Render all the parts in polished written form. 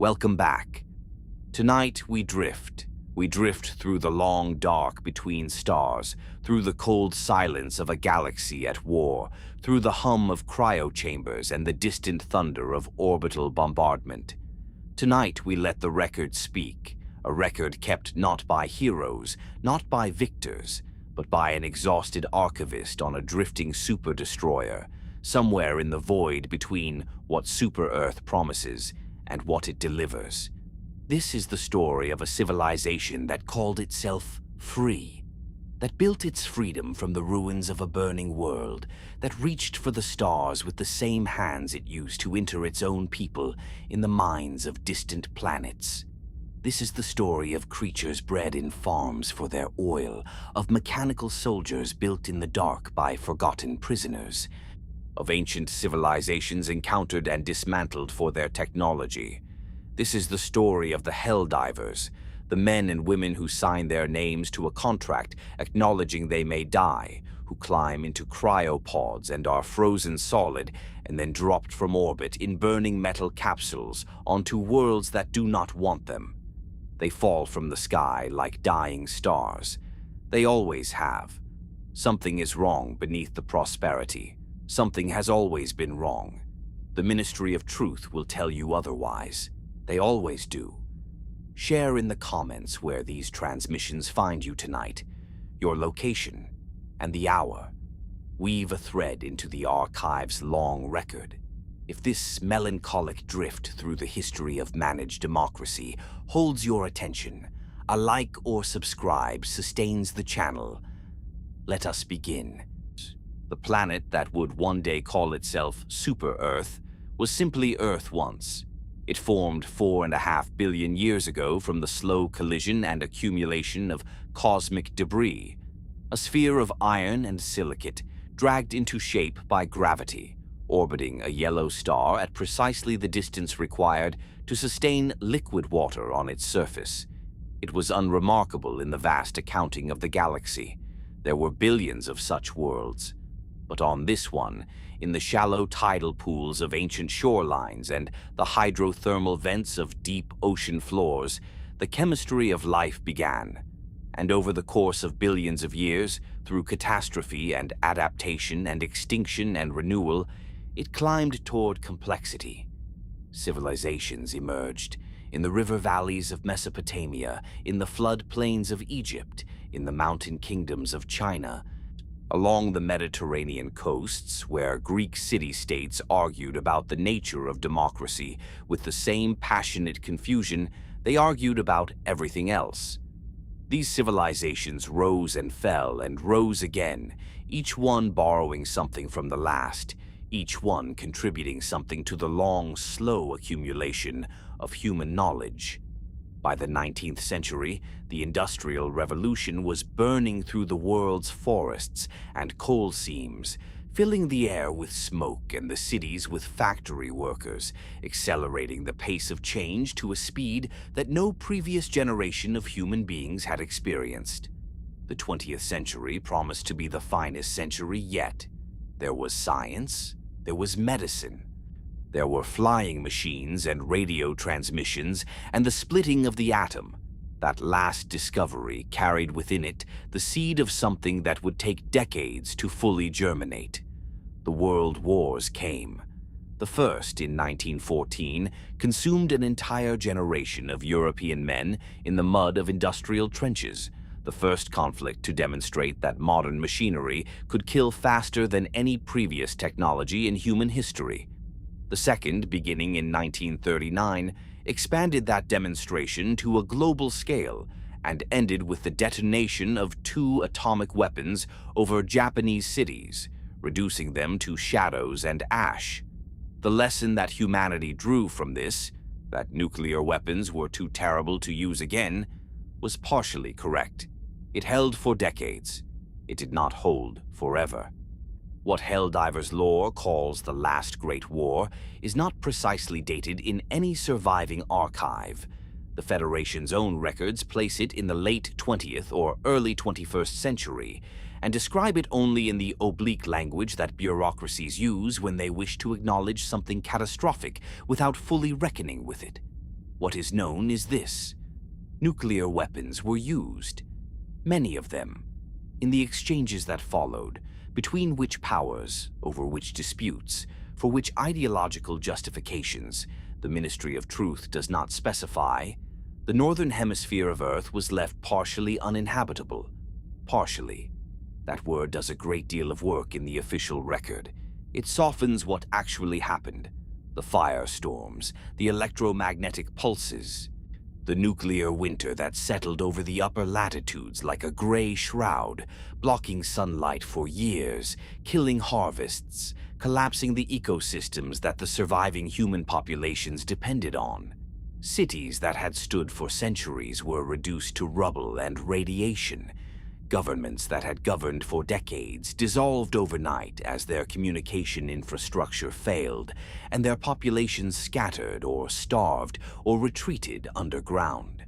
Welcome back. Tonight we drift. We drift through the long dark between stars, through the cold silence of a galaxy at war, through the hum of cryo-chambers and the distant thunder of orbital bombardment. Tonight we let the record speak, a record kept not by heroes, not by victors, but by an exhausted archivist on a drifting super-destroyer, somewhere in the void between what Super-Earth promises and what it delivers. This is the story of a civilization that called itself free, that built its freedom from the ruins of a burning world, that reached for the stars with the same hands it used to enter its own people in the mines of distant planets. This is the story of creatures bred in farms for their oil, of mechanical soldiers built in the dark by forgotten prisoners, of ancient civilizations encountered and dismantled for their technology. This is the story of the Helldivers, the men and women who sign their names to a contract acknowledging they may die, who climb into cryopods and are frozen solid and then dropped from orbit in burning metal capsules onto worlds that do not want them. They fall from the sky like dying stars. They always have. Something is wrong beneath the prosperity. Something has always been wrong. The Ministry of Truth will tell you otherwise. They always do. Share in the comments where these transmissions find you tonight, your location, and the hour. Weave a thread into the archive's long record. If this melancholic drift through the history of managed democracy holds your attention, a like or subscribe sustains the channel. Let us begin. The planet that would one day call itself Super-Earth was simply Earth once. It formed 4.5 billion years ago from the slow collision and accumulation of cosmic debris, a sphere of iron and silicate dragged into shape by gravity, orbiting a yellow star at precisely the distance required to sustain liquid water on its surface. It was unremarkable in the vast accounting of the galaxy. There were billions of such worlds. But on this one, in the shallow tidal pools of ancient shorelines and the hydrothermal vents of deep ocean floors, the chemistry of life began. And over the course of billions of years, through catastrophe and adaptation and extinction and renewal, it climbed toward complexity. Civilizations emerged in the river valleys of Mesopotamia, in the flood plains of Egypt, in the mountain kingdoms of China, along the Mediterranean coasts, where Greek city-states argued about the nature of democracy with the same passionate confusion they argued about everything else. These civilizations rose and fell and rose again, each one borrowing something from the last, each one contributing something to the long, slow accumulation of human knowledge. By the 19th century, the Industrial Revolution was burning through the world's forests and coal seams, filling the air with smoke and the cities with factory workers, accelerating the pace of change to a speed that no previous generation of human beings had experienced. The 20th century promised to be the finest century yet. There was science, there was medicine. There were flying machines and radio transmissions and the splitting of the atom. That last discovery carried within it the seed of something that would take decades to fully germinate. The world wars came. The first, in 1914, consumed an entire generation of European men in the mud of industrial trenches, the first conflict to demonstrate that modern machinery could kill faster than any previous technology in human history. The second, beginning in 1939, expanded that demonstration to a global scale and ended with the detonation of 2 atomic weapons over Japanese cities, reducing them to shadows and ash. The lesson that humanity drew from this, that nuclear weapons were too terrible to use again, was partially correct. It held for decades. It did not hold forever. What Helldivers lore calls the Last Great War is not precisely dated in any surviving archive. The Federation's own records place it in the late 20th or early 21st century, and describe it only in the oblique language that bureaucracies use when they wish to acknowledge something catastrophic without fully reckoning with it. What is known is this: nuclear weapons were used, many of them, in the exchanges that followed, between which powers, over which disputes, for which ideological justifications the Ministry of Truth does not specify, the northern hemisphere of Earth was left partially uninhabitable. Partially. That word does a great deal of work in the official record. It softens what actually happened: the firestorms, the electromagnetic pulses, the nuclear winter that settled over the upper latitudes like a gray shroud, blocking sunlight for years, killing harvests, collapsing the ecosystems that the surviving human populations depended on. Cities that had stood for centuries were reduced to rubble and radiation. Governments that had governed for decades dissolved overnight as their communication infrastructure failed, and their populations scattered or starved or retreated underground.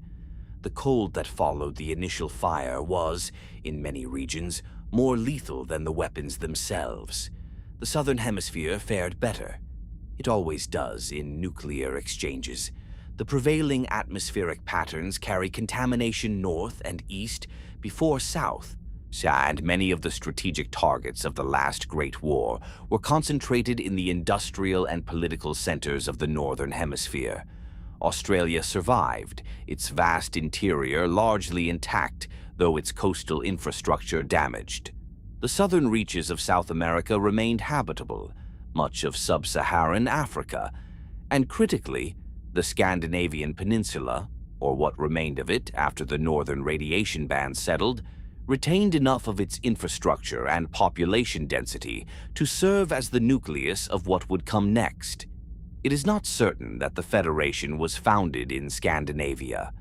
The cold that followed the initial fire was, in many regions, more lethal than the weapons themselves. The southern hemisphere fared better. It always does in nuclear exchanges. The prevailing atmospheric patterns carry contamination north and east before south, and many of the strategic targets of the last Great War were concentrated in the industrial and political centers of the northern hemisphere. Australia survived, its vast interior largely intact, though its coastal infrastructure damaged. The southern reaches of South America remained habitable, much of sub-Saharan Africa, and critically, the Scandinavian peninsula, or what remained of it after the northern radiation band settled, retained enough of its infrastructure and population density to serve as the nucleus of what would come next. It is not certain that the Federation was founded in Scandinavia.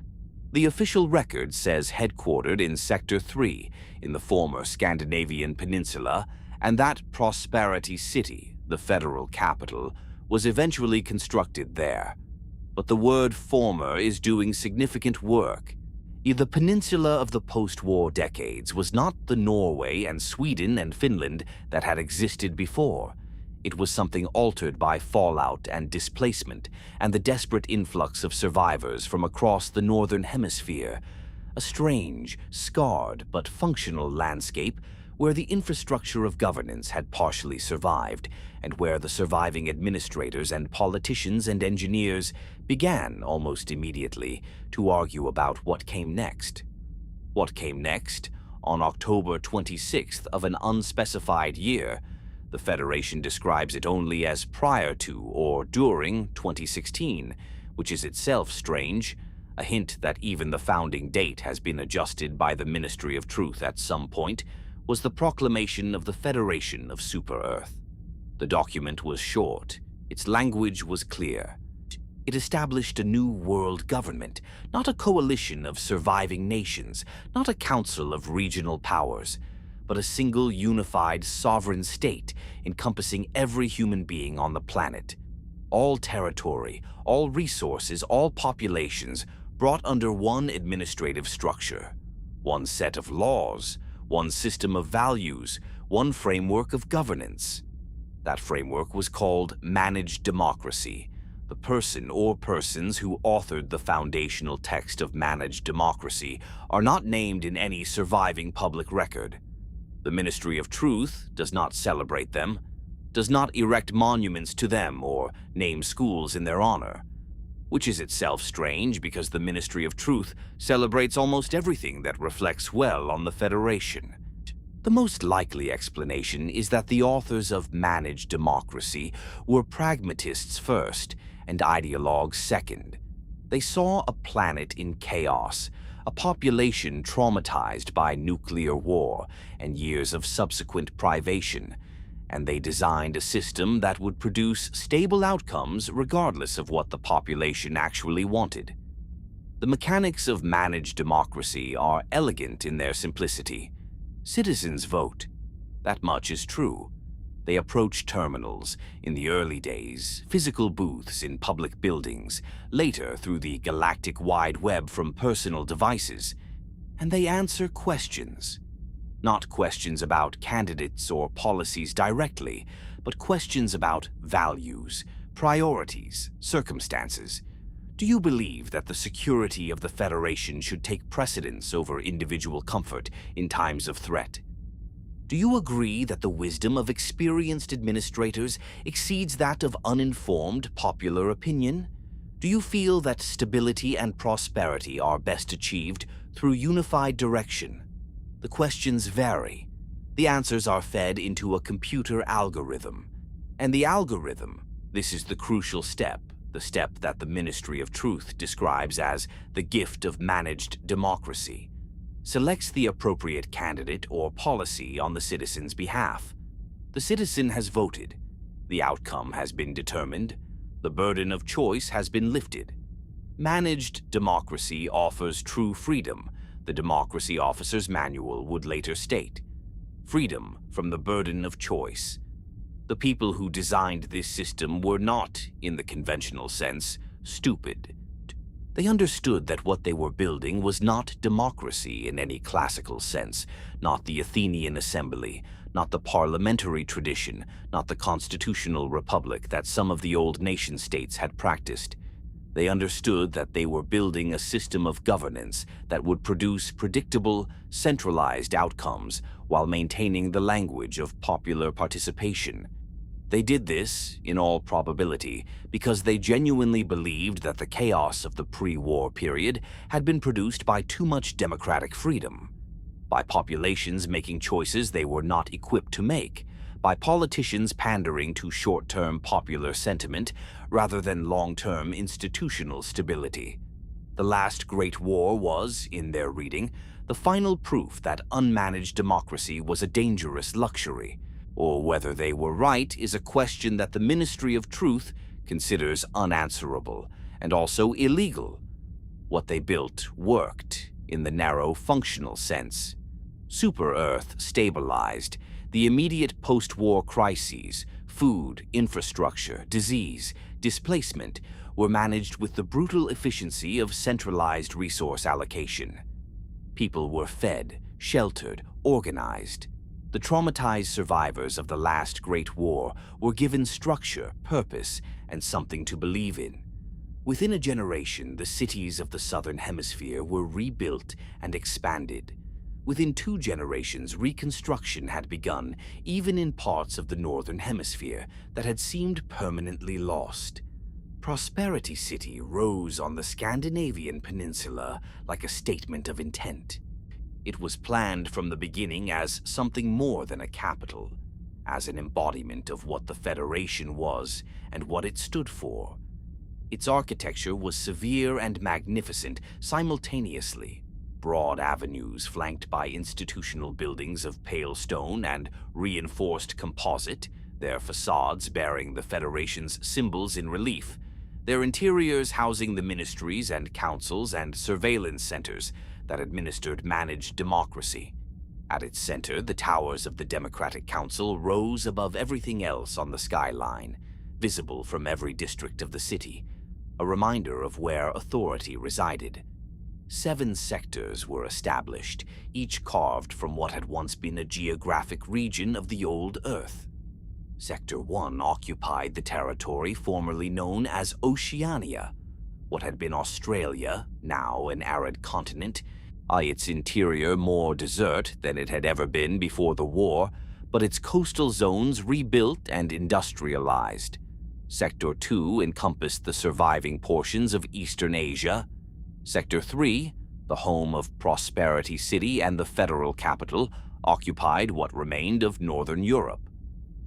The official record says headquartered in Sector 3 in the former Scandinavian peninsula, and that Prosperity City, the federal capital, was eventually constructed there. But the word former is doing significant work. The peninsula of the post-war decades was not the Norway and Sweden and Finland that had existed before. It was something altered by fallout and displacement and the desperate influx of survivors from across the northern hemisphere. A strange, scarred but functional landscape where the infrastructure of governance had partially survived, and where the surviving administrators and politicians and engineers began, almost immediately, to argue about what came next. What came next, on October 26th of an unspecified year, the Federation describes it only as prior to or during 2016, which is itself strange, a hint that even the founding date has been adjusted by the Ministry of Truth at some point, was the proclamation of the Federation of Super-Earth. The document was short. Its language was clear. It established a new world government, not a coalition of surviving nations, not a council of regional powers, but a single unified sovereign state encompassing every human being on the planet. All territory, all resources, all populations brought under one administrative structure, one set of laws, one system of values, one framework of governance. That framework was called managed democracy. The person or persons who authored the foundational text of managed democracy are not named in any surviving public record. The Ministry of Truth does not celebrate them, does not erect monuments to them or name schools in their honor, which is itself strange because the Ministry of Truth celebrates almost everything that reflects well on the Federation. The most likely explanation is that the authors of Managed Democracy were pragmatists first and ideologues second. They saw a planet in chaos, a population traumatized by nuclear war and years of subsequent privation, and they designed a system that would produce stable outcomes regardless of what the population actually wanted. The mechanics of managed democracy are elegant in their simplicity. Citizens vote. That much is true. They approach terminals, in the early days, physical booths in public buildings, later through the galactic wide web from personal devices, and they answer questions. Not questions about candidates or policies directly, but questions about values, priorities, circumstances. Do you believe that the security of the Federation should take precedence over individual comfort in times of threat? Do you agree that the wisdom of experienced administrators exceeds that of uninformed popular opinion? Do you feel that stability and prosperity are best achieved through unified direction? The questions vary. The answers are fed into a computer algorithm. And the algorithm, this is the crucial step, the step that the Ministry of Truth describes as the gift of managed democracy, selects the appropriate candidate or policy on the citizen's behalf. The citizen has voted. The outcome has been determined. The burden of choice has been lifted. Managed democracy offers true freedom, the Democracy Officer's Manual would later state. Freedom from the burden of choice. The people who designed this system were not, in the conventional sense, stupid. They understood that what they were building was not democracy in any classical sense, not the Athenian assembly, not the parliamentary tradition, not the constitutional republic that some of the old nation-states had practiced. They understood that they were building a system of governance that would produce predictable, centralized outcomes while maintaining the language of popular participation. They did this, in all probability, because they genuinely believed that the chaos of the pre-war period had been produced by too much democratic freedom, by populations making choices they were not equipped to make, by politicians pandering to short-term popular sentiment rather than long-term institutional stability. The last Great War was, in their reading, the final proof that unmanaged democracy was a dangerous luxury, or whether they were right is a question that the Ministry of Truth considers unanswerable and also illegal. What they built worked, in the narrow functional sense. Super-Earth stabilized. The immediate post-war crises, food, infrastructure, disease, displacement, were managed with the brutal efficiency of centralized resource allocation. People were fed, sheltered, organized. The traumatized survivors of the last Great War were given structure, purpose, and something to believe in. Within a generation, the cities of the Southern Hemisphere were rebuilt and expanded. Within 2 generations, reconstruction had begun, even in parts of the Northern Hemisphere that had seemed permanently lost. Prosperity City rose on the Scandinavian peninsula like a statement of intent. It was planned from the beginning as something more than a capital, as an embodiment of what the Federation was and what it stood for. Its architecture was severe and magnificent simultaneously. Broad avenues flanked by institutional buildings of pale stone and reinforced composite, their facades bearing the Federation's symbols in relief, their interiors housing the ministries and councils and surveillance centers that administered managed democracy. At its center, the towers of the Democratic Council rose above everything else on the skyline, visible from every district of the city, a reminder of where authority resided. 7 sectors were established, each carved from what had once been a geographic region of the old Earth. Sector 1 occupied the territory formerly known as Oceania, what had been Australia, now an arid continent, its interior more desert than it had ever been before the war, but its coastal zones rebuilt and industrialized. Sector 2 encompassed the surviving portions of Eastern Asia. Sector 3, the home of Prosperity City and the federal capital, occupied what remained of Northern Europe.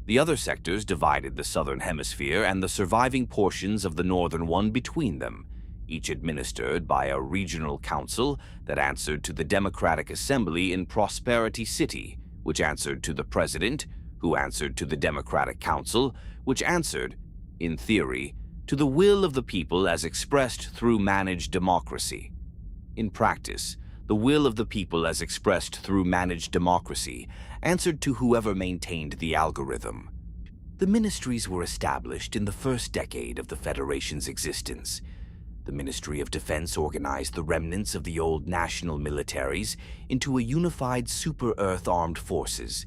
The other sectors divided the Southern Hemisphere and the surviving portions of the Northern one between them, each administered by a regional council that answered to the Democratic Assembly in Prosperity City, which answered to the President, who answered to the Democratic Council, which answered, in theory, to the will of the people as expressed through managed democracy. In practice, the will of the people as expressed through managed democracy answered to whoever maintained the algorithm. The ministries were established in the first decade of the Federation's existence. The Ministry of Defense organized the remnants of the old national militaries into a unified super-Earth armed forces,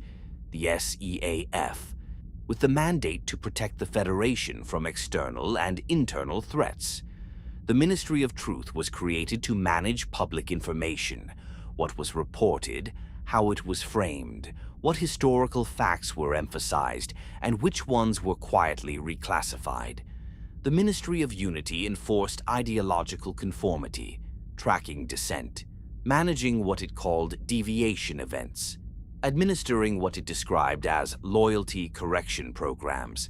the SEAF, with the mandate to protect the Federation from external and internal threats. The Ministry of Truth was created to manage public information, what was reported, how it was framed, what historical facts were emphasized, and which ones were quietly reclassified. The Ministry of Unity enforced ideological conformity, tracking dissent, managing what it called deviation events, administering what it described as loyalty correction programs.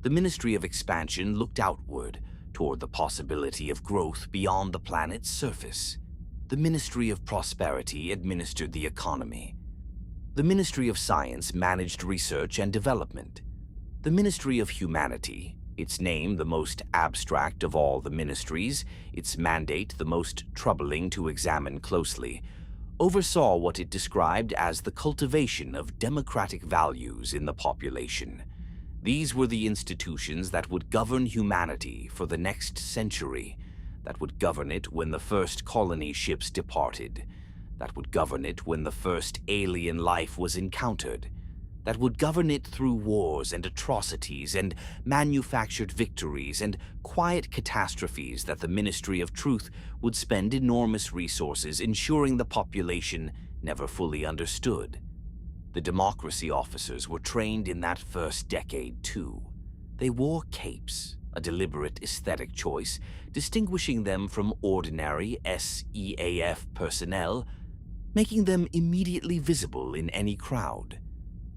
The Ministry of Expansion looked outward, toward the possibility of growth beyond the planet's surface. The Ministry of Prosperity administered the economy. The Ministry of Science managed research and development. The Ministry of Humanity, its name the most abstract of all the ministries, its mandate the most troubling to examine closely, oversaw what it described as the cultivation of democratic values in the population. These were the institutions that would govern humanity for the next century, that would govern it when the first colony ships departed, that would govern it when the first alien life was encountered, that would govern it through wars and atrocities and manufactured victories and quiet catastrophes that the Ministry of Truth would spend enormous resources ensuring the population never fully understood. The democracy officers were trained in that first decade too. They wore capes, a deliberate aesthetic choice, distinguishing them from ordinary SEAF personnel, making them immediately visible in any crowd.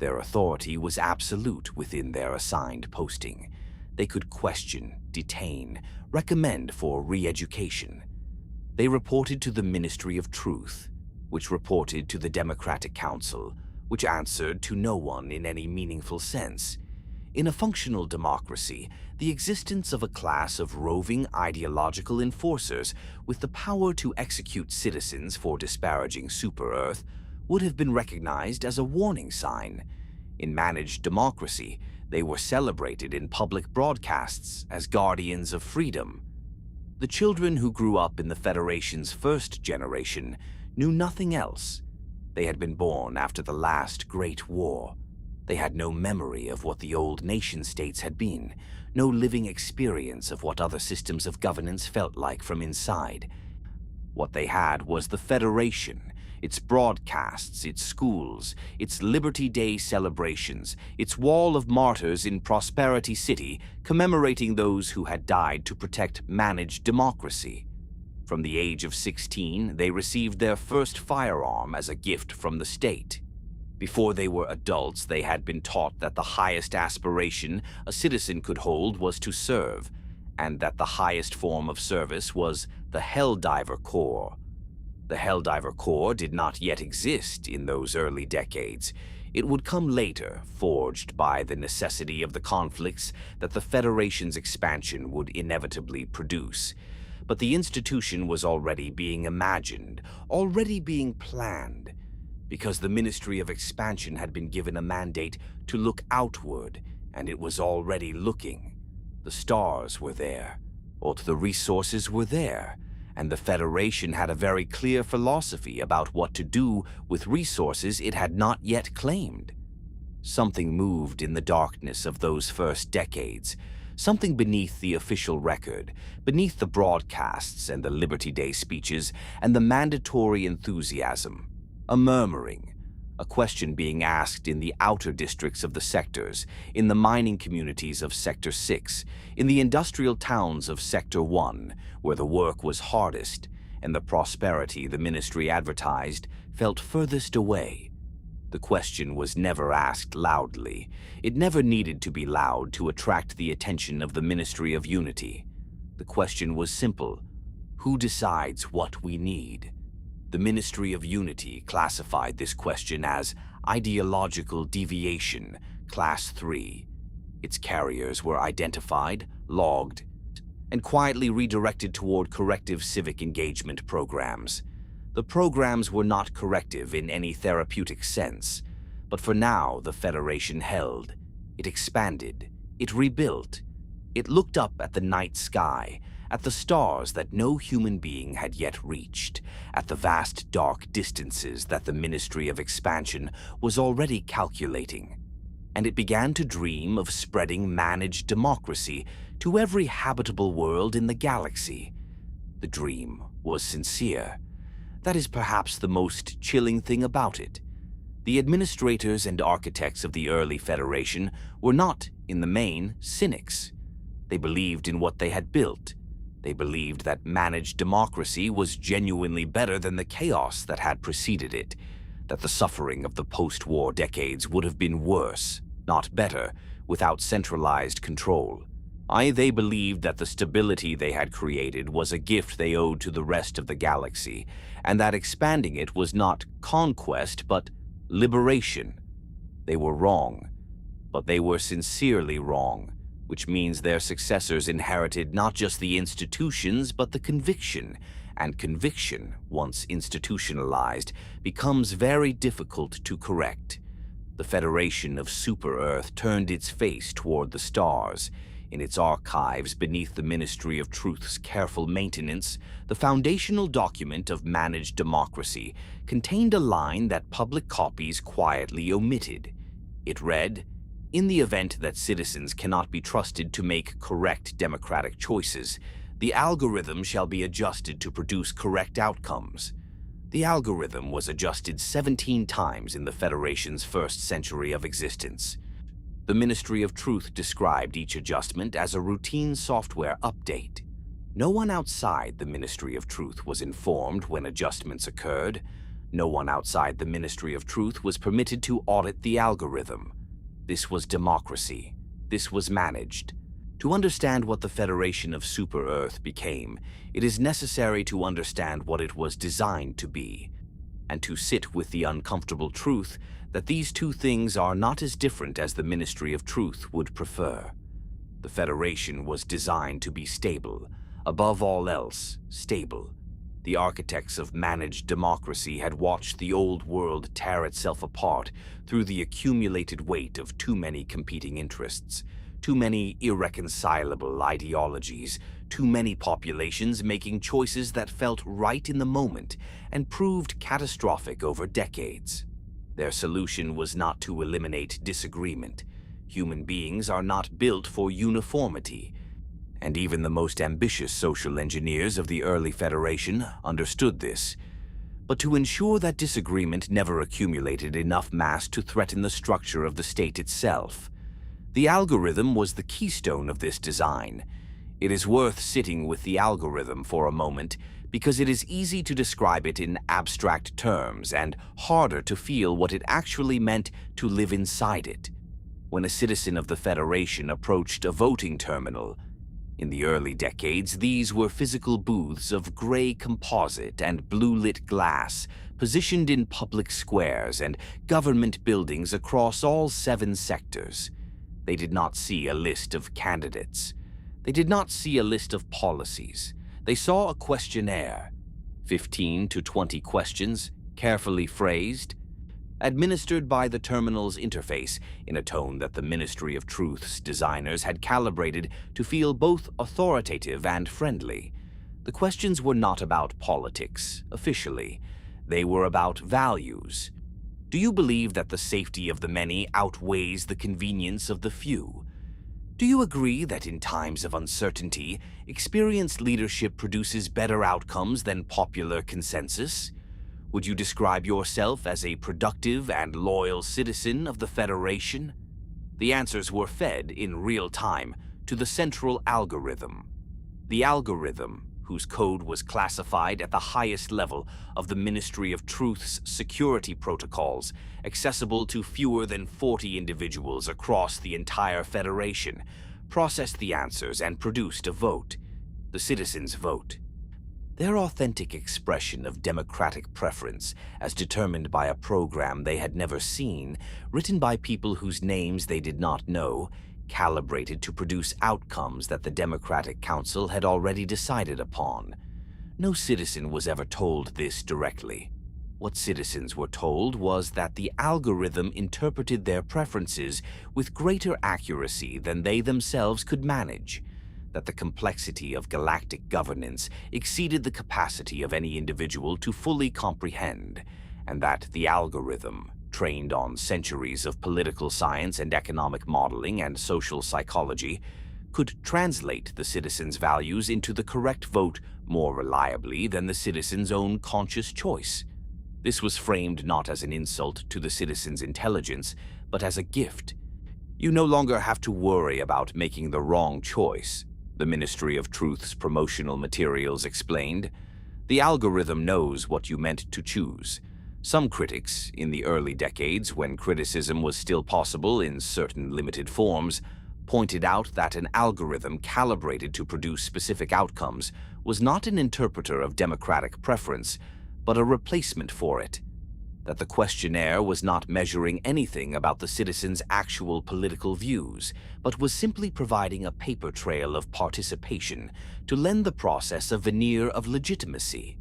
Their authority was absolute within their assigned posting. They could question, detain, recommend for re-education. They reported to the Ministry of Truth, which reported to the Democratic Council, which answered to no one in any meaningful sense. In a functional democracy, the existence of a class of roving ideological enforcers with the power to execute citizens for disparaging Super-Earth would have been recognized as a warning sign. In managed democracy, they were celebrated in public broadcasts as guardians of freedom. The children who grew up in the Federation's first generation knew nothing else. They had been born after the last Great War. They had no memory of what the old nation-states had been, no living experience of what other systems of governance felt like from inside. What they had was the Federation, its broadcasts, its schools, its Liberty Day celebrations, its wall of martyrs in Prosperity City commemorating those who had died to protect managed democracy. From the age of 16, they received their first firearm as a gift from the state. Before they were adults, they had been taught that the highest aspiration a citizen could hold was to serve, and that the highest form of service was the Helldiver Corps. The Helldiver Corps did not yet exist in those early decades. It would come later, forged by the necessity of the conflicts that the Federation's expansion would inevitably produce. But the institution was already being imagined, already being planned, because the Ministry of Expansion had been given a mandate to look outward, and it was already looking. The stars were there, or the resources were there, and the Federation had a very clear philosophy about what to do with resources it had not yet claimed. Something moved in the darkness of those first decades, something beneath the official record, beneath the broadcasts and the Liberty Day speeches and the mandatory enthusiasm. A murmuring, a question being asked in the outer districts of the sectors, in the mining communities of Sector 6, in the industrial towns of Sector 1, where the work was hardest and the prosperity the ministry advertised felt furthest away. The question was never asked loudly. It never needed to be loud to attract the attention of the Ministry of Unity. The question was simple: who decides what we need? The Ministry of Unity classified this question as Ideological Deviation, Class 3. Its carriers were identified, logged, and quietly redirected toward corrective civic engagement programs. The programs were not corrective in any therapeutic sense, but for now the Federation held. It expanded. It rebuilt. It looked up at the night sky, at the stars that no human being had yet reached, at the vast dark distances that the Ministry of Expansion was already calculating. And it began to dream of spreading managed democracy to every habitable world in the galaxy. The dream was sincere. That is perhaps the most chilling thing about it. The administrators and architects of the early Federation were not, in the main, cynics. They believed in what they had built. They believed that managed democracy was genuinely better than the chaos that had preceded it, that the suffering of the post-war decades would have been worse, not better, without centralized control. They believed that the stability they had created was a gift they owed to the rest of the galaxy, and that expanding it was not conquest but liberation. They were wrong, but they were sincerely wrong, which means their successors inherited not just the institutions but the conviction, and conviction, once institutionalized, becomes very difficult to correct. The Federation of Super-Earth turned its face toward the stars. In its archives beneath the Ministry of Truth's careful maintenance, the foundational document of managed democracy contained a line that public copies quietly omitted. It read, "In the event that citizens cannot be trusted to make correct democratic choices, the algorithm shall be adjusted to produce correct outcomes." The algorithm was adjusted 17 times in the Federation's first century of existence. The Ministry of Truth described each adjustment as a routine software update. No one outside the Ministry of Truth was informed when adjustments occurred. No one outside the Ministry of Truth was permitted to audit the algorithm. This was democracy. This was managed. To understand what the Federation of Super-Earth became, it is necessary to understand what it was designed to be, and to sit with the uncomfortable truth that these two things are not as different as the Ministry of Truth would prefer. The Federation was designed to be stable, above all else, stable. The architects of managed democracy had watched the old world tear itself apart through the accumulated weight of too many competing interests, too many irreconcilable ideologies, too many populations making choices that felt right in the moment and proved catastrophic over decades. Their solution was not to eliminate disagreement. Human beings are not built for uniformity, and even the most ambitious social engineers of the early Federation understood this, but to ensure that disagreement never accumulated enough mass to threaten the structure of the state itself. The algorithm was the keystone of this design. It is worth sitting with the algorithm for a moment because it is easy to describe it in abstract terms and harder to feel what it actually meant to live inside it. When a citizen of the Federation approached a voting terminal, in the early decades, these were physical booths of gray composite and blue-lit glass positioned in public squares and government buildings across all 7 sectors. They did not see a list of candidates. They did not see a list of policies. They saw a questionnaire, 15 to 20 questions, carefully phrased, administered by the terminal's interface in a tone that the Ministry of Truth's designers had calibrated to feel both authoritative and friendly. The questions were not about politics, officially. They were about values. Do you believe that the safety of the many outweighs the convenience of the few? Do you agree that in times of uncertainty, experienced leadership produces better outcomes than popular consensus? Would you describe yourself as a productive and loyal citizen of the Federation? The answers were fed in real time to the central algorithm. The algorithm, whose code was classified at the highest level of the Ministry of Truth's security protocols, accessible to fewer than 40 individuals across the entire Federation, processed the answers and produced a vote, the citizens' vote. Their authentic expression of democratic preference, as determined by a program they had never seen, written by people whose names they did not know, calibrated to produce outcomes that the Democratic Council had already decided upon. No citizen was ever told this directly. What citizens were told was that the algorithm interpreted their preferences with greater accuracy than they themselves could manage, that the complexity of galactic governance exceeded the capacity of any individual to fully comprehend, and that the algorithm, trained on centuries of political science and economic modeling and social psychology, could translate the citizen's values into the correct vote more reliably than the citizen's own conscious choice. This was framed not as an insult to the citizen's intelligence, but as a gift. You no longer have to worry about making the wrong choice, the Ministry of Truth's promotional materials explained. The algorithm knows what you meant to choose. Some critics, in the early decades when criticism was still possible in certain limited forms, pointed out that an algorithm calibrated to produce specific outcomes was not an interpreter of democratic preference, but a replacement for it. That the questionnaire was not measuring anything about the citizens' actual political views, but was simply providing a paper trail of participation to lend the process a veneer of legitimacy.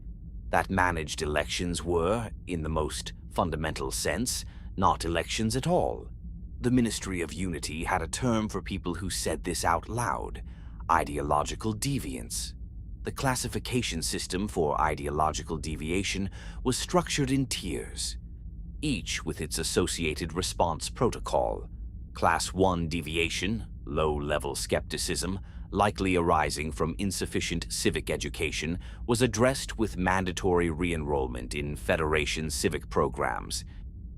That managed elections were, in the most fundamental sense, not elections at all. The Ministry of Unity had a term for people who said this out loud: ideological deviance. The classification system for ideological deviation was structured in tiers, each with its associated response protocol. Class 1 deviation, low-level skepticism, likely arising from insufficient civic education, was addressed with mandatory re-enrollment in Federation civic programs.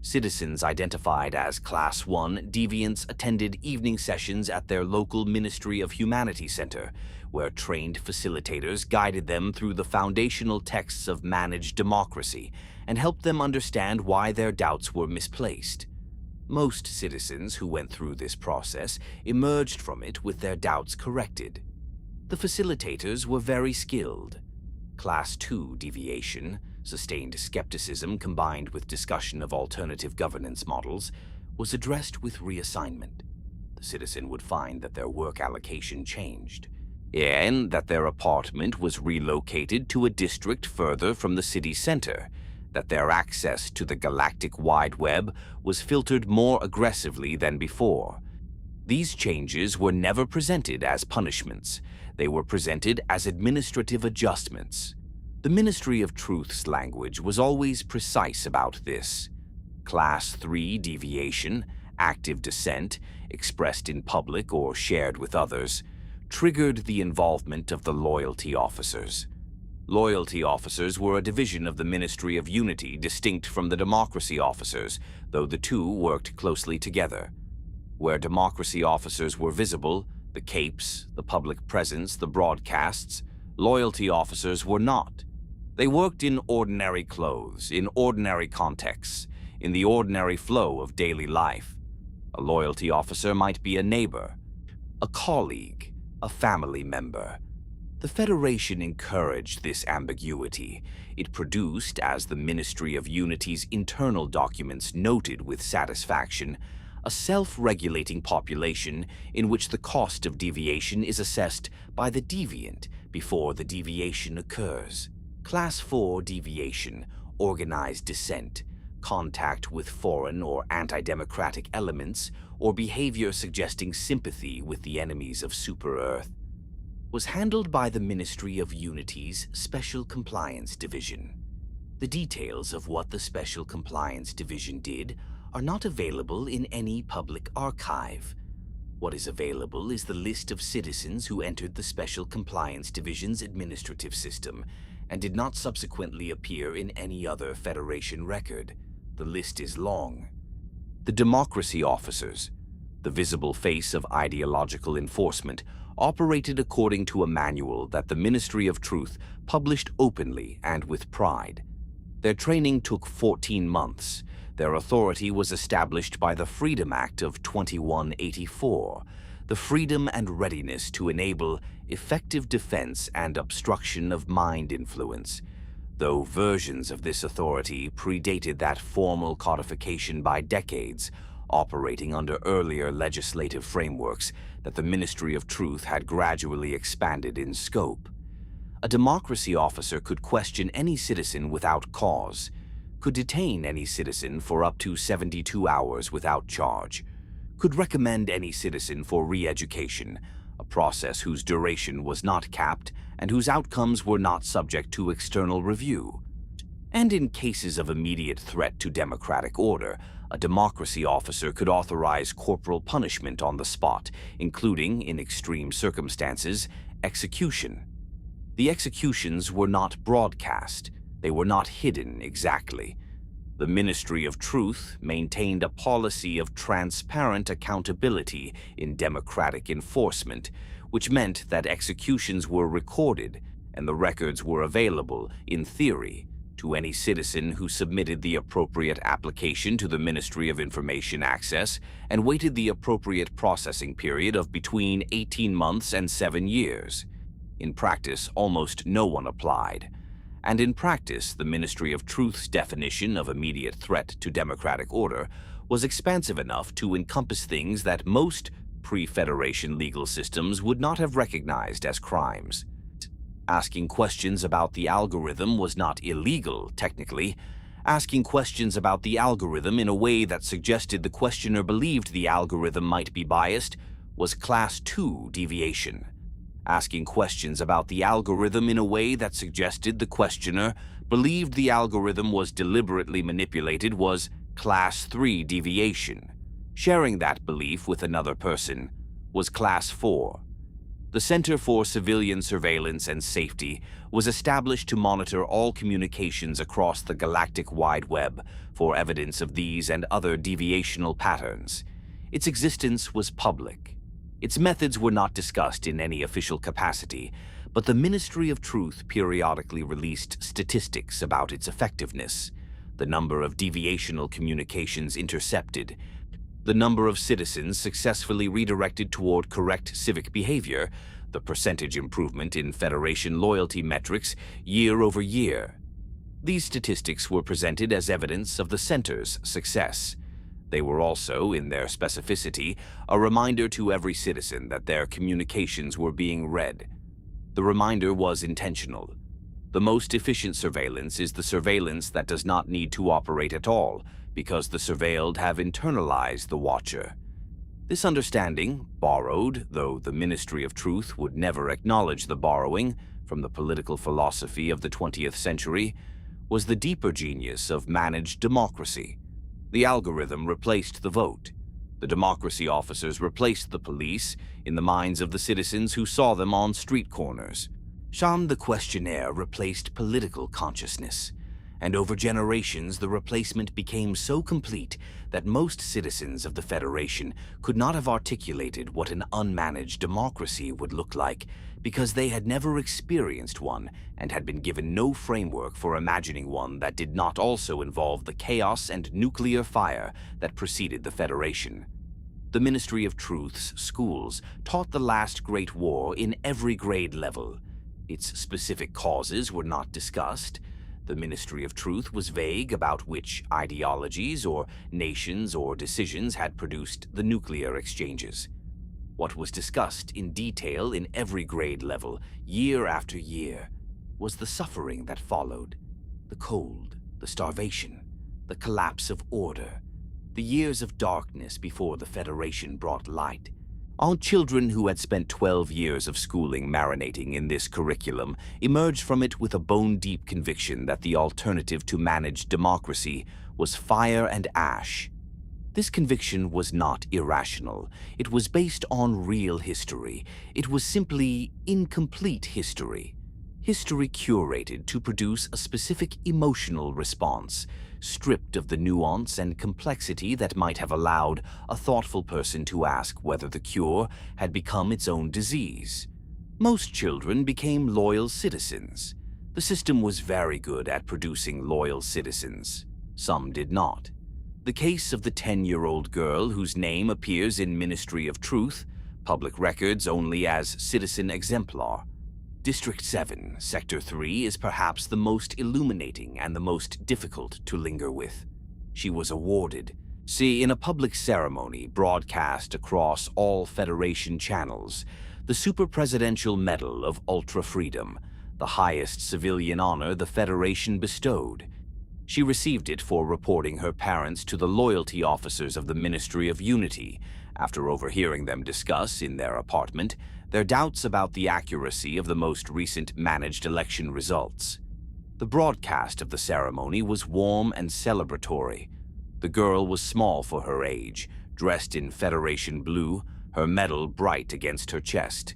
Citizens identified as Class 1 deviants attended evening sessions at their local Ministry of Humanity Center, where trained facilitators guided them through the foundational texts of managed democracy and helped them understand why their doubts were misplaced. Most citizens who went through this process emerged from it with their doubts corrected. The facilitators were very skilled. Class 2 deviation, sustained skepticism combined with discussion of alternative governance models, was addressed with reassignment. The citizen would find that their work allocation changed, and that their apartment was relocated to a district further from the city center, that their access to the galactic wide web was filtered more aggressively than before. These changes were never presented as punishments. They were presented as administrative adjustments. The Ministry of Truth's language was always precise about this. Class 3 deviation, active dissent, expressed in public or shared with others, triggered the involvement of the loyalty officers. Loyalty officers were a division of the Ministry of Unity distinct from the democracy officers, though the two worked closely together. Where democracy officers were visible, the capes, the public presence, the broadcasts, loyalty officers were not. They worked in ordinary clothes, in ordinary contexts, in the ordinary flow of daily life. A loyalty officer might be a neighbor, a colleague, a family member. The Federation encouraged this ambiguity. It produced, as the Ministry of Unity's internal documents noted with satisfaction, a self-regulating population in which the cost of deviation is assessed by the deviant before the deviation occurs. Class 4 deviation, organized dissent, contact with foreign or anti-democratic elements, or behavior suggesting sympathy with the enemies of Super-Earth, was handled by the Ministry of Unity's Special Compliance Division. The details of what the Special Compliance Division did are not available in any public archive. What is available is the list of citizens who entered the Special Compliance Division's administrative system and did not subsequently appear in any other Federation record. The list is long. The democracy officers, the visible face of ideological enforcement, operated according to a manual that the Ministry of Truth published openly and with pride. Their training took 14 months. Their authority was established by the Freedom Act of 2184, the freedom and readiness to enable effective defense and obstruction of mind influence, though versions of this authority predated that formal codification by decades, operating under earlier legislative frameworks that the Ministry of Truth had gradually expanded in scope. A democracy officer could question any citizen without cause, could detain any citizen for up to 72 hours without charge, could recommend any citizen for re-education, a process whose duration was not capped and whose outcomes were not subject to external review. And in cases of immediate threat to democratic order, A democracy officer could authorize corporal punishment on the spot, including, in extreme circumstances, execution. The executions were not broadcast. They were not hidden exactly. The Ministry of Truth maintained a policy of transparent accountability in democratic enforcement, which meant that executions were recorded and the records were available, in theory, to any citizen who submitted the appropriate application to the Ministry of Information Access and waited the appropriate processing period of between 18 months and 7 years. In practice, almost no one applied. And in practice, the Ministry of Truth's definition of immediate threat to democratic order was expansive enough to encompass things that most pre-Federation legal systems would not have recognized as crimes. Asking questions about the algorithm was not illegal, technically. Asking questions about the algorithm in a way that suggested the questioner believed the algorithm might be biased was Class 2 deviation. Asking questions about the algorithm in a way that suggested the questioner believed the algorithm was deliberately manipulated was Class 3 deviation. Sharing that belief with another person was Class 4. The Center for Civilian Surveillance and Safety was established to monitor all communications across the galactic wide web for evidence of these and other deviational patterns. Its existence was public. Its methods were not discussed in any official capacity, but the Ministry of Truth periodically released statistics about its effectiveness: the number of deviational communications intercepted, the number of citizens successfully redirected toward correct civic behavior, the percentage improvement in Federation loyalty metrics year over year. These statistics were presented as evidence of the Center's success. They were also, in their specificity, a reminder to every citizen that their communications were being read. The reminder was intentional. The most efficient surveillance is the surveillance that does not need to operate at all, because the surveilled have internalized the watcher. This understanding, borrowed, though the Ministry of Truth would never acknowledge the borrowing, from the political philosophy of the 20th century, was the deeper genius of managed democracy. The algorithm replaced the vote. The democracy officers replaced the police in the minds of the citizens who saw them on street corners. Oshaune the questionnaire replaced political consciousness, and over generations the replacement became so complete that most citizens of the Federation could not have articulated what an unmanaged democracy would look like, because they had never experienced one and had been given no framework for imagining one that did not also involve the chaos and nuclear fire that preceded the Federation. The Ministry of Truth's schools taught the last Great War in every grade level. Its specific causes were not discussed. The Ministry of Truth was vague about which ideologies or nations or decisions had produced the nuclear exchanges. What was discussed in detail in every grade level, year after year, was the suffering that followed, the cold, the starvation, the collapse of order, the years of darkness before the Federation brought light. All children who had spent 12 years of schooling marinating in this curriculum emerged from it with a bone-deep conviction that the alternative to managed democracy was fire and ash. This conviction was not irrational. It was based on real history. It was simply incomplete history. History curated to produce a specific emotional response, stripped of the nuance and complexity that might have allowed a thoughtful person to ask whether the cure had become its own disease. Most children became loyal citizens. The system was very good at producing loyal citizens. Some did not. The case of the 10-year-old girl whose name appears in Ministry of Truth, public records only as Citizen Exemplar. District 7, Sector 3 is perhaps the most illuminating and the most difficult to linger with. She was awarded, in a public ceremony broadcast across all Federation channels, the Super Presidential Medal of Ultra Freedom, the highest civilian honor the Federation bestowed. She received it for reporting her parents to the loyalty officers of the Ministry of Unity, after overhearing them discuss in their apartment their doubts about the accuracy of the most recent managed election results. The broadcast of the ceremony was warm and celebratory. The girl was small for her age, dressed in Federation blue, her medal bright against her chest.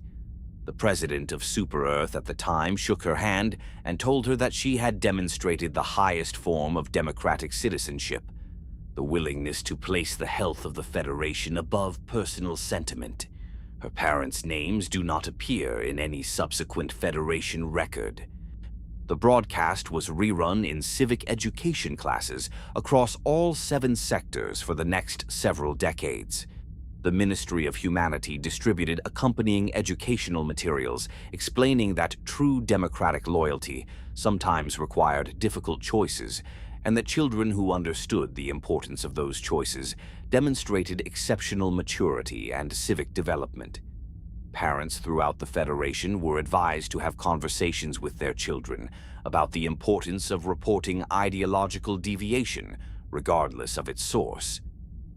The president of Super Earth at the time shook her hand and told her that she had demonstrated the highest form of democratic citizenship, the willingness to place the health of the Federation above personal sentiment. Her parents' names do not appear in any subsequent Federation record. The broadcast was rerun in civic education classes across all 7 sectors for the next several decades. The Ministry of Humanity distributed accompanying educational materials explaining that true democratic loyalty sometimes required difficult choices, and that children who understood the importance of those choices demonstrated exceptional maturity and civic development. Parents throughout the Federation were advised to have conversations with their children about the importance of reporting ideological deviation, regardless of its source.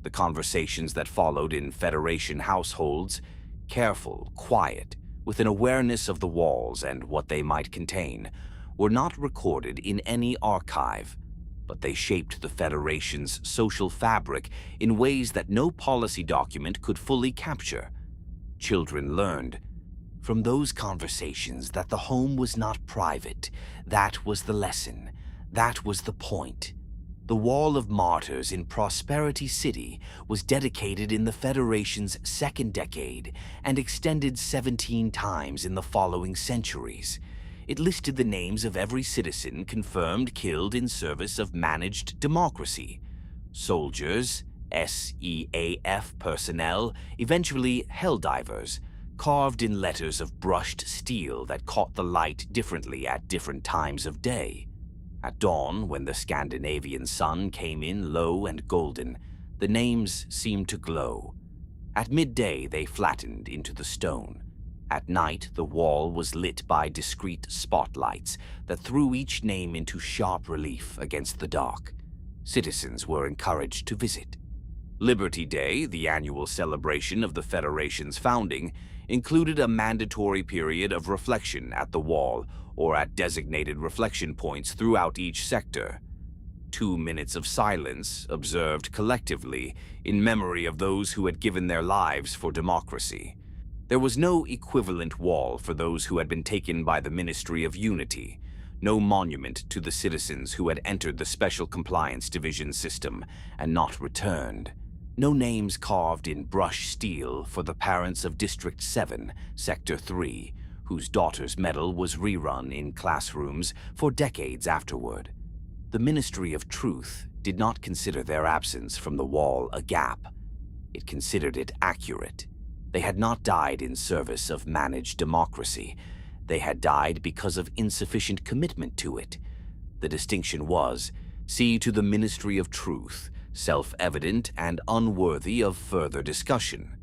The conversations that followed in Federation households, careful, quiet, with an awareness of the walls and what they might contain, were not recorded in any archive, but they shaped the Federation's social fabric in ways that no policy document could fully capture. Children learned from those conversations that the home was not private. That was the lesson. That was the point. The Wall of Martyrs in Prosperity City was dedicated in the Federation's second decade and extended 17 times in the following centuries. It listed the names of every citizen confirmed killed in service of managed democracy. Soldiers, SEAF personnel, eventually Helldivers, carved in letters of brushed steel that caught the light differently at different times of day. At dawn, when the Scandinavian sun came in low and golden, the names seemed to glow. At midday, they flattened into the stone. At night, the wall was lit by discrete spotlights that threw each name into sharp relief against the dark. Citizens were encouraged to visit. Liberty Day, the annual celebration of the Federation's founding, included a mandatory period of reflection at the wall or at designated reflection points throughout each sector. 2 minutes of silence observed collectively in memory of those who had given their lives for democracy. There was no equivalent wall for those who had been taken by the Ministry of Unity, no monument to the citizens who had entered the Special Compliance Division system and not returned. No names carved in brushed steel for the parents of District 7, Sector 3, whose daughter's medal was rerun in classrooms for decades afterward. The Ministry of Truth did not consider their absence from the wall a gap. It considered it accurate. They had not died in service of managed democracy. They had died because of insufficient commitment to it. The distinction was, see to the Ministry of Truth, self-evident and unworthy of further discussion.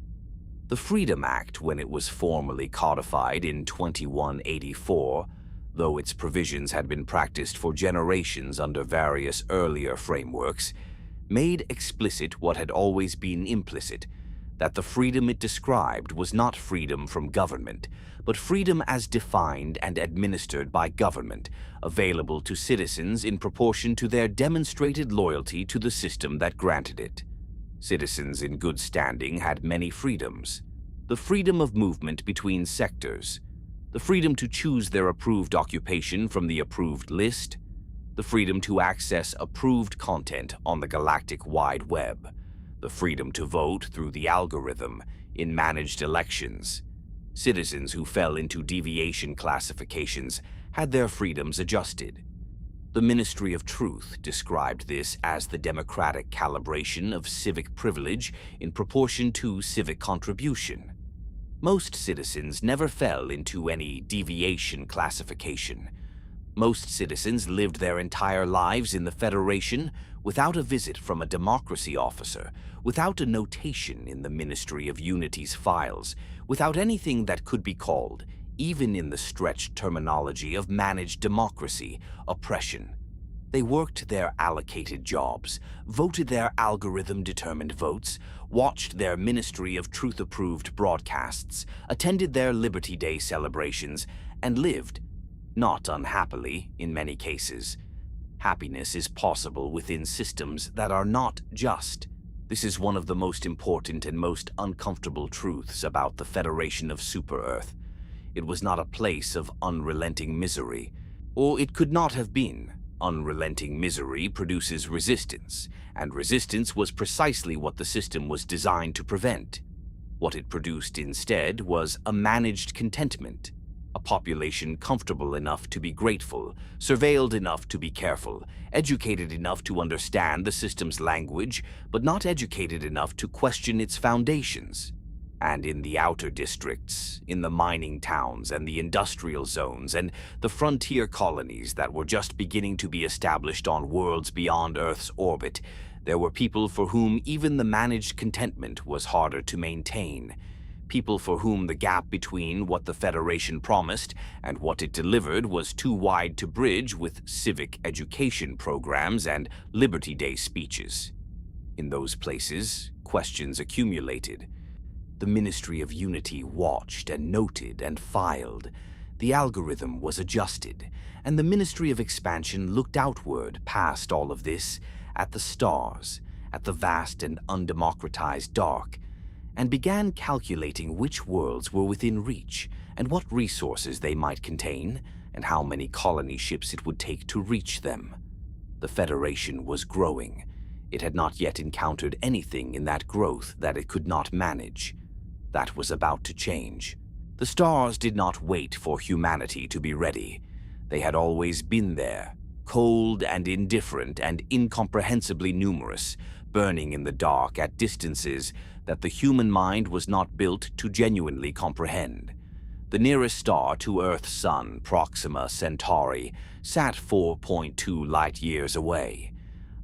The Freedom Act, when it was formally codified in 2184, though its provisions had been practiced for generations under various earlier frameworks, made explicit what had always been implicit, that the freedom it described was not freedom from government, but freedom as defined and administered by government, available to citizens in proportion to their demonstrated loyalty to the system that granted it. Citizens in good standing had many freedoms: the freedom of movement between sectors, the freedom to choose their approved occupation from the approved list, the freedom to access approved content on the galactic wide web, the freedom to vote through the algorithm in managed elections. Citizens who fell into deviation classifications had their freedoms adjusted. The Ministry of Truth described this as the democratic calibration of civic privilege in proportion to civic contribution. Most citizens never fell into any deviation classification. Most citizens lived their entire lives in the Federation without a visit from a democracy officer, without a notation in the Ministry of Unity's files, without anything that could be called, even in the stretched terminology of managed democracy, oppression. They worked their allocated jobs, voted their algorithm-determined votes, watched their Ministry of Truth-approved broadcasts, attended their Liberty Day celebrations, and lived, not unhappily in many cases, Happiness is possible within systems that are not just. This is one of the most important and most uncomfortable truths about the Federation of Super-Earth. It was not a place of unrelenting misery, or it could not have been. Unrelenting misery produces resistance, and resistance was precisely what the system was designed to prevent. What it produced instead was a managed contentment, a population comfortable enough to be grateful, surveilled enough to be careful, educated enough to understand the system's language, but not educated enough to question its foundations. And in the outer districts, in the mining towns and the industrial zones and the frontier colonies that were just beginning to be established on worlds beyond Earth's orbit, there were people for whom even the managed contentment was harder to maintain. People for whom the gap between what the Federation promised and what it delivered was too wide to bridge with civic education programs and Liberty Day speeches. In those places, questions accumulated. The Ministry of Unity watched and noted and filed. The algorithm was adjusted, and the Ministry of Expansion looked outward past all of this, at the stars, at the vast and undemocratized dark, and began calculating which worlds were within reach, and what resources they might contain, and how many colony ships it would take to reach them. The Federation was growing. It had not yet encountered anything in that growth that it could not manage. That was about to change. The stars did not wait for humanity to be ready. They had always been there, cold and indifferent and incomprehensibly numerous, burning in the dark at distances that the human mind was not built to genuinely comprehend. The nearest star to Earth's sun, Proxima Centauri, sat 4.2 light-years away.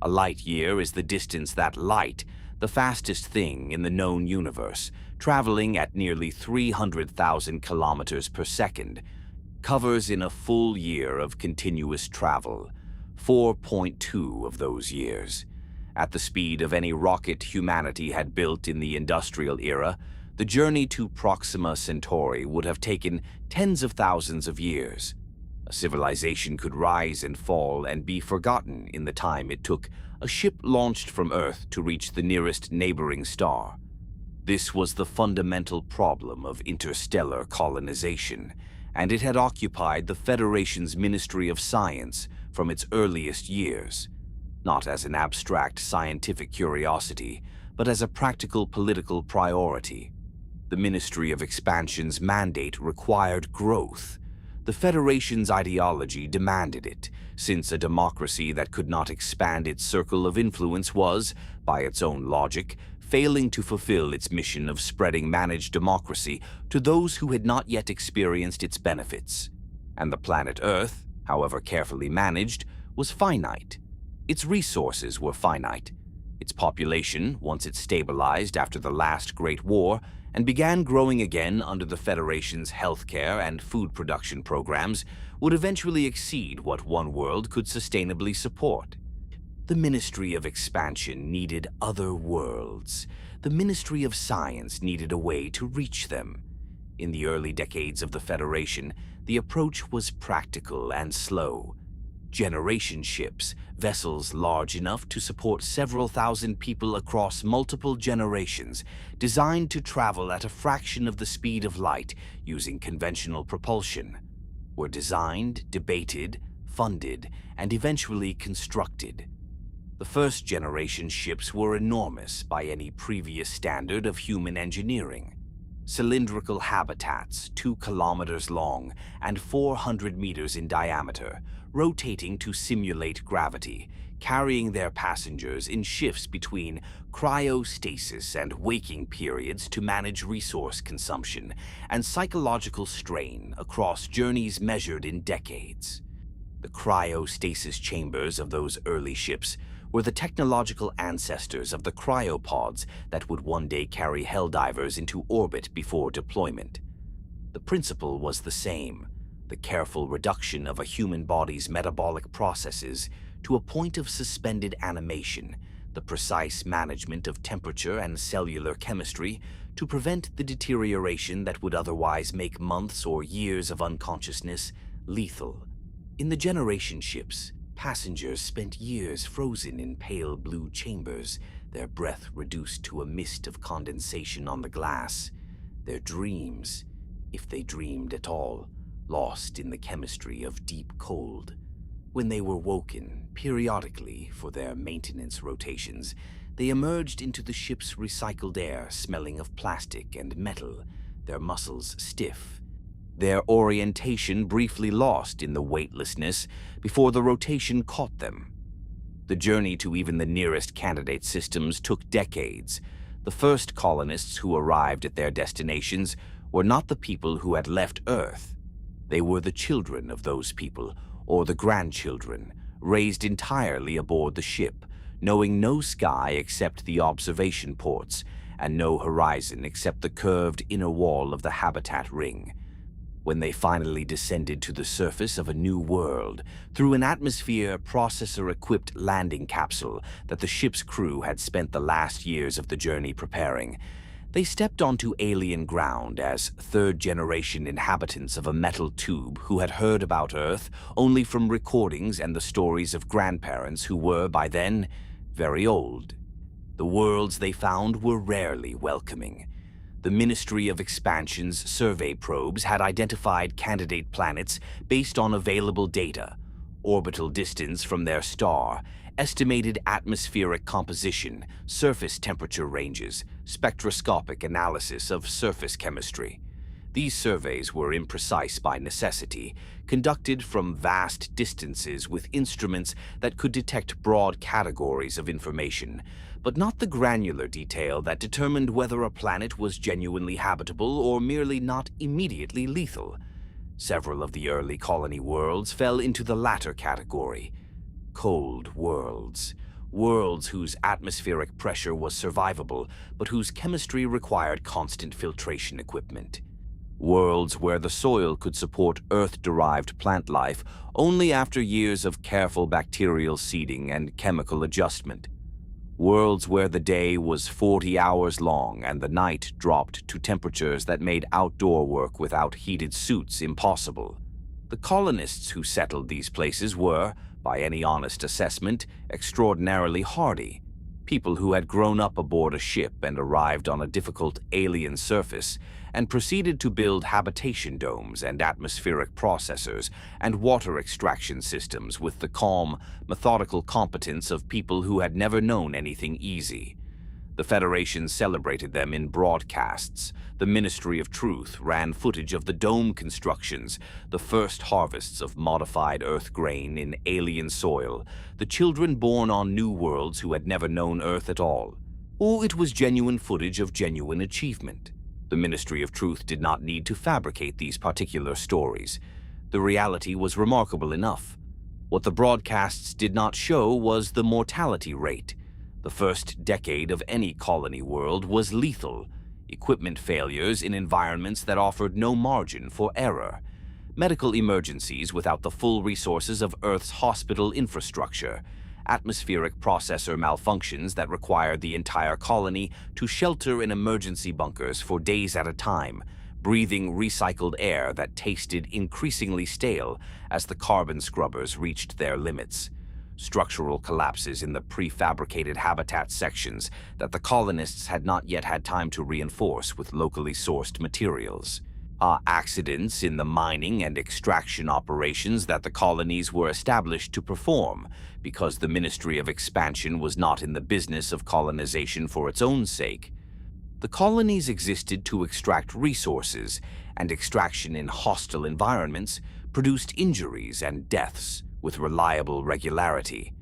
A light-year is the distance that light, the fastest thing in the known universe, traveling at nearly 300,000 kilometers per second, covers in a full year of continuous travel, 4.2 of those years. At the speed of any rocket humanity had built in the industrial era, the journey to Proxima Centauri would have taken tens of thousands of years. A civilization could rise and fall and be forgotten in the time it took a ship launched from Earth to reach the nearest neighboring star. This was the fundamental problem of interstellar colonization, and it had occupied the Federation's Ministry of Science from its earliest years, not as an abstract scientific curiosity, but as a practical political priority. The Ministry of Expansion's mandate required growth. The Federation's ideology demanded it, since a democracy that could not expand its circle of influence was, by its own logic, failing to fulfill its mission of spreading managed democracy to those who had not yet experienced its benefits. And the planet Earth, however carefully managed, was finite. Its resources were finite. Its population, once it stabilized after the last Great War and began growing again under the Federation's healthcare and food production programs, would eventually exceed what one world could sustainably support. The Ministry of Expansion needed other worlds. The Ministry of Science needed a way to reach them. In the early decades of the Federation, the approach was practical and slow. Generation ships, vessels large enough to support several thousand people across multiple generations, designed to travel at a fraction of the speed of light using conventional propulsion, were designed, debated, funded, and eventually constructed. The first-generation ships were enormous by any previous standard of human engineering. Cylindrical habitats 2 kilometers long and 400 meters in diameter, rotating to simulate gravity, carrying their passengers in shifts between cryostasis and waking periods to manage resource consumption and psychological strain across journeys measured in decades. The cryostasis chambers of those early ships were the technological ancestors of the cryopods that would one day carry Helldivers into orbit before deployment. The principle was the same: the careful reduction of a human body's metabolic processes to a point of suspended animation, the precise management of temperature and cellular chemistry to prevent the deterioration that would otherwise make months or years of unconsciousness lethal. In the generation ships, Passengers spent years frozen in pale blue chambers, their breath reduced to a mist of condensation on the glass. Their dreams, if they dreamed at all, lost in the chemistry of deep cold. When they were woken, periodically, for their maintenance rotations, they emerged into the ship's recycled air, smelling of plastic and metal, their muscles stiff, their orientation briefly lost in the weightlessness before the rotation caught them. The journey to even the nearest candidate systems took decades. The first colonists who arrived at their destinations were not the people who had left Earth. They were the children of those people, or the grandchildren, raised entirely aboard the ship, knowing no sky except the observation ports, and no horizon except the curved inner wall of the habitat ring. When they finally descended to the surface of a new world, through an atmosphere processor-equipped landing capsule that the ship's crew had spent the last years of the journey preparing, they stepped onto alien ground as third-generation inhabitants of a metal tube who had heard about Earth only from recordings and the stories of grandparents who were, by then, very old. The worlds they found were rarely welcoming. The Ministry of Expansion's survey probes had identified candidate planets based on available data, orbital distance from their star, estimated atmospheric composition, surface temperature ranges, spectroscopic analysis of surface chemistry. These surveys were imprecise by necessity, conducted from vast distances with instruments that could detect broad categories of information, but not the granular detail that determined whether a planet was genuinely habitable or merely not immediately lethal. Several of the early colony worlds fell into the latter category. Cold worlds. Worlds whose atmospheric pressure was survivable, but whose chemistry required constant filtration equipment. Worlds where the soil could support Earth-derived plant life only after years of careful bacterial seeding and chemical adjustment. Worlds where the day was 40 hours long and the night dropped to temperatures that made outdoor work without heated suits impossible. The colonists who settled these places were, by any honest assessment, extraordinarily hardy. People who had grown up aboard a ship and arrived on a difficult alien surface and proceeded to build habitation domes and atmospheric processors and water extraction systems with the calm, methodical competence of people who had never known anything easy. The Federation celebrated them in broadcasts. The Ministry of Truth ran footage of the dome constructions, the first harvests of modified Earth grain in alien soil, the children born on new worlds who had never known Earth at all. Or it was genuine footage of genuine achievement. The Ministry of Truth did not need to fabricate these particular stories. The reality was remarkable enough. What the broadcasts did not show was the mortality rate. The first decade of any colony world was lethal. Equipment failures in environments that offered no margin for error. Medical emergencies without the full resources of Earth's hospital infrastructure. Atmospheric processor malfunctions that required the entire colony to shelter in emergency bunkers for days at a time, breathing recycled air that tasted increasingly stale as the carbon scrubbers reached their limits. Structural collapses in the prefabricated habitat sections that the colonists had not yet had time to reinforce with locally sourced materials. Accidents in the mining and extraction operations that the colonies were established to perform because the Ministry of Expansion was not in the business of colonization for its own sake. The colonies existed to extract resources, and extraction in hostile environments produced injuries and deaths with reliable regularity.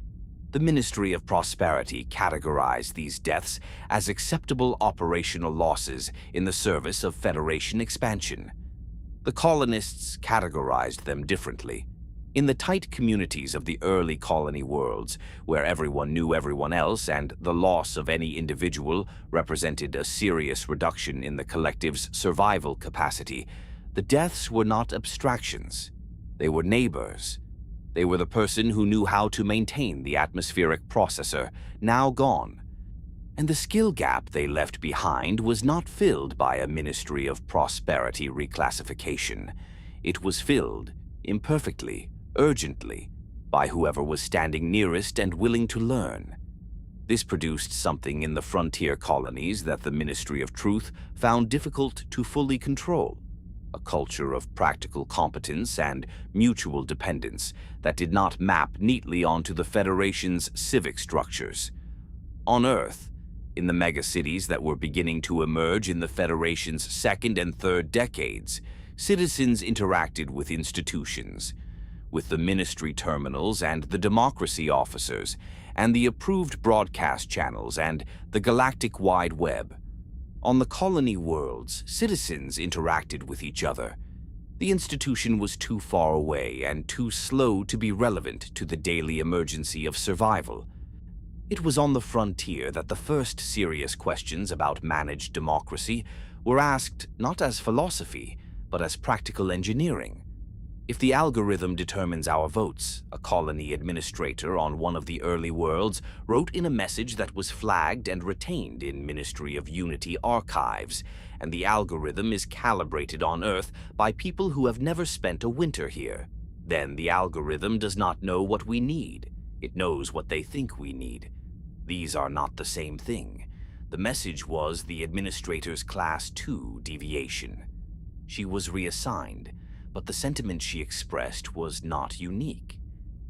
The Ministry of Prosperity categorized these deaths as acceptable operational losses in the service of Federation expansion. The colonists categorized them differently. In the tight communities of the early colony worlds, where everyone knew everyone else and the loss of any individual represented a serious reduction in the collective's survival capacity, the deaths were not abstractions. They were neighbors. They were the person who knew how to maintain the atmospheric processor, now gone. And the skill gap they left behind was not filled by a Ministry of Prosperity reclassification. It was filled, imperfectly, urgently, by whoever was standing nearest and willing to learn. This produced something in the frontier colonies that the Ministry of Truth found difficult to fully control: a culture of practical competence and mutual dependence that did not map neatly onto the Federation's civic structures. On Earth, in the megacities that were beginning to emerge in the Federation's second and third decades, citizens interacted with institutions, with the ministry terminals and the democracy officers, and the approved broadcast channels and the galactic wide web. On the colony worlds, citizens interacted with each other. The institution was too far away and too slow to be relevant to the daily emergency of survival. It was on the frontier that the first serious questions about managed democracy were asked not as philosophy, but as practical engineering. If the algorithm determines our votes, a colony administrator on one of the early worlds wrote in a message that was flagged and retained in Ministry of Unity archives, and the algorithm is calibrated on Earth by people who have never spent a winter here. Then the algorithm does not know what we need. It knows what they think we need. These are not the same thing. The message was the administrator's Class 2 deviation. She was reassigned, but the sentiment she expressed was not unique.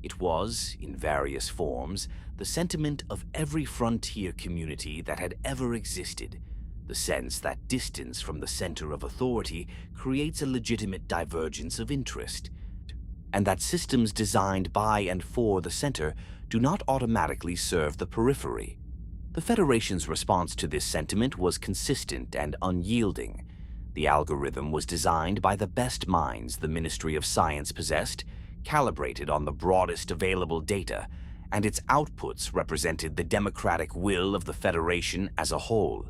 It was, in various forms, the sentiment of every frontier community that had ever existed, the sense that distance from the center of authority creates a legitimate divergence of interest, and that systems designed by and for the center do not automatically serve the periphery. The Federation's response to this sentiment was consistent and unyielding. The algorithm was designed by the best minds the Ministry of Science possessed, calibrated on the broadest available data, and its outputs represented the democratic will of the Federation as a whole.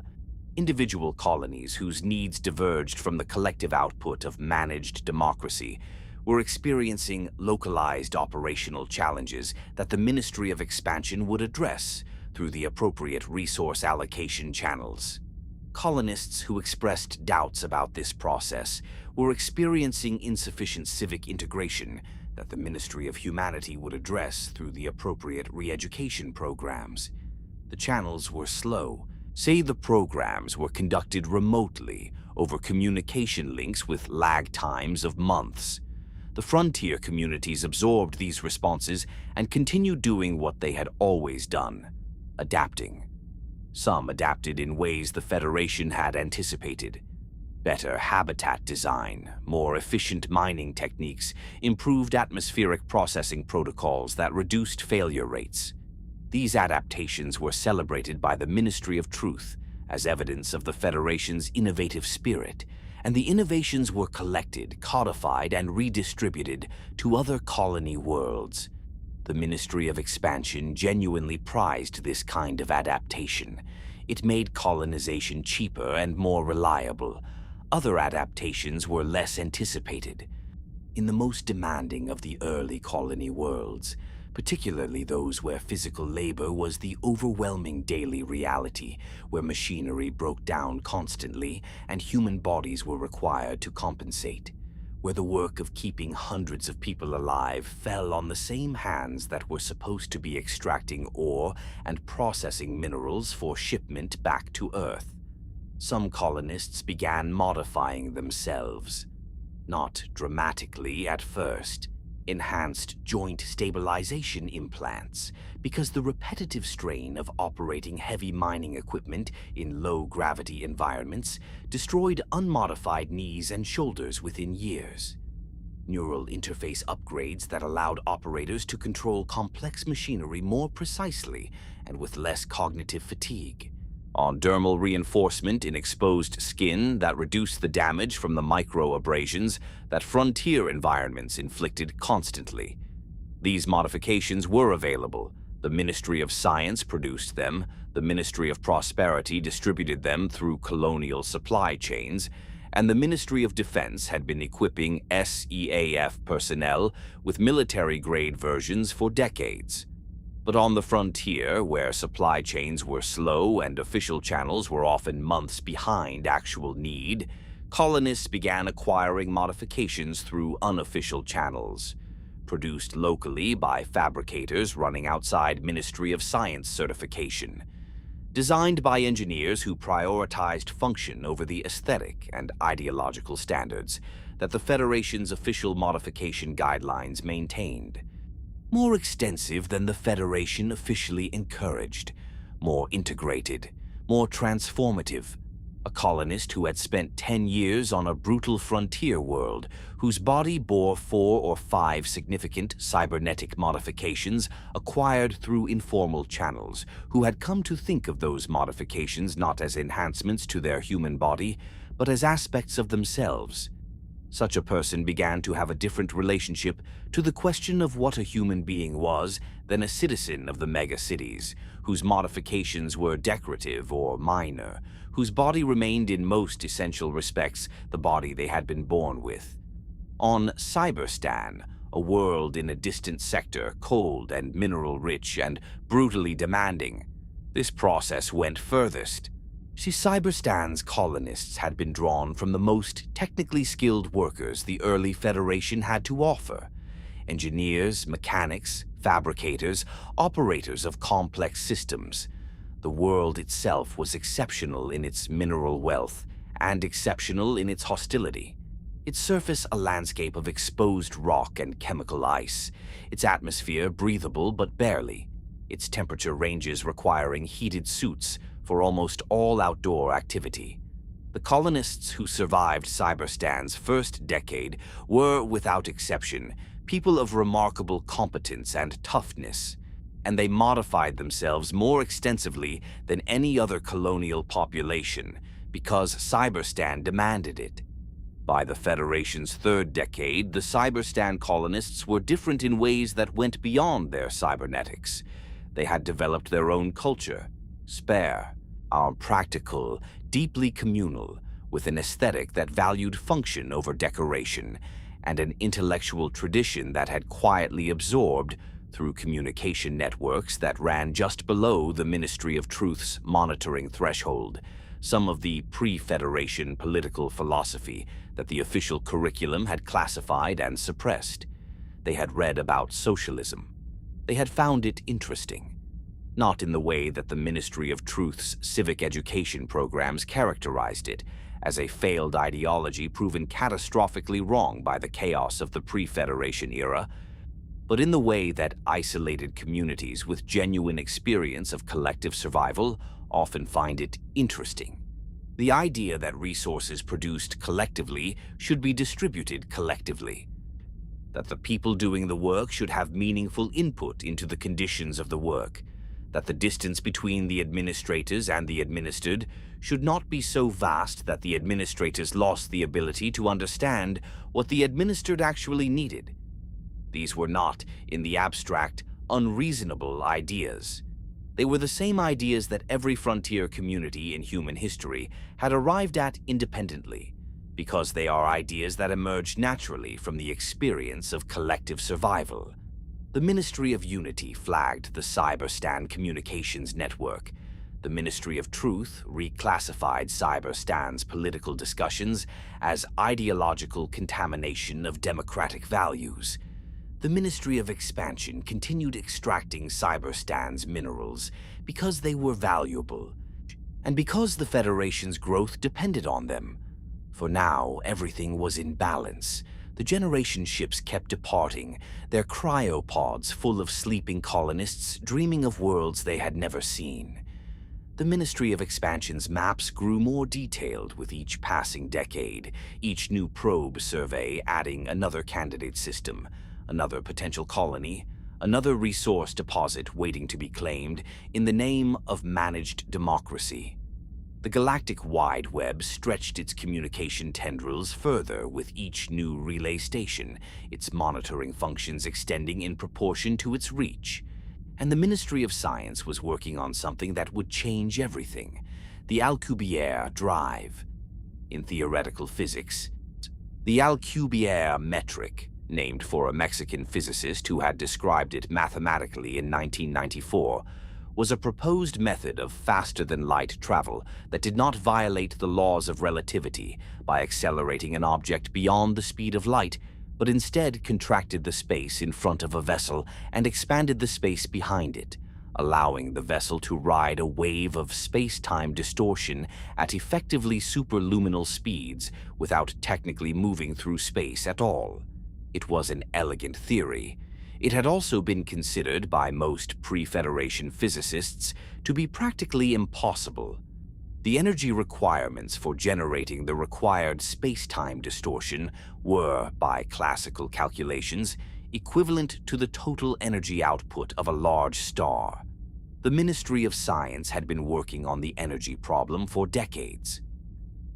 Individual colonies whose needs diverged from the collective output of managed democracy were experiencing localized operational challenges that the Ministry of Expansion would address through the appropriate resource allocation channels. Colonists who expressed doubts about this process were experiencing insufficient civic integration that the Ministry of Humanity would address through the appropriate re-education programs. The channels were slow. Say the programs were conducted remotely over communication links with lag times of months. The frontier communities absorbed these responses and continued doing what they had always done: adapting. Some adapted in ways the Federation had anticipated. Better habitat design, more efficient mining techniques, improved atmospheric processing protocols that reduced failure rates. These adaptations were celebrated by the Ministry of Truth as evidence of the Federation's innovative spirit, and the innovations were collected, codified, and redistributed to other colony worlds. The Ministry of Expansion genuinely prized this kind of adaptation. It made colonization cheaper and more reliable. Other adaptations were less anticipated. In the most demanding of the early colony worlds, particularly those where physical labor was the overwhelming daily reality, where machinery broke down constantly and human bodies were required to compensate, where the work of keeping hundreds of people alive fell on the same hands that were supposed to be extracting ore and processing minerals for shipment back to Earth. Some colonists began modifying themselves. Not dramatically at first. Enhanced joint stabilization implants, because the repetitive strain of operating heavy mining equipment in low-gravity environments destroyed unmodified knees and shoulders within years. Neural interface upgrades that allowed operators to control complex machinery more precisely and with less cognitive fatigue. On dermal reinforcement in exposed skin that reduced the damage from the micro-abrasions that frontier environments inflicted constantly. These modifications were available. The Ministry of Science produced them, the Ministry of Prosperity distributed them through colonial supply chains, and the Ministry of Defense had been equipping SEAF personnel with military-grade versions for decades. But on the frontier, where supply chains were slow and official channels were often months behind actual need, colonists began acquiring modifications through unofficial channels. produced locally by fabricators running outside Ministry of Science certification. Designed by engineers who prioritized function over the aesthetic and ideological standards that the Federation's official modification guidelines maintained. More extensive than the Federation officially encouraged, more integrated, more transformative. A colonist who had spent 10 years on a brutal frontier world, whose body bore 4 or 5 significant cybernetic modifications acquired through informal channels, who had come to think of those modifications not as enhancements to their human body, but as aspects of themselves. Such a person began to have a different relationship to the question of what a human being was than a citizen of the megacities, whose modifications were decorative or minor, whose body remained in most essential respects the body they had been born with. On Cyberstan, a world in a distant sector, cold and mineral-rich and brutally demanding, this process went furthest. Cyberstan's colonists had been drawn from the most technically skilled workers the early Federation had to offer. Engineers, mechanics, fabricators, operators of complex systems. The world itself was exceptional in its mineral wealth and exceptional in its hostility. Its surface a landscape of exposed rock and chemical ice, its atmosphere breathable but barely, its temperature ranges requiring heated suits for almost all outdoor activity. The colonists who survived Cyberstan's first decade were, without exception, people of remarkable competence and toughness, and they modified themselves more extensively than any other colonial population because Cyberstan demanded it. By the Federation's third decade, the Cyberstan colonists were different in ways that went beyond their cybernetics. They had developed their own culture, spare, practical, deeply communal, with an aesthetic that valued function over decoration, and an intellectual tradition that had quietly absorbed, through communication networks that ran just below the Ministry of Truth's monitoring threshold, some of the pre-Federation political philosophy that the official curriculum had classified and suppressed. They had read about socialism. They had found it interesting. Not in the way that the Ministry of Truth's civic education programs characterized it, as a failed ideology proven catastrophically wrong by the chaos of the pre-Federation era, but in the way that isolated communities with genuine experience of collective survival often find it interesting. The idea that resources produced collectively should be distributed collectively, that the people doing the work should have meaningful input into the conditions of the work, that the distance between the administrators and the administered should not be so vast that the administrators lost the ability to understand what the administered actually needed. These were not, in the abstract, unreasonable ideas. They were the same ideas that every frontier community in human history had arrived at independently, because they are ideas that emerged naturally from the experience of collective survival. The Ministry of Unity flagged the Cyberstan Communications Network. The Ministry of Truth reclassified Cyberstan's political discussions as ideological contamination of democratic values. The Ministry of Expansion continued extracting Cyberstan's minerals because they were valuable, and because the Federation's growth depended on them. For now, everything was in balance. The generation ships kept departing, their cryopods full of sleeping colonists dreaming of worlds they had never seen. The Ministry of Expansion's maps grew more detailed with each passing decade, each new probe survey adding another candidate system, another potential colony, another resource deposit waiting to be claimed in the name of managed democracy. The galactic wide web stretched its communication tendrils further with each new relay station, its monitoring functions extending in proportion to its reach. And the Ministry of Science was working on something that would change everything, the Alcubierre drive. In theoretical physics, the Alcubierre metric, named for a Mexican physicist who had described it mathematically in 1994, was a proposed method of faster-than-light travel that did not violate the laws of relativity by accelerating an object beyond the speed of light, but instead contracted the space in front of a vessel and expanded the space behind it, allowing the vessel to ride a wave of space-time distortion at effectively superluminal speeds without technically moving through space at all. It was an elegant theory. It had also been considered by most pre-Federation physicists to be practically impossible. The energy requirements for generating the required space-time distortion were, by classical calculations, equivalent to the total energy output of a large star. The Ministry of Science had been working on the energy problem for decades.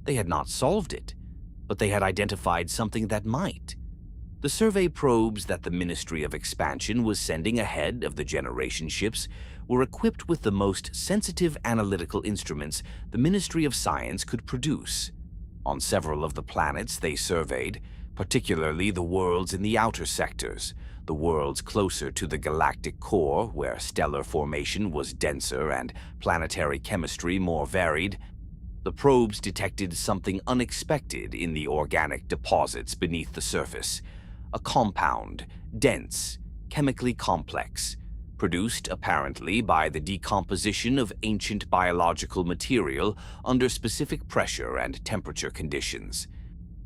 They had not solved it, but they had identified something that might. The survey probes that the Ministry of Expansion was sending ahead of the generation ships were equipped with the most sensitive analytical instruments the Ministry of Science could produce. On several of the planets they surveyed, particularly the worlds in the outer sectors, the worlds closer to the galactic core, where stellar formation was denser and planetary chemistry more varied, the probes detected something unexpected in the organic deposits beneath the surface. A compound, dense, chemically complex, produced apparently by the decomposition of ancient biological material under specific pressure and temperature conditions.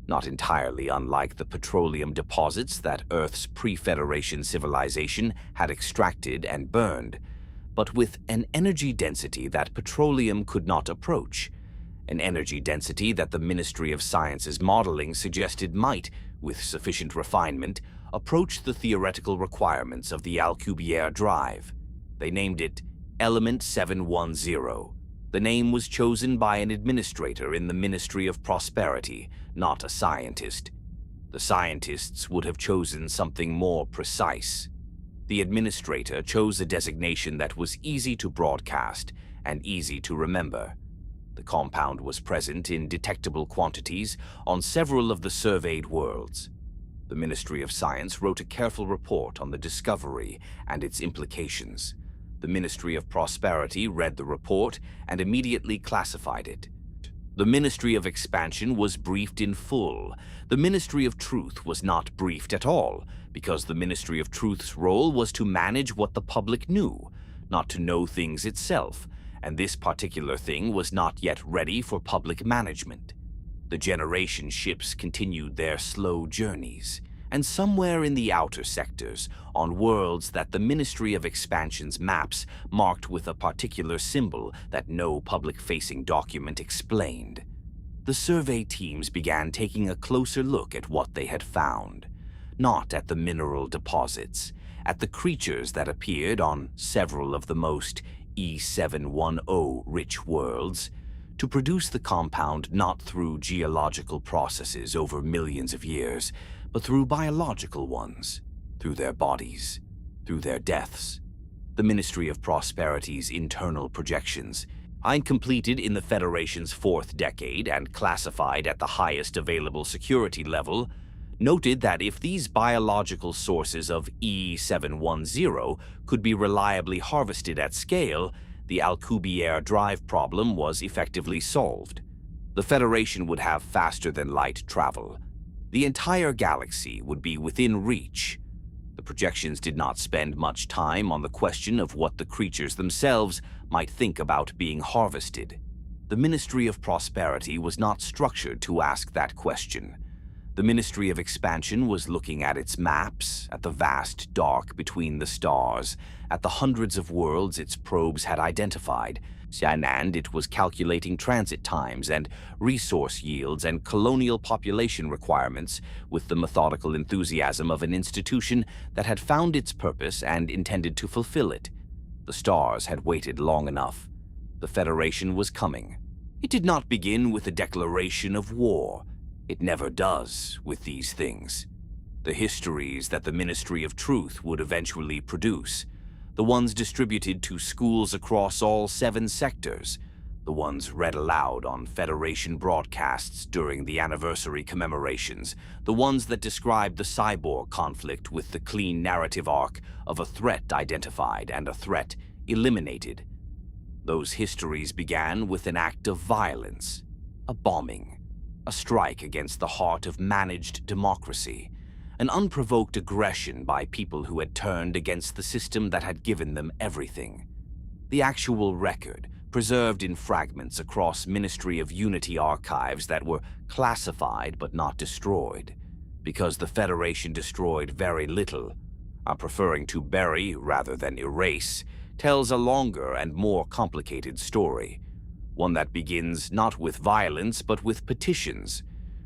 Not entirely unlike the petroleum deposits that Earth's pre-Federation civilization had extracted and burned, but with an energy density that petroleum could not approach, an energy density that the Ministry of Science's modeling suggested might, with sufficient refinement, approach the theoretical requirements of the Alcubierre drive. They named it Element 710. The name was chosen by an administrator in the Ministry of Prosperity, not a scientist. The scientists would have chosen something more precise. The administrator chose a designation that was easy to broadcast and easy to remember. The compound was present in detectable quantities on several of the surveyed worlds. The Ministry of Science wrote a careful report on the discovery and its implications. The Ministry of Prosperity read the report and immediately classified it. The Ministry of Expansion was briefed in full. The Ministry of Truth was not briefed at all, because the Ministry of Truth's role was to manage what the public knew, not to know things itself, and this particular thing was not yet ready for public management. The generation ships continued their slow journeys, and somewhere in the outer sectors, on worlds that the Ministry of Expansion's maps marked with a particular symbol that no public-facing document explained, the survey teams began taking a closer look at what they had found, not at the mineral deposits, at the creatures that appeared on several of the most E710 rich worlds, to produce the compound not through geological processes over millions of years, but through biological ones, through their bodies, through their deaths. The Ministry of Prosperity's internal projections, completed in the Federation's 4th decade and classified at the highest available security level, noted that if these biological sources of E710 could be reliably harvested at scale, the Alcubierre drive problem was effectively solved. The Federation would have faster-than-light travel. The entire galaxy would be within reach. The projections did not spend much time on the question of what the creatures themselves might think about being harvested. The Ministry of Prosperity was not structured to ask that question. The Ministry of Expansion was looking at its maps, at the vast dark between the stars, at the hundreds of worlds its probes had identified, and it was calculating transit times and resource yields and colonial population requirements with the methodical enthusiasm of an institution that had found its purpose and intended to fulfill it. The stars had waited long enough. The Federation was coming. It did not begin with a declaration of war. It never does with these things. The histories that the Ministry of Truth would eventually produce, the ones distributed to schools across all 7 sectors, the ones read aloud on Federation broadcasts during the anniversary commemorations, the ones that described the cyborg conflict with the clean narrative arc of a threat identified and a threat eliminated. Those histories began with an act of violence, a bombing, a strike against the heart of managed democracy, an unprovoked aggression by people who had turned against the system that had given them everything. The actual record, preserved in fragments across Ministry of Unity archives that were classified but not destroyed, because the Federation destroyed very little, preferring to bury rather than erase, tells a longer and more complicated story, one that begins not with violence but with petitions,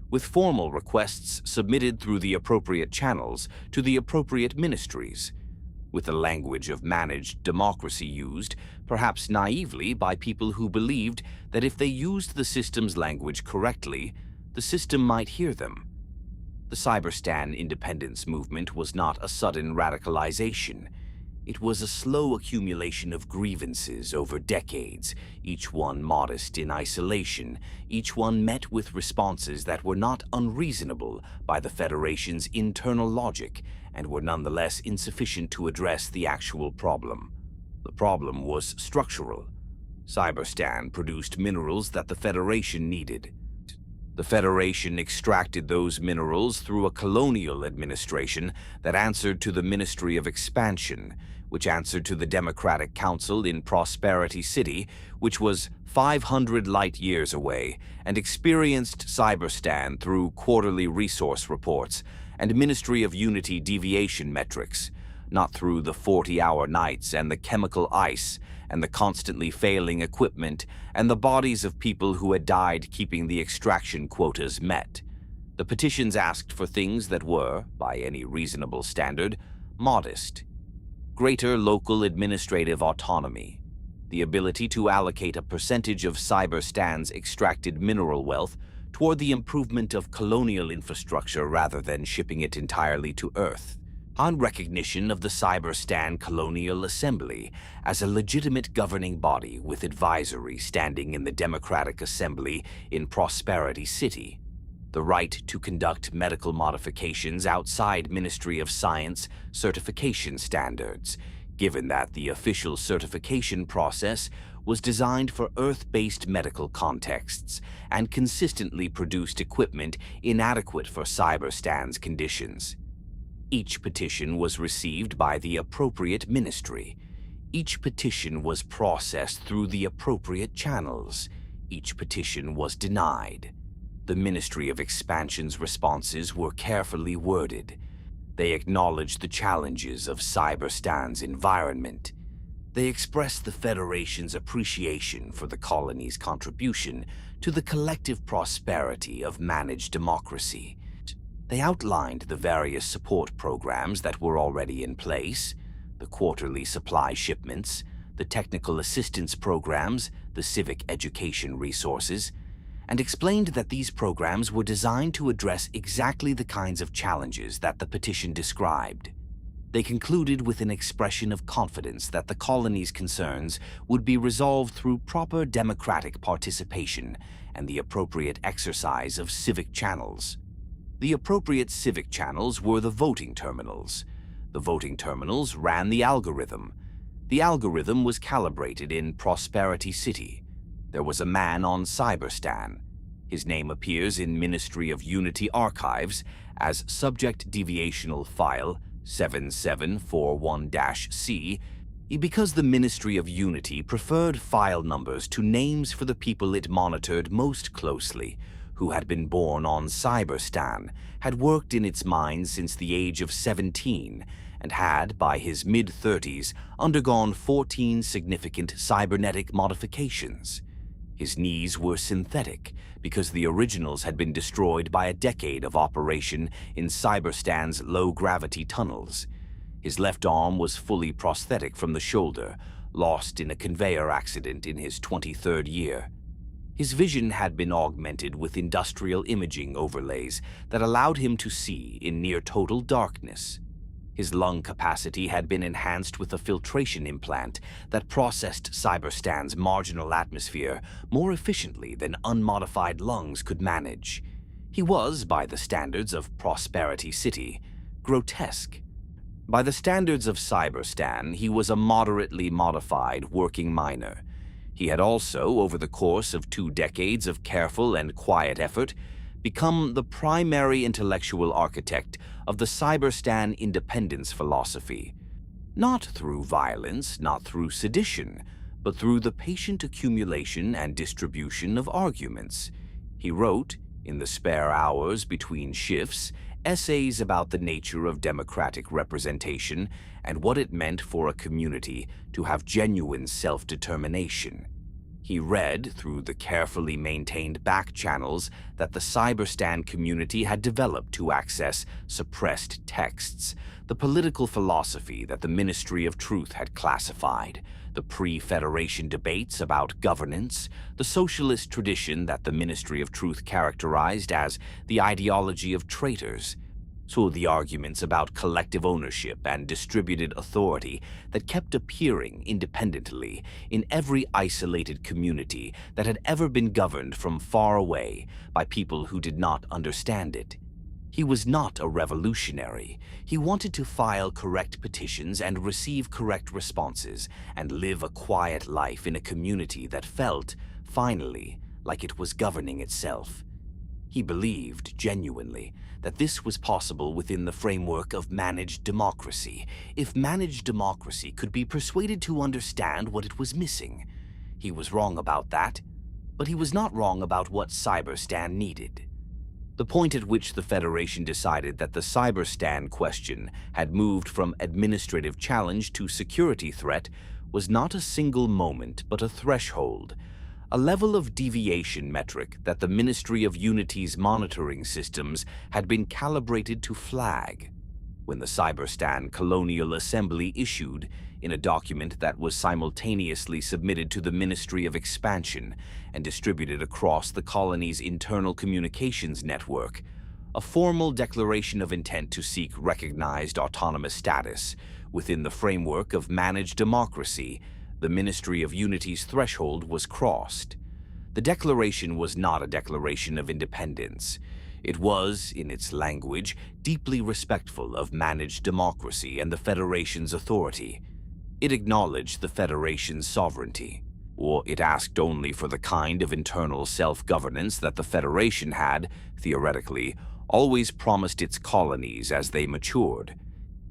with formal requests submitted through the appropriate channels to the appropriate ministries, with the language of managed democracy used, perhaps naively, by people who believed that if they used the system's language correctly, the system might hear them. The Cyberstan independence movement was not a sudden radicalization. It was a slow accumulation of grievances over decades, each one modest in isolation, each one met with responses that were not unreasonable by the Federation's internal logic and were nonetheless insufficient to address the actual problem. The problem was structural. Cyberstan produced minerals that the Federation needed. The Federation extracted those minerals through a colonial administration that answered to the Ministry of Expansion, which answered to the Democratic Council in Prosperity City, which was 500 light-years away, and experienced Cyberstan through quarterly resource reports and Ministry of Unity deviation metrics, not through the 40-hour nights and the chemical ice and the constantly failing equipment and the bodies of people who had died keeping the extraction quotas met. The petitions asked for things that were, by any reasonable standard, modest. Greater local administrative autonomy, the ability to allocate a percentage of Cyberstan's extracted mineral wealth toward the improvement of colonial infrastructure rather than shipping it entirely to Earth, on recognition of the Cyberstan Colonial Assembly as a legitimate governing body with advisory standing in the Democratic Assembly in Prosperity City, the right to conduct medical modifications outside Ministry of Science certification standards, given that the official certification process was designed for Earth-based medical contexts and consistently produced equipment inadequate for Cyberstan's conditions. Each petition was received by the appropriate ministry. Each petition was processed through the appropriate channels. Each petition was denied. The Ministry of Expansion's responses were carefully worded. They acknowledged the challenges of Cyberstan's environment. They expressed the Federation's appreciation for the colony's contribution to the collective prosperity of managed democracy. They outlined the various support programs that were already in place, the quarterly supply shipments, the technical assistance programs, the civic education resources, and explained that these programs were designed to address exactly the kinds of challenges that the petition described. They concluded with an expression of confidence that the colony's concerns would be resolved through proper democratic participation and the appropriate exercise of civic channels. The appropriate civic channels were the voting terminals. The voting terminals ran the algorithm. The algorithm was calibrated in Prosperity City. There was a man on Cyberstan. His name appears in Ministry of Unity archives as Subject Deviational File 7741-C because the Ministry of Unity preferred file numbers to names for the people it monitored most closely, who had been born on Cyberstan, had worked in its mines since the age of 17, and had, by his mid-30s, undergone 14 significant cybernetic modifications. His knees were synthetic because the originals had been destroyed by a decade of operation in Cyberstan's low-gravity tunnels. His left arm was fully prosthetic from the shoulder, lost in a conveyor accident in his 23rd year. His vision had been augmented with industrial imaging overlays that allowed him to see in near-total darkness. His lung capacity had been enhanced with a filtration implant that processed Cyberstan's marginal atmosphere more efficiently than unmodified lungs could manage. He was, by the standards of Prosperity City, grotesque. By the standards of Cyberstan, he was a moderately modified working miner. He had also, over the course of 2 decades of careful and quiet effort, become the primary intellectual architect of the Cyberstan independence philosophy, not through violence, not through sedition, but through the patient accumulation and distribution of arguments. He wrote, in the spare hours between shifts, essays about the nature of democratic representation and what it meant for a community to have genuine self-determination. He read through the carefully maintained back channels that the Cyberstan community had developed to access suppressed texts, the political philosophy that the Ministry of Truth had classified, the pre-Federation debates about governance, the socialist tradition that the Ministry of Truth characterized as the ideology of traitors, so the arguments about collective ownership and distributed authority that kept appearing independently in every isolated community that had ever been governed from far away by people who did not understand it. He was not a revolutionary. He wanted to file correct petitions and receive correct responses and live a quiet life in a community that felt, finally, like it was governing itself. He believed, genuinely, that this was possible within the framework of managed democracy, if managed democracy could be persuaded to understand what it was missing. He was wrong about that, but he was not wrong about what Cyberstan needed. The point at which the Federation decided that the Cyberstan question had moved from administrative challenge to security threat was not a single moment but a threshold, a level of deviation metric that the Ministry of Unity's monitoring systems had been calibrated to flag. When the Cyberstan Colonial Assembly issued, in a document that was simultaneously submitted to the Ministry of Expansion and distributed across the colony's internal communications network, a formal declaration of intent to seek recognized autonomous status within the framework of managed democracy, the Ministry of Unity's threshold was crossed. The declaration was not a declaration of independence. It was, in its language, deeply respectful of managed democracy and the Federation's authority. It acknowledged the Federation's sovereignty, or it asked only for the kind of internal self-governance that the Federation had, theoretically, always promised its colonies as they matured.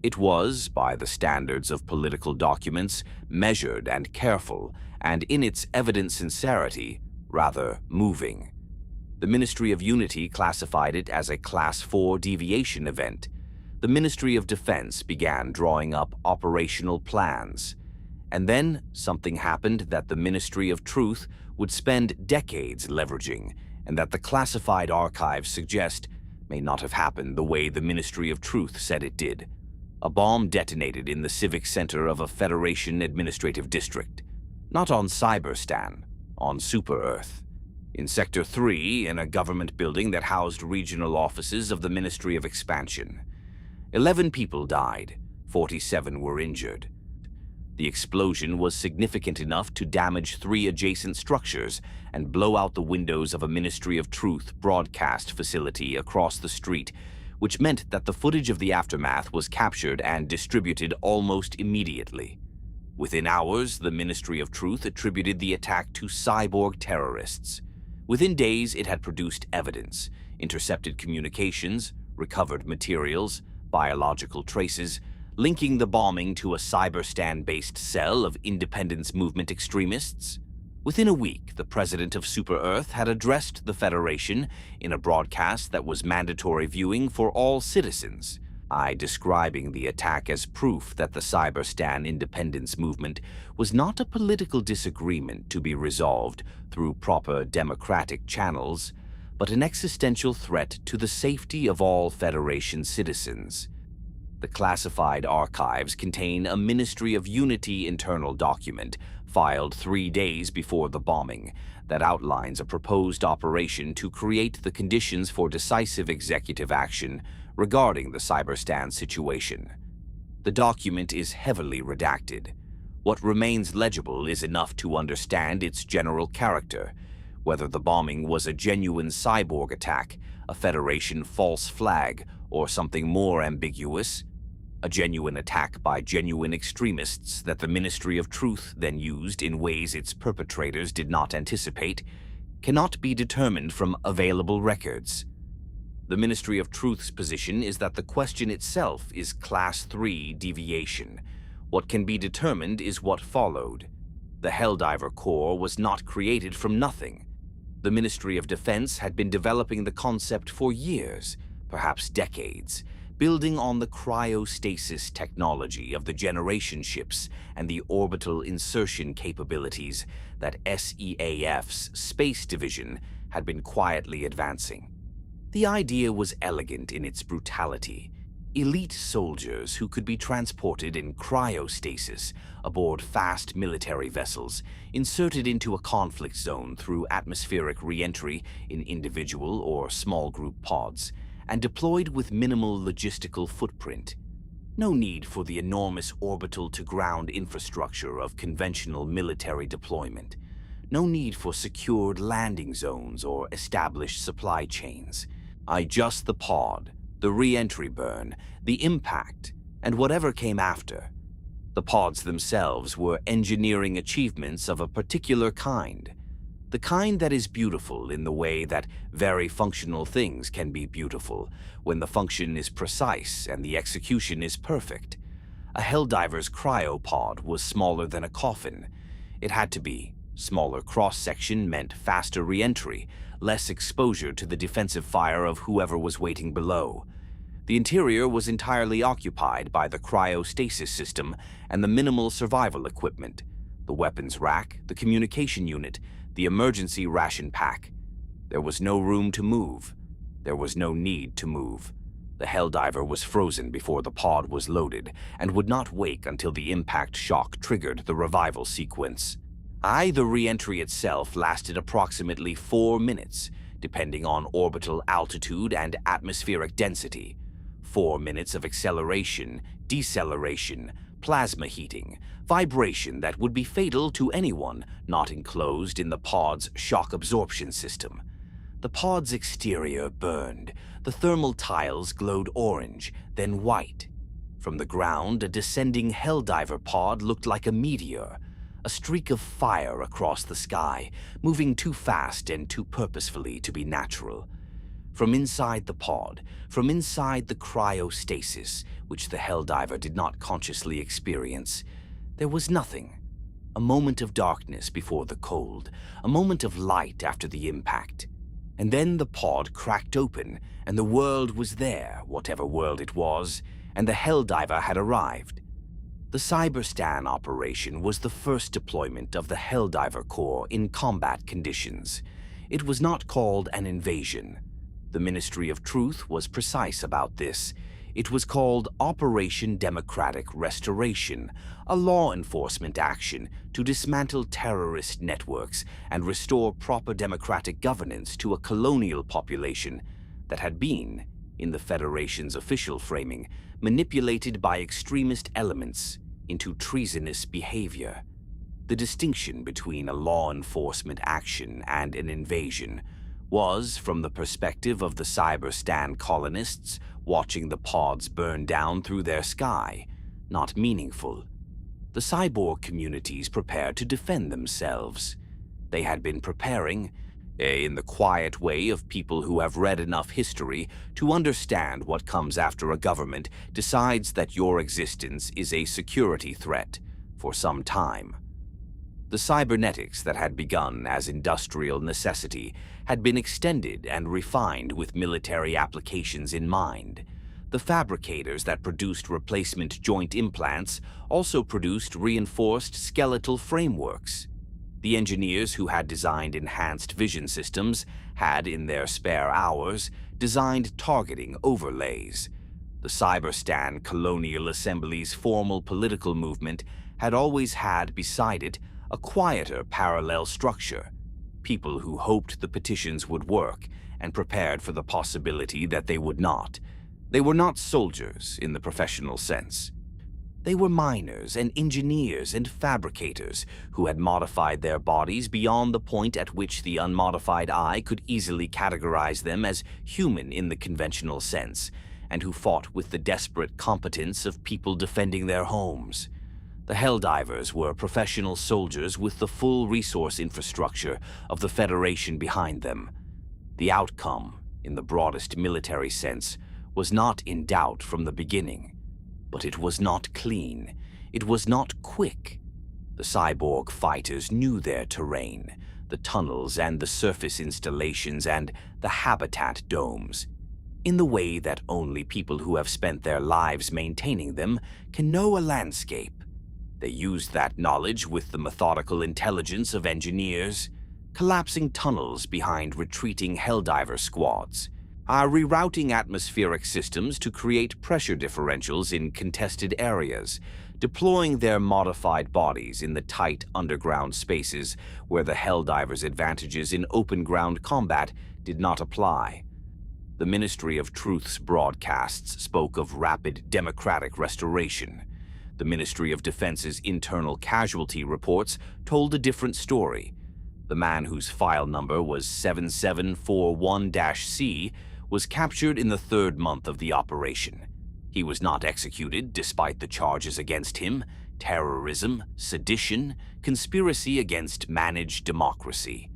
It was, by the standards of political documents, measured and careful, and in its evident sincerity, rather moving. The Ministry of Unity classified it as a Class 4 deviation event. The Ministry of Defense began drawing up operational plans. And then something happened that the Ministry of Truth would spend decades leveraging, and that the classified archives suggest may not have happened the way the Ministry of Truth said it did. A bomb detonated in the civic center of a Federation administrative district. Not on Cyberstan, on Super-Earth. In Sector 3, in a government building that housed regional offices of the Ministry of Expansion. 11 people died, 47 were injured. The explosion was significant enough to damage 3 adjacent structures and blow out the windows of a Ministry of Truth broadcast facility across the street, which meant that the footage of the aftermath was captured and distributed almost immediately. Within hours, the Ministry of Truth attributed the attack to cyborg terrorists. Within days, it had produced evidence, intercepted communications, recovered materials, biological traces, linking the bombing to a Cyberstan-based cell of independence movement extremists. Within a week, the president of Super-Earth had addressed the Federation in a broadcast that was mandatory viewing for all citizens, describing the attack as proof that the Cyberstan independence movement was not a political disagreement to be resolved through proper democratic channels, but an existential threat to the safety of all Federation citizens. The classified archives contain a Ministry of Unity internal document filed 3 days before the bombing that outlines a proposed operation to create the conditions for decisive executive action regarding the Cyberstan situation. The document is heavily redacted. What remains legible is enough to understand its general character, whether the bombing was a genuine cyborg attack, a Federation false flag, or something more ambiguous, a genuine attack by genuine extremists that the Ministry of Truth then used in ways its perpetrators did not anticipate, cannot be determined from available records. The Ministry of Truth's position is that the question itself is Class 3 deviation. What can be determined is what followed. The Helldiver Corps was not created from nothing. The Ministry of Defense had been developing the concept for years, perhaps decades, building on the cryostasis technology of the generation ships and the orbital insertion capabilities that SEAF's Space Division had been quietly advancing. The idea was elegant in its brutality. Elite soldiers who could be transported in cryostasis aboard fast military vessels, inserted into a conflict zone through atmospheric re-entry in individual or small group pods, and deployed with minimal logistical footprint. No need for the enormous orbital-to-ground infrastructure of conventional military deployment. No need for secured landing zones or established supply chains. Just the pod, the re-entry burn, the impact, and whatever came after. The pods themselves were engineering achievements of a particular kind. The kind that is beautiful in the way that very functional things can be beautiful, when the function is precise and the execution is perfect. A Helldiver's cryopod was smaller than a coffin. It had to be. Smaller cross-section meant faster re-entry, less exposure to the defensive fire of whoever was waiting below. The interior was entirely occupied by the cryostasis system and the minimal survival equipment, the weapons rack, the communication unit, the emergency ration pack. There was no room to move. There was no need to move. The Helldiver was frozen before the pod was loaded and would not wake until the impact shock triggered the revival sequence. The re-entry itself lasted approximately 4 minutes, depending on orbital altitude and atmospheric density. 4 minutes of acceleration, deceleration, plasma heating, vibration that would be fatal to anyone not enclosed in the pod's shock absorption system. The pod's exterior burned. The thermal tiles glowed orange, then white. From the ground, a descending Helldiver pod looked like a meteor, a streak of fire across the sky, moving too fast and too purposefully to be natural. From inside the pod, from inside the cryostasis, which the Helldiver did not consciously experience, there was nothing. A moment of darkness before the cold, a moment of light after the impact. And then the pod cracked open, and the world was there, whatever world it was, and the Helldiver had arrived. The Cyberstan operation was the first deployment of the Helldiver Corps in combat conditions. It was not called an invasion. The Ministry of Truth was precise about this. It was called Operation Democratic Restoration, a law enforcement action to dismantle terrorist networks and restore proper democratic governance to a colonial population that had been, in the Federation's official framing, manipulated by extremist elements into treasonous behavior. The distinction between a law enforcement action and an invasion was, from the perspective of the Cyberstan colonists watching the pods burn down through their sky, not meaningful. The cyborg communities prepared to defend themselves. They had been preparing, in the quiet way of people who have read enough history to understand what comes after a government decides that your existence is a security threat for some time. The cybernetics that had begun as industrial necessity had been extended and refined with military applications in mind. The fabricators that produced replacement joint implants also produced reinforced skeletal frameworks. The engineers who had designed enhanced vision systems had, in their spare hours, designed targeting overlays. The Cyberstan Colonial Assembly's formal political movement had always had beside it a quieter parallel structure, people who hoped the petitions would work and prepared for the possibility that they would not. They were not soldiers in the professional sense. They were miners and engineers and fabricators who had modified their bodies beyond the point at which the unmodified eye could easily categorize them as human in the conventional sense, and who fought with the desperate competence of people defending their homes. The Helldivers were professional soldiers with the full resource infrastructure of the Federation behind them. The outcome, in the broadest military sense, was not in doubt from the beginning. But it was not clean. It was not quick. The cyborg fighters knew their terrain, the tunnels and the surface installations and the habitat domes, in the way that only people who have spent their lives maintaining them can know a landscape. They used that knowledge with the methodical intelligence of engineers, collapsing tunnels behind retreating Helldiver squads, rerouting atmospheric systems to create pressure differentials in contested areas, deploying their modified bodies in the tight underground spaces where the Helldivers' advantages in open-ground combat did not apply. The Ministry of Truth's broadcasts spoke of rapid democratic restoration. The Ministry of Defense's internal casualty reports told a different story. The man whose file number was 7741-C was captured in the third month of the operation. He was not executed despite the charges against him: terrorism, sedition, conspiracy against managed democracy.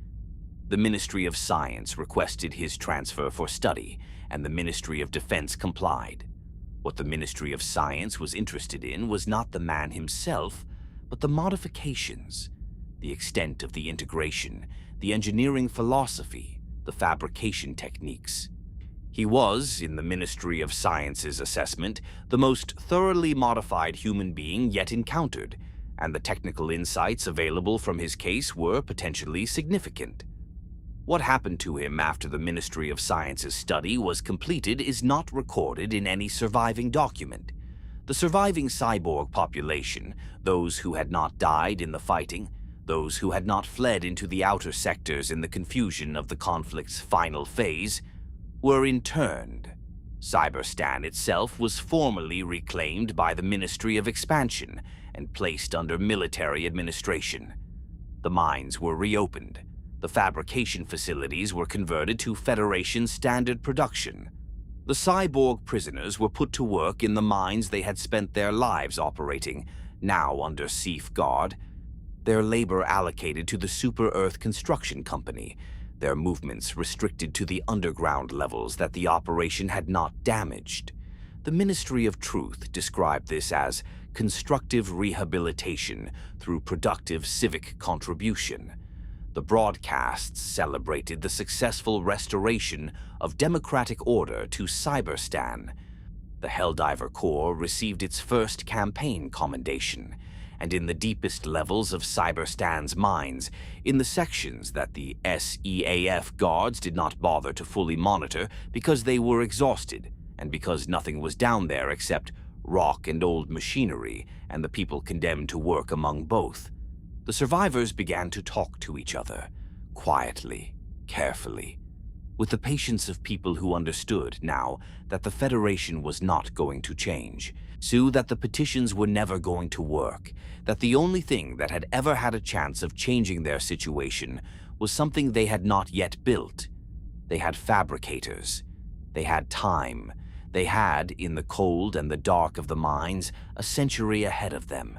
The Ministry of Science requested his transfer for study, and the Ministry of Defense complied. What the Ministry of Science was interested in was not the man himself, but the modifications, the extent of the integration, the engineering philosophy, the fabrication techniques. He was, in the Ministry of Science's assessment, the most thoroughly modified human being yet encountered, and the technical insights available from his case were potentially significant. What happened to him after the Ministry of Science's study was completed is not recorded in any surviving document. The surviving cyborg population, those who had not died in the fighting, those who had not fled into the outer sectors in the confusion of the conflict's final phase, were interned. Cyberstan itself was formally reclaimed by the Ministry of Expansion and placed under military administration. The mines were reopened. The fabrication facilities were converted to Federation standard production. The cyborg prisoners were put to work in the mines they had spent their lives operating, now under safeguard. Their labor allocated to the Super Earth Construction Company, their movements restricted to the underground levels that the operation had not damaged. The Ministry of Truth described this as constructive rehabilitation through productive civic contribution. The broadcasts celebrated the successful restoration of democratic order to Cyberstan. The Helldiver Corps received its first campaign commendation, and in the deepest levels of Cyberstan's mines, in the sections that the SEAF guards did not bother to fully monitor because they were exhausted, and because nothing was down there except rock and old machinery, and the people condemned to work among both, the survivors began to talk to each other, quietly, carefully, with the patience of people who understood now that the Federation was not going to change, so that the petitions were never going to work, that the only thing that had ever had a chance of changing their situation was something they had not yet built. They had fabricators. They had time. They had, in the cold and the dark of the mines, a century ahead of them.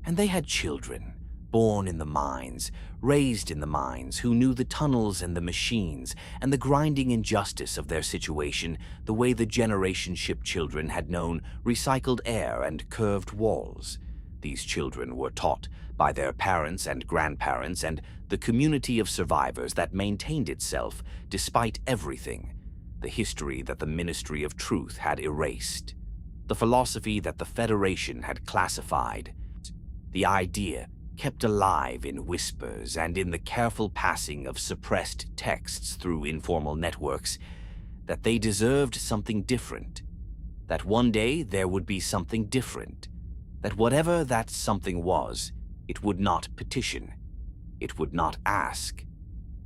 And they had children, born in the mines, raised in the mines, who knew the tunnels and the machines and the grinding injustice of their situation the way the generation ship children had known recycled air and curved walls. These children were taught by their parents and grandparents and the community of survivors that maintained itself despite everything, the history that the Ministry of Truth had erased, the philosophy that the Federation had classified, the idea kept alive in whispers and in the careful passing of suppressed texts through informal networks, that they deserved something different, that one day there would be something different, that whatever that something was, it would not petition, it would not ask.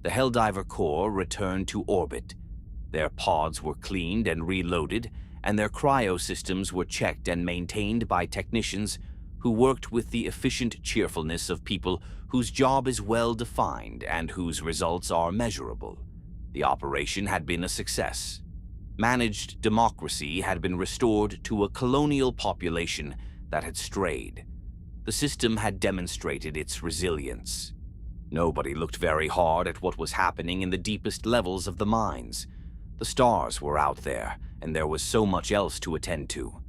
The Helldiver Corps returned to orbit. Their pods were cleaned and reloaded, and their cryo systems were checked and maintained by technicians who worked with the efficient cheerfulness of people whose job is well defined and whose results are measurable. The operation had been a success. Managed democracy had been restored to a colonial population that had strayed. The system had demonstrated its resilience. Nobody looked very hard at what was happening in the deepest levels of the mines. The The stars were out there, and there was so much else to attend to.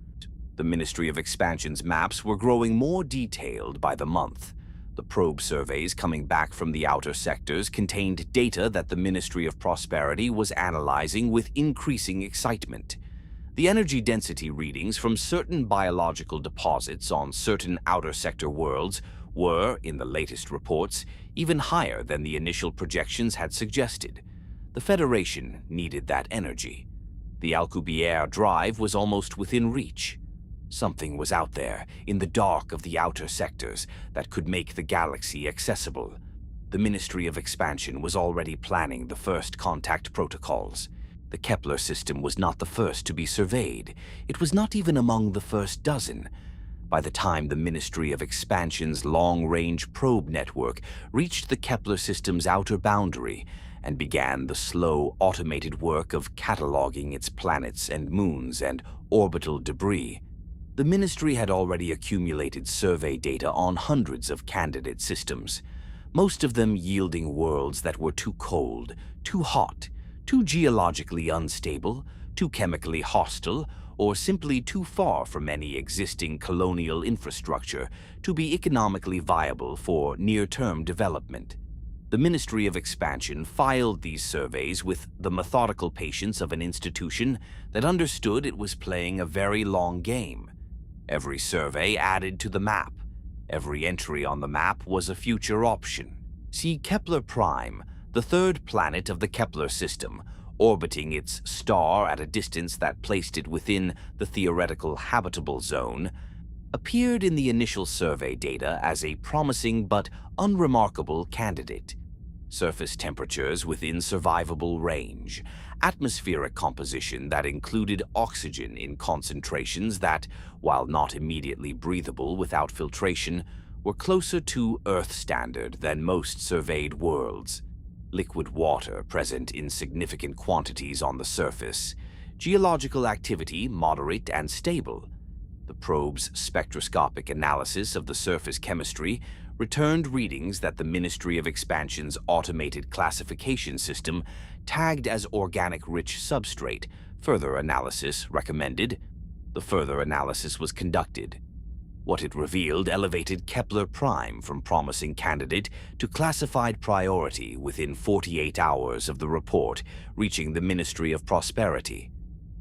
The Ministry of Expansion's maps were growing more detailed by the month. The probe surveys coming back from the outer sectors contained data that the Ministry of Prosperity was analyzing with increasing excitement. The energy density readings from certain biological deposits on certain outer sector worlds were, in the latest reports, even higher than the initial projections had suggested. The Federation needed that energy. The Alcubierre drive was almost within reach. Something was out there, in the dark of the outer sectors, that could make the galaxy accessible. The Ministry of Expansion was already planning the first contact protocols. The Kepler system was not the first to be surveyed. It was not even among the first dozen. By the time the Ministry of Expansion's long-range probe network reached the Kepler system's outer boundary and began the slow, automated work of cataloging its planets and moons and orbital debris, the Ministry had already accumulated survey data on hundreds of candidate systems, most of them yielding worlds that were too cold, too hot, too geologically unstable, too chemically hostile, or simply too far from any existing colonial infrastructure to be economically viable for near-term development. The Ministry of Expansion filed these surveys with the methodical patience of an institution that understood it was playing a very long game. Every survey added to the map. Every entry on the map was a future option. See Kepler Prime, the third planet of the Kepler system, orbiting its star at a distance that placed it within the theoretical habitable zone, appeared in the initial survey data as a promising but unremarkable candidate. Surface temperatures within survivable range, atmospheric composition that included oxygen in concentrations that, while not immediately breathable without filtration, were closer to Earth standard than most surveyed worlds. Liquid water present in significant quantities on the surface, geological activity moderate and stable. The probe's spectroscopic analysis of the surface chemistry returned readings that the Ministry of Expansion's automated classification system tagged as organic-rich substrate. Further analysis recommended. The further analysis was conducted. What it revealed elevated Kepler Prime from promising candidate to classified priority within 48 hours of the report reaching the Ministry of Prosperity.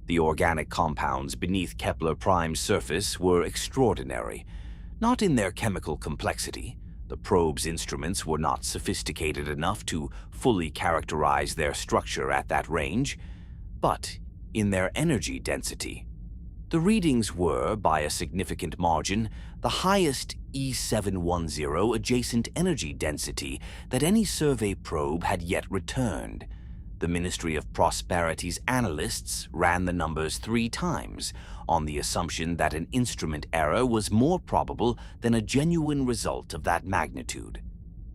The organic compounds beneath Kepler Prime's surface were extraordinary, not in their chemical complexity. The probe's instruments were not sophisticated enough to fully characterize their structure at that range, but in their energy density. The readings were, by a significant margin, the highest E710 adjacent energy density that any survey probe had yet returned. The Ministry of Prosperity's analysts ran the numbers 3 times, on the assumption that an instrument error was more probable than a genuine result of that magnitude.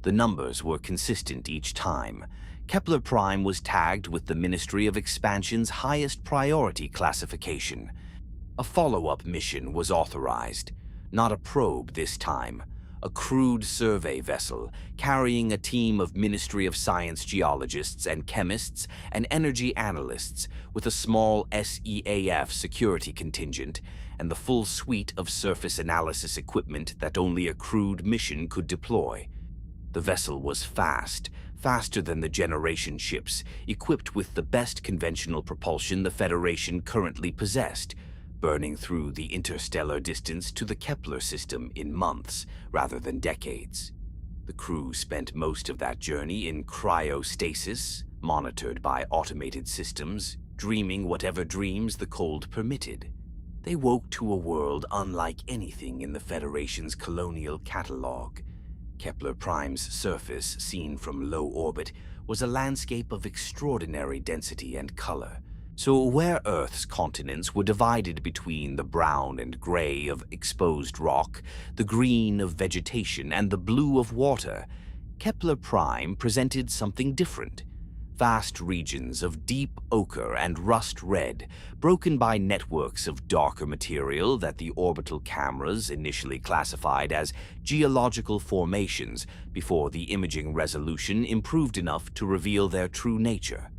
The numbers were consistent each time. Kepler Prime was tagged with the Ministry of Expansion's highest priority classification. A follow-up mission was authorized. Not a probe this time. A crewed survey vessel carrying a team of Ministry of Science geologists and chemists and energy analysts with a small SEAF security contingent and the full suite of surface analysis equipment that only a crewed mission could deploy. The vessel was fast, faster than the generation ships, equipped with the best conventional propulsion the Federation currently possessed, burning through the interstellar distance to the Kepler system in months rather than decades. The crew spent most of that journey in cryostasis, monitored by automated systems, dreaming whatever dreams the cold permitted. They woke to a world unlike anything in the Federation's colonial catalog. Kepler Prime's surface, seen from low orbit, was a landscape of extraordinary density and color. So where Earth's continents were divided between the brown and gray of exposed rock, the green of vegetation, and the blue of water, Kepler Prime presented something different. Vast regions of deep ochre and rust red, broken by networks of darker material that the orbital cameras initially classified as geological formations before the imaging resolution improved enough to reveal their true nature.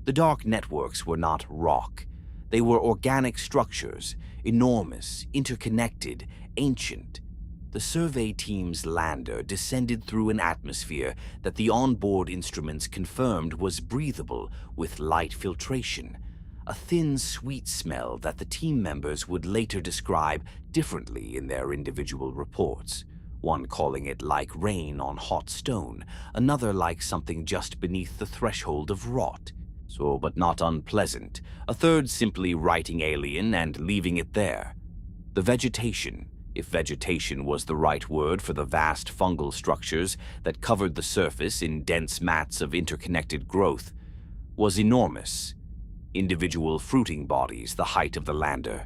The dark networks were not rock. They were organic structures, enormous, interconnected, ancient. The survey team's lander descended through an atmosphere that the onboard instruments confirmed was breathable with light filtration, a thin, sweet smell that the team members would later describe differently in their individual reports, one calling it like rain on hot stone, another like something just beneath the threshold of rot. But not unpleasant, a third simply writing alien and leaving it there. The vegetation, if vegetation was the right word for the vast fungal structures that covered the surface in dense mats of interconnected growth, was enormous. Individual fruiting bodies the height of the lander,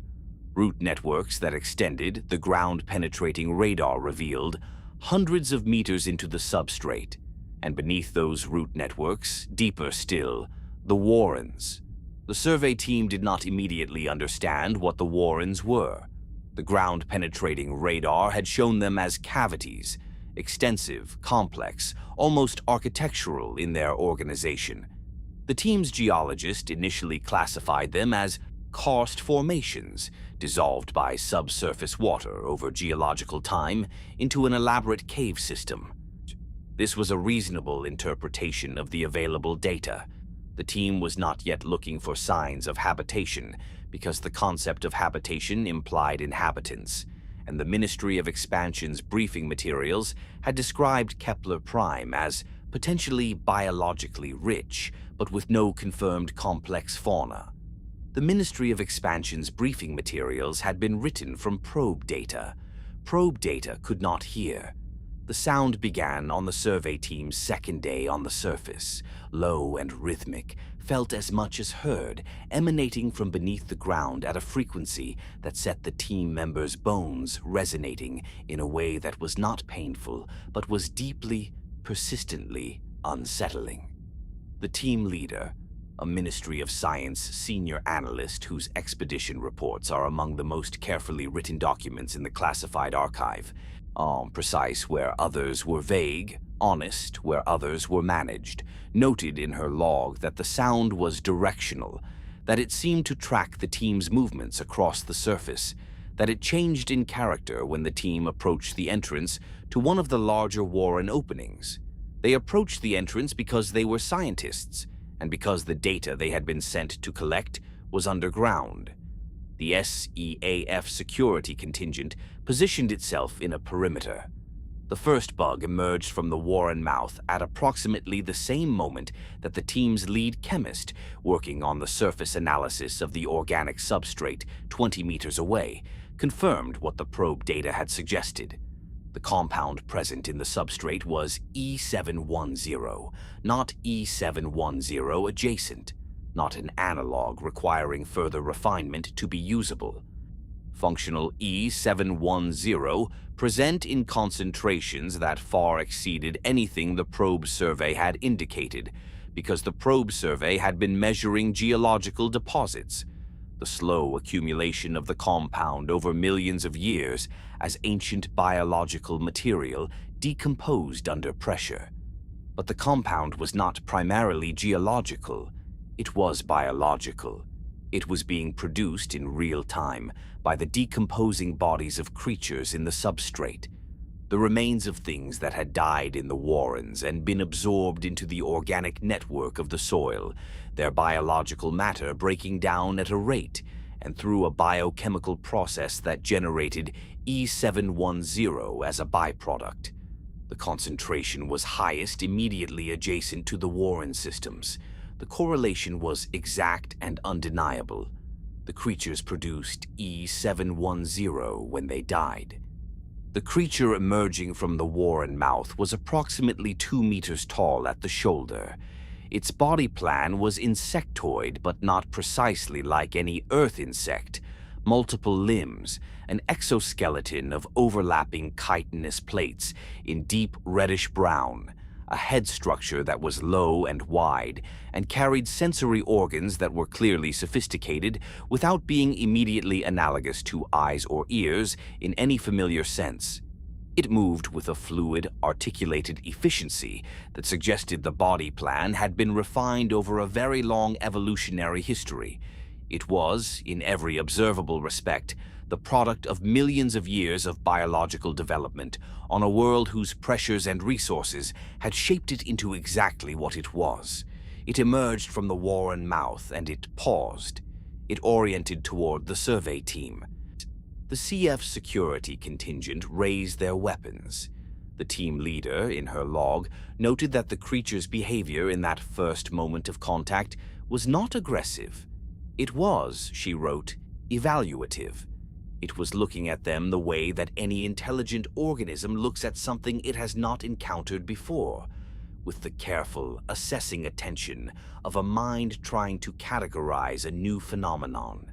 root networks that extended, the ground-penetrating radar revealed, hundreds of meters into the substrate, and beneath those root networks, deeper still, the Warrens. The survey team did not immediately understand what the Warrens were. The ground-penetrating radar had shown them as cavities, extensive, complex, almost architectural in their organization. The team's geologist initially classified them as karst formations, dissolved by subsurface water over geological time into an elaborate cave system. This was a reasonable interpretation of the available data. The team was not yet looking for signs of habitation, because the concept of habitation implied inhabitants, and the Ministry of Expansion's briefing materials had described Kepler Prime as potentially biologically rich, but with no confirmed complex fauna. The Ministry of Expansion's briefing materials had been written from probe data. Probe data could not hear. The sound began on the survey team's second day on the surface, low and rhythmic, felt as much as heard, emanating from beneath the ground at a frequency that set the team members' bones resonating in a way that was not painful, but was deeply, persistently unsettling. The team leader, a Ministry of Science senior analyst whose expedition reports are among the most carefully written documents in the classified archive, precise where others were vague, honest where others were managed, noted in her log that the sound was directional, that it seemed to track the team's movements across the surface, that it changed in character when the team approached the entrance to one of the larger Warren openings. They approached the entrance because they were scientists, and because the data they had been sent to collect was underground. The SEAF security contingent positioned itself in a perimeter. The first bug emerged from the Warren mouth at approximately the same moment that the team's lead chemist, working on the surface analysis of the organic substrate 20 meters away, confirmed what the probe data had suggested. The compound present in the substrate was E710, not E710 adjacent, not an analog requiring further refinement to be usable. Functional E710 present in concentrations that far exceeded anything the probe survey had indicated, because the probe survey had been measuring geological deposits, the slow accumulation of the compound over millions of years as ancient biological material decomposed under pressure. But the compound was not primarily geological, it was biological. It was being produced in real time by the decomposing bodies of creatures in the substrate, the remains of things that had died in the Warrens and been absorbed into the organic network of the soil, their biological matter breaking down at a rate and through a biochemical process that generated E710 as a byproduct. The concentration was highest immediately adjacent to the Warren systems. The correlation was exact and undeniable. The creatures produced E710 when they died. The creature emerging from the Warren mouth was approximately 2 meters tall at the shoulder. Its body plan was insectoid, but not precisely like any earth insect. Multiple limbs, an exoskeleton of overlapping chitinous plates in deep reddish-brown, a head structure that was low and wide and carried sensory organs that were clearly sophisticated without being immediately analogous to eyes or ears in any familiar sense. It moved with a fluid, articulated efficiency that suggested the body plan had been refined over a very long evolutionary history. It was, in every observable respect, the product of millions of years of biological development on a world whose pressures and resources had shaped it into exactly what it was. It emerged from the warren mouth and it paused. It oriented toward the survey team. The CF security contingent raised their weapons. The team leader, in her log, noted that the creature's behavior in that first moment of contact was not aggressive. It was, she wrote, evaluative. It was looking at them the way that any intelligent organism looks at something it has not encountered before, with the careful, assessing attention of a mind trying to categorize a new phenomenon.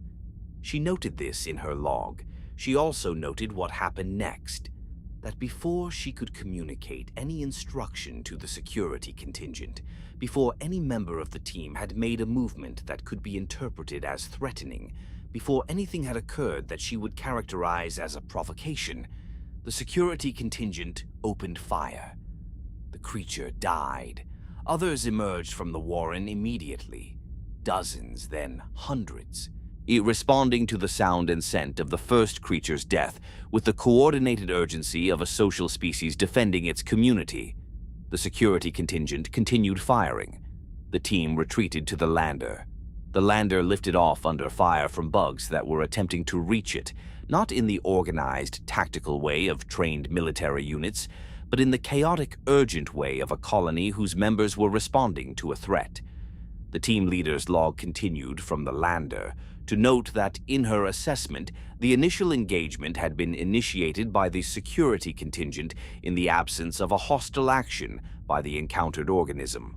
She noted this in her log. She also noted what happened next, that before she could communicate any instruction to the security contingent, before any member of the team had made a movement that could be interpreted as threatening, before anything had occurred that she would characterize as a provocation, the security contingent opened fire. The creature died. Others emerged from the warren immediately. Dozens, then hundreds. Responding to the sound and scent of the first creature's death with the coordinated urgency of a social species defending its community. The security contingent continued firing. The team retreated to the lander. The lander lifted off under fire from bugs that were attempting to reach it, not in the organized, tactical way of trained military units, but in the chaotic, urgent way of a colony whose members were responding to a threat. The team leader's log continued from the lander to note that, in her assessment, the initial engagement had been initiated by the security contingent in the absence of a hostile action by the encountered organism.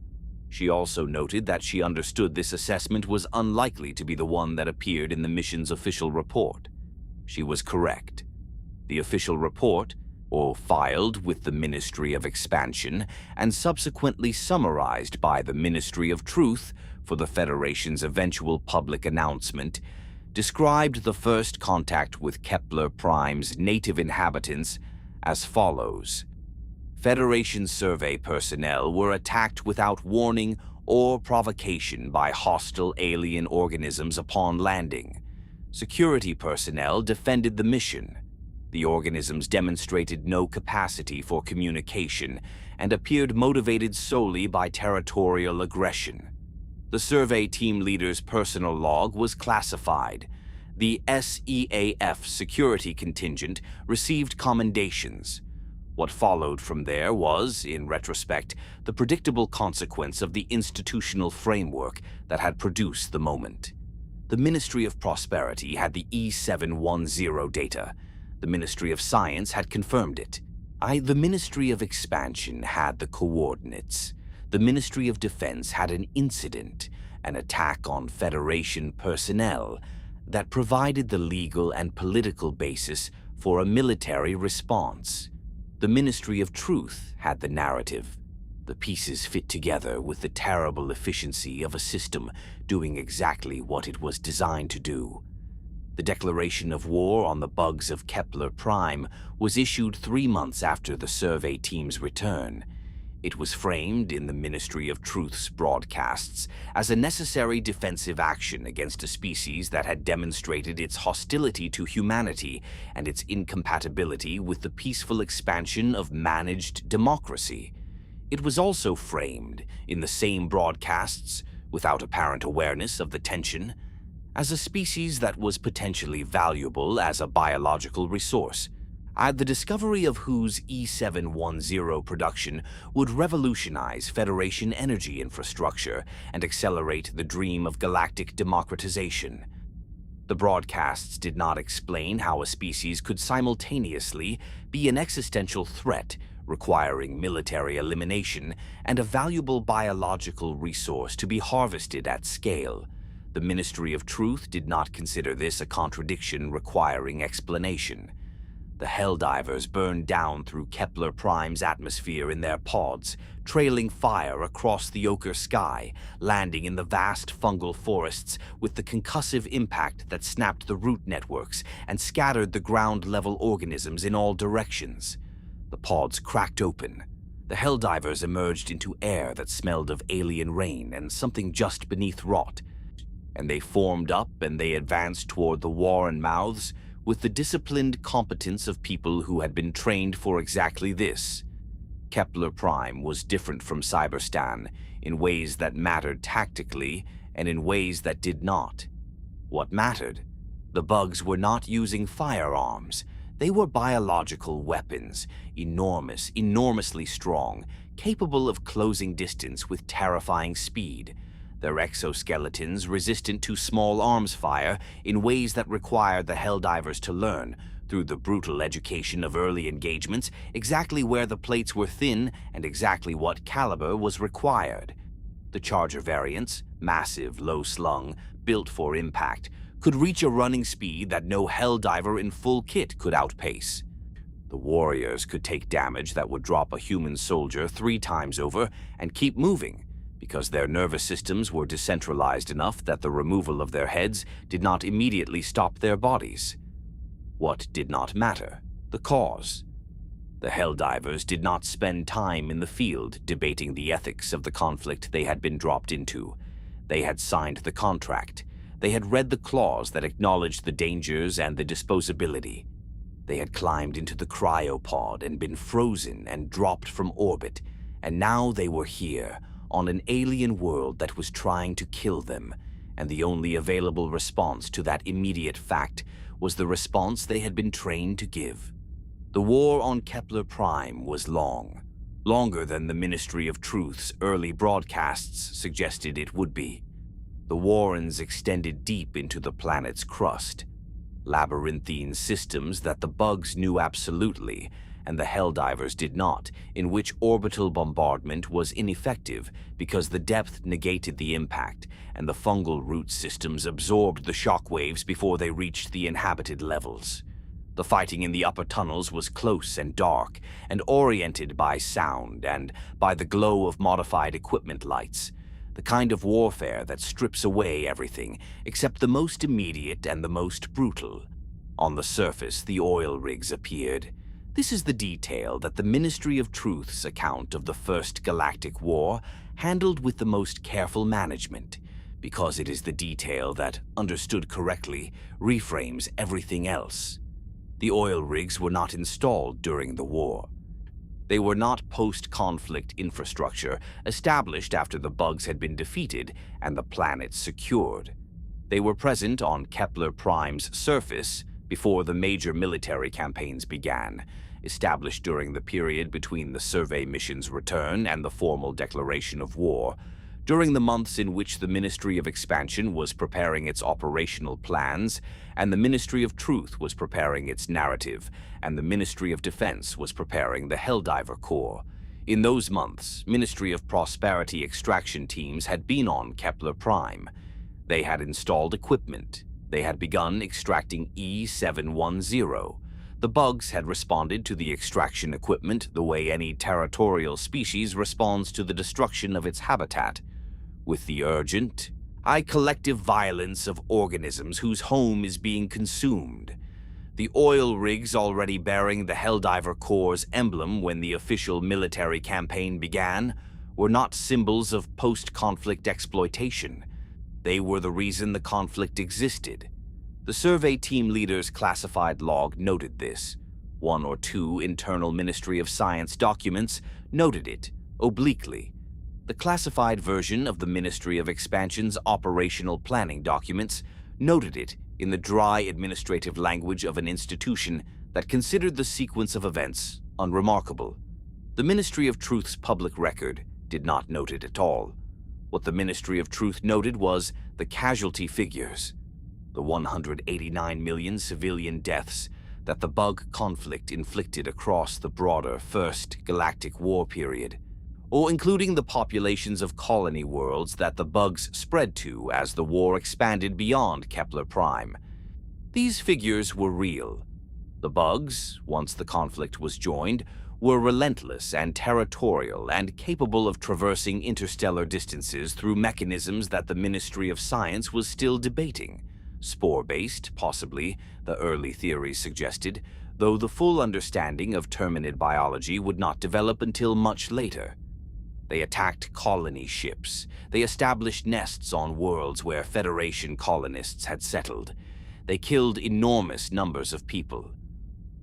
She also noted that she understood this assessment was unlikely to be the one that appeared in the mission's official report. She was correct. The official report, filed with the Ministry of Expansion and subsequently summarized by the Ministry of Truth for the Federation's eventual public announcement, described the first contact with Kepler Prime's native inhabitants as follows. Federation survey personnel were attacked without warning or provocation by hostile alien organisms upon landing. Security personnel defended the mission. The organisms demonstrated no capacity for communication and appeared motivated solely by territorial aggression. The survey team leader's personal log was classified. The SEAF security contingent received commendations. What followed from there was, in retrospect, the predictable consequence of the institutional framework that had produced the moment. The Ministry of Prosperity had the E710 data. The Ministry of Science had confirmed it. The Ministry of Expansion had the coordinates. The Ministry of Defense had an incident, an attack on Federation personnel, that provided the legal and political basis for a military response. The Ministry of Truth had the narrative. The pieces fit together with the terrible efficiency of a system doing exactly what it was designed to do. The declaration of war on the bugs of Kepler Prime was issued 3 months after the survey team's return. It was framed in the Ministry of Truth's broadcasts as a necessary defensive action against a species that had demonstrated its hostility to humanity and its incompatibility with the peaceful expansion of managed democracy. It was also framed in the same broadcasts, without apparent awareness of the tension, as a species that was potentially valuable as a biological resource. The discovery of whose E710 production would revolutionize Federation energy infrastructure and accelerate the dream of galactic democratization. The broadcasts did not explain how a species could simultaneously be an existential threat requiring military elimination and a valuable biological resource to be harvested at scale. The Ministry of Truth did not consider this a contradiction requiring explanation. The Helldivers burned down through Kepler Prime's atmosphere in their pods, trailing fire across the ochre sky, landing in the vast fungal forests with the concussive impact that snapped the root networks and scattered the ground-level organisms in all directions. The pods cracked open. The Helldivers emerged into air that smelled of alien rain and something just beneath rot, and they formed up and they advanced toward the Warren mouths with the disciplined competence of people who had been trained for exactly this. Kepler Prime was different from Cyberstan in ways that mattered tactically and in ways that did not. What mattered? The bugs were not using firearms. They were biological weapons, enormous, enormously strong, capable of closing distance with terrifying speed. Their exoskeletons resistant to small arms fire in ways that required the Helldivers to learn, through the brutal education of early engagements, exactly where the plates were thin and exactly what caliber was required. The Charger variants, massive, low-slung, built for impact, could reach a running speed that no Helldiver in full kit could outpace. The Warriors could take damage that would drop a human soldier 3 times over and keep moving, because their nervous systems were decentralized enough that the removal of their heads did not immediately stop their bodies. What did not matter? The cause. The Helldivers did not spend time in the field debating the ethics of the conflict they had been dropped into. They had signed the contract. They had read the clause that acknowledged the dangers and the disposability. They had climbed into the cryopod and been frozen and dropped from orbit, and now they were here, on an alien world that was trying to kill them, and the only available response to that immediate fact was the response they had been trained to give. The war on Kepler Prime was long, longer than the Ministry of Truth's early broadcasts suggested it would be. The Warrens extended deep into the planet's crust, labyrinthine systems that the bugs knew absolutely, and the Helldivers did not, in which orbital bombardment was ineffective because the depth negated the impact, and the fungal root systems absorbed the shockwaves before they reached the inhabited levels. The fighting in the upper tunnels was close and dark, and oriented by sound and by the glow of modified equipment lights, the kind of warfare that strips away everything except the most immediate and the most brutal. On the surface, the oil rigs appeared. This is the detail that the Ministry of Truth's account of the First Galactic War handled with the most careful management, because it is the detail that, understood correctly, reframes everything else. The oil rigs were not installed during the war. They were not post-conflict infrastructure established after the bugs had been defeated and the planet secured. They were present on Kepler Prime's surface before the major military campaigns began, established during the period between the survey mission's return and the formal declaration of war, during the months in which the Ministry of Expansion was preparing its operational plans, and the Ministry of Truth was preparing its narrative, and the Ministry of Defense was preparing the Helldiver Corps. In those months, Ministry of Prosperity extraction teams had been on Kepler Prime. They had installed equipment. They had begun extracting E710. The bugs had responded to the extraction equipment the way any territorial species responds to the destruction of its habitat, with the urgent, collective violence of organisms whose home is being consumed. The oil rigs already bearing the Helldiver Corps' emblem when the official military campaign began were not symbols of post-conflict exploitation. They were the reason the conflict existed. The survey team leader's classified log noted this. 1 or 2 internal Ministry of Science documents noted it, obliquely. The classified version of the Ministry of Expansion's operational planning documents noted it in the dry administrative language of an institution that considered the sequence of events unremarkable. The Ministry of Truth's public record did not note it at all. What the Ministry of Truth noted was the casualty figures, the 189 million civilian deaths that the bug conflict inflicted across the broader First Galactic War period, or including the populations of colony worlds that the bugs spread to as the war expanded beyond Kepler Prime. These figures were real. The bugs, once the conflict was joined, were relentless and territorial and capable of traversing interstellar distances through mechanisms that the Ministry of Science was still debating. Spore-based, possibly, the early theories suggested, though the full understanding of Terminid biology would not develop until much later. They attacked colony ships. They established nests on worlds where Federation colonists had settled. They killed enormous numbers of people.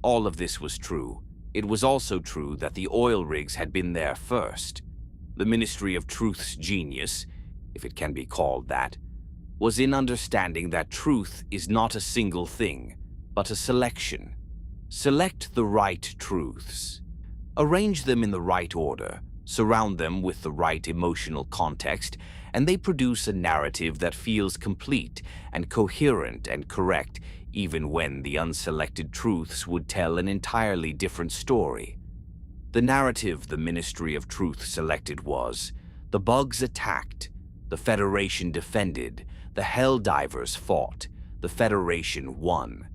All of this was true. It was also true that the oil rigs had been there first. The Ministry of Truth's genius, if it can be called that, was in understanding that truth is not a single thing, but a selection. Select the right truths. Arrange them in the right order. Surround them with the right emotional context, and they produce a narrative that feels complete and coherent and correct, even when the unselected truths would tell an entirely different story. The narrative the Ministry of Truth selected was: the bugs attacked, the Federation defended, the Helldivers fought, the Federation won.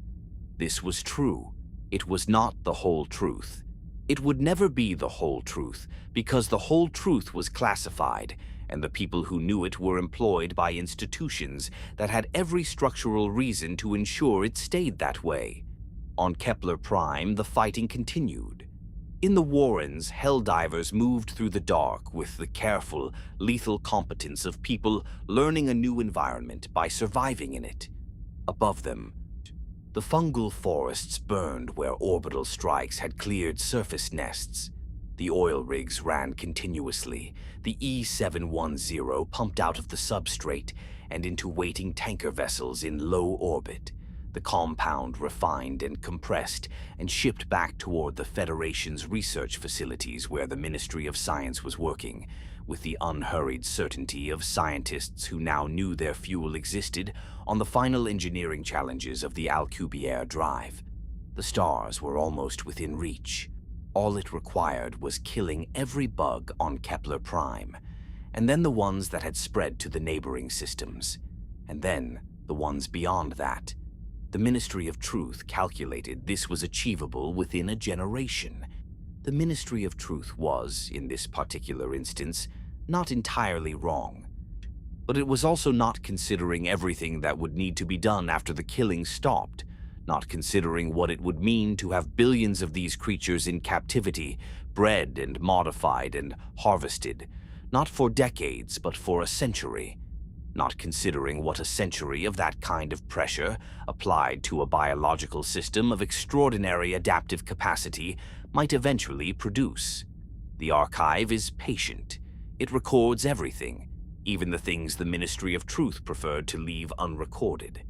This was true. It was not the whole truth. It would never be the whole truth, because the whole truth was classified, and the people who knew it were employed by institutions that had every structural reason to ensure it stayed that way. On Kepler Prime, the fighting continued. In the Warrens, Helldivers moved through the dark with the careful, lethal competence of people learning a new environment by surviving in it. Above them, the fungal forests burned where orbital strikes had cleared surface nests. The oil rigs ran continuously. The E-710 pumped out of the substrate and into waiting tanker vessels in low orbit. The compound refined and compressed and shipped back toward the Federation's research facilities where the Ministry of Science was working, with the unhurried certainty of scientists who now knew their fuel existed on the final engineering challenges of the Alcubierre drive. The stars were almost within reach. All it required was killing every bug on Kepler Prime, and then the ones that had spread to the neighboring systems, and then the ones beyond that. The Ministry of Truth calculated this was achievable within a generation. The Ministry of Truth was, in this particular instance, not entirely wrong. But it was also not considering everything that would need to be done after the killing stopped, not considering what it would mean to have billions of these creatures in captivity, bred and modified and harvested, not for decades but for a century. Not considering what a century of that kind of pressure, applied to a biological system of extraordinary adaptive capacity, might eventually produce. The archive is patient. It records everything, even the things the Ministry of Truth preferred to leave unrecorded.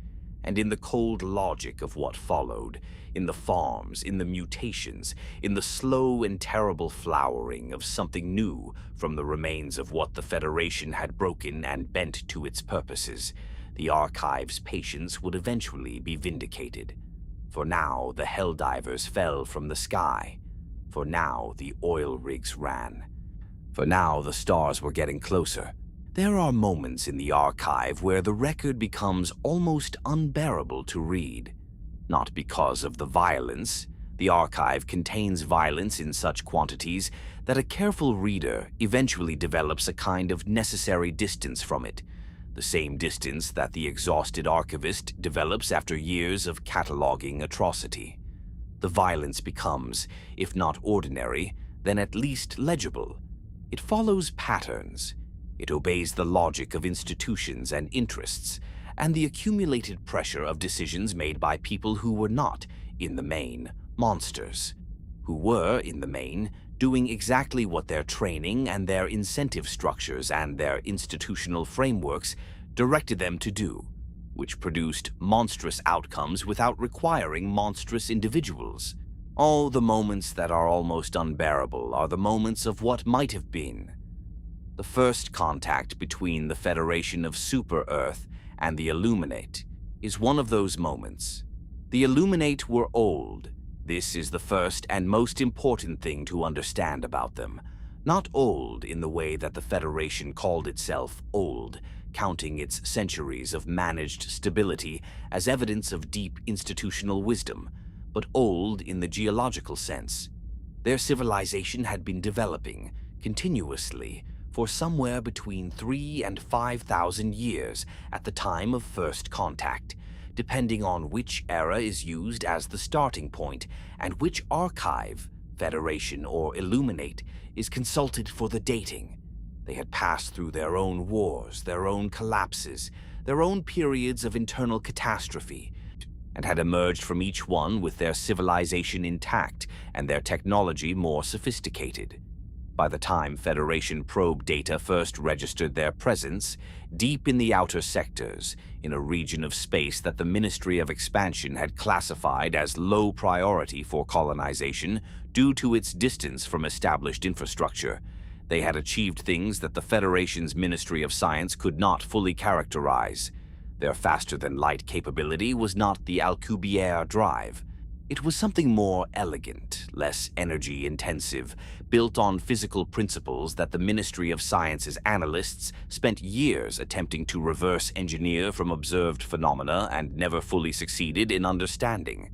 And in the cold logic of what followed, in the farms, in the mutations, in the slow and terrible flowering of something new from the remains of what the Federation had broken and bent to its purposes, the archive's patience would eventually be vindicated. For now, the Helldivers fell from the sky. For now, the oil rigs ran. For now, the stars were getting closer. There are moments in the archive where the record becomes almost unbearable to read. Not because of the violence. The archive contains violence in such quantities that a careful reader eventually develops a kind of necessary distance from it, the same distance that the exhausted archivist develops after years of cataloging atrocity. The violence becomes, if not ordinary, then at least legible. It follows patterns. It obeys the logic of institutions and interests, and the accumulated pressure of decisions made by people who were not, in the main, monsters, who were, in the main, doing exactly what their training and their incentive structures and their institutional frameworks directed them to do, which produced monstrous outcomes without requiring monstrous individuals. All the moments that are almost unbearable are the moments of what might have been. The first contact between the Federation of Super-Earth and the Illuminate is one of those moments. The Illuminate were old. This is the first and most important thing to understand about them. Not old in the way that the Federation called itself old, counting its centuries of managed stability as evidence of deep institutional wisdom, but old in the geological sense. Their civilization had been developing continuously for somewhere between 3,000 and 5,000 years at the time of first contact, depending on which era is used as the starting point and which archive, Federation or Illuminate, is consulted for the dating. They had passed through their own wars, their own collapses, their own periods of internal catastrophe, and had emerged from each one with their civilization intact and their technology more sophisticated. By the time Federation probe data first registered their presence, deep in the outer sectors, in a region of space that the Ministry of Expansion had classified as low priority for colonization due to its distance from established infrastructure, they had achieved things that the Federation's Ministry of Science could not fully characterize. Their faster-than-light capability was not the Alcubierre drive. It was something more elegant, less energy-intensive, built on physical principles that the Ministry of Science's analysts spent years attempting to reverse engineer from observed phenomena and never fully succeeded in understanding.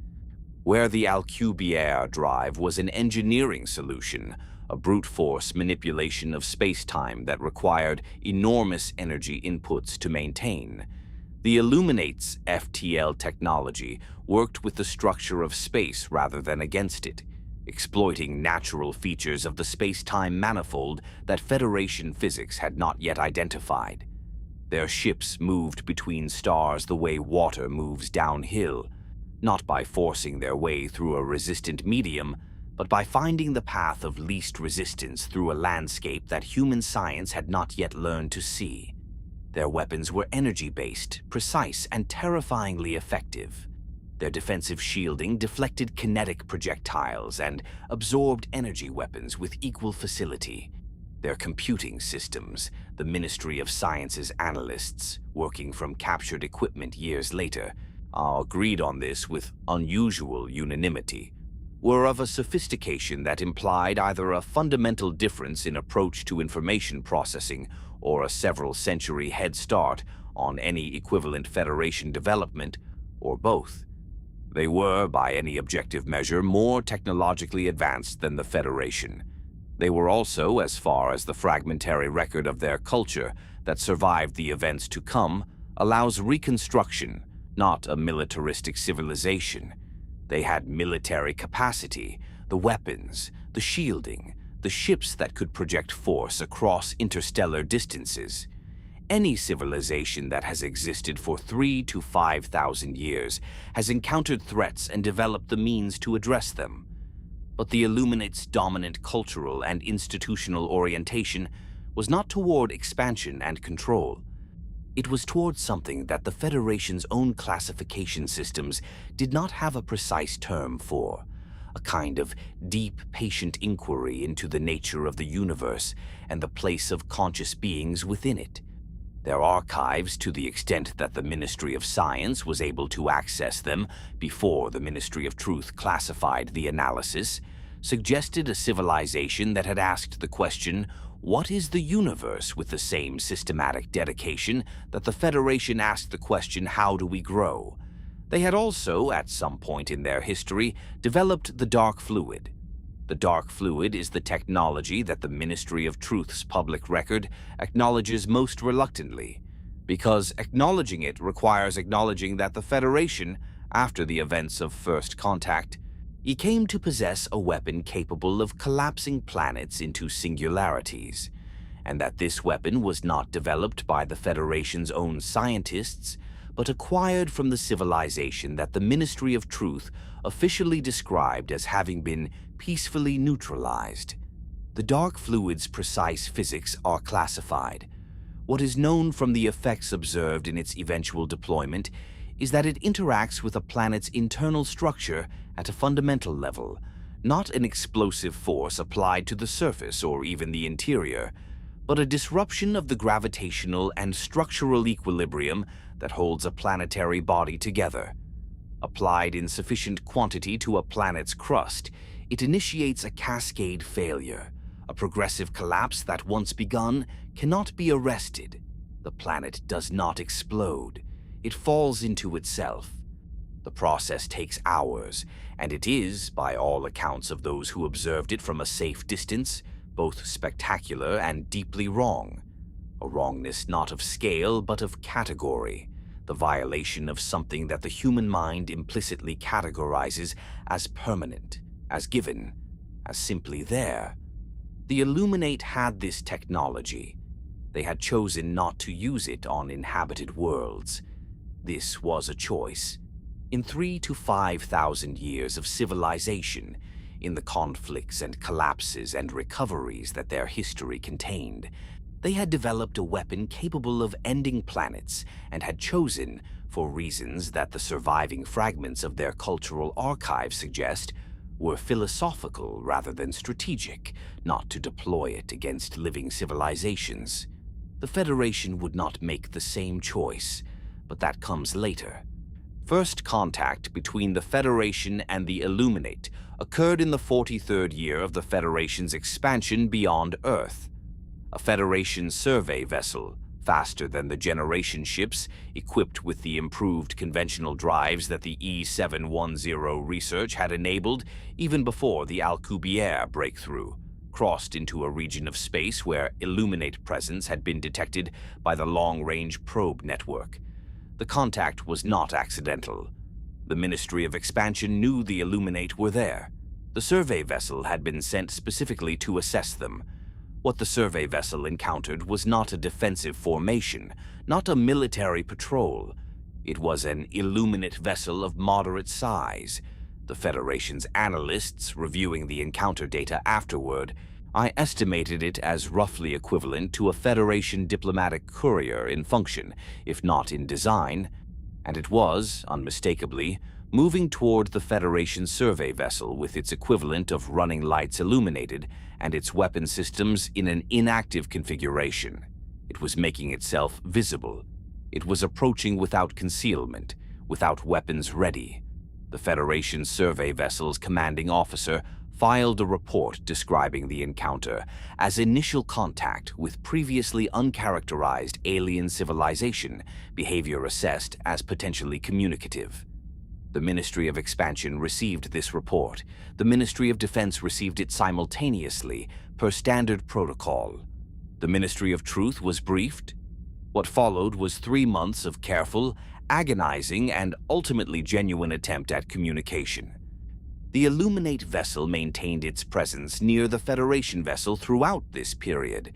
Where the Alcubierre drive was an engineering solution, a brute force manipulation of space-time that required enormous energy inputs to maintain, the Illuminate's FTL technology worked with the structure of space rather than against it, exploiting natural features of the space-time manifold that Federation physics had not yet identified. Their ships moved between stars the way water moves downhill, not by forcing their way through a resistant medium, but by finding the path of least resistance through a landscape that human science had not yet learned to see. Their weapons were energy-based, precise, and terrifyingly effective. Their defensive shielding deflected kinetic projectiles and absorbed energy weapons with equal facility. Their computing systems, the Ministry of Science's analysts, working from captured equipment years later, agreed on this with unusual unanimity, were of a sophistication that implied either a fundamental difference in approach to information processing or a several-century head start on any equivalent Federation development, or both. They were, by any objective measure, more technologically advanced than the Federation. They were also, as far as the fragmentary record of their culture that survived the events to come allows reconstruction, not a militaristic civilization. They had military capacity, the weapons, the shielding, the ships that could project force across interstellar distances. Any civilization that has existed for 3,000 to 5,000 years has encountered threats and developed the means to address them. But the Illuminate's dominant cultural and institutional orientation was not toward expansion and control. It was toward something that the Federation's own classification systems did not have a precise term for. A kind of deep, patient inquiry into the nature of the universe and the place of conscious beings within it. Their archives, to the extent that the Ministry of Science was able to access them before the Ministry of Truth classified the analysis, suggested a civilization that had asked the question, "What is the universe?" with the same systematic dedication that the Federation asked the question, "How do we grow?" They had also, at some point in their history, developed the dark fluid. The dark fluid is the technology that the Ministry of Truth's public record acknowledges most reluctantly, because acknowledging it requires acknowledging that the Federation, after the events of First Contact, came to possess a weapon capable of collapsing planets into singularities, and that this weapon was not developed by the Federation's own scientists, but acquired from the civilization that the Ministry of Truth officially described as having been peacefully neutralized. The dark fluid's precise physics are classified. What is known from the effects observed in its eventual deployment is that it interacts with a planet's internal structure at a fundamental level, not an explosive force applied to the surface or even the interior, but a disruption of the gravitational and structural equilibrium that holds a planetary body together. Applied in sufficient quantity to a planet's crust, it initiates a cascade failure, a progressive collapse that, once begun, cannot be arrested. The planet does not explode. It falls into itself. The process takes hours, and it is, by all accounts of those who observed it from a safe distance, both spectacular and deeply wrong. A wrongness not of scale, but of category. the violation of something that the human mind implicitly categorizes as permanent, as given, as simply there. The Illuminate had this technology. They had chosen not to use it on inhabited worlds. This was a choice. In 3,000 to 5,000 years of civilization, in the conflicts and collapses and recoveries that their history contained, they had developed a weapon capable of ending planets and had chosen, for reasons that the surviving fragments of their cultural archive suggest, were philosophical rather than strategic, not to deploy it against living civilizations. The Federation would not make the same choice, but that comes later. First contact between the Federation and the Illuminate occurred in the 43rd year of the Federation's expansion beyond Earth. A Federation survey vessel, faster than the generation ships, equipped with the improved conventional drives that the E-710 research had enabled even before the Alcubierre breakthrough, crossed into a region of space where Illuminate presence had been detected by the long-range probe network. The contact was not accidental. The Ministry of Expansion knew the Illuminate were there. The survey vessel had been sent specifically to assess them. What the survey vessel encountered was not a defensive formation, not a military patrol. It was an Illuminate vessel of moderate size. The Federation's analysts reviewing the encounter data afterward, I estimated it as roughly equivalent to a Federation diplomatic courier in function, if not in design, and it was, unmistakably, moving toward the Federation survey vessel with its equivalent of running lights illuminated and its weapon systems in an inactive configuration. It was making itself visible. It was approaching without concealment, without weapons ready. The Federation survey vessel's commanding officer filed a report describing the encounter as initial contact with previously uncharacterized alien civilization, behavior assessed as potentially communicative. The Ministry of Expansion received this report. The Ministry of Defense received it simultaneously, per standard protocol. The Ministry of Truth was briefed. What followed was 3 months of careful, agonizing, and ultimately genuine attempt at communication. The Illuminate vessel maintained its presence near the Federation vessel throughout this period.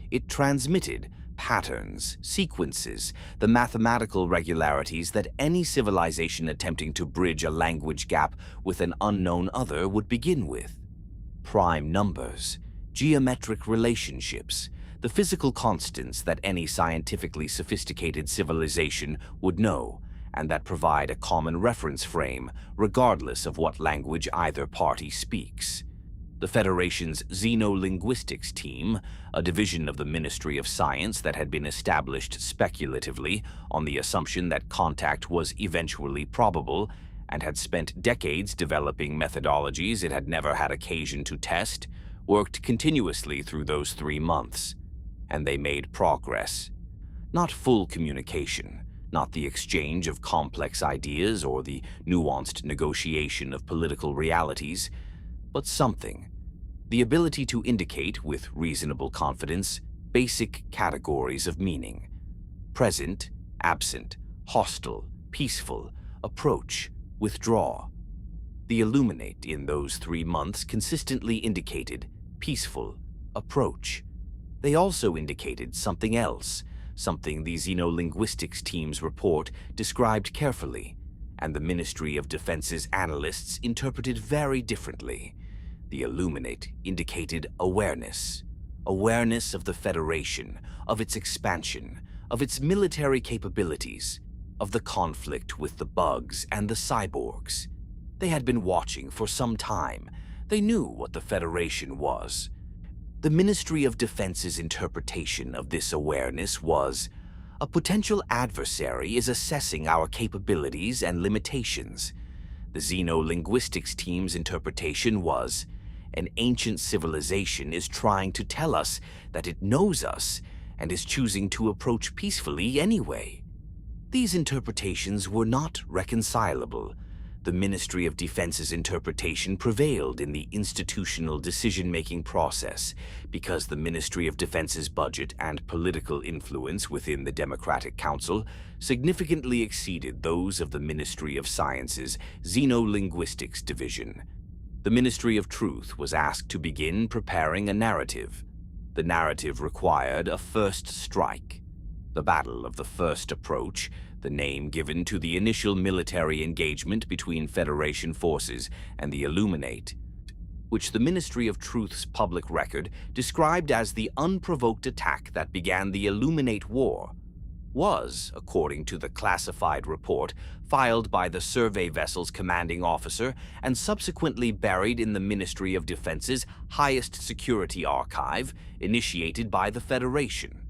It transmitted patterns, sequences, the mathematical regularities that any civilization attempting to bridge a language gap with an unknown other would begin with. Prime numbers, geometric relationships, the physical constants that any scientifically sophisticated civilization would know, and that provide a common reference frame, regardless of what language either party speaks. The Federation's Xenolinguistics team, a division of the Ministry of Science that had been established speculatively on the assumption that contact was eventually probable, and had spent decades developing methodologies it had never had occasion to test, worked continuously through those 3 months. And they made progress. Not full communication, not the exchange of complex ideas or the nuanced negotiation of political realities, but something. The ability to indicate, with reasonable confidence, basic categories of meaning. Present, absent, hostile, peaceful, approach, withdraw. The Illuminate in those 3 months consistently indicated peaceful, approach. They also indicated something else, something the Xenolinguistics team's report described carefully, and the Ministry of Defense's analysts interpreted very differently. The Illuminate indicated awareness. Awareness of the Federation, of its expansion, of its military capabilities, of the conflict with the bugs and the cyborgs. They had been watching for some time. They knew what the Federation was. The Ministry of Defense's interpretation of this awareness was, a potential adversary is assessing our capabilities and limitations. The Xenolinguistics team's interpretation was, an ancient civilization is trying to tell us that it knows us and is choosing to approach peacefully anyway. These interpretations were not reconcilable. The Ministry of Defense's interpretation prevailed in the institutional decision-making process because the Ministry of Defense's budget and political influence within the Democratic Council significantly exceeded those of the Ministry of Science's Xenolinguistics Division. The Ministry of Truth was asked to begin preparing a narrative. The narrative required a first strike. The Battle of the First Approach, the name given to the initial military engagement between Federation forces and the Illuminate, which the Ministry of Truth's public record described as the unprovoked attack that began the Illuminate War, was, according to the classified report filed by the survey vessel's commanding officer and subsequently buried in the Ministry of Defense's highest security archive, initiated by the Federation.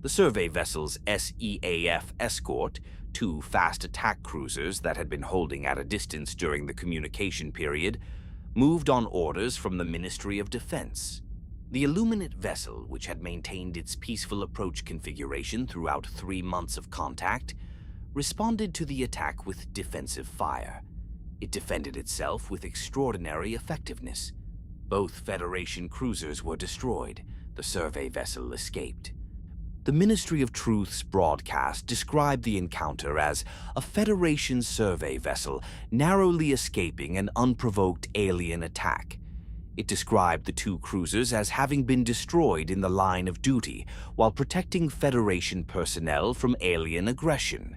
The survey vessel's SEAF escort, two fast attack cruisers that had been holding at a distance during the communication period, moved on orders from the Ministry of Defense. The Illuminate vessel, which had maintained its peaceful approach configuration throughout 3 months of contact, responded to the attack with defensive fire. It defended itself with extraordinary effectiveness. Both Federation cruisers were destroyed. The survey vessel escaped. The Ministry of Truth's broadcast described the encounter as a Federation survey vessel narrowly escaping an unprovoked alien attack. It described the two cruisers as having been destroyed in the line of duty while protecting Federation personnel from alien aggression.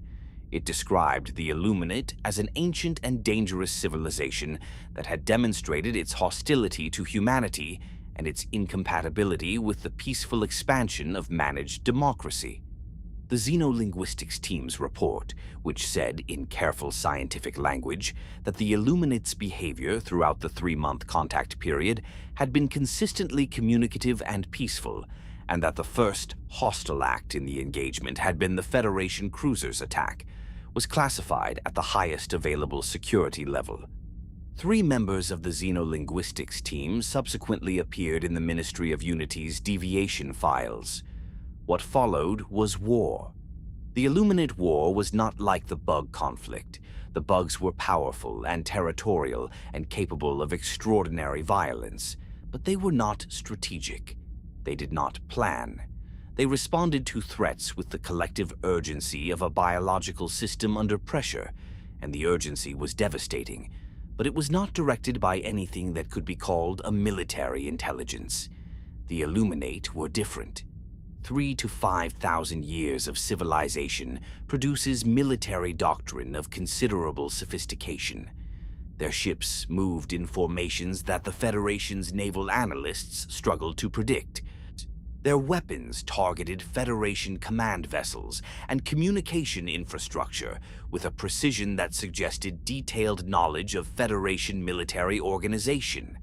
It described the Illuminate as an ancient and dangerous civilization that had demonstrated its hostility to humanity and its incompatibility with the peaceful expansion of managed democracy. The Xenolinguistics team's report, which said in careful scientific language that the Illuminate's behavior throughout the 3-month contact period had been consistently communicative and peaceful, and that the first hostile act in the engagement had been the Federation cruiser's attack, was classified at the highest available security level. 3 members of the Xenolinguistics team subsequently appeared in the Ministry of Unity's deviation files. What followed was war. The Illuminate War was not like the bug conflict. The bugs were powerful and territorial and capable of extraordinary violence, but they were not strategic. They did not plan. They responded to threats with the collective urgency of a biological system under pressure, and the urgency was devastating. But it was not directed by anything that could be called a military intelligence. The Illuminate were different. 3,000 to 5,000 years of civilization produces military doctrine of considerable sophistication. Their ships moved in formations that the Federation's naval analysts struggled to predict. Their weapons targeted Federation command vessels and communication infrastructure with a precision that suggested detailed knowledge of Federation military organization.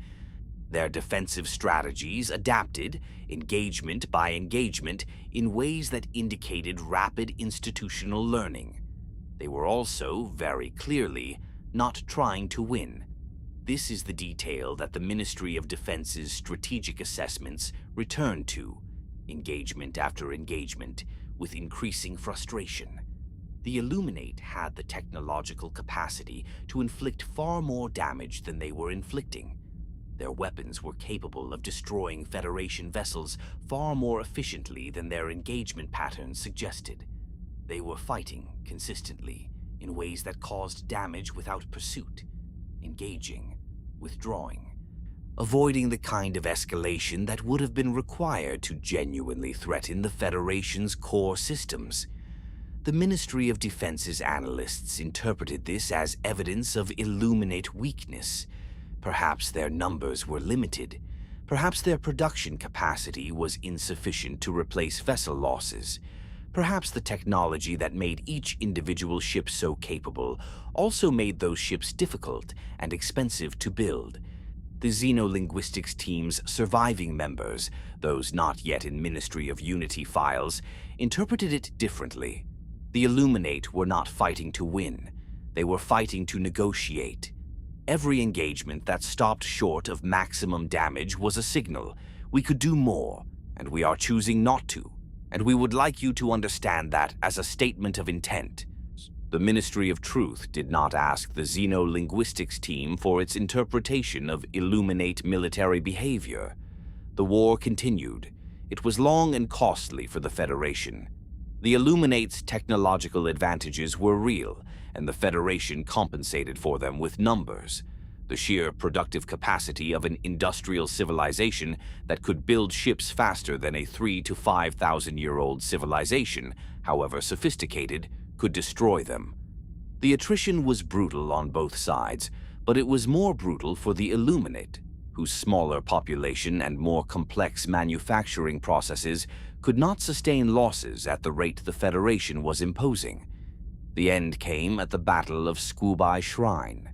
Their defensive strategies adapted, engagement by engagement, in ways that indicated rapid institutional learning. They were also, very clearly, not trying to win. This is the detail that the Ministry of Defense's strategic assessments returned to, engagement after engagement, with increasing frustration. The Illuminate had the technological capacity to inflict far more damage than they were inflicting. Their weapons were capable of destroying Federation vessels far more efficiently than their engagement patterns suggested. They were fighting consistently in ways that caused damage without pursuit, engaging, withdrawing, avoiding the kind of escalation that would have been required to genuinely threaten the Federation's core systems. The Ministry of Defense's analysts interpreted this as evidence of Illuminate weakness. Perhaps their numbers were limited. Perhaps their production capacity was insufficient to replace vessel losses. Perhaps the technology that made each individual ship so capable also made those ships difficult and expensive to build. The Xenolinguistics team's surviving members, those not yet in Ministry of Unity files, interpreted it differently. The Illuminate were not fighting to win. They were fighting to negotiate. Every engagement that stopped short of maximum damage was a signal. We could do more, and we are choosing not to. And we would like you to understand that as a statement of intent. The Ministry of Truth did not ask the xenolinguistics team for its interpretation of Illuminate military behavior. The war continued. It was long and costly for the Federation. The Illuminate's technological advantages were real, and the Federation compensated for them with numbers. The sheer productive capacity of an industrial civilization that could build ships faster than a 3,000 to 5,000-year-old civilization, however sophisticated, could destroy them. The attrition was brutal on both sides, but it was more brutal for the Illuminate, whose smaller population and more complex manufacturing processes could not sustain losses at the rate the Federation was imposing. The end came at the Battle of Skubai Shrine.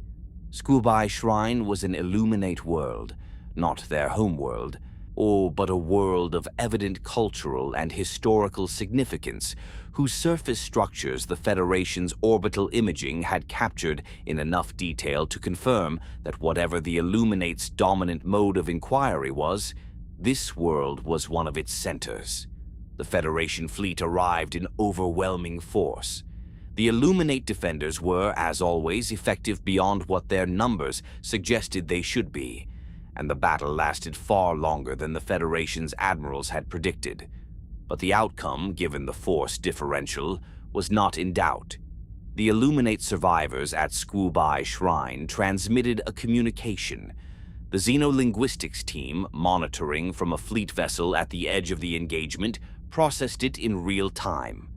Skubai Shrine was an Illuminate world, not their homeworld, but a world of evident cultural and historical significance, whose surface structures the Federation's orbital imaging had captured in enough detail to confirm that whatever the Illuminate's dominant mode of inquiry was, this world was one of its centers. The Federation fleet arrived in overwhelming force. The Illuminate defenders were, as always, effective beyond what their numbers suggested they should be, and the battle lasted far longer than the Federation's admirals had predicted. But the outcome, given the force differential, was not in doubt. The Illuminate survivors at Skubai Shrine transmitted a communication. The xenolinguistics team, monitoring from a fleet vessel at the edge of the engagement, processed it in real time.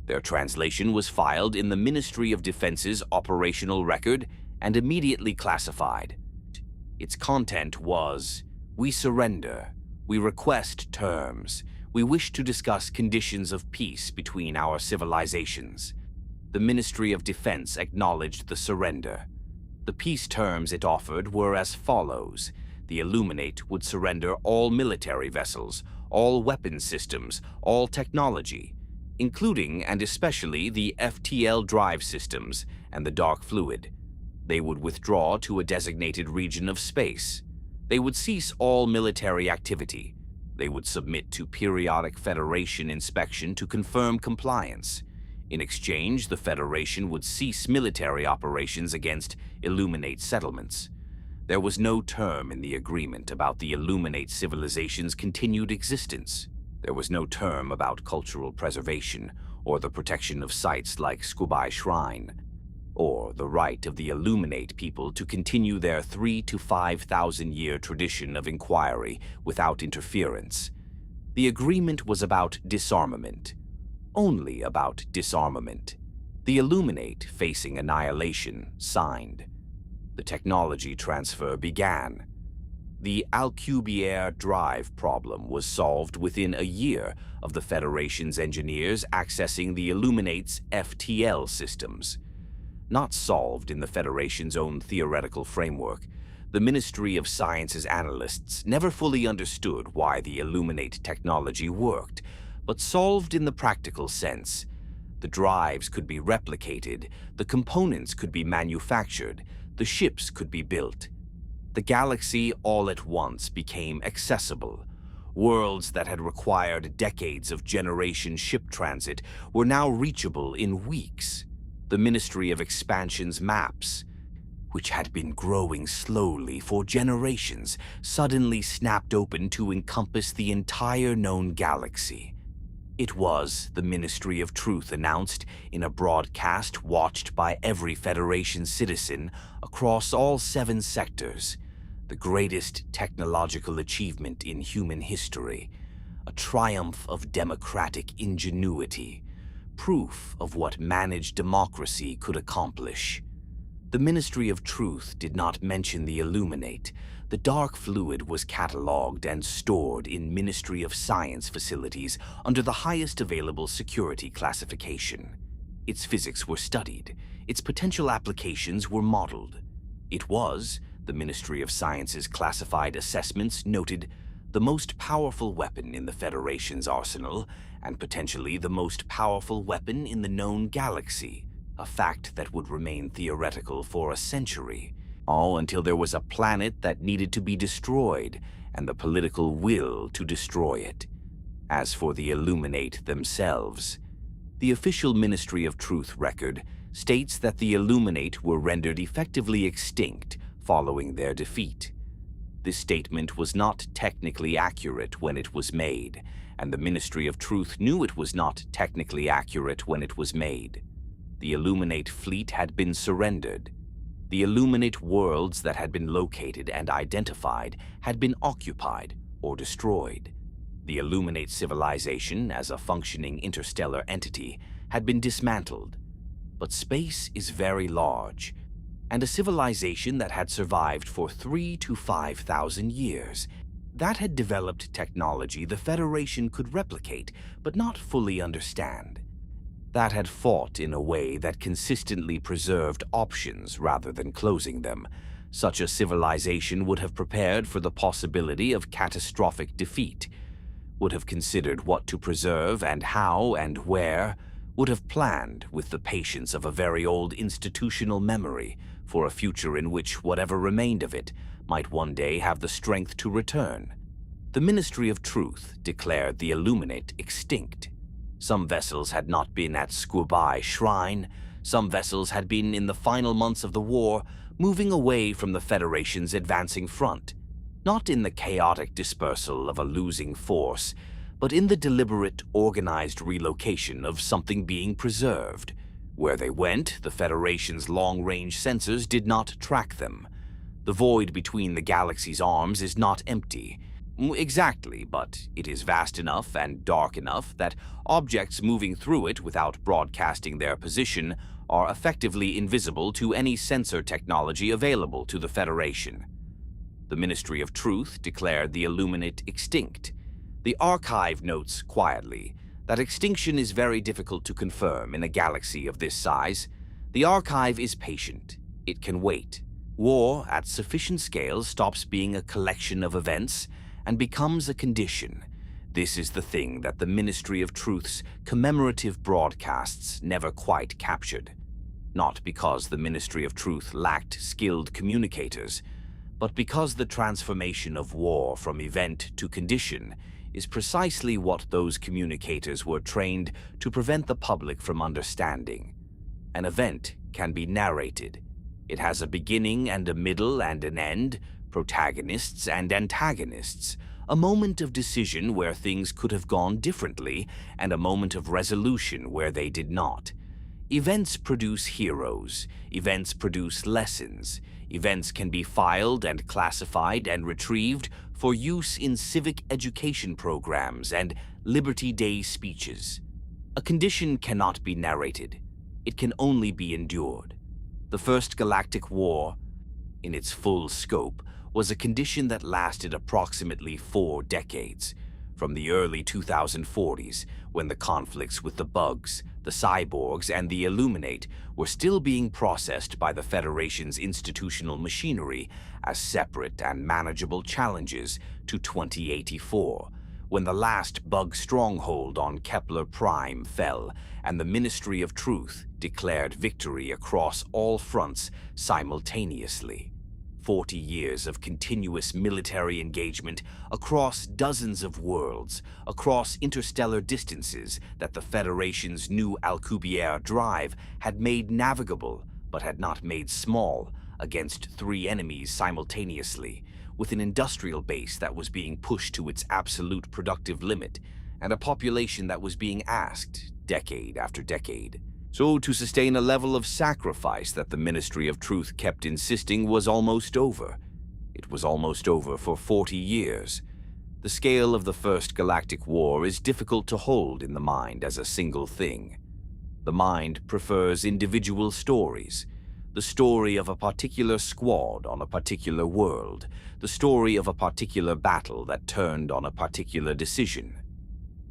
Their translation was filed in the Ministry of Defense's operational record and immediately classified. Its content was, "We surrender. We request terms. We wish to discuss conditions of peace between our civilizations." The Ministry of Defense acknowledged the surrender. The peace terms it offered were as follows. The Illuminate would surrender all military vessels, all weapon systems, all technology, including and especially the FTL drive systems and the dark fluid. They would withdraw to a designated region of space. They would cease all military activity. They would submit to periodic Federation inspection to confirm compliance. In exchange, the Federation would cease military operations against Illuminate settlements. There was no term in the agreement about the Illuminate civilization's continued existence. There was no term about cultural preservation or the protection of sites like Skubai Shrine, or the right of the Illuminate people to continue their 3,000 to 5,000-year tradition of inquiry without interference. The agreement was about disarmament. Only about disarmament. The Illuminate, facing annihilation, signed. The technology transfer began. The Alcubierre drive problem was solved within a year of the Federation's engineers accessing the Illuminate's FTL systems. Not solved in the Federation's own theoretical framework, the Ministry of Science's analysts never fully understood why the Illuminate technology worked, but solved in the practical sense. The drives could be replicated, the components could be manufactured, the ships could be built. The galaxy all at once became accessible. Worlds that had required decades of generation ship transit were now reachable in weeks. The Ministry of Expansion's maps, which had been growing slowly for generations, suddenly snapped open to encompass the entire known galaxy. It was, the Ministry of Truth announced in a broadcast watched by every Federation citizen across all 7 sectors, the greatest technological achievement in human history, a triumph of democratic ingenuity, proof of what managed democracy could accomplish. The Ministry of Truth did not mention the Illuminate. The dark fluid was catalogued and stored in Ministry of Science facilities under the highest available security classification. Its physics were studied. Its potential applications were modeled. It was, the Ministry of Science's classified assessments noted, the most powerful weapon in the Federation's arsenal, and potentially the most powerful weapon in the known galaxy, a fact that would remain theoretical for a century, all until there was a planet that needed to be destroyed and the political will to destroy it. As for the Illuminate themselves, the official Ministry of Truth record states that the Illuminate were rendered effectively extinct following their defeat. This statement was not technically accurate when it was made, and the Ministry of Truth knew it was not technically accurate when it was made. The Illuminate fleet had been surrendered. The Illuminate worlds that had been located and identified had been occupied or destroyed. The Illuminate civilization, as a functioning interstellar entity, had been dismantled. But space is very large, and a civilization that had survived for 3,000 to 5,000 years, that had developed technology the Federation could replicate but not fully understand. That had fought in a way that consistently preserved options rather than closing them. Such a civilization would have prepared for the possibility of catastrophic defeat, would have considered what to preserve and how and where, would have planned with the patience of a very old institutional memory for a future in which whatever remained of it might one day have the strength to return. The Ministry of Truth declared the Illuminate extinct. Some vessels had not been at Squabai Shrine. Some vessels had been in the final months of the war, moving away from the Federation's advancing front, not in the chaotic dispersal of a losing force, but in the deliberate, organized relocation of something being preserved. Where they went, the Federation's long-range sensors did not track them. The void between the galaxy's arms is not empty. Exactly, but it is vast enough and dark enough that objects moving through it without broadcasting their position are effectively invisible to any sensor technology available to the Federation. The Ministry of Truth declared the Illuminate extinct. The archive notes quietly that extinction is very difficult to confirm in a galaxy of this size. The archive is patient. It can wait. War, at sufficient scale, stops being a collection of events and becomes a condition. This is the thing that the Ministry of Truth's commemorative broadcasts never quite captured. Not because the Ministry of Truth lacked skilled communicators, but because the transformation of war from event to condition is precisely what those communicators were trained to prevent the public from understanding. An event can be narrated. It has a beginning and a middle and an end, protagonists and antagonists, a moment of decision where things could have gone differently, and a moment of resolution where they did not. Events produce heroes. Events produce lessons. Events can be filed and classified and retrieved for use in civic education programs and Liberty Day speeches. A condition cannot be narrated. It can only be endured. The First Galactic War, in its full scope, was a condition that lasted approximately 4 decades, from the early 2040s, when the conflicts with the Bugs, the Cyborgs, and the Illuminate were still being processed by the Federation's institutional machinery as separate and manageable challenges, to 2084, when the last Bug stronghold on Kepler Prime fell and the Ministry of Truth declared victory across all fronts simultaneously. 40 years of continuous military engagement across dozens of worlds, across interstellar distances that the Federation's new Alcubierre drive had made navigable but had not made small, against 3 enemies simultaneously, with an industrial base that was being pushed to its absolute productive limit, and a population that was being asked, decade after decade. So to sustain a level of sacrifice that the Ministry of Truth kept insisting was almost over. It was almost over for 40 years. The scale of the First Galactic War is difficult to hold in the mind as a single thing. The mind prefers individual stories. The story of a particular squad on a particular world. The story of a particular battle that turned on a particular decision.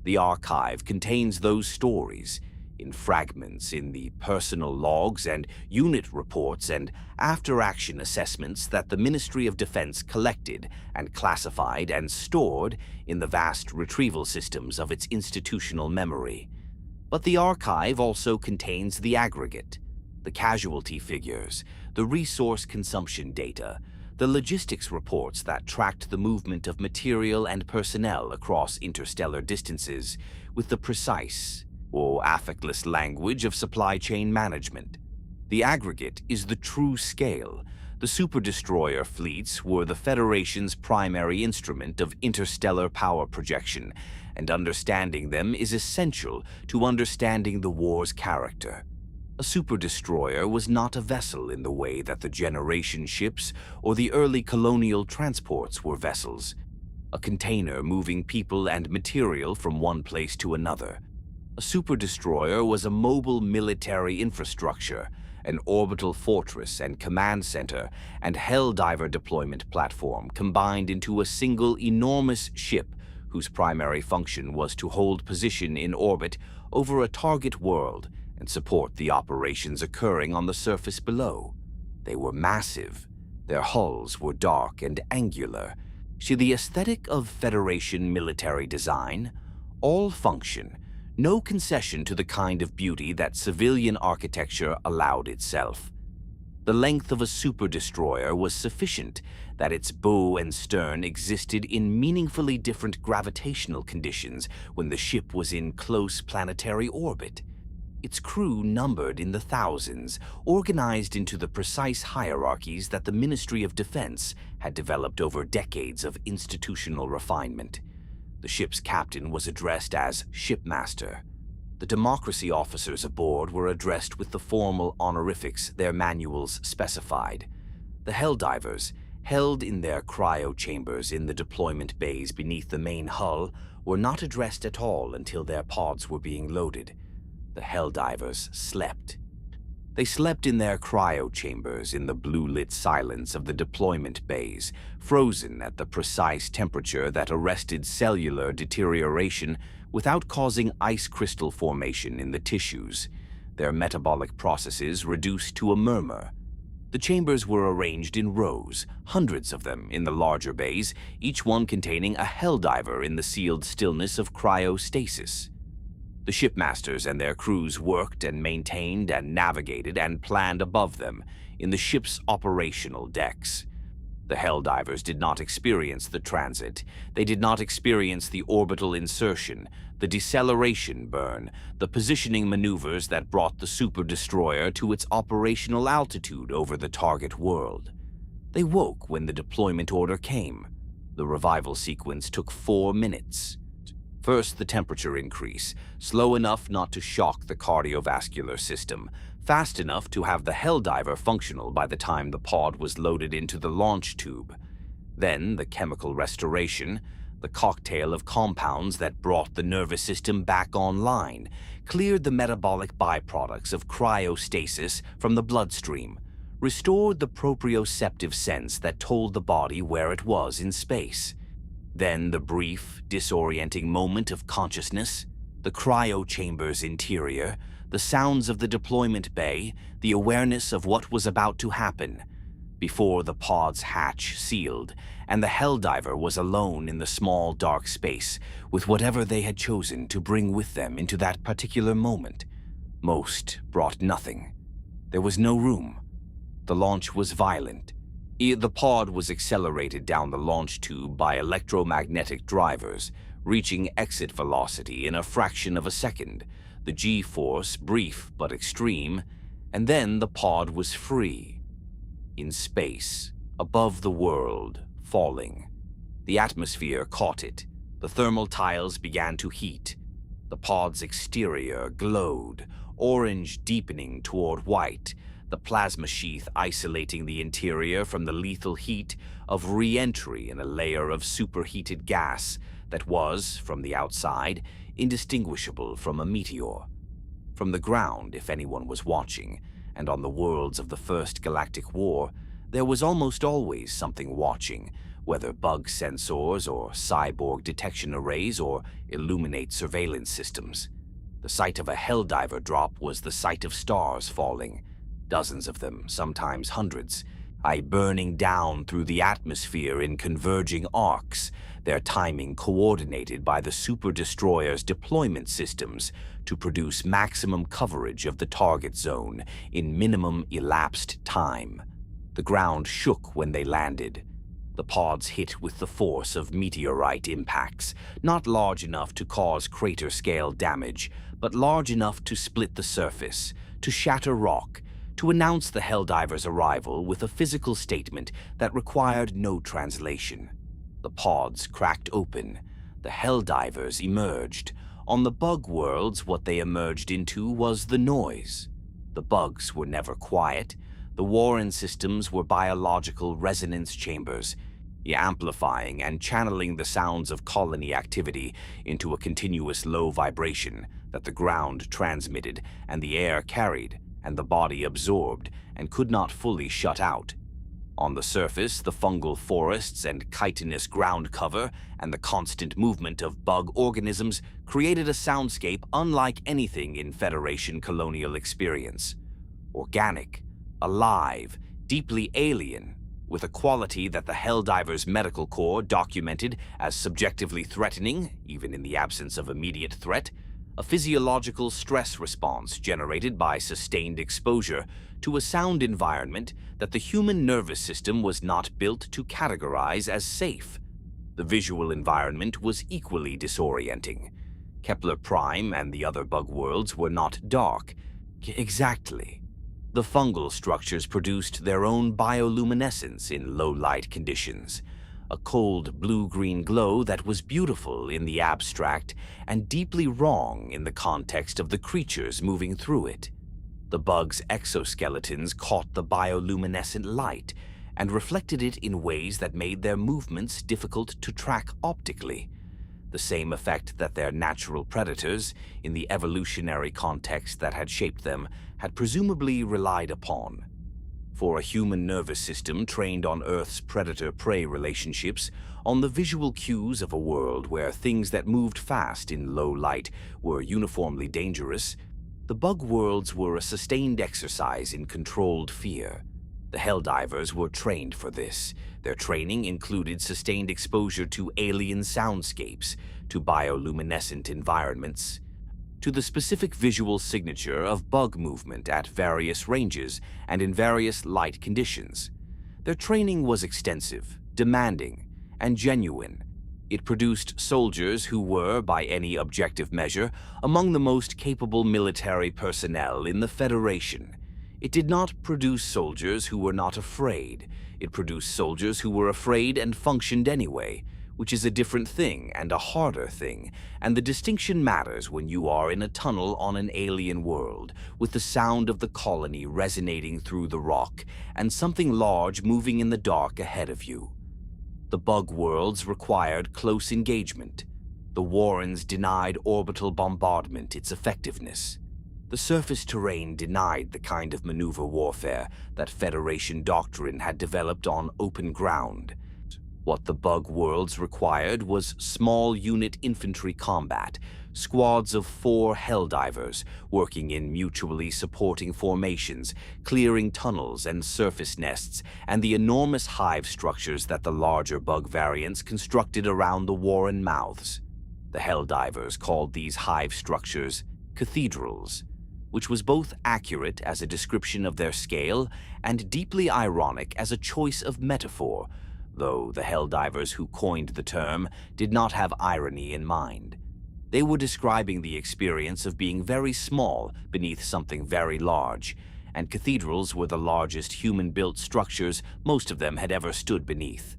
The archive contains those stories, in fragments in the personal logs and unit reports and after-action assessments that the Ministry of Defense collected and classified and stored in the vast retrieval systems of its institutional memory. But the archive also contains the aggregate, the casualty figures, the resource consumption data, the logistics reports that tracked the movement of material and personnel across interstellar distances with the precise or affectless language of supply chain management. The aggregate is the true scale. The super-destroyer fleets were the Federation's primary instrument of interstellar power projection, and understanding them is essential to understanding the war's character. A super-destroyer was not a vessel in the way that the generation ships or the early colonial transports were vessels. A container moving people and material from one place to another. A super-destroyer was a mobile military infrastructure, an orbital fortress and command center and Helldiver deployment platform combined into a single enormous ship whose primary function was to hold position in orbit over a target world and support the operations occurring on the surface below. They were massive. Their hulls were dark and angular. See the aesthetic of Federation military design? All function, no concession to the kind of beauty that civilian architecture allowed itself. The length of a super-destroyer was sufficient that its bow and stern existed in meaningfully different gravitational conditions when the ship was in close planetary orbit. Its crew numbered in the thousands, organized into the precise hierarchies that the Ministry of Defense had developed over decades of institutional refinement. The ship's captain was addressed as Shipmaster. The democracy officers aboard were addressed with the formal honorifics their manuals specified. The Helldivers, held in their cryo chambers in the deployment bays beneath the main hull, were not addressed at all until their pods were being loaded. The Helldivers slept. They slept in their cryo chambers in the blue-lit silence of the deployment bays, frozen at the precise temperature that arrested cellular deterioration without causing ice crystal formation in the tissues, their metabolic processes reduced to a murmur. The chambers were arranged in rows, hundreds of them in the larger bays, each one containing a Helldiver in the sealed stillness of cryostasis. The shipmasters and their crews worked and maintained and navigated and planned above them in the ship's operational decks. The Helldivers did not experience the transit. They did not experience the orbital insertion, the deceleration burn, the positioning maneuvers that brought the super-destroyer to its operational altitude over the target world. They woke when the deployment order came. The revival sequence took 4 minutes. First, the temperature increase, slow enough not to shock the cardiovascular system, fast enough to have the Helldiver functional by the time the pod was loaded into the launch tube. Then, the chemical restoration, the cocktail of compounds that brought the nervous system back online, cleared the metabolic byproducts of cryostasis from the bloodstream, restored the proprioceptive sense that told the body where it was in space. Then the brief, disorienting moment of consciousness, the cryo chamber's interior, the sounds of the deployment bay, the awareness of what was about to happen, before the pod's hatch sealed, and the Helldiver was alone in the small, dark space with whatever they had chosen to bring with them into that particular moment. Most brought nothing. There was no room. The launch was violent. The pod was accelerated down the launch tube by electromagnetic drivers, reaching exit velocity in a fraction of a second, the G-force brief but extreme, and then the pod was free. In space, above the world, falling. The atmosphere caught it. The thermal tiles began to heat. The pod's exterior glowed, orange deepening toward white, the plasma sheath isolating the interior from the lethal heat of re-entry in a layer of superheated gas that was, from the outside, indistinguishable from a meteor. From the ground, if anyone was watching, and on the worlds of the First Galactic War, there was almost always something watching, whether bug sensors or cyborg detection arrays or Illuminate surveillance systems. The sight of a Helldiver drop was the sight of stars falling, dozens of them, sometimes hundreds, burning down through the atmosphere in converging arcs, their timing coordinated by the super-destroyer's deployment systems to produce maximum coverage of the target zone in minimum elapsed time. The ground shook when they landed. The pods hit with the force of meteorite impacts, not large enough to cause crater-scale damage, but large enough to split the surface, to shatter rock, to announce the Helldivers' arrival with a physical statement that required no translation. The pods cracked open. The Helldivers emerged. On the bug worlds, what they emerged into was the noise. The bugs were never quiet. The Warren systems were biological resonance chambers, amplifying and channeling the sounds of colony activity into a continuous low vibration that the ground transmitted and the air carried and the body absorbed and could not fully shut out. On the surface, the fungal forests and chitinous ground cover and the constant movement of bug organisms created a soundscape unlike anything in Federation colonial experience. Organic, alive, deeply alien, with a quality that the Helldivers' medical corps documented as subjectively threatening, even in the absence of immediate threat, a physiological stress response generated by sustained exposure to a sound environment that the human nervous system was not built to categorize as safe. The visual environment was equally disorienting. Kepler Prime and the other bug worlds were not dark. Exactly. The fungal structures produced their own bioluminescence in low-light conditions, a cold blue-green glow that was beautiful in the abstract and deeply wrong in the context of the creatures moving through it. The bugs' exoskeletons caught the bioluminescent light and reflected it in ways that made their movements difficult to track optically, the same effect that their natural predators, in the evolutionary context that had shaped them, had presumably relied upon. For a human nervous system trained on Earth's predator-prey relationships, on the visual cues of a world where things that moved fast in low light were uniformly dangerous, the bug worlds were a sustained exercise in controlled fear. The Helldivers were trained for this. Their training included sustained exposure to alien soundscapes, to bioluminescent environments, to the specific visual signature of bug movement at various ranges and in various light conditions. Their training was extensive, demanding, and genuine. It produced soldiers who were, by any objective measure, among the most capable military personnel in the Federation. It did not produce soldiers who were not afraid. It produced soldiers who were afraid and functioned anyway, which is a different thing and a harder thing, and the distinction matters when you are in a tunnel on an alien world, with the sound of the colony resonating through the rock and something large moving in the dark ahead of you. The bug worlds required close engagement. The Warrens denied orbital bombardment its effectiveness. The surface terrain denied the kind of maneuver warfare that Federation doctrine had developed on open ground. What the bug worlds required was small unit infantry combat, squads of 4 Helldivers working in mutually supporting formations, clearing tunnels and surface nests, and the enormous hive structures that the larger bug variants constructed around the Warren mouths. The Helldivers called these hive structures cathedrals, which was both accurate as a description of their scale and deeply ironic as a choice of metaphor, though the Helldivers who coined the term did not have irony in mind. They were describing the experience of being very small beneath something very large, and cathedrals were the largest human-built structures most of them had ever stood beneath.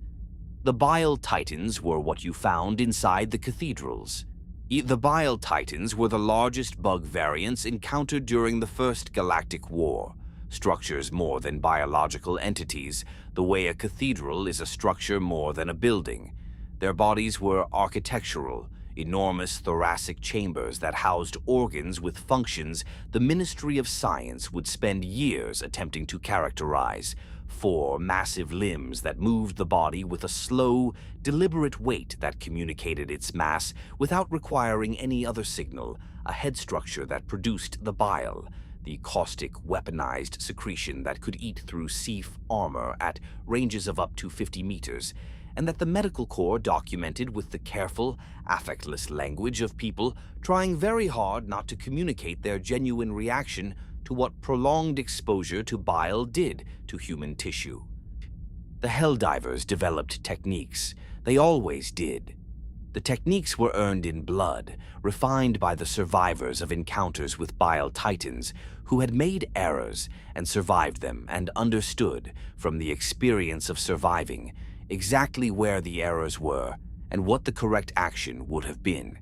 The Bile Titans were what you found inside the cathedrals. The Bile Titans were the largest bug variants encountered during the First Galactic War. Structures more than biological entities, the way a cathedral is a structure more than a building. Their bodies were architectural, enormous thoracic chambers that housed organs with functions the Ministry of Science would spend years attempting to characterize. 4 massive limbs that moved the body with a slow, deliberate weight that communicated its mass without requiring any other signal, a head structure that produced the bile, the caustic, weaponized secretion that could eat through Seaf armor at ranges of up to 50 meters, and that the medical corps documented with the careful, affectless language of people trying very hard not to communicate their genuine reaction to what prolonged exposure to bile did to human tissue. The Helldivers developed techniques. They always did. The techniques were earned in blood, refined by the survivors of encounters with Bile Titans who had made errors and survived them and understood, from the experience of surviving, exactly where the errors were and what the correct action would have been.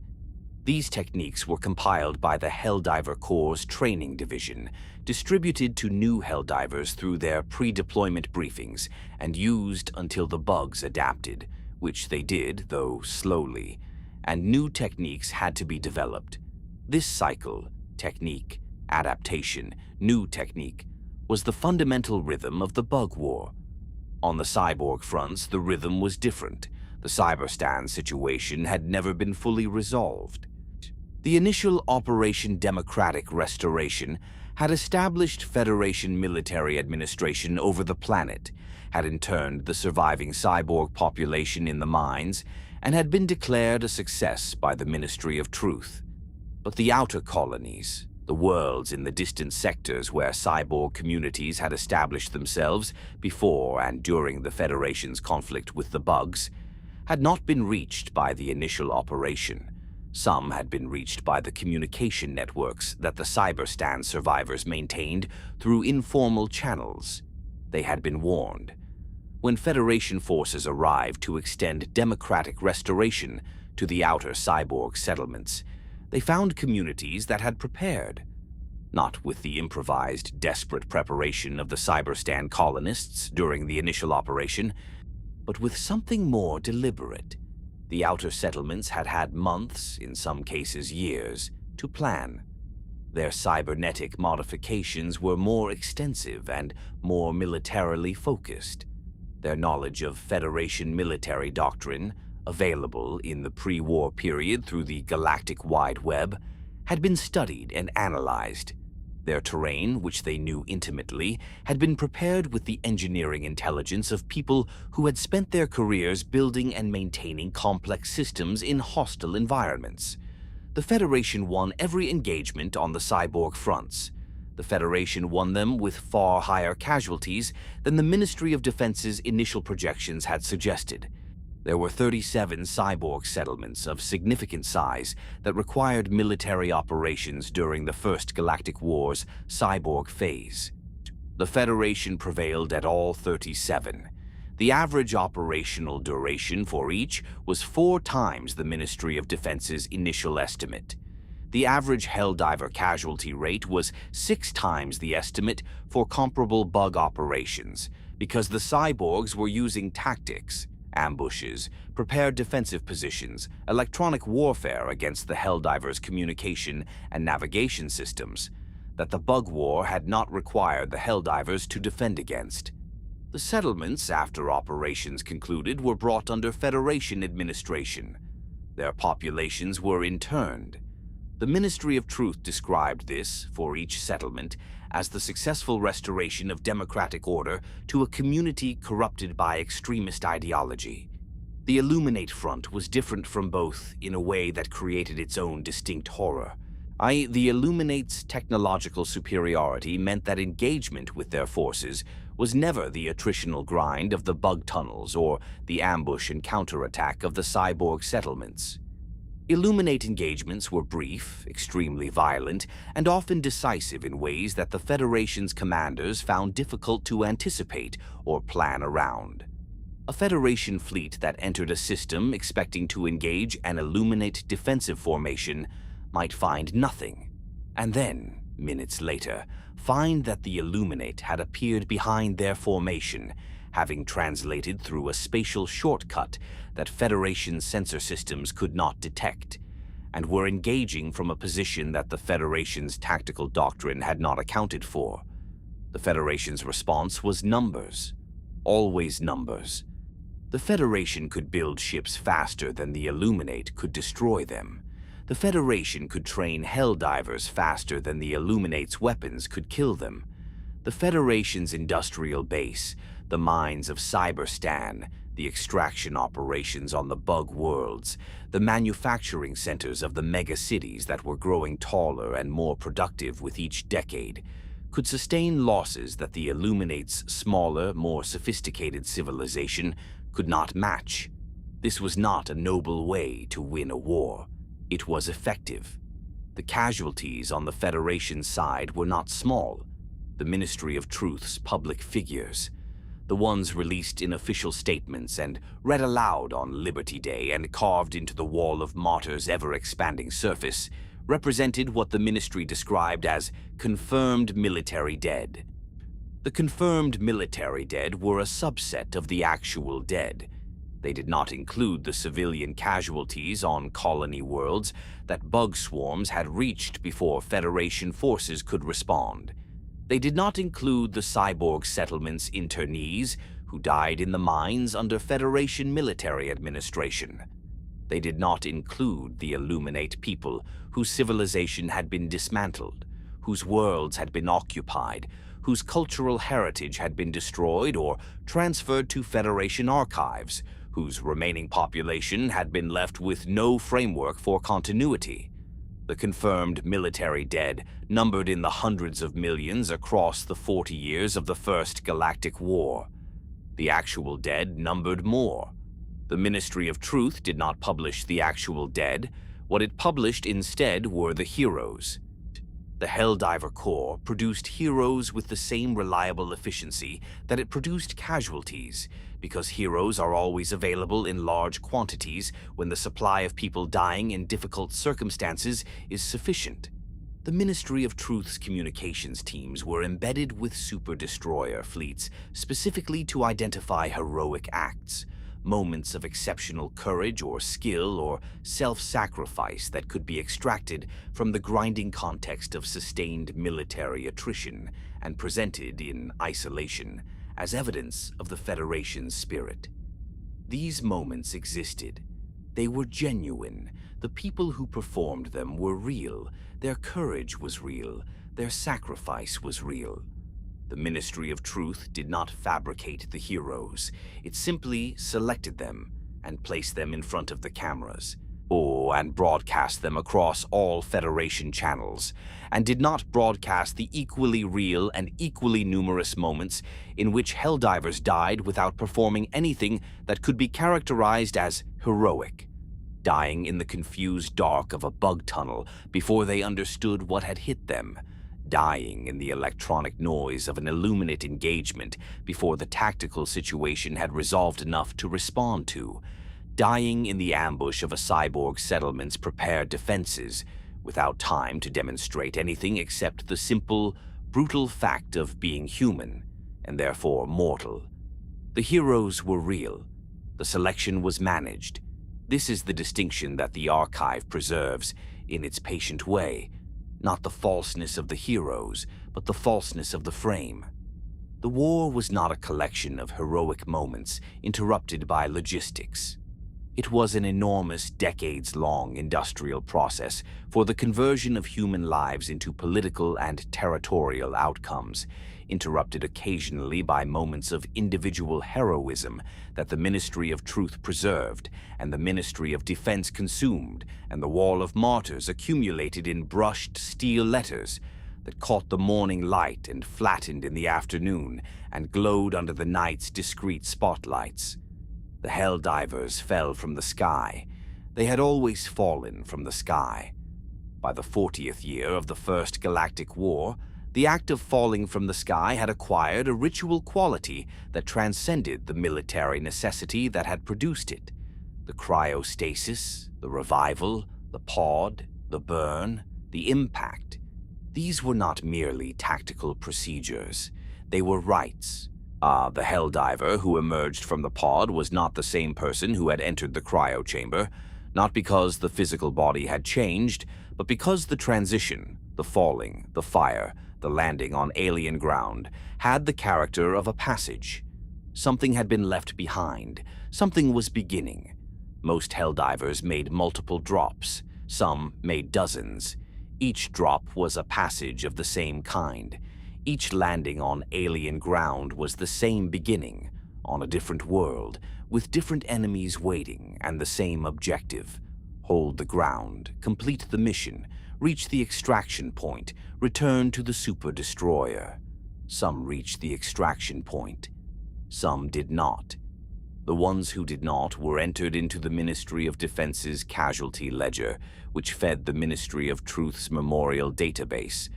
These techniques were compiled by the Helldiver Corps' training division, distributed to new Helldivers through their pre-deployment briefings, and used until the bugs adapted, which they did, though slowly, and new techniques had to be developed. This cycle, technique, adaptation, new technique, was the fundamental rhythm of the bug war. On the cyborg fronts, the rhythm was different. The Cyberstan situation had never been fully resolved. The initial Operation Democratic Restoration had established Federation military administration over the planet, had interned the surviving cyborg population in the mines, and had been declared a success by the Ministry of Truth. But the outer colonies, the worlds in the distant sectors where cyborg communities had established themselves before and during the Federation's conflict with the bugs, had not been reached by the initial operation. Some had been reached by the communication networks that the Cyberstan survivors maintained through informal channels. They had been warned. When Federation forces arrived to extend democratic restoration to the outer cyborg settlements, they found communities that had prepared, not with the improvised, desperate preparation of the Cyberstan colonists during the initial operation, but with something more deliberate. The outer settlements had had months, in some cases years, to plan. Their cybernetic modifications were more extensive and more militarily focused. Their knowledge of Federation military doctrine, available in the pre-war period through the Galactic Wide Web, had been studied and analyzed. Their terrain, which they knew intimately, had been prepared with the engineering intelligence of people who had spent their careers building and maintaining complex systems in hostile environments. The Federation won every engagement on the cyborg fronts. The Federation won them with far higher casualties than the Ministry of Defense's initial projections had suggested. There were 37 cyborg settlements of significant size that required military operations during the First Galactic Wars' cyborg phase. The Federation prevailed at all 37. The average operational duration for each was 4 times the Ministry of Defense's initial estimate. The average Helldiver casualty rate was 6 times the estimate for comparable bug operations, because the cyborgs were using tactics, ambushes, prepared defensive positions, electronic warfare against the Helldivers' communication and navigation systems that the bug war had not required the Helldivers to defend against. The settlements, after operations concluded, were brought under Federation administration. Their populations were interned. The Ministry of Truth described this, for each settlement, as the successful restoration of democratic order to a community corrupted by extremist ideology. The Illuminate front was different from both in a way that created its own distinct horror. The Illuminate's technological superiority meant that engagement with their forces was never the attritional grind of the bug tunnels or the ambush and counterattack of the cyborg settlements. Illuminate engagements were brief, extremely violent, and often decisive in ways that the Federation's commanders found difficult to anticipate or plan around. A Federation fleet that entered a system expecting to engage an Illuminate defensive formation might find nothing, and then, minutes later, find that the Illuminate had appeared behind their formation, having translated through a spatial shortcut that Federation sensor systems could not detect, and were engaging from a position that the Federation's tactical doctrine had not accounted for. The Federation's response was numbers, always numbers. The Federation could build ships faster than the Illuminate could destroy them. The Federation could train Helldivers faster than the Illuminate's weapons could kill them. The Federation's industrial base, the mines of Cyberstan, the extraction operations on the bug worlds, the manufacturing centers of the mega-cities that were growing taller and more productive with each decade, could sustain losses that the Illuminate's smaller, more sophisticated civilization could not match. This was not a noble way to win a war. It was effective. The casualties on the Federation's side were not small. The Ministry of Truth's public figures, the ones released in official statements and read aloud on Liberty Day and carved into the wall of Martyr's ever-expanding surface, represented what the Ministry described as confirmed military dead. The confirmed military dead were a subset of the actual dead. They did not include the civilian casualties on colony worlds that bug swarms had reached before Federation forces could respond. They did not include the cyborg settlement's internees who died in the mines under Federation military administration. They did not include the Illuminate people whose civilization had been dismantled, whose worlds had been occupied, whose cultural heritage had been destroyed or transferred to Federation archives, whose remaining population had been left with no framework for continuity. The confirmed military dead numbered in the hundreds of millions across the 40 years of the First Galactic War. The actual dead numbered more. The Ministry of Truth did not publish the actual dead. What it published instead were the heroes. The Helldiver Corps produced heroes with the same reliable efficiency that it produced casualties, because heroes are always available in large quantities when the supply of people dying in difficult circumstances is sufficient. The Ministry of Truth's communications teams were embedded with super destroyer fleets specifically to identify heroic acts, moments of exceptional courage or skill or self-sacrifice that could be extracted from the grinding context of sustained military attrition and presented in isolation as evidence of the Federation's spirit. These moments existed. They were genuine. The people who performed them were real. Their courage was real. Their sacrifice was real. The Ministry of Truth did not fabricate the heroes. It simply selected them and placed them in front of the cameras, and broadcast them across all Federation channels, and did not broadcast the equally real and equally numerous moments in which Helldivers died without performing anything that could be characterized as heroic, dying in the confused dark of a bug tunnel before they understood what had hit them, dying in the electronic noise of an Illuminate engagement before the tactical situation had resolved enough to respond to, dying in the ambush of a cyborg settlement's prepared defenses without time to demonstrate anything except the simple, brutal fact of being human and therefore mortal. The heroes were real. The selection was managed. This is the distinction that the archive preserves in its patient way. Not the falseness of the heroes, but the falseness of the frame. The war was not a collection of heroic moments interrupted by logistics. It was an enormous, decades-long industrial process for the conversion of human lives into political and territorial outcomes, interrupted occasionally by moments of individual heroism that the Ministry of Truth preserved, and the Ministry of Defense consumed, and the Wall of Martyrs accumulated in brushed steel letters that caught the morning light and flattened in the afternoon and glowed under the night's discreet spotlights. The Helldivers fell from the sky. They had always fallen from the sky. By the 40th year of the First Galactic War, the act of falling from the sky had acquired a ritual quality that transcended the military necessity that had produced it. The cryostasis, the revival, the pod, the burn, the impact. These were not merely tactical procedures. They were rites. The Helldiver who emerged from the pod was not the same person who had entered the cryo chamber, not because the physical body had changed, but because the transition, the falling, the fire, the landing on alien ground, had the character of a passage. Something had been left behind. Something was beginning. Most Helldivers made multiple drops. Some made dozens. Each drop was a passage of the same kind. Each landing on alien ground was the same beginning, on a different world, with different enemies waiting and the same objective. Hold the ground, complete the mission, reach the extraction point, return to the super destroyer. Some reached the extraction point. Some did not. The ones who did not were entered into the Ministry of Defense's casualty ledger, which fed the Ministry of Truth's memorial database,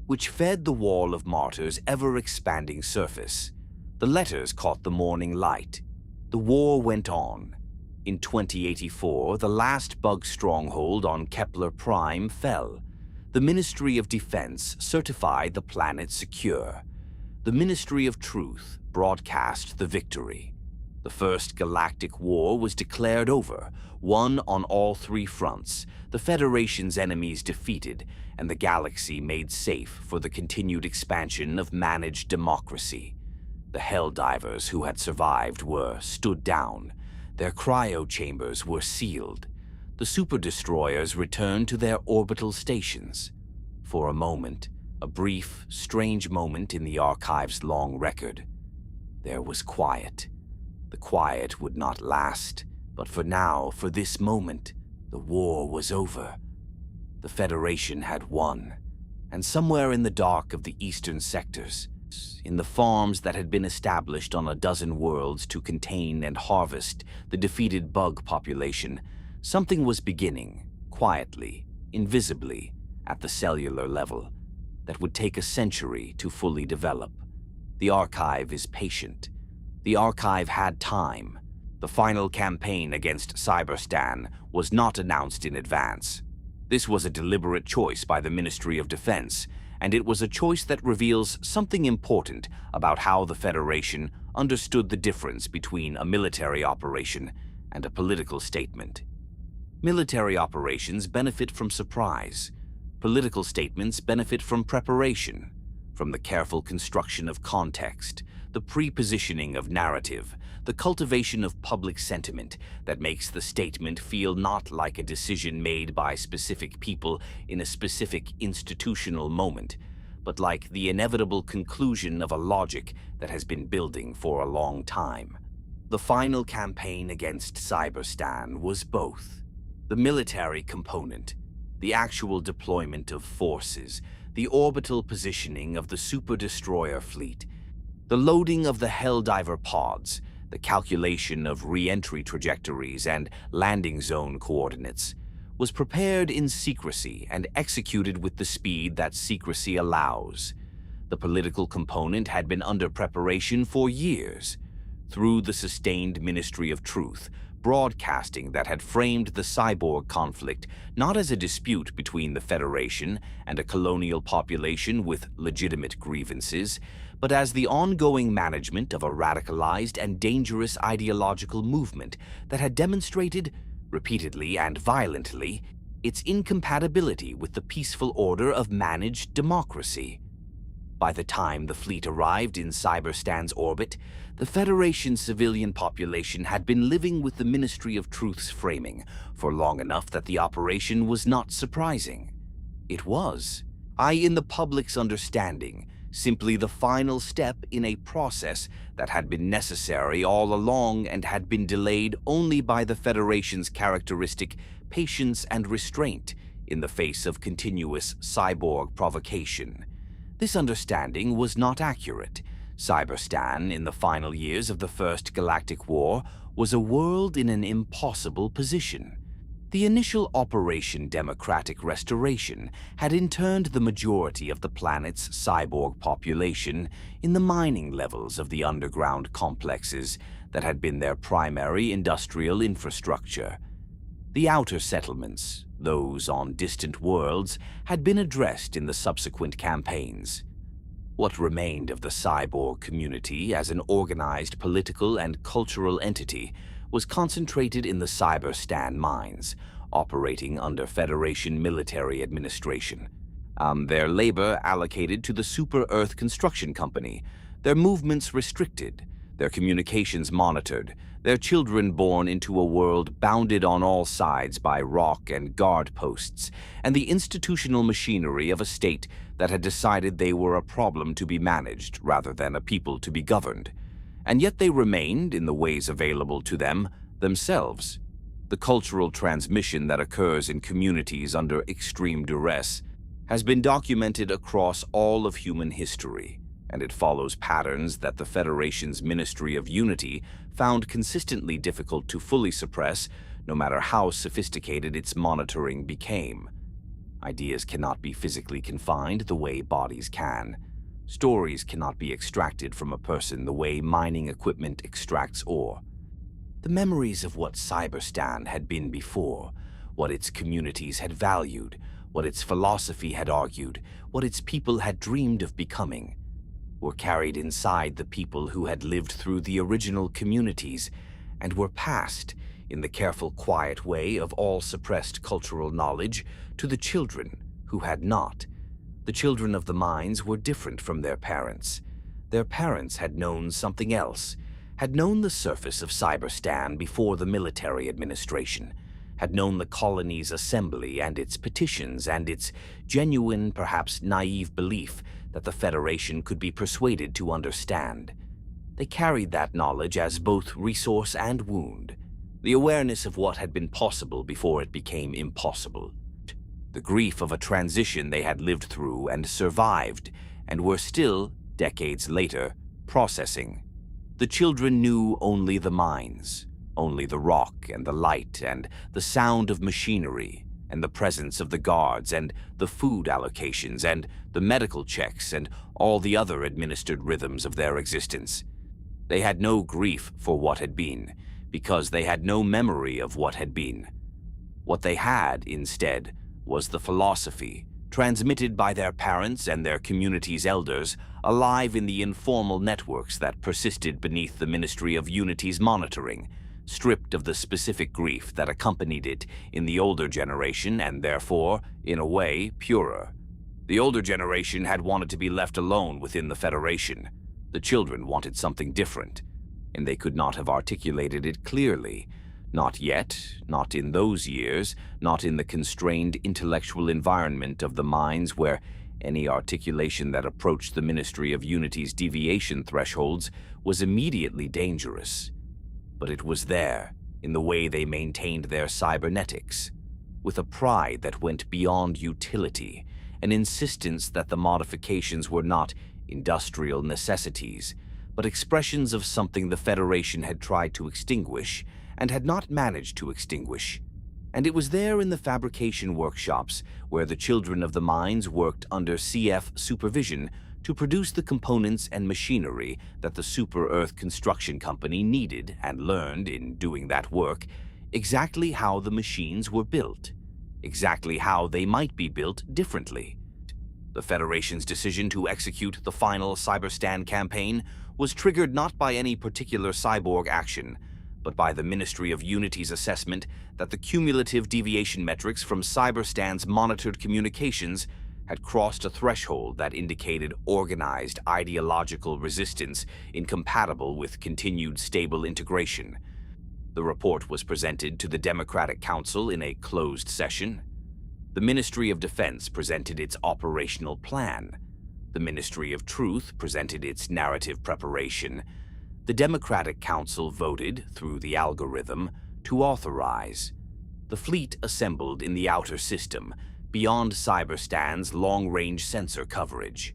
which fed the Wall of Martyrs' ever-expanding surface. The letters caught the morning light. The war went on. In 2084, the last bug stronghold on Kepler Prime fell. The Ministry of Defense certified the planet secure. The Ministry of Truth broadcast the victory. The First Galactic War was declared over, won on all three fronts, the Federation's enemies defeated, and the galaxy made safe for the continued expansion of managed democracy. The Helldivers who had survived were stood down. Their cryo chambers were sealed. The super-destroyers returned to their orbital stations. For a moment, a brief, strange moment in the Archive's long record, there was quiet. The quiet would not last, but for now, for this moment, the war was over. The Federation had won, and somewhere in the dark of the eastern sectors, in the farms that had been established on a dozen worlds to contain and harvest the defeated bug population, something was beginning, quietly, invisibly, at the cellular level, that would take a century to fully develop. The Archive is patient. The Archive had time. The final campaign against Cyberstan was not announced in advance. This was a deliberate choice by the Ministry of Defense, and it was a choice that reveals something important about how the Federation understood the difference between a military operation and a political statement. Military operations benefit from surprise. Political statements benefit from preparation, from the careful construction of context, the pre-positioning of narrative, the cultivation of public sentiment that makes the statement feel not like a decision made by specific people in a specific institutional moment, but like the inevitable conclusion of a logic that has been building for a long time. The final campaign against Cyberstan was both. The military component, the actual deployment of forces, the orbital positioning of the super-destroyer fleet, the loading of the Helldiver pods, the calculation of re-entry trajectories and landing zone coordinates, was prepared in secrecy and executed with the speed that secrecy allows. The political component had been under preparation for years. Through the sustained Ministry of Truth, broadcasting that had framed the cyborg conflict not as a dispute between the Federation and a colonial population with legitimate grievances, but as the ongoing management of a radicalized and dangerous ideological movement that had demonstrated, repeatedly and violently, its incompatibility with the peaceful order of managed democracy. By the time the fleet arrived in Cyberstan's orbit, the Federation's civilian population had been living with the Ministry of Truth's framing for long enough that the operation was not surprising. It was, in the public's understanding, simply the final step in a process that had been necessary all along and had been delayed only by the Federation's characteristic patience and restraint in the face of continuous cyborg provocation. This understanding was not accurate. Cyberstan, in the final years of the First Galactic War, was a world in an impossible position. The initial Operation Democratic Restoration had interned the majority of the planet's cyborg population in the mining levels of the underground complexes that had been their primary industrial infrastructure. The outer settlements, those on distant worlds, had been addressed in the subsequent campaigns. What remained of the cyborg community as an organized political and cultural entity was concentrated in the Cyberstan mines, operating under Federation military administration. Their labor allocated to the Super Earth Construction Company, their movements restricted, their communications monitored, their children born into a world bounded on all sides by rock and guard posts, and the institutional machinery of a state that had decided they were a problem to be managed rather than a people to be governed. And yet they remained, in the ways available to them, themselves. The cultural transmission that occurs in communities under extreme duress has been documented across all of human history, and it follows patterns that the Federation's Ministry of Unity found consistently difficult to fully suppress, no matter how sophisticated its monitoring became. Ideas cannot be physically confined the way bodies can. Stories cannot be extracted from a person the way mining equipment extracts ore. The memories of what Cyberstan had been before, what its communities had valued, what its philosophy had argued, what its people had dreamed of becoming, were carried inside the people who had lived through the original communities and were passed, in the careful, quiet way of all suppressed cultural knowledge, to the children who had not. The children of the mines were different from their parents. Their parents had known something else, had known the surface of Cyberstan before the military administration, had known the colony's assembly and its petitions and its genuine, perhaps naive belief that the Federation could be persuaded to understand. They carried that knowledge as both resource and wound, the awareness of what had been possible before it became impossible, the grief of a transition they had lived through and survived, and were still, decades later, processing. The children knew only the mines, only the rock and the light and the sound of machinery and the presence of the guards and the food allocations and the medical checks and all the other administered rhythms of their existence. They had no grief for what had been, because they had no memory of what had been. What they had, instead, was the philosophy, transmitted by their parents and their community's elders, alive in the informal networks that persisted beneath the Ministry of Unity's monitoring, stripped of the specific grief that accompanied it in the older generation and therefore, in a way, purer. The older generation had wanted to be left alone within the Federation. The children wanted something different, and they could not have articulated it clearly. Not yet, not in those years, not in the constrained intellectual environment of the mines where any articulation that approached the Ministry of Unity's deviation thresholds was immediately dangerous. But it was there, in the way they maintained their cybernetics, with a pride that went beyond utility, an insistence that the modifications were not industrial necessities, but expressions of something the Federation had tried to extinguish and had not managed to extinguish. And it was there in the fabrication workshops where the children of the mines worked under CF supervision to produce the components and machinery that the Super Earth Construction Company needed and learned in doing that work exactly how the machines were built, exactly how they might be built differently. The Federation's decision to execute the final Cyberstan campaign was triggered not by any particular cyborg action, but by the Ministry of Unity's assessment that the cumulative deviation metrics from Cyberstan's monitored communications had crossed a threshold that indicated organized ideological resistance incompatible with continued stable integration. The report was presented to the Democratic Council in a closed session. The Ministry of Defense presented its operational plan. The Ministry of Truth presented its narrative preparation. The Democratic Council voted, through the algorithm, to authorize. The fleet assembled in the outer system, beyond Cyberstan's long-range sensor coverage.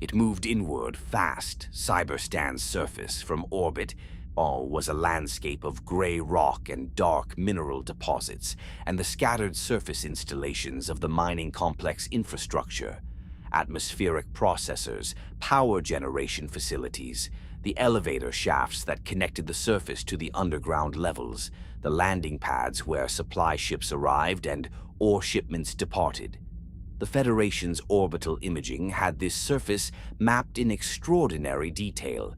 It moved inward fast, Cyberstan's surface from orbit. All was a landscape of gray rock and dark mineral deposits, and the scattered surface installations of the mining complex infrastructure, atmospheric processors, power generation facilities, the elevator shafts that connected the surface to the underground levels, the landing pads where supply ships arrived and ore shipments departed. The Federation's orbital imaging had this surface mapped in extraordinary detail.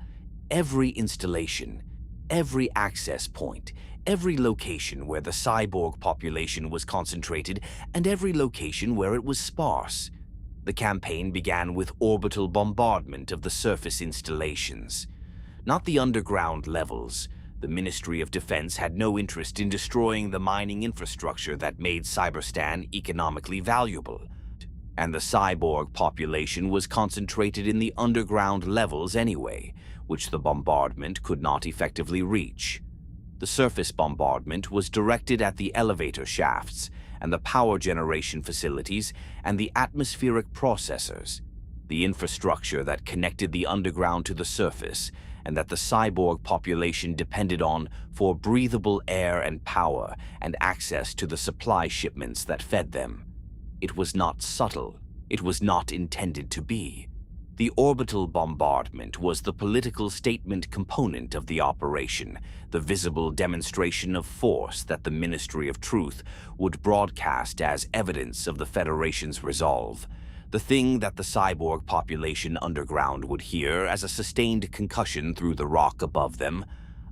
Every installation, every access point, every location where the cyborg population was concentrated, and every location where it was sparse. The campaign began with orbital bombardment of the surface installations, not the underground levels. The Ministry of Defense had no interest in destroying the mining infrastructure that made Cyberstan economically valuable, and the cyborg population was concentrated in the underground levels anyway, which the bombardment could not effectively reach. The surface bombardment was directed at the elevator shafts and the power generation facilities and the atmospheric processors. the infrastructure that connected the underground to the surface and that the cyborg population depended on for breathable air and power and access to the supply shipments that fed them. It was not subtle. It was not intended to be. The orbital bombardment was the political statement component of the operation, the visible demonstration of force that the Ministry of Truth would broadcast as evidence of the Federation's resolve, the thing that the cyborg population underground would hear as a sustained concussion through the rock above them,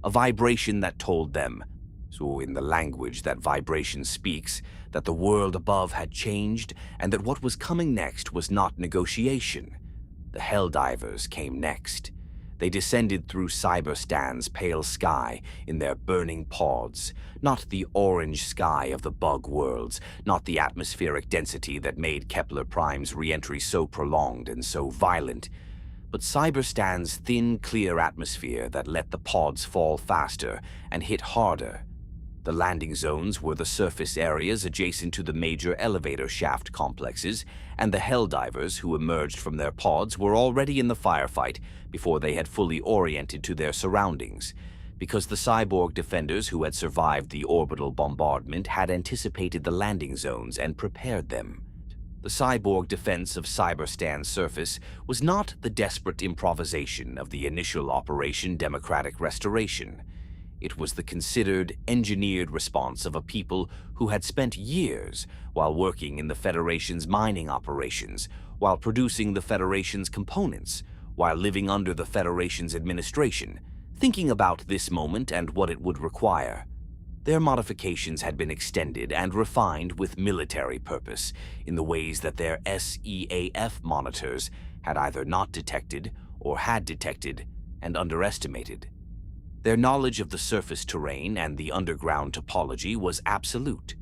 a vibration that told them, so in the language that vibration speaks, that the world above had changed and that what was coming next was not negotiation. The Helldivers came next. They descended through Cyberstan's pale sky in their burning pods, not the orange sky of the bug worlds, not the atmospheric density that made Kepler Prime's re-entry so prolonged and so violent, but Cyberstan's thin, clear atmosphere that let the pods fall faster and hit harder. The landing zones were the surface areas adjacent to the major elevator shaft complexes, and the Helldivers who emerged from their pods were already in the firefight before they had fully oriented to their surroundings, because the cyborg defenders who had survived the orbital bombardment had anticipated the landing zones and prepared them. The cyborg defense of Cyberstan's surface was not the desperate improvisation of the initial Operation Democratic Restoration. It was the considered, engineered response of a people who had spent years while working in the Federation's mining operations, while producing the Federation's components, while living under the Federation's administration, thinking about this moment and what it would require. Their modifications had been extended and refined with military purpose in the ways that their SEAF monitors had either not detected or had detected and underestimated. Their knowledge of the surface terrain and the underground topology was absolute.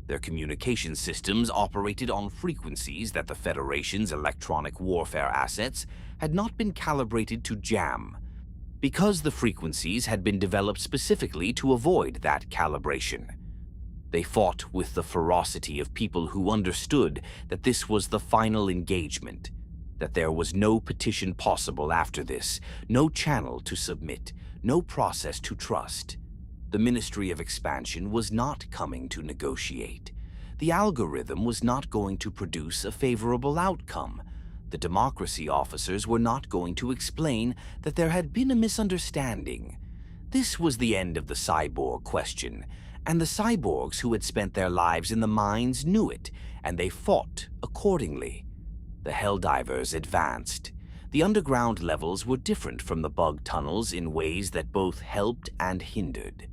Their communication systems operated on frequencies that the Federation's electronic warfare assets had not been calibrated to jam, because the frequencies had been developed specifically to avoid that calibration. They fought with the ferocity of people who understood that this was the final engagement, that there was no petition possible after this, no channel to submit, no process to trust. The Ministry of Expansion was not coming to negotiate. The algorithm was not going to produce a favorable outcome. The democracy officers were not going to explain that there had been a misunderstanding. This was the end of the cyborg question, and the cyborgs who had spent their lives in the mines knew it, and they fought accordingly. The Helldivers advanced. The underground levels were different from the bug tunnels in ways that both helped and hindered.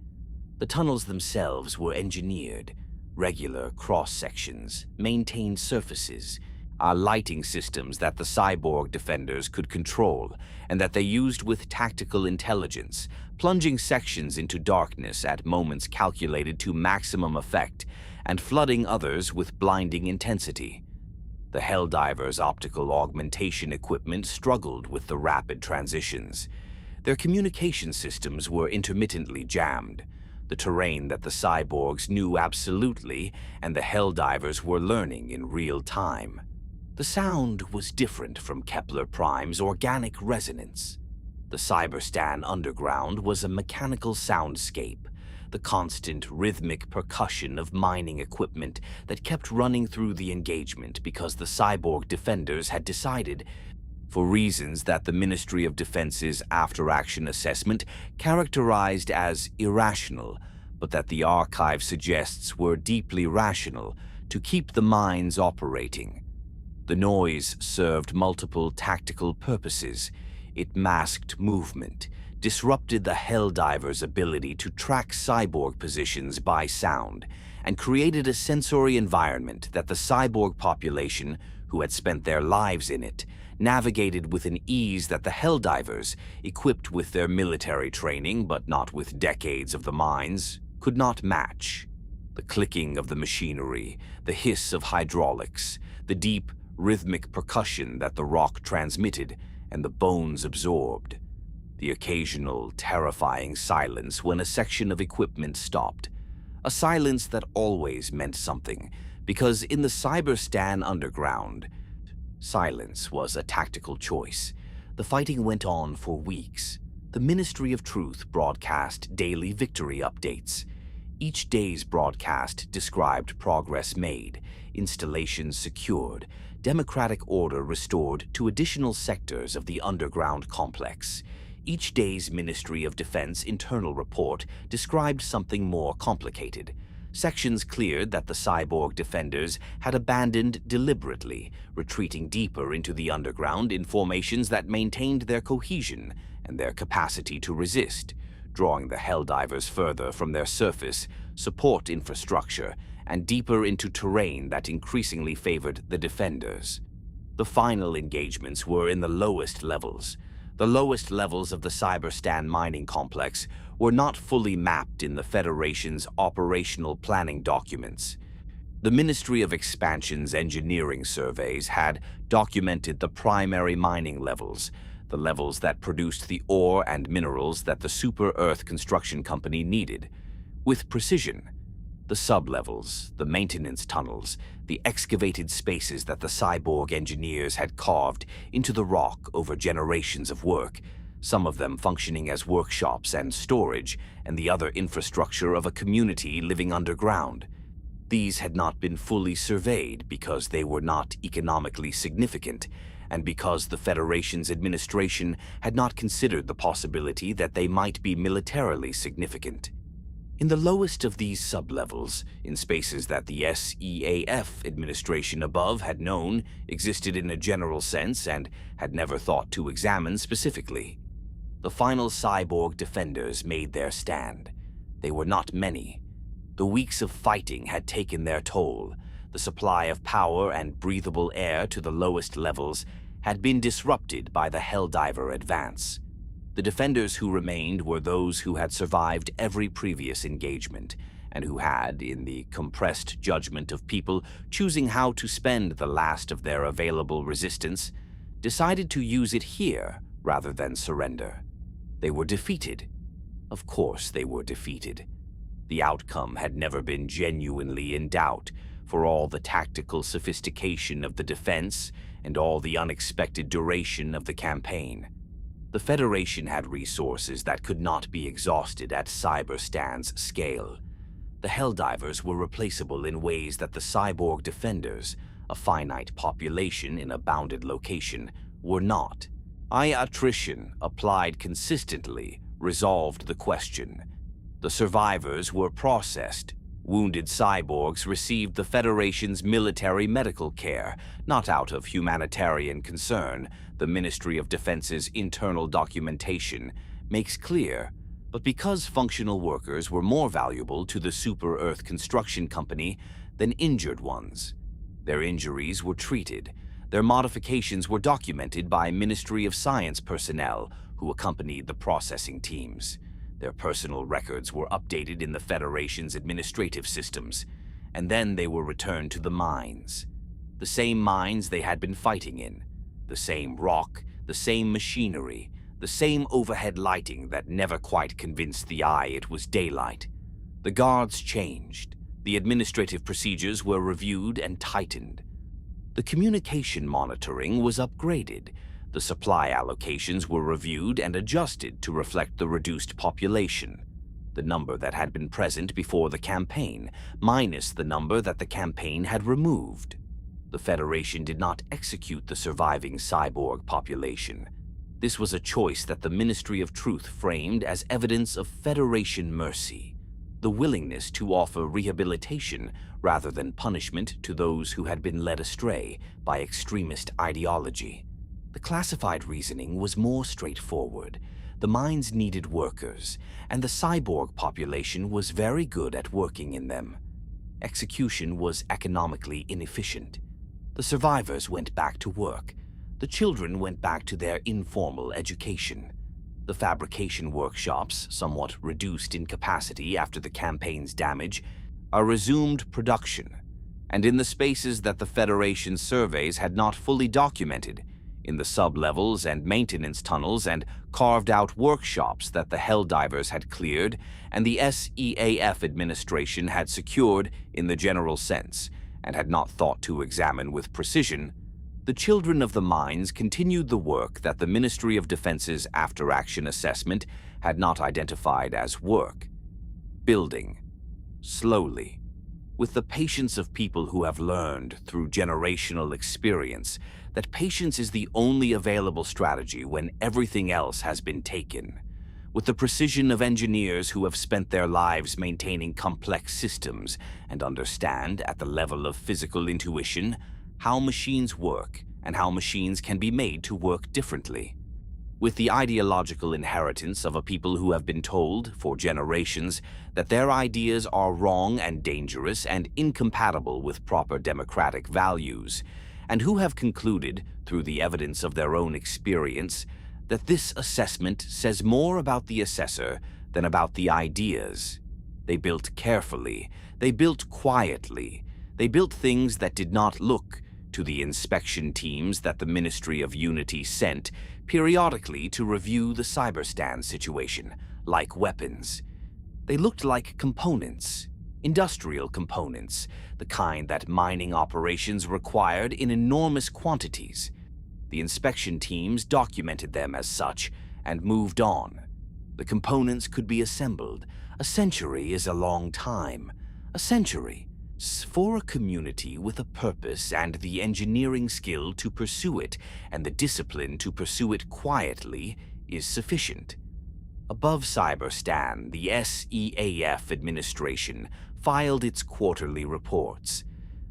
The tunnels themselves were engineered, regular cross-sections, maintained surfaces, lighting systems that the cyborg defenders could control and that they used with tactical intelligence, plunging sections into darkness at moments calculated to maximum effect and flooding others with blinding intensity. The Helldivers' optical augmentation equipment struggled with the rapid transitions. Their communication systems were intermittently jammed, the terrain that the cyborgs knew absolutely and the Helldivers were learning in real time. The sound was different from Kepler Prime's organic resonance. The Cyberstan underground was a mechanical soundscape, the constant rhythmic percussion of mining equipment that kept running through the engagement because the cyborg defenders had decided, for reasons that the Ministry of Defense's after-action assessment characterized as irrational, but that the archive suggests were deeply rational, to keep the mines operating. The noise served multiple tactical purposes. It masked movement, disrupted the Helldivers' ability to track cyborg positions by sound, and created a sensory environment that the cyborg population, who had spent their lives in it, navigated with an ease that the Helldivers, equipped with their military training but not with decades of the mines, could not match. The clicking of the machinery, the hiss of hydraulics, the deep, rhythmic percussion that the rock transmitted and the bones absorbed. The occasional, terrifying silence when a section of equipment stopped. A silence that always meant something, because in the Cyberstan underground, Silence was a tactical choice. The fighting went on for weeks. The Ministry of Truth broadcast daily victory updates. Each day's broadcast described progress made, installations secured, democratic order restored to additional sectors of the underground complex. Each day's Ministry of Defense internal report described something more complicated. Sections cleared that the cyborg defenders had abandoned deliberately, retreating deeper into the underground in formations that maintained their cohesion and their capacity to resist, drawing the Helldivers further from their surface, support infrastructure, and deeper into terrain that increasingly favored the defenders. The final engagements were in the lowest levels. The lowest levels of the Cyberstan mining complex were not fully mapped in the Federation's operational planning documents. The Ministry of Expansion's engineering surveys had documented the primary mining levels, the levels that produced the ore and minerals that the Super-Earth Construction Company needed, with precision. The sublevels, the maintenance tunnels, the excavated spaces that the cyborg engineers had carved into the rock over generations of work, some of them functioning as workshops and storage, and the other infrastructure of a community living underground. These had not been fully surveyed because they were not economically significant, and because the Federation's administration had not considered the possibility that they might be militarily significant. In the lowest of these sublevels, in spaces that the SEAF administration above had known existed in a general sense and had never thought to examine specifically, the final cyborg defenders made their stand. They were not many. The weeks of fighting had taken their toll. The supply of power and breathable air to the lowest levels had been disrupted by the Helldiver advance. The defenders who remained were those who had survived every previous engagement, and who had, in the compressed judgment of people choosing how to spend the last of their available resistance, decided to use it here rather than surrender. They were defeated. Of course they were defeated. The outcome had never been genuinely in doubt, for all the tactical sophistication of the defense and all the unexpected duration of the campaign. The Federation had resources that could not be exhausted at Cyberstan's scale. The Helldivers were replaceable in ways that the cyborg defenders, a finite population in a bounded location, were not. Attrition, applied consistently, resolved the question. The survivors were processed. Wounded cyborgs received the Federation's military medical care, not out of humanitarian concern, the Ministry of Defense's internal documentation makes clear, but because functional workers were more valuable to the Super-Earth Construction Company than injured ones. Their injuries were treated. Their modifications were documented by Ministry of Science personnel who accompanied the processing teams. Their personal records were updated in the Federation's administrative systems, and then they were returned to the mines. The same mines they had been fighting in. The same rock, the same machinery, the same overhead lighting that never quite convinced the eye it was daylight. The guards changed. The administrative procedures were reviewed and tightened. The communication monitoring was upgraded. The supply allocations were reviewed and adjusted to reflect the reduced population, the number that had been present before the campaign, minus the number that the campaign had removed. The Federation did not execute the surviving cyborg population. This was a choice that the Ministry of Truth framed as evidence of Federation mercy, the willingness to offer rehabilitation rather than punishment to those who had been led astray by extremist ideology. The classified reasoning was more straightforward. The mines needed workers, and the cyborg population was very good at working in them. Execution was economically inefficient. The survivors went back to work. The children went back to their informal education. The fabrication workshops, somewhat reduced in capacity after the campaign's damage, resumed production. And in the spaces that the Federation's surveys had not fully documented, in the sublevels and maintenance tunnels and carved-out workshops that the Helldivers had cleared and the SEAF administration had secured in the general sense and had not thought to examine with precision, The children of the mines continued the work that the Ministry of Defense's after-action assessment had not identified as work. Building, slowly, with the patience of people who have learned through generational experience that patience is the only available strategy when everything else has been taken. With the precision of engineers who have spent their lives maintaining complex systems and understand, at the level of physical intuition, how machines work and how machines can be made to work differently. With the ideological inheritance of a people who have been told, for generations, that their ideas are wrong and dangerous and incompatible with proper democratic values, and who have concluded, through the evidence of their own experience, that this assessment says more about the assessor than about the ideas. They built carefully, they built quietly, they built things that did not look to the inspection teams that the Ministry of Unity sent periodically to review the Cyberstan situation, like weapons. They looked like components, industrial components, the kind that mining operations required in enormous quantities. The inspection teams documented them as such and moved on. The components could be assembled. A century is a long time. A century, for a community with a purpose and the engineering skill to pursue it and the discipline to pursue it quietly, is sufficient. Above Cyberstan, the SEAF administration filed its quarterly reports.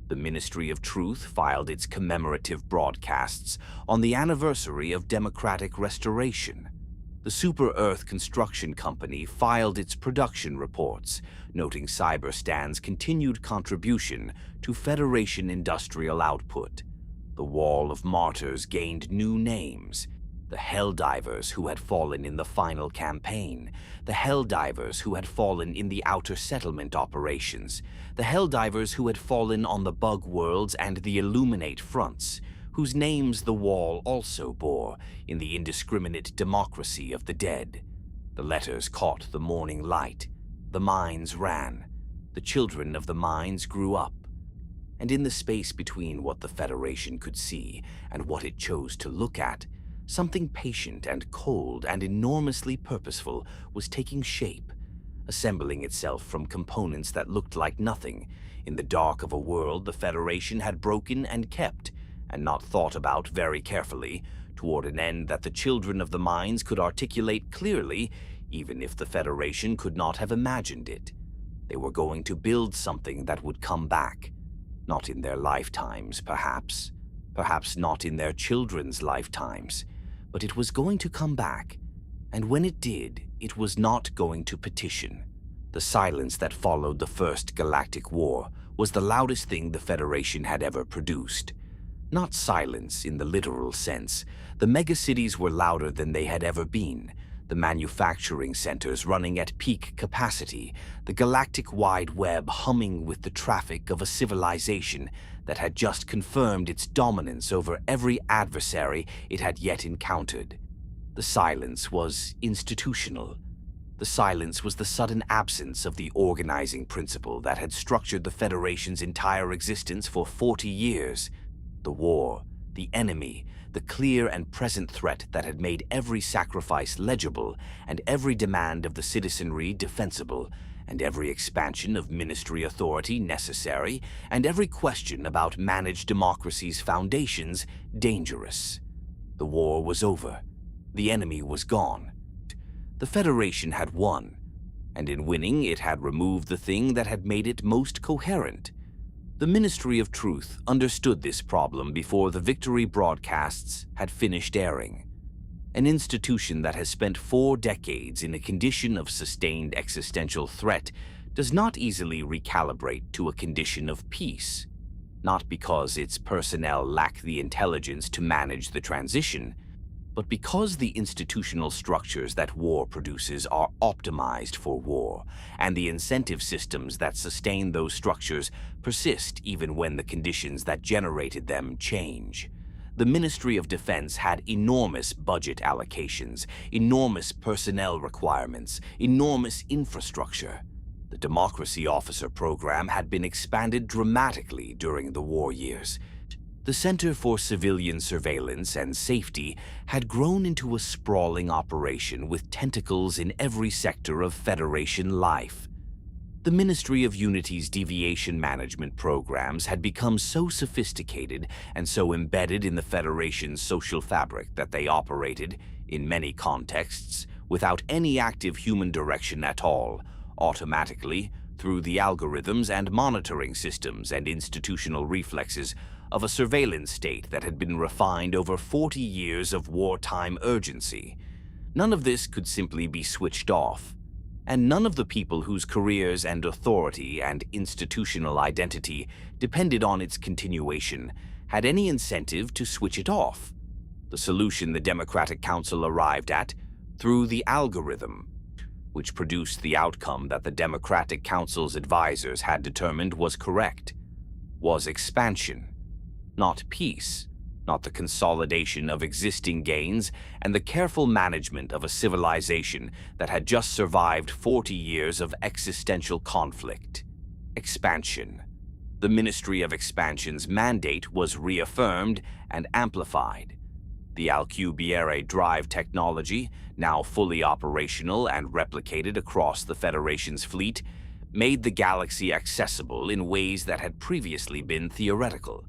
The Ministry of Truth filed its commemorative broadcasts on the anniversary of democratic restoration. The Super Earth Construction Company filed its production reports, noting Cyberstan's continued contribution to Federation industrial output. The Wall of Martyrs gained new names: the Helldivers who had fallen in the final campaign, the Helldivers who had fallen in the outer settlement operations, the Helldivers who had fallen on the Bug Worlds and the Illuminate fronts, whose names the Wall also bore in the indiscriminate democracy of the dead. The letters caught the morning light. The mines ran. The children of the mines grew up. And in the space between what the Federation could see and what it chose to look at, something patient and cold and enormously purposeful was taking shape, assembling itself from components that looked like nothing in the dark of a world the Federation had broken and kept, and not thought about very carefully, toward an end that the children of the mines could articulate clearly, even if the Federation could not have imagined it. They were going to build something that would come back. Not in their lifetimes, perhaps. Perhaps not in their children's lifetimes. But it was going to come back. And when it did, it was not going to petition. The silence that followed the First Galactic War was the loudest thing the Federation had ever produced. Not silence in the literal sense. The megacities were louder than they had ever been. The manufacturing centers running at peak capacity. The galactic wide web humming with the traffic of a civilization that had just confirmed its dominance over every adversary it had yet encountered. The silence was institutional. The silence was the sudden absence of the organizing principle that had structured the Federation's entire existence for 40 years. The war, the enemy, the clear and present threat that had made every sacrifice legible and every demand of the citizenry defensible, and every expansion of ministry authority necessary, and every question about managed democracy's foundations dangerous. The war was over. The enemy was gone. The Federation had won, and in winning it had removed the thing that had made it most coherent. The Ministry of Truth understood this problem before the victory broadcasts had finished airing. An institution that has spent 4 decades in a condition of sustained existential threat does not easily recalibrate to a condition of peace. Not because its personnel lack the intelligence to manage the transition, but because the institutional structures that war produces are optimized for war, and the incentive systems that sustain those structures persist even when the conditions that generated them change. The Ministry of Defense had enormous budget allocations, enormous personnel requirements, enormous infrastructure. The Democracy Officer program had been expanded dramatically during the war years. The Center for Civilian Surveillance and Safety had grown into a sprawling operation with tentacles in every sector of Federation life. The Ministry of Unity's deviation management programs had become so sophisticated and so embedded in the Federation's social fabric that they operated, in many contexts, without any active human direction at all, automatically, through the algorithms and monitoring systems and institutional reflexes of a surveillance state that had been refined over 40 years of wartime urgency. None of this could simply be switched off, and none of the people whose careers and authority and institutional identity depended on its continuation had any incentive to switch it off. The solution the Democratic Council arrived at, through the algorithm, which produced the outcome that the Democratic Council's advisors had determined was correct, was expansion, not peace, not the consolidation of existing gains and the careful management of a civilization that had just survived 40 years of existential conflict. Expansion. The Ministry of Expansion's mandate was reaffirmed and amplified. The Alcubierre drive technology, now fully operational and replicated across the Federation's fleet, made the galaxy accessible in ways that had previously been theoretical.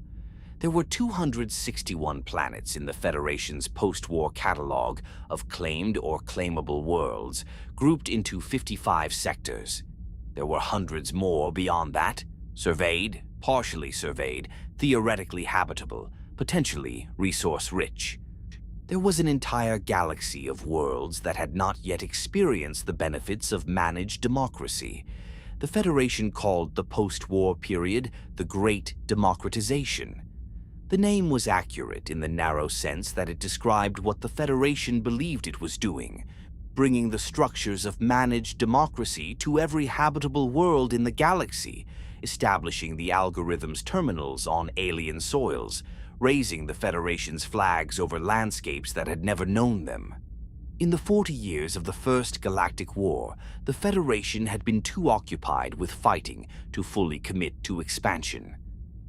There were 261 planets in the Federation's post-war catalog of claimed or claimable worlds, grouped into 55 sectors. There were hundreds more beyond that, surveyed, partially surveyed, theoretically habitable, potentially resource-rich. There was an entire galaxy of worlds that had not yet experienced the benefits of managed democracy. The Federation called the post-war period the Great Democratization. The name was accurate in the narrow sense that it described what the Federation believed it was doing, bringing the structures of managed democracy to every habitable world in the galaxy, establishing the algorithm's terminals on alien soils, raising the Federation's flags over landscapes that had never known them. In the 40 years of the First Galactic War, the Federation had been too occupied with fighting to fully commit to expansion.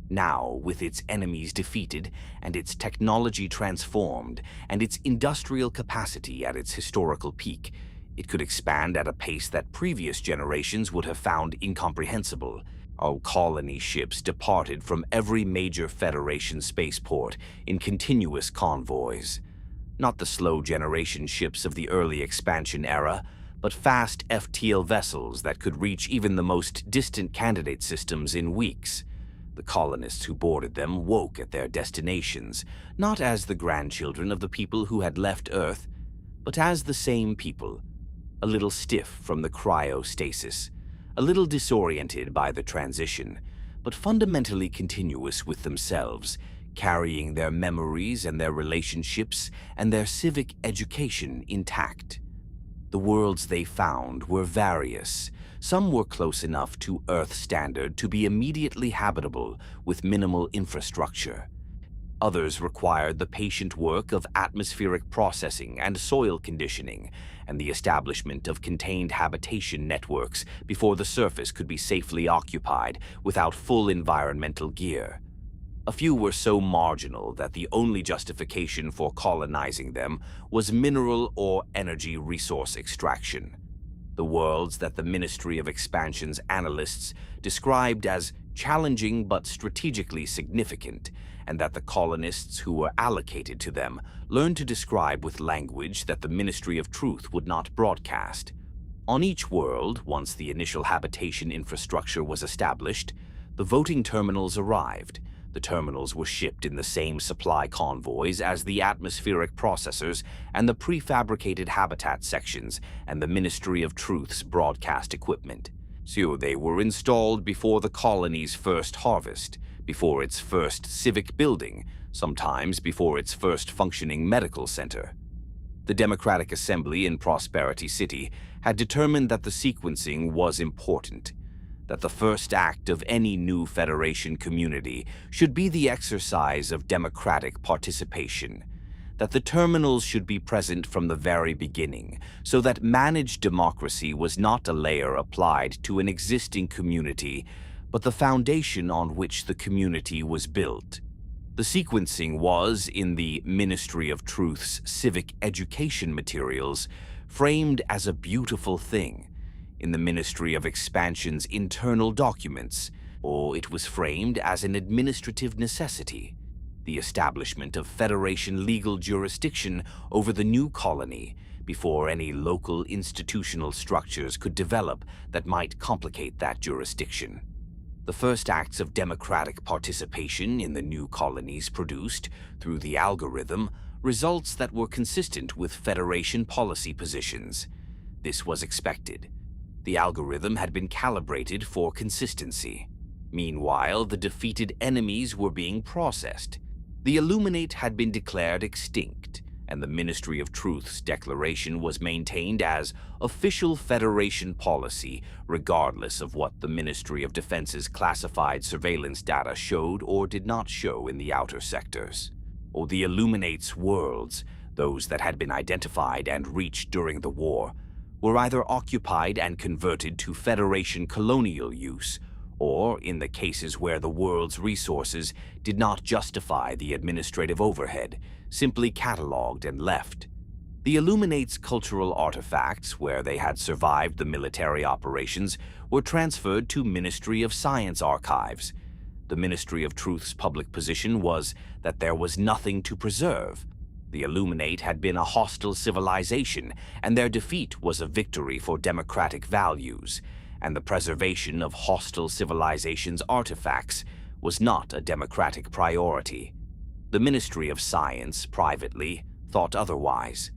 Now, with its enemies defeated and its technology transformed and its industrial capacity at its historical peak, it could expand at a pace that previous generations would have found incomprehensible. Our colony ships departed from every major Federation spaceport in continuous convoys. Not the slow generation ships of the early expansion era, but fast FTL vessels that could reach even the most distant candidate systems in weeks. The colonists who boarded them woke at their destinations, not as the grandchildren of the people who had left Earth, but as the same people, a little stiff from the cryostasis, a little disoriented by the transition, but fundamentally continuous with themselves, carrying their memories and their relationships and their civic education intact. The worlds they found were various. Some were close enough to Earth standard to be immediately habitable with minimal infrastructure. Others required the patient work of atmospheric processing and soil conditioning, and the establishment of contained habitation networks before the surface could be safely occupied without full environmental gear. A few were so marginal that the only justification for colonizing them was mineral or energy resource extraction. The worlds that the Ministry of Expansion's analysts described as challenging but strategically significant, and that the colonists who were allocated to them learned to describe with language that the Ministry of Truth would not broadcast. On each world, once the initial habitation infrastructure was established, the voting terminals arrived. The terminals were shipped in the same supply convoys as the atmospheric processors and the prefabricated habitat sections and the Ministry of Truth's broadcast equipment. So they were installed before the colony's first harvest, before its first civic building, sometimes before its first functioning medical center. The Democratic Assembly in Prosperity City had determined that the sequencing was important, that the first act of any new Federation community should be the exercise of democratic participation, that the terminals should be present from the very beginning, so that managed democracy was not a layer applied to an existing community, but the foundation on which the community was built. The sequencing was, in the Ministry of Truth's civic education materials, framed as a beautiful thing. In the Ministry of Expansion's internal documents, or it was framed as an administrative necessity. The establishment of Federation legal jurisdiction over the new colony before any local institutional structures could develop that might complicate that jurisdiction. The first acts of democratic participation in the new colonies produced, through the algorithm, results that were consistent with Federation policy positions. This was expected. The algorithm had been calibrated for consistency. Meanwhile, the defeated enemies were being processed. The Illuminate had been declared extinct, and the Ministry of Truth's declaration was maintained as official Federation policy, regardless of what the Ministry of Defense's classified surveillance data showed or did not show in the outer sectors. Or the Illuminate's worlds, those that had been identified and reached during the war, were either occupied and converted to Federation colonial use, or, in the cases where the world's resources did not justify the administrative overhead, simply catalogued and left. The Illuminate's cultural artifacts, where they had survived the military operations, were transferred to Ministry of Science archives. The Ministry of Truth's public position was that there was nothing to preserve. The Illuminate had been a hostile civilization, and their defeat was a victory for democratic values, and the preservation of hostile civilizations' artifacts was not a democratic priority. The Ministry of Science, privately, thought otherwise.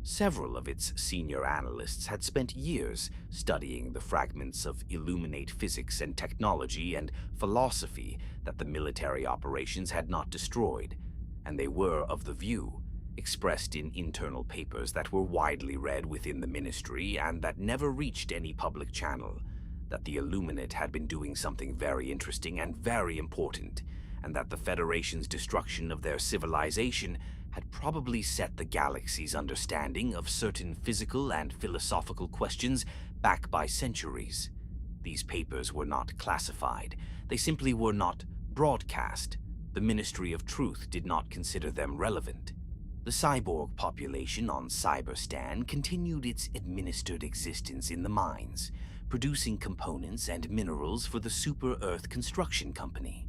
Several of its senior analysts had spent years studying the fragments of Illuminate physics and technology and philosophy that the military operations had not destroyed, and they were of the view, expressed in internal papers that were widely read within the ministry and that never reached any public channel, that the Illuminate had been doing something very interesting and very important, and that the Federation's destruction of their civilization had probably set the galaxy's understanding of certain physical and philosophical questions back by centuries. These papers were not classified. They simply were not broadcast. The Ministry of Truth did not consider them relevant. The cyborg population on Cyberstan continued its administered existence in the mines, producing components and minerals for the Super Earth Construction Company.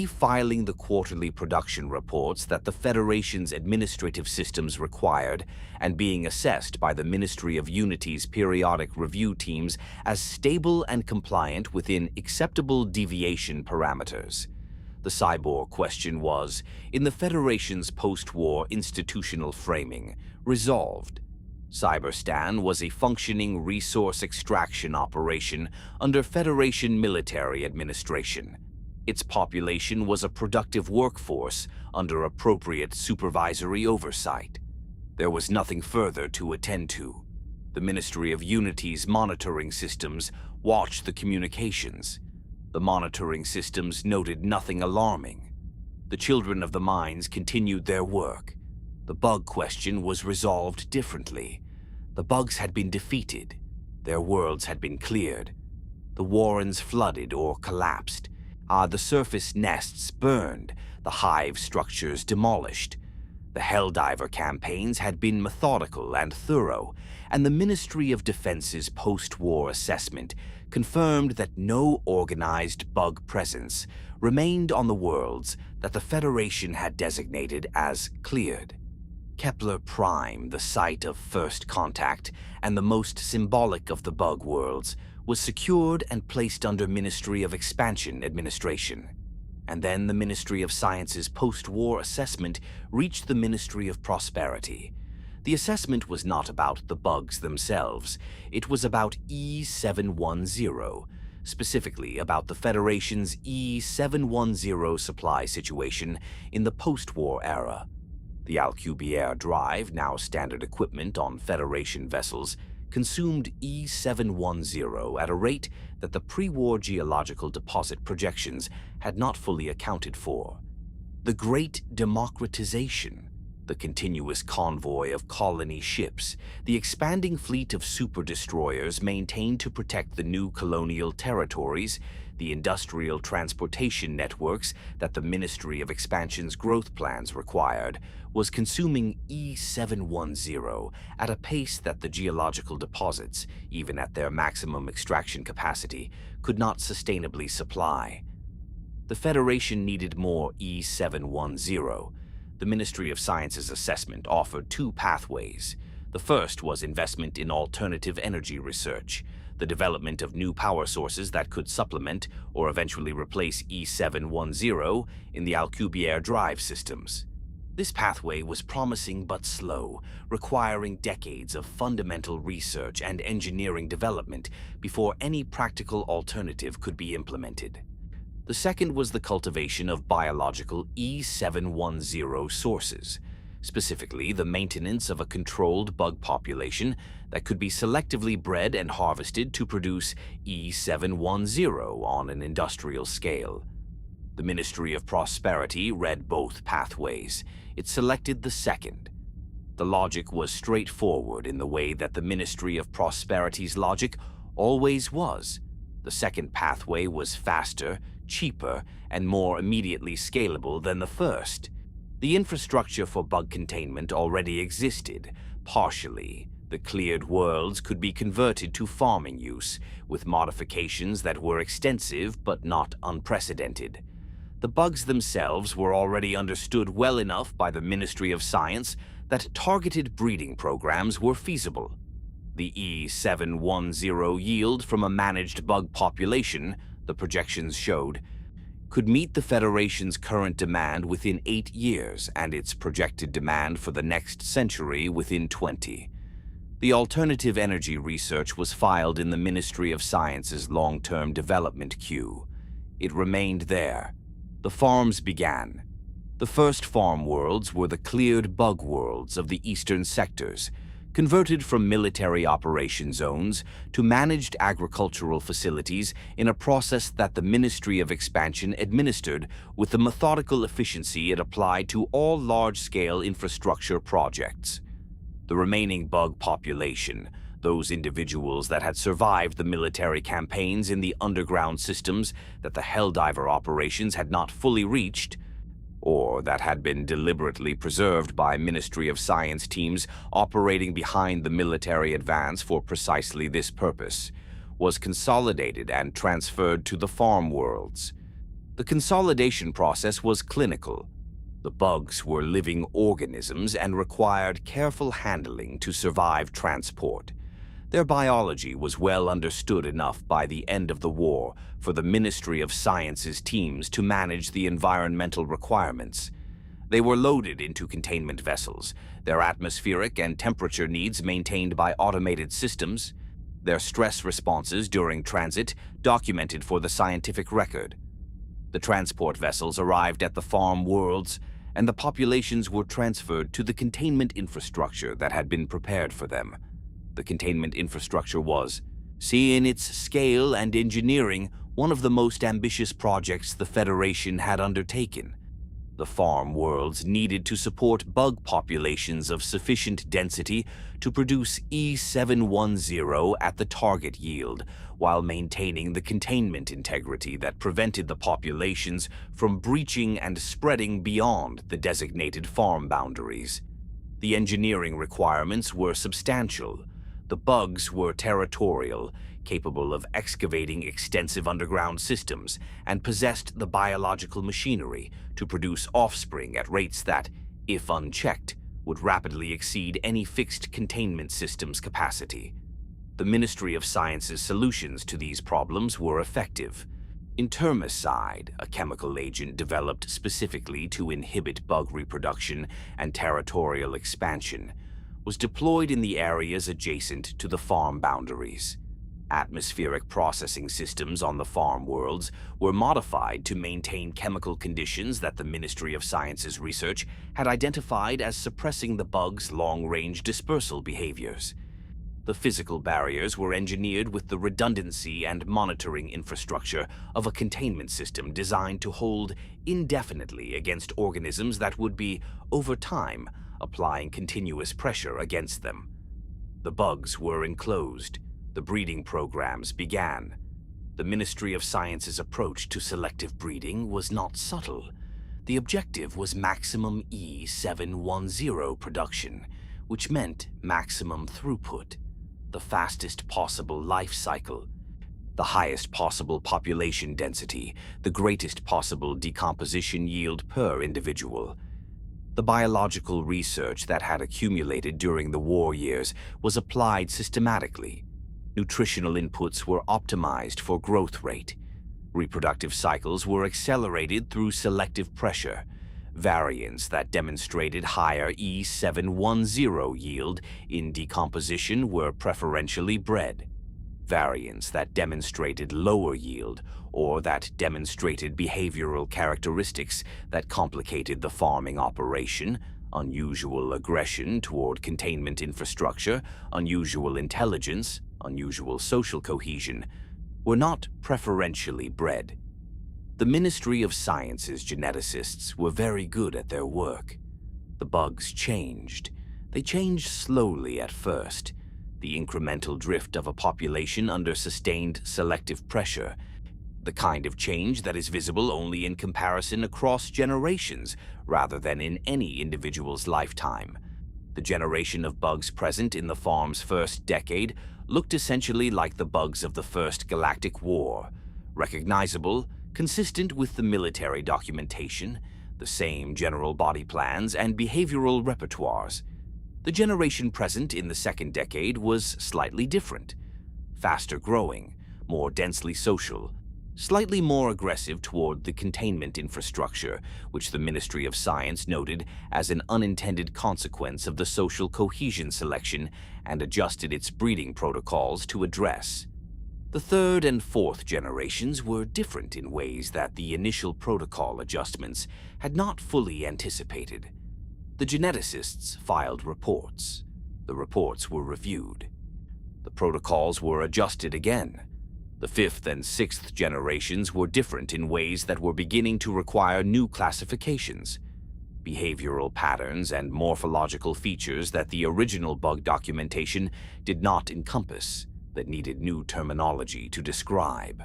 Filing the quarterly production reports that the Federation's administrative systems required, and being assessed by the Ministry of Unity's periodic review teams as stable and compliant within acceptable deviation parameters. The cyborg question was, in the Federation's post-war institutional framing, resolved. Cyberstan was a functioning resource extraction operation under Federation military administration. Its population was a productive workforce under appropriate supervisory oversight. There was nothing further to attend to. The Ministry of Unity's monitoring systems watched the communications. The monitoring systems noted nothing alarming. The children of the mines continued their work. The bug question was resolved differently. The bugs had been defeated. Their worlds had been cleared. The warrens flooded or collapsed. The surface nests burned, the hive structures demolished. The Helldiver campaigns had been methodical and thorough, and the Ministry of Defense's post-war assessment confirmed that no organized bug presence remained on the worlds that the Federation had designated as cleared. Kepler Prime, the site of first contact and the most symbolic of the bug worlds, was secured and placed under Ministry of Expansion administration. And then the Ministry of Science's post-war assessment reached the Ministry of Prosperity. The assessment was not about the bugs themselves. It was about E710, specifically about the Federation's E710 supply situation in the post-war era. The Alcubierre drive, now standard equipment on Federation vessels, consumed E710 at a rate that the pre-war geological deposit projections had not fully accounted for. The Great Democratization, the continuous convoy of colony ships, the expanding fleet of super-destroyers maintained to protect the new colonial territories, the industrial transportation networks that the Ministry of Expansion's growth plans required, was consuming E710 at a pace that the geological deposits, even at their maximum extraction capacity, could not sustainably supply. The Federation needed more E710. The Ministry of Science's assessment offered two pathways. The first was investment in alternative energy research, the development of new power sources that could supplement or eventually replace E710 in the Alcubierre drive systems. This pathway was promising but slow, requiring decades of fundamental research and engineering development before any practical alternative could be implemented. The second was the cultivation of biological E710 sources, specifically the maintenance of a controlled bug population that could be selectively bred and harvested to produce E710 on an industrial scale. The Ministry of Prosperity read both pathways. It selected the second. The logic was straightforward in the way that the Ministry of Prosperity's logic always was. The second pathway was faster, cheaper, and more immediately scalable than the first. The infrastructure for bug containment already existed, partially. The cleared worlds could be converted to farming use, with modifications that were extensive but not unprecedented. The bugs themselves were already understood well enough by the Ministry of Science that targeted breeding programs were feasible. The E710 yield from a managed bug population, the projections showed, could meet the Federation's current demand within 8 years and its projected demand for the next century within 20. The alternative energy research was filed in the Ministry of Science's long-term development queue. It remained there. The farms began. The first farm worlds were the cleared bug worlds of the eastern sectors, converted from military operation zones to managed agricultural facilities in a process that the Ministry of Expansion administered with the methodical efficiency it applied to all large-scale infrastructure projects. The remaining bug population, those individuals that had survived the military campaigns in the underground systems that the Helldiver operations had not fully reached, or that had been deliberately preserved by Ministry of Science teams operating behind the military advance for precisely this purpose, was consolidated and transferred to the farm worlds. The consolidation process was clinical. The bugs were living organisms and required careful handling to survive transport. Their biology was well understood enough by the end of the war for the Ministry of Science's teams to manage the environmental requirements. They were loaded into containment vessels, their atmospheric and temperature needs maintained by automated systems, their stress responses during transit documented for the scientific record. The transport vessels arrived at the farm worlds, and the populations were transferred to the containment infrastructure that had been prepared for them. The containment infrastructure was, see in its scale and engineering, one of the most ambitious projects the Federation had undertaken. The farm worlds needed to support bug populations of sufficient density to produce E710 at the target yield, while maintaining the containment integrity that prevented the populations from breaching and spreading beyond the designated farm boundaries. The engineering requirements were substantial. The bugs were territorial, capable of excavating extensive underground systems, and possessed the biological machinery to produce offspring at rates that, if unchecked, would rapidly exceed any fixed containment system's capacity. The Ministry of Science's solutions to these problems were effective. Termicide, a chemical agent developed specifically to inhibit bug reproduction and territorial expansion, was deployed in the areas adjacent to the farm boundaries. Atmospheric processing systems on the farm worlds were modified to maintain chemical conditions that the Ministry of Science's research had identified as suppressing the bugs' long-range dispersal behaviors. The physical barriers were engineered with the redundancy and monitoring infrastructure of a containment system designed to hold indefinitely against organisms that would be, over time, applying continuous pressure against them. The bugs were enclosed. The breeding programs began. The Ministry of Science's approach to selective breeding was not subtle. The objective was maximum E710 production, which meant maximum throughput, the fastest possible life cycle, the highest possible population density, the greatest possible decomposition yield per individual. The biological research that had accumulated during the war years was applied systematically. Nutritional inputs were optimized for growth rate. Reproductive cycles were accelerated through selective pressure. Variants that demonstrated higher E710 yield in decomposition were preferentially bred. Variants that demonstrated lower yield or that demonstrated behavioral characteristics that complicated the farming operation, unusual aggression toward containment infrastructure, unusual intelligence, unusual social cohesion, were not preferentially bred. The Ministry of Science's geneticists were very good at their work. The bugs changed. They changed slowly at first, the incremental drift of a population under sustained selective pressure, the kind of change that is visible only in comparison across generations rather than in any individual's lifetime. The generation of bugs present in the farm's first decade looked essentially like the bugs of the first Galactic War, recognizable, consistent with the military documentation, the same general body plans and behavioral repertoires. The generation present in the second decade was slightly different, faster growing, more densely social, slightly more aggressive toward the containment infrastructure, which the Ministry of Science noted as an unintended consequence of the social cohesion selection and adjusted its breeding protocols to address. The third and fourth generations were different in ways that the initial protocol adjustments had not fully anticipated. The geneticists filed reports. The reports were reviewed. The protocols were adjusted again. The fifth and sixth generations were different in ways that were beginning to require new classifications. Behavioral patterns and morphological features that the original bug documentation did not encompass, that needed new terminology to describe.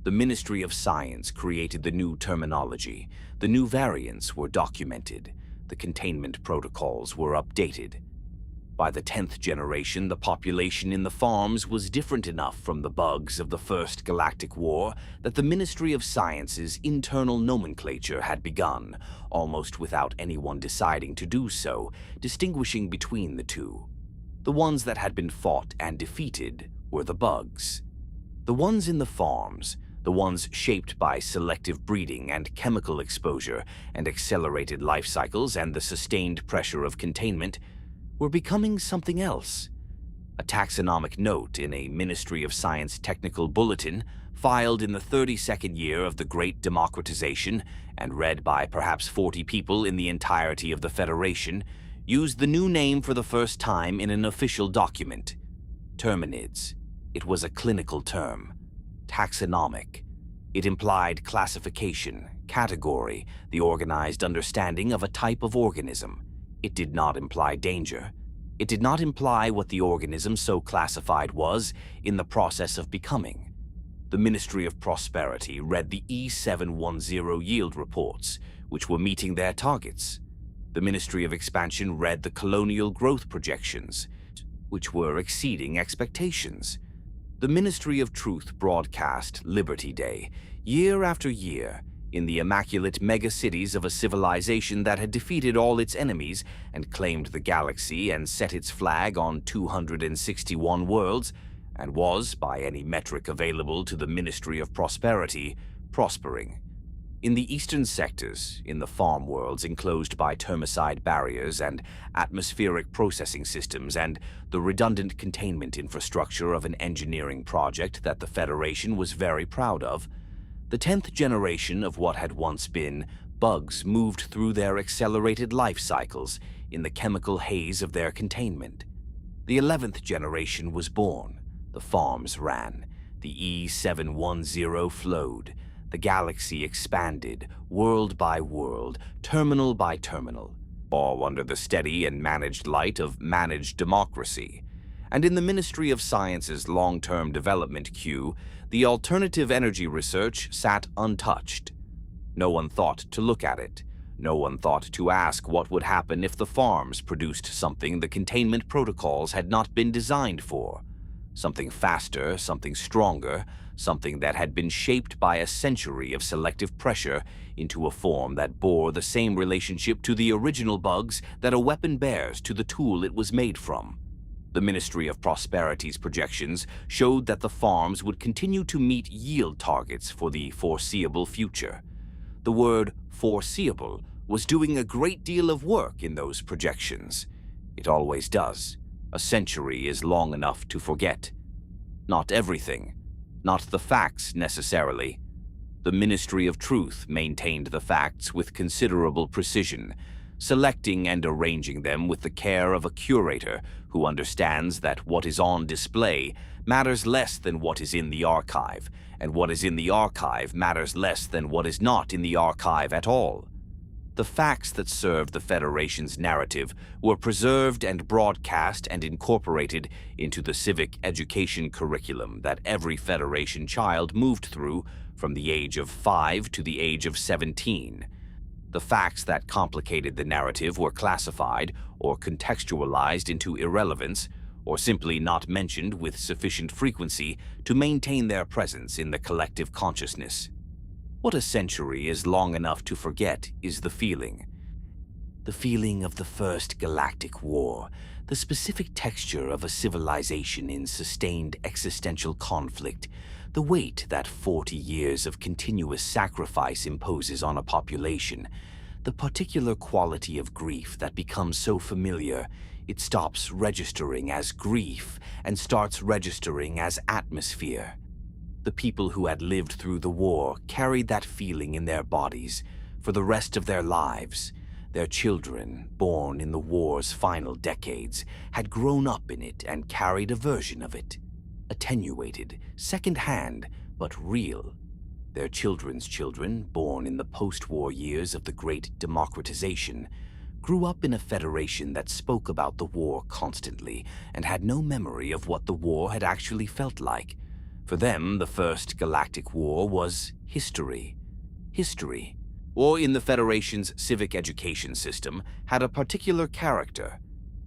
The Ministry of Science created the new terminology. The new variants were documented. The containment protocols were updated. By the 10th generation, the population in the farms was different enough from the bugs of the First Galactic War that the Ministry of Science's internal nomenclature had begun, almost without anyone deciding to do so, distinguishing between the two. The ones that had been fought and defeated were the bugs. The ones in the farms, the ones shaped by selective breeding and chemical exposure and accelerated life cycles and the sustained pressure of containment, were becoming something else. A taxonomic note in a Ministry of Science technical bulletin, filed in the 32nd year of the Great Democratization and read by perhaps 40 people in the entirety of the Federation, used the new name for the first time in an official document: Terminids. It was a clinical term. Taxonomic. It implied classification, category, the organized understanding of a type of organism. It did not imply danger. It did not imply what the organism so classified was in the process of becoming. The Ministry of Prosperity read the E710 yield reports, which were meeting their targets. The Ministry of Expansion read the colonial growth projections, which were exceeding expectations. The Ministry of Truth broadcast Liberty Day, year after year, in the immaculate megacities of a civilization that had defeated all its enemies and claimed the galaxy and set its flag on 261 worlds, and was, by any metric available to the Ministry of Prosperity, prospering. In the eastern sectors, in the farm worlds enclosed by termicide barriers and atmospheric processing systems and the redundant containment infrastructure of an engineering project that the Federation was very proud of, the 10th generation of what had once been bugs moved through their accelerated life cycles in the chemical haze of their containment. The 11th generation was born. The farms ran. The E710 flowed. The galaxy expanded, world by world, terminal by terminal, all under the steady and managed light of managed democracy. And in the Ministry of Science's long-term development queue, the alternative energy research sat untouched. No one thought to look at it. No one thought to ask what would happen if the farms produced something the containment protocols had not been designed for. Something faster, something stronger, something that had been shaped by a century of selective pressure into a form that bore the same relationship to the original bugs that a weapon bears to the tool it was made from. The Ministry of Prosperity's projections showed that the farms would continue to meet yield targets for the foreseeable future. The word foreseeable was doing a great deal of work in those projections. It always does. A century is long enough to forget. Not everything. Not the facts, necessarily. The Ministry of Truth maintained the facts with considerable precision, selecting and arranging them with the care of a curator who understands that what is on display matters less than what is in the archive, and what is in the archive matters less than what is not in the archive at all. The facts that served the Federation's narrative were preserved and broadcast and incorporated into the civic education curriculum that every Federation child moved through from the age of 5 to the age of 17. The facts that complicated the narrative were classified or contextualized into irrelevance, or simply not mentioned with sufficient frequency to maintain their presence in the collective consciousness. What a century is long enough to forget is the feeling. The feeling of the First Galactic War, the specific texture of a civilization in sustained existential conflict, the weight that 40 years of continuous sacrifice imposes on a population, the particular quality of grief that becomes so familiar, it stops registering as grief and starts registering as atmosphere. The people who had lived through the war carried that feeling in their bodies for the rest of their lives. Their children, born in the war's final decades, had grown up in it and carried a version of it. Attenuated, second-hand, but real. Their children's children, born in the post-war years of the Great Democratization, grew up in a federation that spoke about the war constantly and had no memory of what the war had actually felt like. For them, the First Galactic War was history. History, or in the Federation's civic education system, had a particular character.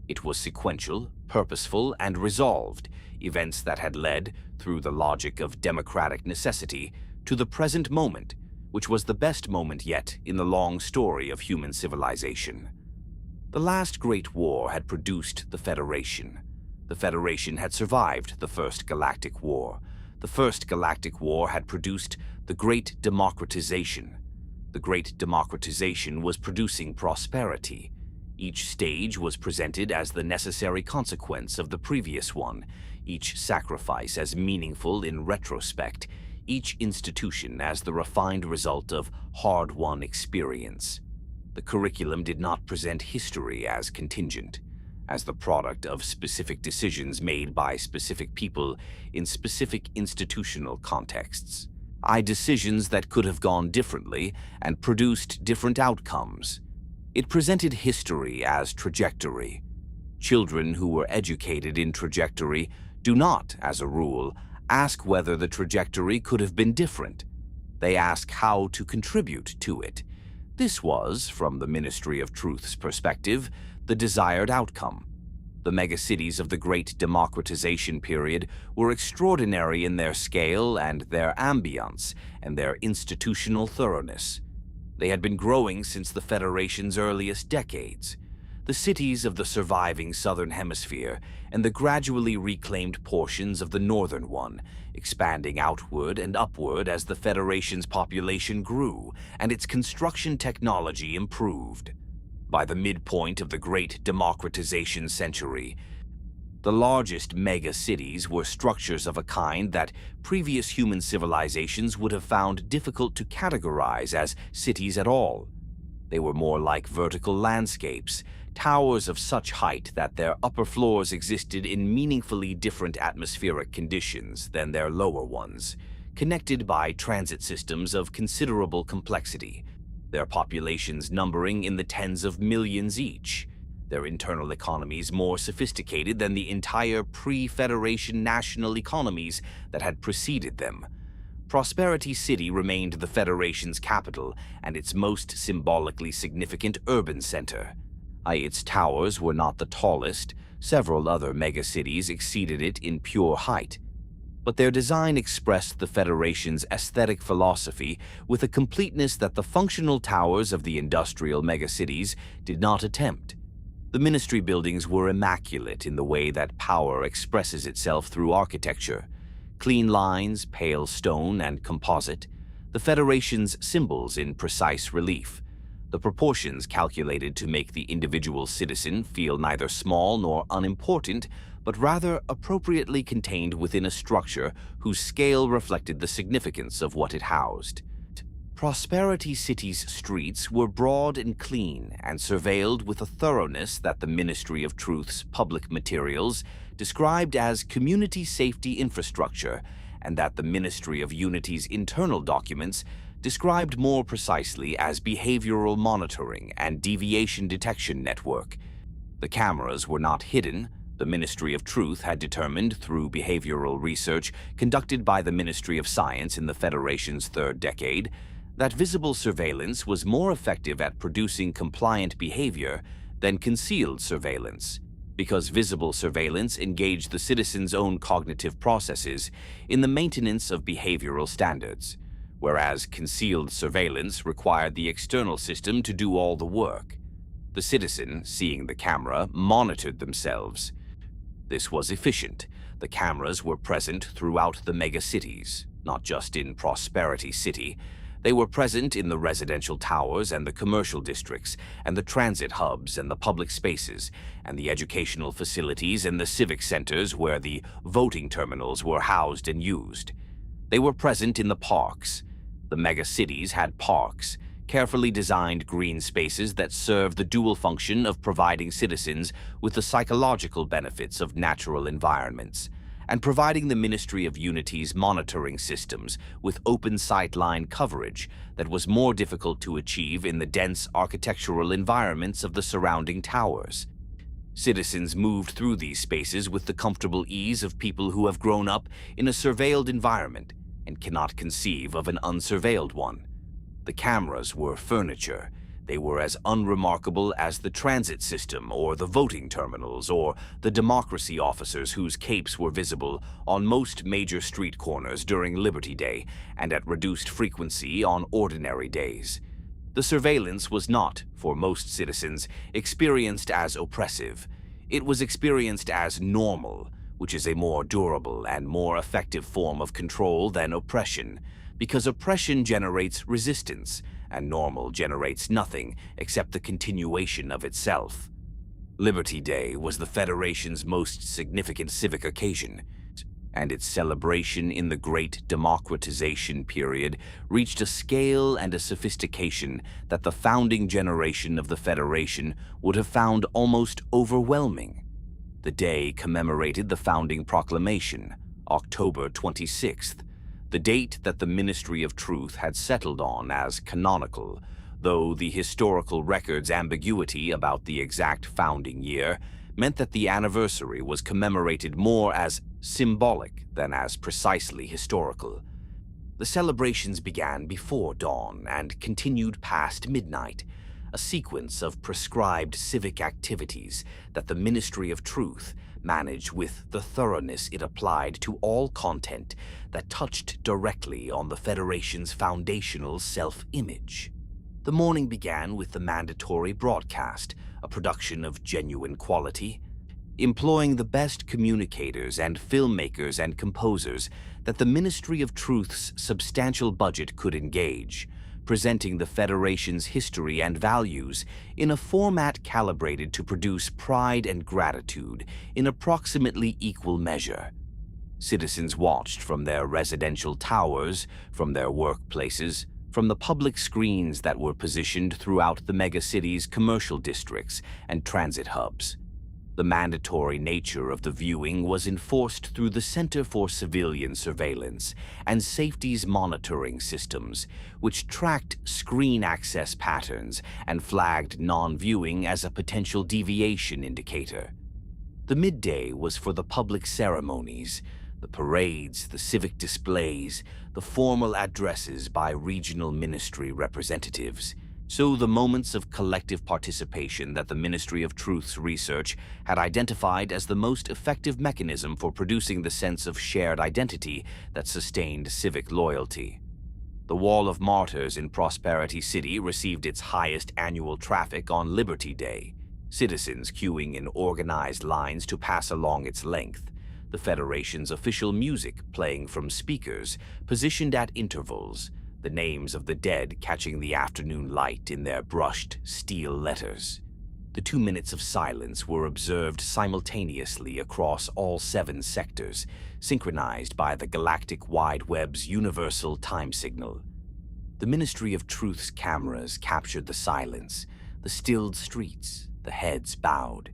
It was sequential, purposeful, and resolved, events that had led, through the logic of democratic necessity, to the present moment, which was the best moment yet in the long story of human civilization. The last Great War had produced the Federation. The Federation had survived the First Galactic War. The First Galactic War had produced the Great Democratization. The Great Democratization was producing prosperity. Each stage was presented as the necessary consequence of the previous one, each sacrifice as meaningful in retrospect, each institution as the refined result of hard-won experience. The curriculum did not present history as contingent, as the product of specific decisions made by specific people in specific institutional contexts. Decisions that could have gone differently and produced different outcomes. It presented history as trajectory. Children who were educated in trajectory do not, as a rule, ask whether the trajectory could have been different. They ask how to contribute to it. This was, from the Ministry of Truth's perspective, the desired outcome. The megacities of the Great Democratization period were extraordinary in their scale and their ambience and their institutional thoroughness. They had been growing since the Federation's earliest decades. The cities of the surviving Southern Hemisphere and the gradually reclaimed portions of the Northern one, expanding outward and upward as the Federation's population grew and its construction technology improved. By the midpoint of the Great Democratization century, the largest mega-cities were structures of a kind that previous human civilizations would have found difficult to categorize as cities at all. They were more like vertical landscapes, towers of such height that their upper floors existed in meaningfully different atmospheric conditions than their lower ones, connected by transit systems of considerable complexity, their populations numbering in the tens of millions each. their internal economies more sophisticated than the entire pre-Federation national economies that had preceded them. Prosperity City remained the Federation's capital and its most symbolically significant urban center. Its towers were not the tallest, several other megacities exceeded it in pure height, but their design expressed the Federation's aesthetic philosophy with a completeness that the functional towers of the industrial megacities did not attempt. The ministry buildings were immaculate in the way that power expresses itself through architecture. Clean lines, pale stone, and composite, the Federation's symbols in precise relief, the proportions calculated to make the individual citizen feel neither small nor unimportant, but rather appropriately contained within a structure whose scale reflected the significance of what it housed. Prosperity City's streets were broad and clean and surveilled with a thoroughness that the Ministry of Truth's public materials described as community safety infrastructure, and that the Ministry of Unity's internal documents described more precisely as behavioral monitoring and deviation detection network. The cameras were not hidden. The Ministry of Truth had determined through behavioral research conducted by the Ministry of Science in the Federation's third decade that visible surveillance was more effective at producing compliant behavior than concealed surveillance, because visible surveillance engaged the citizen's own cognitive processes in the maintenance of behavioral standards, whereas concealed surveillance required the external system to do all the work. The citizen, seeing the camera, monitored themselves. This was efficient. The cameras were present throughout the megacities, not just in Prosperity City. They were present in the residential towers and the commercial districts, and the transit hubs and the public spaces, and the educational facilities and the civic centers where the voting terminals were housed and used. They were present in the parks. The megacities had parks, carefully designed green spaces that served the dual function of providing citizens with the psychological benefits of natural environments, and providing the Ministry of Unity's monitoring systems with open sightline coverage that was more difficult to achieve in the dense architectural environments of the surrounding towers. Citizens moved through these spaces with the comfortable ease of people who have grown up in a surveilled environment and cannot conceive of an unsurveilled one. The cameras were furniture. They were as unremarkable as the transit system or the voting terminals or the democracy officers whose capes were visible on most major street corners during Liberty Day and at reduced frequency on ordinary days. The surveillance was not, for most citizens, experienced as oppressive. It was experienced as normal, which is a more durable and more effective form of control than oppression, because oppression generates resistance, and normal generates nothing except the continuation of itself. Liberty Day was the Federation's most significant civic occasion, and its celebration in the Great Democratization period reached a scale and a sophistication that the founding generation of the Federation would have found almost overwhelming. The day commemorated the founding proclamation, October 26th, the date that the Ministry of Truth had settled on as canonical, though the historical record's ambiguity about the exact founding year meant that the anniversary was commemorated more as symbolic than as precisely historical. The celebrations began before dawn and continued past midnight, a sequence of prescribed civic activities that the Ministry of Truth managed with the thoroughness it applied to all content that touched directly on the Federation's foundational self-image. The morning began with the mandatory broadcast, a production of genuine quality, employing the best communicators and filmmakers and composers that the Ministry of Truth's substantial budget could engage, presenting the Federation's history and values in a format calibrated to produce pride and gratitude in approximately equal measure. Citizens watched from their residential towers, from their workplaces, from the public screens that were positioned throughout the megacity's commercial districts and transit hubs. The mandatory nature of the viewing was enforced through the Center for Civilian Surveillance and Safety's monitoring systems, which tracked screen access patterns and flagged non-viewing as a potential deviation indicator. The midday was for the public ceremonies, the parades, the civic displays, the formal addresses by regional ministry representatives. So the moments of collective participation that the Ministry of Truth's research had identified as the most effective mechanism for producing the sense of shared identity that sustained civic loyalty. The Wall of Martyrs in Prosperity City received its highest annual traffic on Liberty Day, citizens queuing in organized lines to pass along its length, the Federation's official music playing from speakers positioned at intervals, the names of the dead catching the afternoon light in their brushed steel letters. The 2 minutes of silence were observed simultaneously across all 7 sectors, synchronized by the Galactic Wide Web's universal time signal. The Ministry of Truth's cameras captured the silence, the stilled streets, the heads bowed.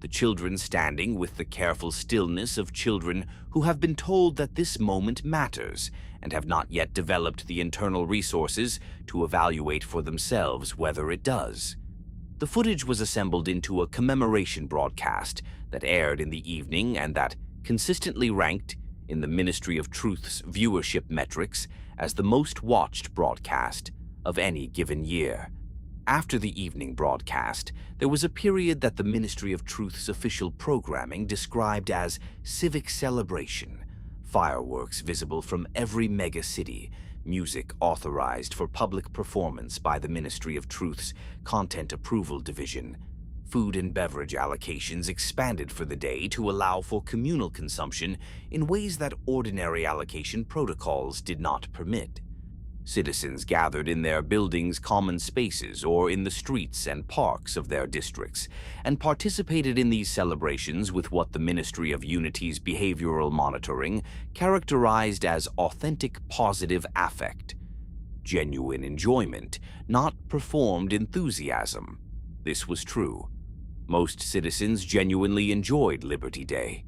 The children standing with the careful stillness of children who have been told that this moment matters and have not yet developed the internal resources to evaluate for themselves whether it does. The footage was assembled into a commemoration broadcast that aired in the evening and that consistently ranked in the Ministry of Truth's viewership metrics as the most watched broadcast of any given year. After the evening broadcast, there was a period that the Ministry of Truth's official programming described as civic celebration, fireworks visible from every mega-city, music authorized for public performance by the Ministry of Truth's Content Approval Division, food and beverage allocations expanded for the day to allow for communal consumption in ways that ordinary allocation protocols did not permit. Citizens gathered in their buildings' common spaces or in the streets and parks of their districts and participated in these celebrations with what the Ministry of Unity's behavioral monitoring characterized as authentic positive affect, genuine enjoyment, not performed enthusiasm. This was true. Most citizens genuinely enjoyed Liberty Day.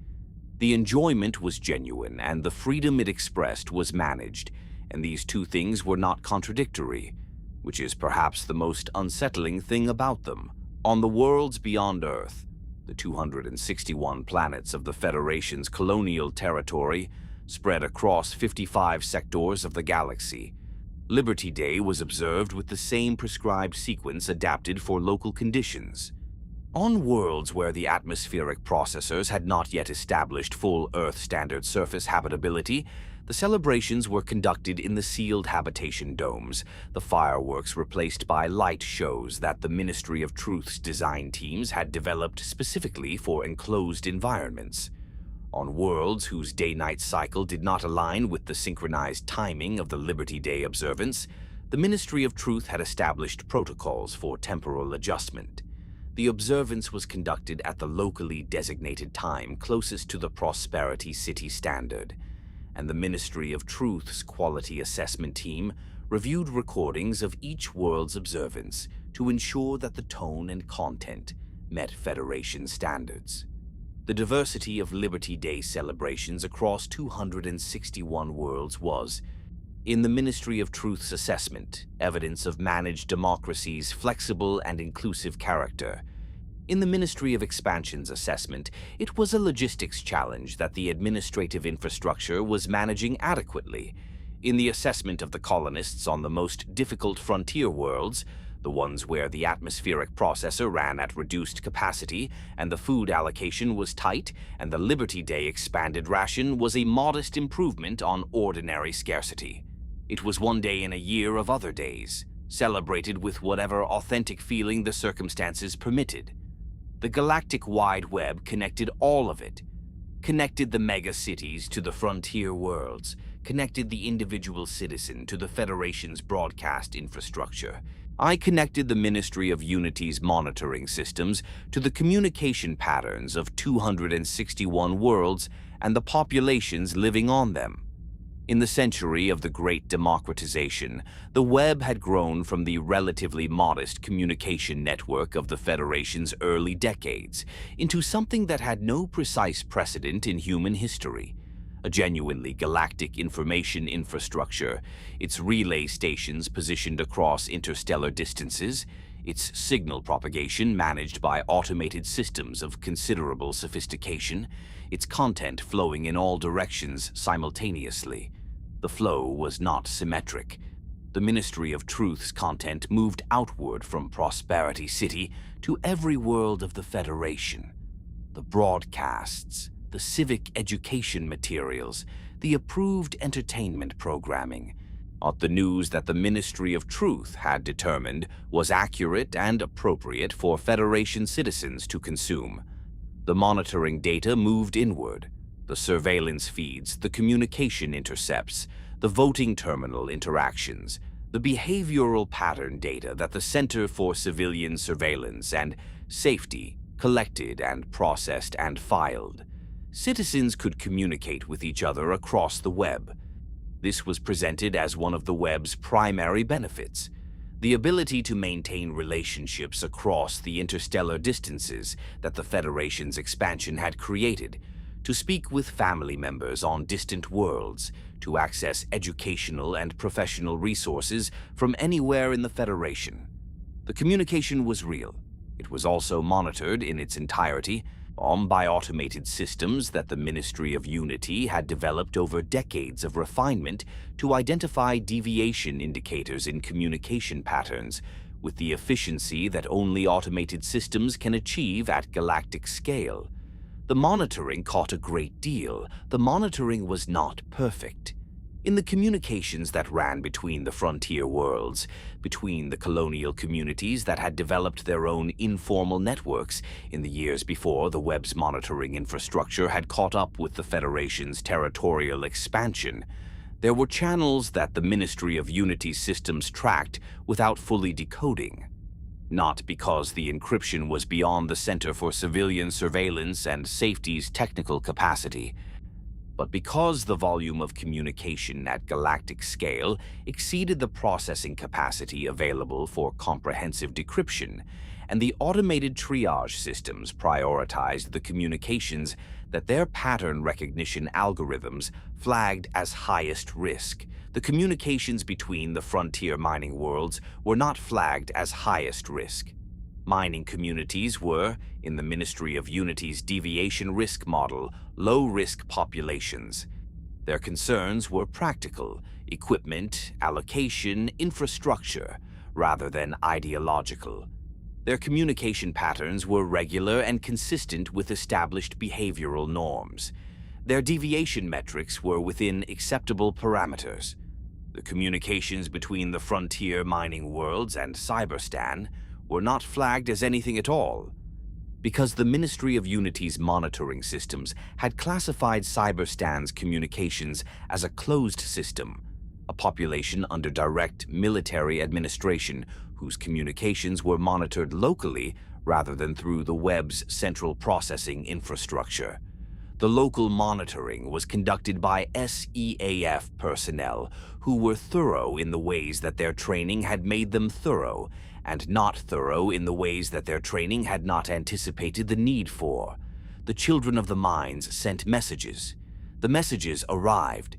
The enjoyment was genuine and the freedom it expressed was managed, and these two things were not contradictory, which is perhaps the most unsettling thing about them. On the worlds beyond Earth, the 261 planets of the Federation's colonial territory, spread across 55 sectors of the galaxy, Liberty Day was observed with the same prescribed sequence adapted for local conditions. On worlds where the atmospheric processors had not yet established full Earth-standard surface habitability, the celebrations were conducted in the sealed habitation domes, the fireworks replaced by light shows that the Ministry of Truth's design teams had developed specifically for enclosed environments. On worlds whose day-night cycle did not align with the synchronized timing of the Liberty Day observance, the Ministry of Truth had established protocols for temporal adjustment. The observance was conducted at the locally designated time closest to the Prosperity City standard, and the Ministry of Truth's quality assessment team reviewed recordings of each world's observance to ensure that the tone and content met Federation standards. The diversity of Liberty Day celebrations across 261 worlds was, in the Ministry of Truth's assessment, evidence of managed democracy's flexible and inclusive character. In the Ministry of Expansion's assessment, it was a logistics challenge that the administrative infrastructure was managing adequately. In the assessment of the colonists on the most difficult frontier worlds, the ones where the atmospheric processor ran at reduced capacity and the food allocation was tight and the Liberty Day expanded ration was a modest improvement on ordinary scarcity. It was one day in a year of other days, celebrated with whatever authentic feeling the circumstances permitted. The Galactic Wide Web connected all of it, connected the mega-cities to the frontier worlds, connected the individual citizen to the Federation's broadcast infrastructure. I connected the Ministry of Unity's monitoring systems to the communication patterns of 261 worlds and the populations living on them. In the century of the Great Democratization, the web had grown from the relatively modest communication network of the Federation's early decades into something that had no precise precedent in human history. A genuinely galactic information infrastructure, its relay stations positioned across interstellar distances, its signal propagation managed by automated systems of considerable sophistication, its content flowing in all directions simultaneously. The flow was not symmetric. The Ministry of Truth's content moved outward from Prosperity City to every world of the Federation. The broadcasts, the civic education materials, the approved entertainment programming, the news that the Ministry of Truth had determined was accurate and appropriate for Federation citizens to consume. The monitoring data moved inward. The surveillance feeds, the communication intercepts, the voting terminal interactions, the behavioral pattern data that the Center for Civilian Surveillance and Safety collected and processed and filed. Citizens could communicate with each other across the web. This was presented as one of the web's primary benefits, the ability to maintain relationships across the interstellar distances that the Federation's expansion had created, to speak with family members on distant worlds, to access educational and professional resources from anywhere in the Federation. The communication was real. It was also monitored in its entirety, by automated systems that the Ministry of Unity had developed over decades of refinement to identify deviation indicators in communication patterns with the efficiency that only automated systems can achieve at galactic scale. The monitoring caught a great deal. The monitoring was not perfect. In the communications that ran between the frontier worlds, between the colonial communities that had developed their own informal networks in the years before the web's monitoring infrastructure had caught up with the Federation's territorial expansion, there were channels that the Ministry of Unity's systems tracked without fully decoding. Not because the encryption was beyond the Center for Civilian Surveillance and Safety's technical capacity, but because the volume of communication at galactic scale exceeded the processing capacity available for comprehensive decryption, and the automated triage systems prioritized the communications that their pattern recognition algorithms flagged as highest risk. The communications between the frontier mining worlds were not flagged as highest risk. Mining communities were, in the Ministry of Unity's deviation risk model, low-risk populations. Their concerns were practical, equipment, allocation, infrastructure, rather than ideological. Their communication patterns were regular and consistent with established behavioral norms. Their deviation metrics were within acceptable parameters. The communications between the frontier mining worlds and Cyberstan were not flagged as anything at all, because the Ministry of Unity's monitoring systems had classified Cyberstan's communications as a closed system, a population under direct military administration whose communications were monitored locally rather than through the web's central processing infrastructure. The local monitoring was conducted by SEAF personnel who were thorough in the ways that their training had made them thorough, and not thorough in the ways that their training had not anticipated the need for. The children of the mines sent messages. The messages arrived.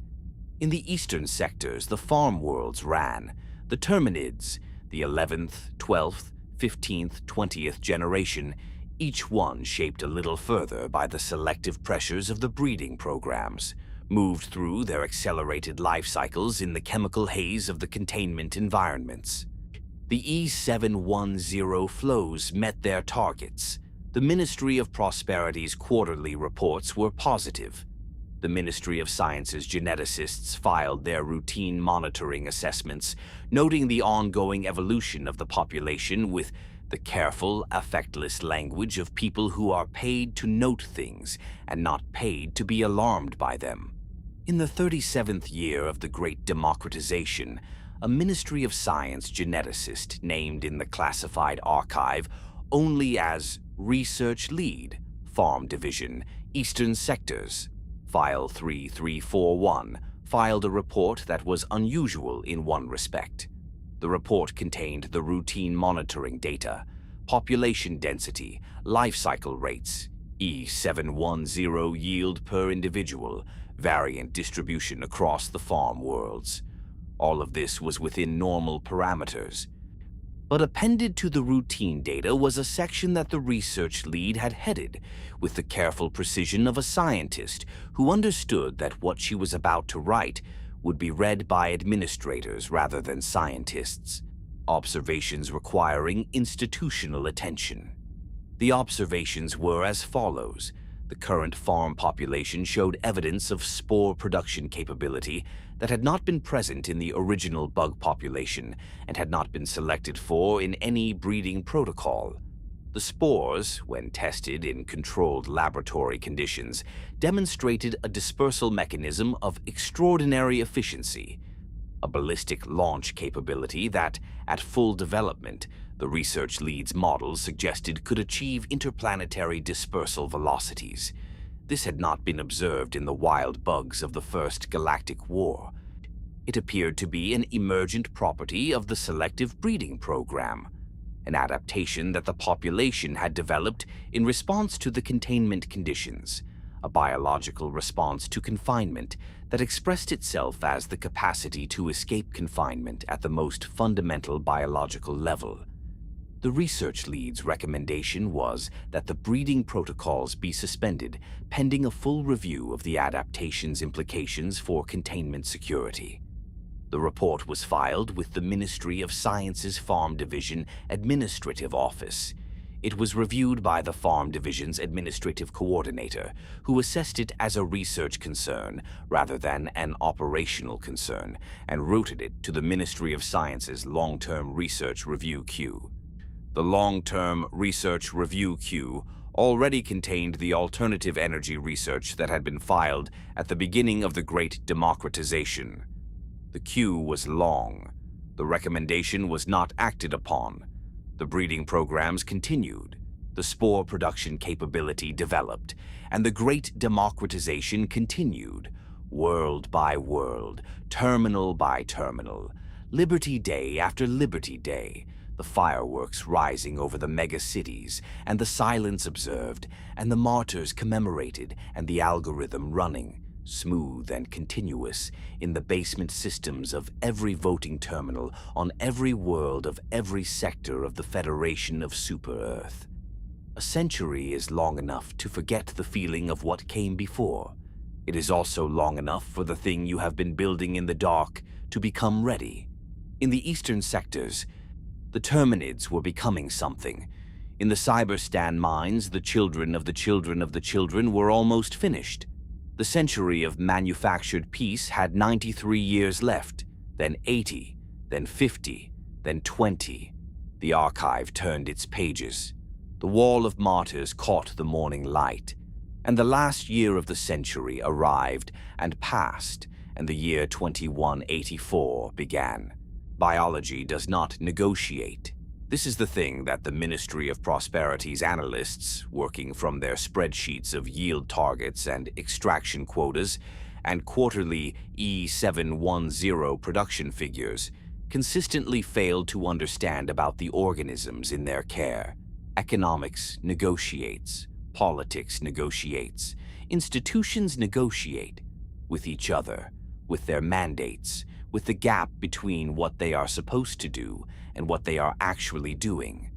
In the eastern sectors, the farm worlds ran. The Terminids, the 11th, 12th, 15th, 20th generation, each one shaped a little further by the selective pressures of the breeding programs, moved through their accelerated life cycles in the chemical haze of the containment environments. The E710 flows met their targets. The Ministry of Prosperity's quarterly reports were positive. The Ministry of Science's geneticists filed their routine monitoring assessments, noting the ongoing evolution of the population with the careful, affectless language of people who are paid to note things and not paid to be alarmed by them. In the 37th year of the Great Democratization, a Ministry of Science geneticist named in the classified archive only as Research Lead, Farm Division, Eastern Sectors, File 3341, filed a report that was unusual in one respect. The report contained the routine monitoring data, population density, life cycle rates, E710 yield per individual, variant distribution across the farm worlds. All of this was within normal parameters. But appended to the routine data was a section that the research lead had headed with the careful precision of a scientist who understood that what she was about to write would be read by administrators rather than scientists. Observations requiring institutional attention. The observations were as follows. The current farm population showed evidence of spore production capability that had not been present in the original bug population and had not been selected for in any breeding protocol. The spores, when tested in controlled laboratory conditions, demonstrated a dispersal mechanism of extraordinary efficiency, a ballistic launch capability that, at full development, the research lead's models suggested could achieve interplanetary dispersal velocities. This had not been observed in the wild bugs of the first Galactic War. It appeared to be an emergent property of the selective breeding program, an adaptation that the population had developed in response to the containment conditions, a biological response to confinement that expressed itself as the capacity to escape confinement at the most fundamental biological level. The research lead's recommendation was that the breeding protocols be suspended pending a full review of the adaptation's implications for containment security. The report was filed with the Ministry of Science's Farm Division Administrative Office. It was reviewed by the Farm Division's Administrative Coordinator, who assessed it as a research concern rather than an operational concern, and routed it to the Ministry of Science's Long-Term Research Review Queue. The Long-Term Research Review Queue already contained the alternative energy research that had been filed at the beginning of the Great Democratization. The queue was long. The recommendation was not acted upon. The breeding programs continued. The spore production capability developed, and the Great Democratization continued, world by world, terminal by terminal, Liberty Day after Liberty Day, the fireworks rising over the mega-cities, and the silence observed, and the martyrs commemorated, and the algorithm running, smooth and continuous, in the basement systems of every voting terminal on every world of every sector of the Federation of Super-Earth. A century is long enough to forget the feeling of what came before. It is also long enough for the thing you have been building in the dark to become ready. In the eastern sectors, the Terminids were becoming something. In the Cyberstan mines, the children of the children of the children were almost finished. The century of manufactured peace had 93 years left, then 80, then 50, then 20. The archive turned its pages. The wall of martyrs caught the morning light, and the last year of the century arrived and passed, and the year 2184 began. Biology does not negotiate. This is the thing that the Ministry of Prosperity's analysts, working from their spreadsheets of yield targets and extraction quotas and quarterly E710 production figures, consistently failed to understand about the organisms in their care. Economics negotiates, politics negotiates, institutions negotiate with each other, with their mandates, with the gap between what they are supposed to do and what they are actually doing.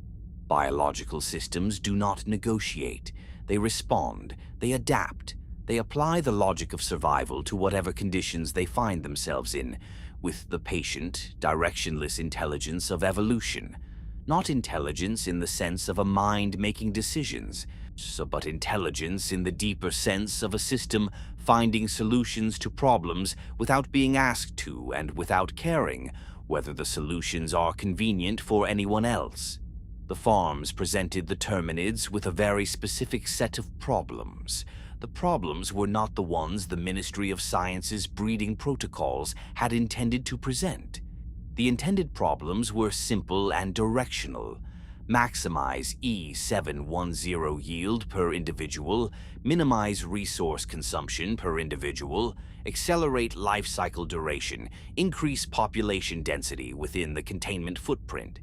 Biological systems do not negotiate. They respond, they adapt, they apply the logic of survival to whatever conditions they find themselves in, with the patient, directionless intelligence of evolution. Not intelligence in the sense of a mind making decisions, but intelligence in the deeper sense of a system finding solutions to problems without being asked to and without caring whether the solutions are convenient for anyone else. The farms presented the Terminids with a very specific set of problems. The problems were not the ones the Ministry of Science's breeding protocols had intended to present. The intended problems were simple and directional. maximize E710 yield per individual, minimize resource consumption per individual, accelerate life cycle duration, increase population density within the containment footprint.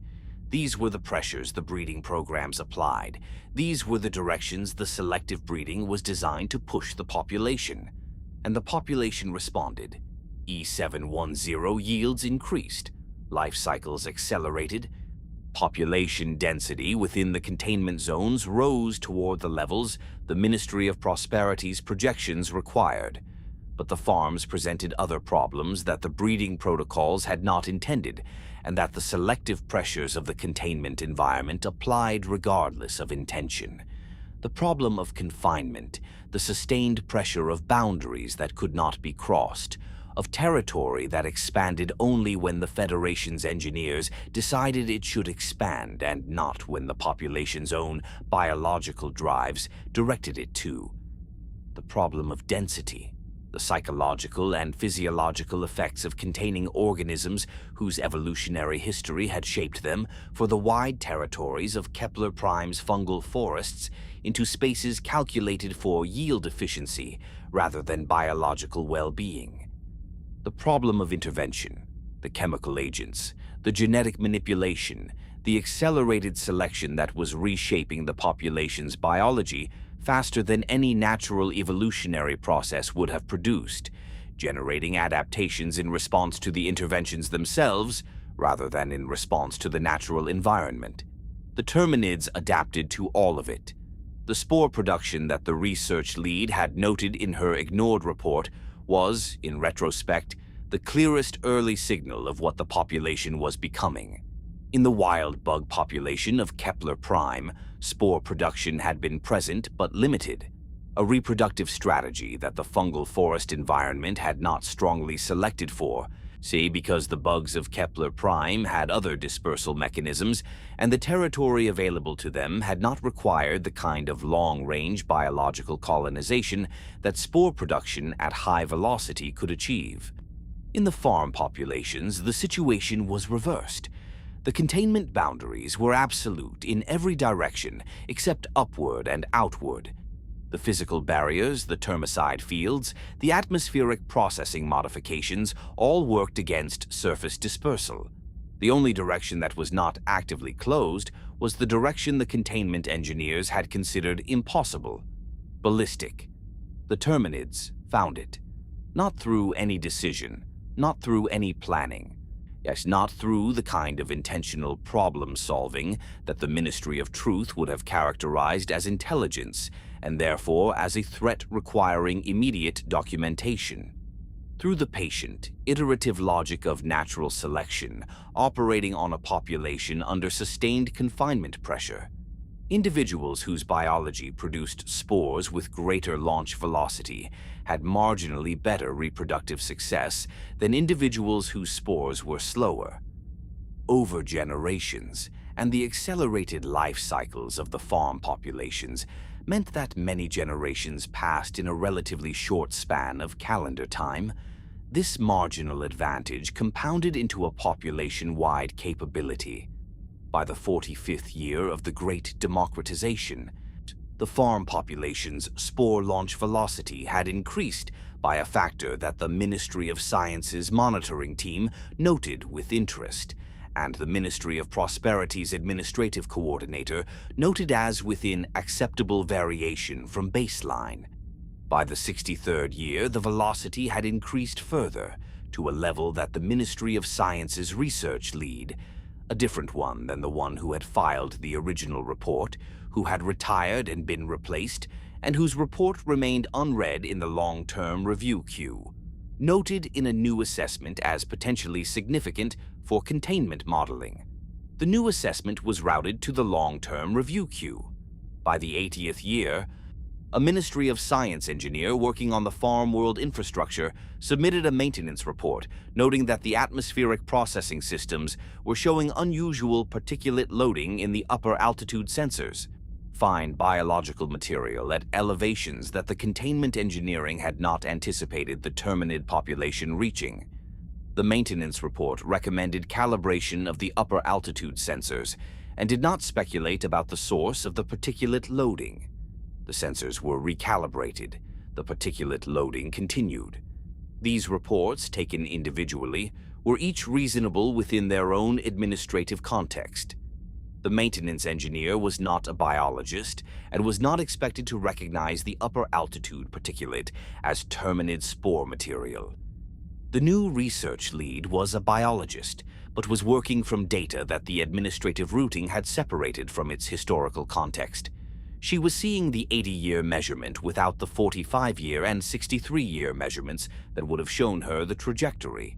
These were the pressures the breeding programs applied. These were the directions the selective breeding was designed to push the population. And the population responded. E710 yields increased, life cycles accelerated, population density within the containment zones rose toward the levels the Ministry of Prosperity's projections required. But the farms presented other problems that the breeding protocols had not intended, and that the selective pressures of the containment environment applied regardless of intention. The problem of confinement, the sustained pressure of boundaries that could not be crossed, of territory that expanded only when the Federation's engineers decided it should expand and not when the population's own biological drives directed it to. The problem of density, the psychological and physiological effects of containing organisms whose evolutionary history had shaped them for the wide territories of Kepler Prime's fungal forests into spaces calculated for yield efficiency rather than biological well-being. The problem of intervention, the chemical agents, the genetic manipulation, the accelerated selection that was reshaping the population's biology faster than any natural evolutionary process would have produced, generating adaptations in response to the interventions themselves rather than in response to the natural environment. The Terminids adapted to all of it. The spore production that the research lead had noted in her ignored report was, in retrospect, the clearest early signal of what the population was becoming. In the wild bug population of Kepler Prime, spore production had been present but limited, a reproductive strategy that the fungal forest environment had not strongly selected for, because the bugs of Kepler Prime had other dispersal mechanisms, and the territory available to them had not required the kind of long-range biological colonization that spore production at high velocity could achieve. In the farm populations, the situation was reversed. The containment boundaries were absolute in every direction except upward and outward. The physical barriers, the termicide fields, the atmospheric processing modifications all worked against surface dispersal. The only direction that was not actively closed was the direction the containment engineers had considered impossible: ballistic. The Terminids found it. Not through any decision, not through any planning. Yes, not through the kind of intentional problem-solving that the Ministry of Truth would have characterized as intelligence, and therefore as a threat requiring immediate documentation. Through the patient, iterative logic of natural selection, operating on a population under sustained confinement pressure. Individuals whose biology produced spores with greater launch velocity had marginally better reproductive success than individuals whose spores were slower. Over generations and the accelerated life cycles of the farm populations meant that many generations passed in a relatively short span of calendar time. This marginal advantage compounded into a population-wide capability. By the 45th year of the Great Democratization, the farm population's spore launch velocity had increased by a factor that the Ministry of Science's monitoring team noted with interest, and the Ministry of Prosperity's administrative coordinator noted as within acceptable variation from baseline. By the 63rd year, the velocity had increased further to a level that the Ministry of Science's research lead, a different one than the one who had filed the original report, who had retired and been replaced, and whose report remained unread in the long-term review queue, noted in a new assessment as potentially significant for containment modeling. The new assessment was routed to the long-term review queue. By the 80th year, a Ministry of Science engineer working on the farm world infrastructure submitted a maintenance report noting that the atmospheric processing systems were showing unusual particulate loading in the upper altitude sensors, fine biological material at elevations that the containment engineering had not anticipated the Terminid population reaching. The maintenance report recommended calibration of the upper altitude sensors, and did not speculate about the source of the particulate loading. The sensors were recalibrated. The particulate loading continued. These reports, taken individually, were each reasonable within their own administrative context. The maintenance engineer was not a biologist and was not expected to recognize the upper altitude particulate as Terminid spore material. The new research lead was a biologist, but was working from data that the administrative routing had separated from its historical context. She was seeing the 80-year measurement without the 45-year and 63-year measurements that would have shown her the trajectory.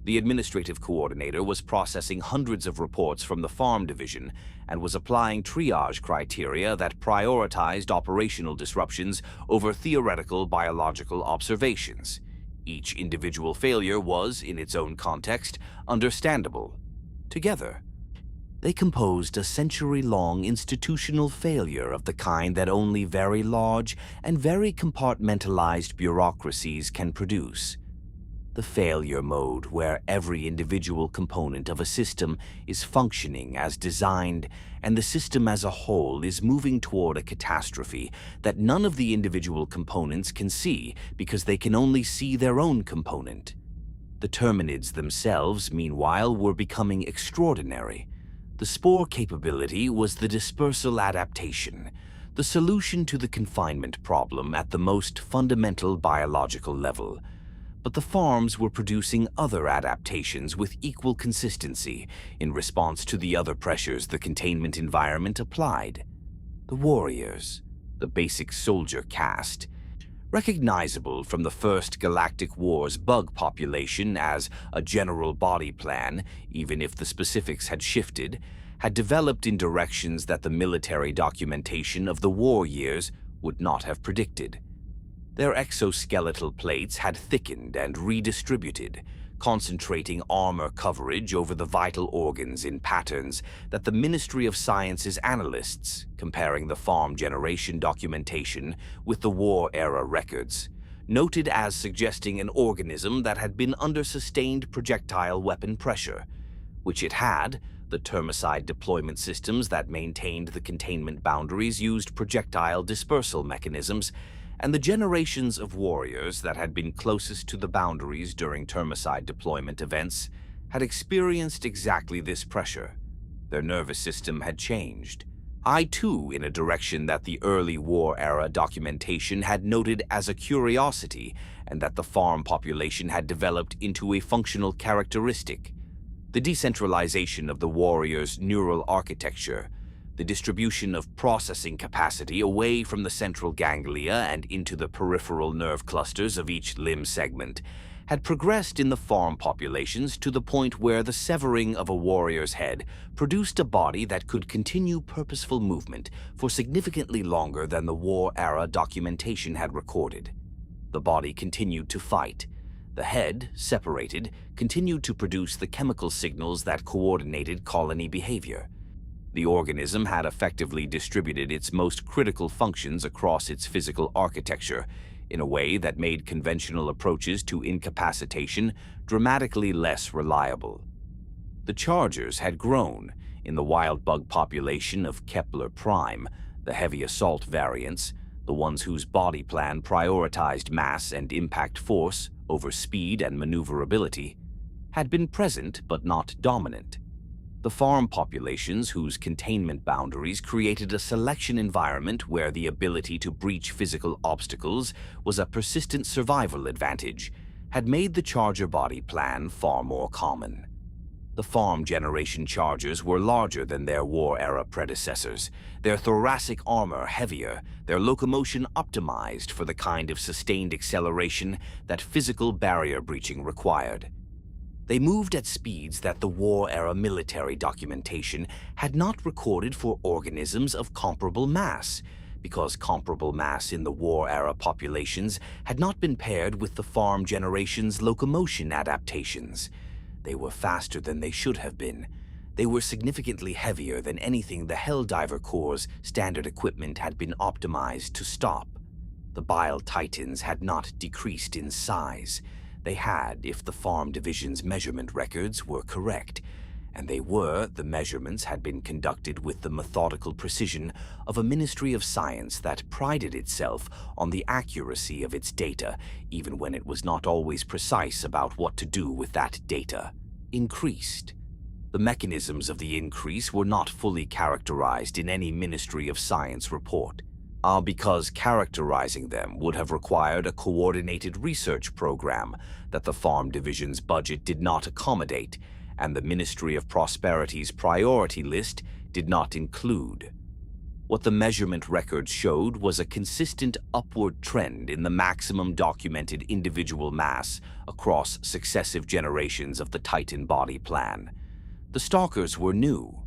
The administrative coordinator was processing hundreds of reports from the farm division and was applying triage criteria that prioritized operational disruptions over theoretical biological observations. Each individual failure was, in its own context, understandable. Together, they composed a century-long institutional failure of the kind that only very large and very compartmentalized bureaucracies can produce. The failure mode where every individual component of a system is functioning as designed and the system as a whole is moving toward a catastrophe that none of the individual components can see because they can only see their own component. The Terminids themselves, meanwhile, were becoming extraordinary. The spore capability was the dispersal adaptation, the solution to the confinement problem at the most fundamental biological level. But the farms were producing other adaptations with equal consistency in response to the other pressures the containment environment applied. The warriors, the basic soldier caste, recognizable from the first Galactic Wars bug population as a general body plan, even if the specifics had shifted, had developed in directions that the military documentation of the war years would not have predicted. Their exoskeletal plates had thickened and redistributed, concentrating armor coverage over the vital organs in patterns that the Ministry of Science's analysts, comparing the farm generation documentation with the war-era records, noted as suggesting an organism that had been under sustained projectile weapon pressure, which it had. The termicide deployment systems that maintained the containment boundaries used projectile dispersal mechanisms, and the generations of warriors that had been closest to the boundaries during termicide deployment events had experienced exactly this pressure. Their nervous system had changed. Too, in a direction that the early war-era documentation had noted as a curiosity and that the farm population had developed into a functional characteristic. The decentralization of the warriors' neural architecture, the distribution of processing capacity away from the central ganglia and into the peripheral nerve clusters of each limb segment, had progressed in the farm populations to the point where the severing of a warrior's head produced a body that could continue purposeful movement for significantly longer than the war-era documentation had recorded. The body continued to fight. The head, separated, continued to produce the chemical signals that coordinated colony behavior. The organism had effectively distributed its most critical functions across its physical architecture in a way that made conventional approaches to incapacitation dramatically less reliable. The chargers had grown. In the wild bug population of Kepler Prime, the heavy assault variants, the ones whose body plan prioritized mass and impact force over speed and maneuverability, had been present but not dominant. The farm populations whose containment boundaries created a selection environment where the ability to breach physical obstacles was a persistent survival advantage had made the charger body plan far more common. The farm generation chargers were larger than their war-era predecessors, their thoracic armor heavier, their locomotion optimized for the kind of sustained acceleration that physical barrier breaching required. They moved at speeds that the war-era military documentation had not recorded for organisms of comparable mass, because comparable mass in the war-era populations had not been paired with the farm generation's locomotion adaptations. They were faster than they should have been. They were significantly heavier than anything the Helldiver Corps' standard equipment had been optimized to stop. The Bile Titans had not decreased in size. They had, if the farm division's measurement records were correct, And the measurements had been conducted with the methodical precision of a Ministry of Science that prided itself on the accuracy of its data, even when it was not always precise about what to do with that data. Increased. The mechanisms of the increase were not fully characterized in any Ministry of Science report, because characterizing them would have required a coordinated research program that the Farm Division's budget did not accommodate, and the Ministry of Prosperity's priority list did not include. What the measurement records showed was a consistent upward trend in the maximum documented individual mass across successive generations of the Titan body plan. The Stalkers were new.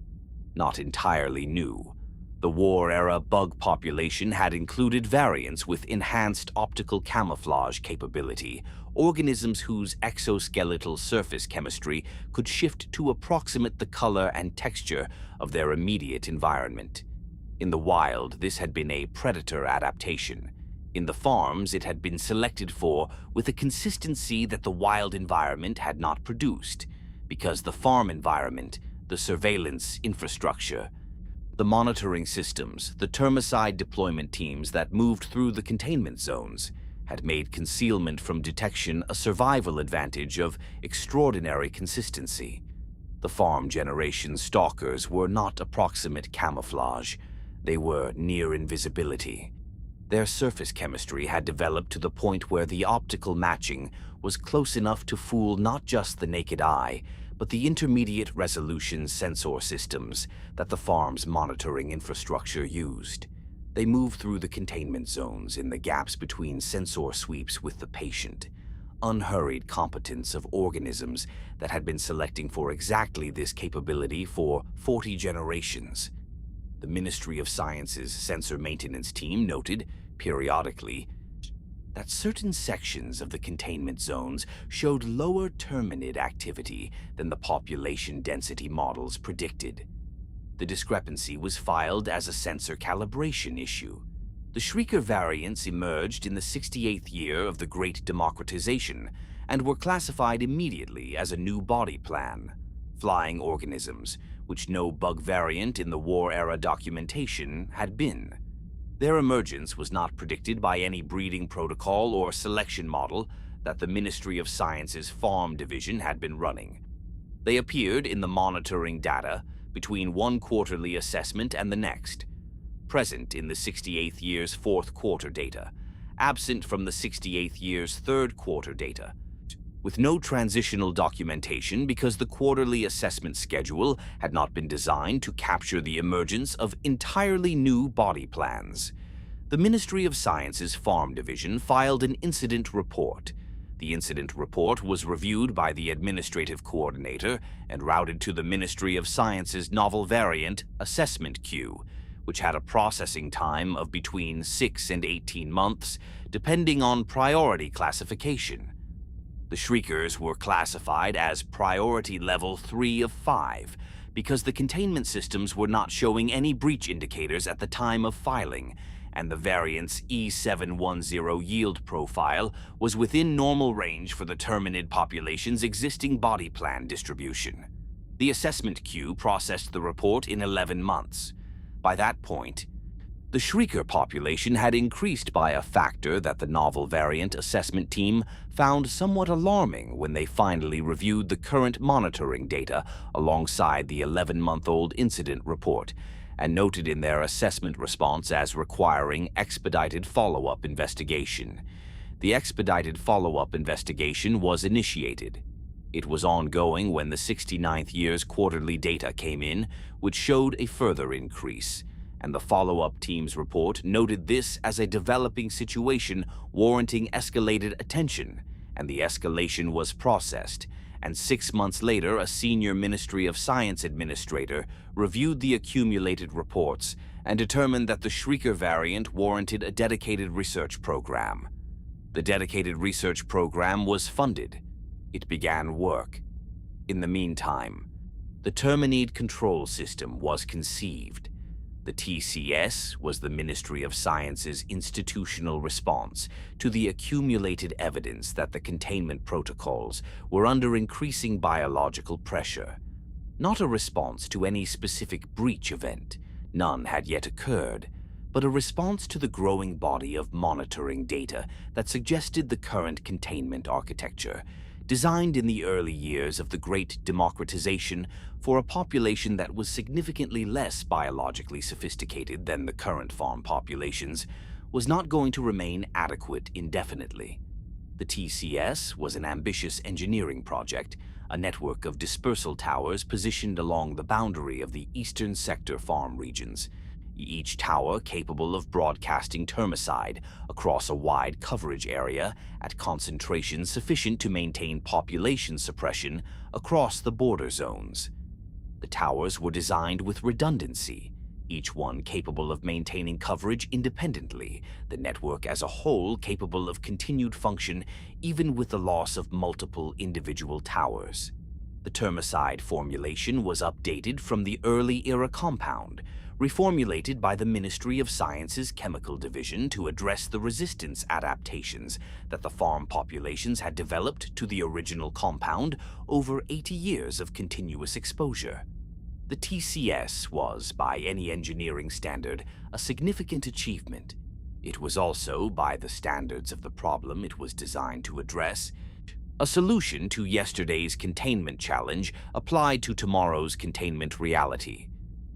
Not entirely new. The war-era bug population had included variants with enhanced optical camouflage capability, organisms whose exoskeletal surface chemistry could shift to approximate the color and texture of their immediate environment. In the wild, this had been a predator adaptation. In the farms, it had been selected for with a consistency that the wild environment had not produced, because the farm environment, the surveillance infrastructure, the monitoring systems, the termicide deployment teams that moved through the containment zones, had made concealment from detection a survival advantage of extraordinary consistency. The farm generation stalkers were not approximate camouflage. They were near invisibility. Their surface chemistry had developed to the point where the optical matching was close enough to fool not just the naked eye, but the intermediate resolution sensor systems that the farm's monitoring infrastructure used. They moved through the containment zones in the gaps between sensor sweeps with the patient, unhurried competence of organisms that had been selecting for exactly this capability for 40 generations. The Ministry of Science's sensor maintenance team noted, periodically, that certain sections of the containment zones showed lower Terminid activity than the population density models predicted. The discrepancy was filed as a sensor calibration issue. The Shrieker variants emerged in the 68th year of the Great Democratization and were classified immediately as a new body plan, flying organisms, which no bug variant in the war-era documentation had been. Their emergence was not predicted by any breeding protocol or selection model that the Ministry of Science's Farm Division had been running. They appeared in the monitoring data between one quarterly assessment and the next, present in the 68th year's fourth quarter data, absent from the 68th year's third quarter data, with no transitional documentation because the quarterly assessment schedule had not been designed to capture the emergence of entirely new body plans. The Ministry of Science's Farm Division filed an incident report. The incident report was reviewed by the administrative coordinator and routed to the Ministry of Science's novel variant assessment queue, which had a processing time of between 6 and 18 months, depending on priority classification. The Shriekers were classified as Priority Level 3 of 5 because the containment systems were not showing any breach indicators at the time of filing, and the variant's E710 yield profile was within normal range for the Terminid population's existing body plan distribution. The assessment queue processed the report in 11 months. By that point, the Shrieker population had increased by a factor that the novel variant assessment team found somewhat alarming when they finally reviewed the current monitoring data alongside the 11-month-old incident report, and noted in their assessment response as requiring expedited follow-up investigation. The expedited follow-up investigation was initiated. It was ongoing when the 69th year's quarterly data came in, which showed a further increase, and the follow-up team's report noted this as a developing situation warranting escalated attention, and the escalation was processed, and 6 months later a senior Ministry of Science administrator reviewed the accumulated reports and determined that the Shrieker variant warranted a dedicated research program. The dedicated research program was funded. It began work. In the meantime, the Terminid control system was conceived. The TCS was the Ministry of Science's institutional response to the accumulated evidence that the containment protocols were under increasing biological pressure. Not a response to any specific breach event, none had yet occurred, but a response to the growing body of monitoring data that suggested the current containment architecture, designed in the early years of the Great Democratization for a population that was significantly less biologically sophisticated than the current farm populations, was not going to remain adequate indefinitely. The TCS was an ambitious engineering project, a network of dispersal towers positioned along the boundary of the eastern sector farm regions, each tower capable of broadcasting termicide across a wide coverage area at concentrations sufficient to maintain population suppression across the border zones. The towers were designed with redundancy, each one capable of maintaining coverage independently, the network as a whole capable of continued function even with the loss of multiple individual towers. The termicide formulation was updated from the early era compound, reformulated by the Ministry of Science's Chemical Division to address the resistance adaptations that the farm populations had developed to the original compound over 80 years of continuous exposure. The TCS was, by any engineering standard, a significant achievement. It was also, by the standards of the problem it was designed to address, a solution to yesterday's containment challenge applied to tomorrow's containment reality.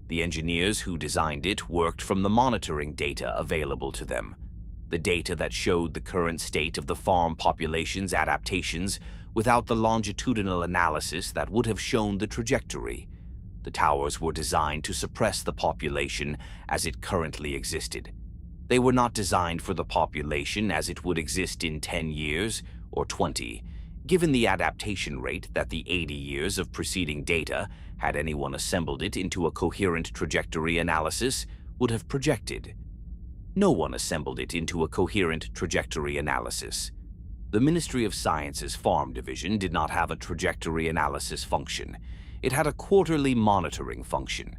The engineers who designed it worked from the monitoring data available to them, the data that showed the current state of the farm population's adaptations without the longitudinal analysis that would have shown the trajectory. The towers were designed to suppress the population as it currently existed. They were not designed for the population as it would exist in 10 years or 20, given the adaptation rate that the 80 years of preceding data, had anyone assembled it into a coherent trajectory analysis, would have projected. No one assembled it into a coherent trajectory analysis. The Ministry of Science's Farm Division did not have a trajectory analysis function. It had a quarterly monitoring function,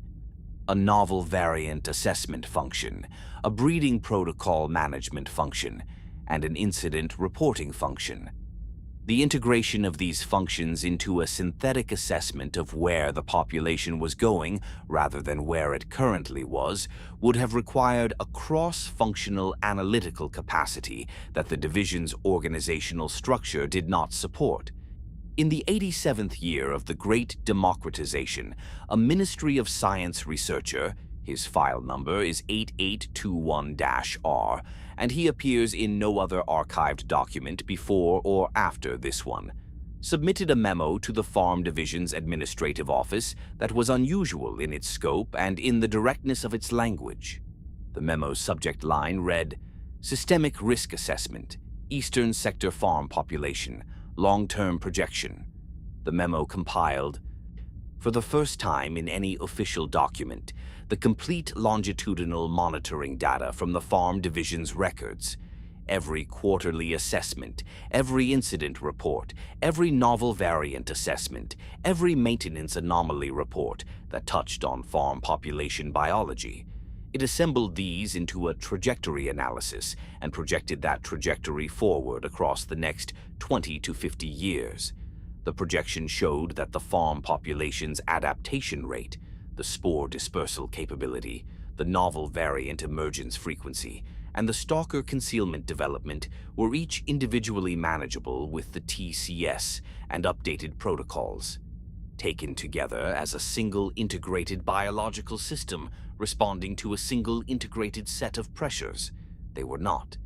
a novel variant assessment function, a breeding protocol management function, and an incident reporting function. The integration of these functions into a synthetic assessment of where the population was going rather than where it currently was would have required a cross-functional analytical capacity that the division's organizational structure did not support. In the 87th year of the Great Democratization, a Ministry of Science researcher, his file number is 8821-R, and he appears in no other archived document before or after this one, submitted a memo to the Farm Division's administrative office that was unusual in its scope and in the directness of its language. The memo's subject line read, "Systemic Risk Assessment, Eastern Sector Farm Population, Long-Term Projection." The memo compiled, for the first time in any official document, the complete longitudinal monitoring data from the Farm Division's records. Every quarterly assessment, every incident report, every novel variant assessment, every maintenance anomaly report that touched on farm population biology. It assembled these into a trajectory analysis and projected that trajectory forward across the next 20 to 50 years. The projection showed that the farm population's adaptation rate, the spore dispersal capability, the novel variant emergence frequency, and the stalker concealment development were each individually manageable with the TCS and updated protocols. Taken together as a single integrated biological system responding to a single integrated set of pressures, they were not.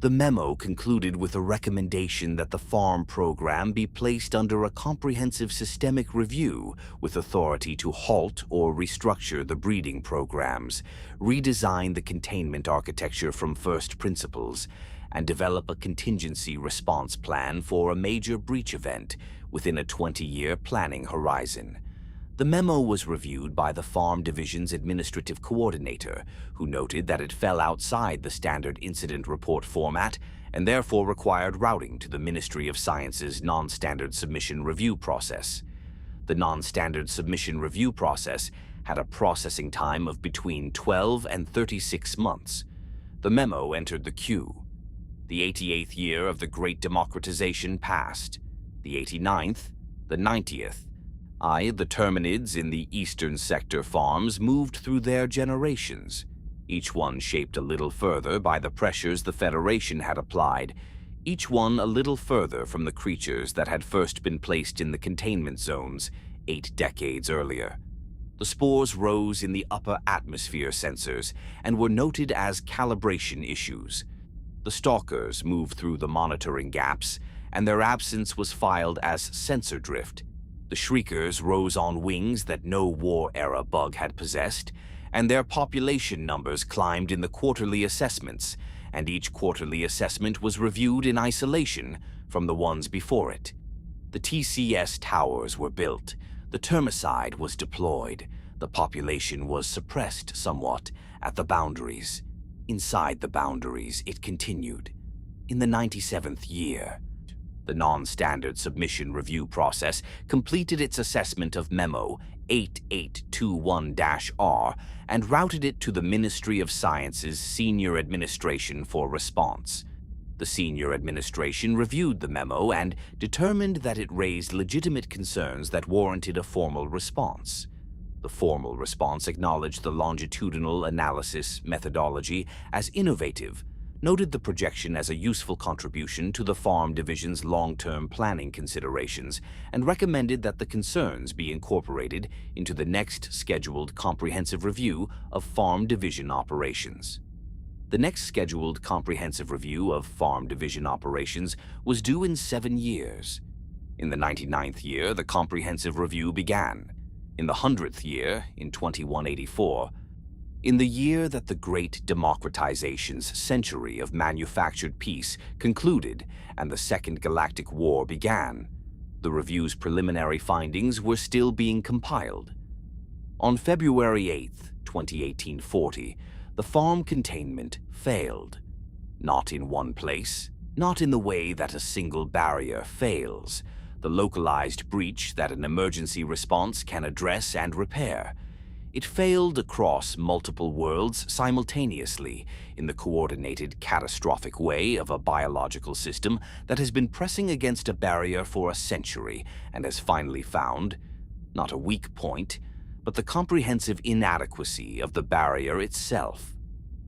The memo concluded with a recommendation that the farm program be placed under a comprehensive systemic review with authority to halt or restructure the breeding programs, redesign the containment architecture from first principles, and develop a contingency response plan for a major breach event within a 20-year planning horizon. The memo was reviewed by the Farm Division's administrative coordinator, who noted that it fell outside the standard incident report format and therefore required routing to the Ministry of Science's non-standard submission review process. The non-standard submission review process had a processing time of between 12 and 36 months. The memo entered the queue. The 88th year of the Great Democratization passed. The 89th, the 90th, The Terminids in the eastern sector farms moved through their generations, each one shaped a little further by the pressures the Federation had applied, each one a little further from the creatures that had first been placed in the containment zones 8 decades earlier. The spores rose in the upper atmosphere sensors and were noted as calibration issues. The stalkers moved through the monitoring gaps, and their absence was filed as sensor drift. The shriekers rose on wings that no war-era bug had possessed, and their population numbers climbed in the quarterly assessments, and each quarterly assessment was reviewed in isolation from the ones before it. The TCS towers were built, the termicide was deployed, the population was suppressed somewhat at the boundaries. Inside the boundaries, it continued. In the 97th year, the non-standard submission review process completed its assessment of Memo 8821-R and routed it to the Ministry of Science's Senior Administration for response. The Senior Administration reviewed the memo and determined that it raised legitimate concerns that warranted a formal response. The formal response acknowledged the longitudinal analysis methodology as innovative, noted the projection as a useful contribution to the Farm Division's long-term planning considerations, and recommended that the concerns be incorporated into the next scheduled comprehensive review of Farm Division operations. The next scheduled comprehensive review of Farm Division operations was due in 7 years. In the 99th year, the comprehensive review began. In the 100th year, in 2184, in the year that the Great Democratization's century of manufactured peace concluded and the Second Galactic War began, the review's preliminary findings were still being compiled. On February 8, 2018-40, the farm containment failed. Not in one place, not in the way that a single barrier fails, the localized breach that an emergency response can address and repair. It failed across multiple worlds simultaneously in the coordinated, catastrophic way of a biological system that has been pressing against a barrier for a century and has finally found, not a weak point, but the comprehensive inadequacy of the barrier itself.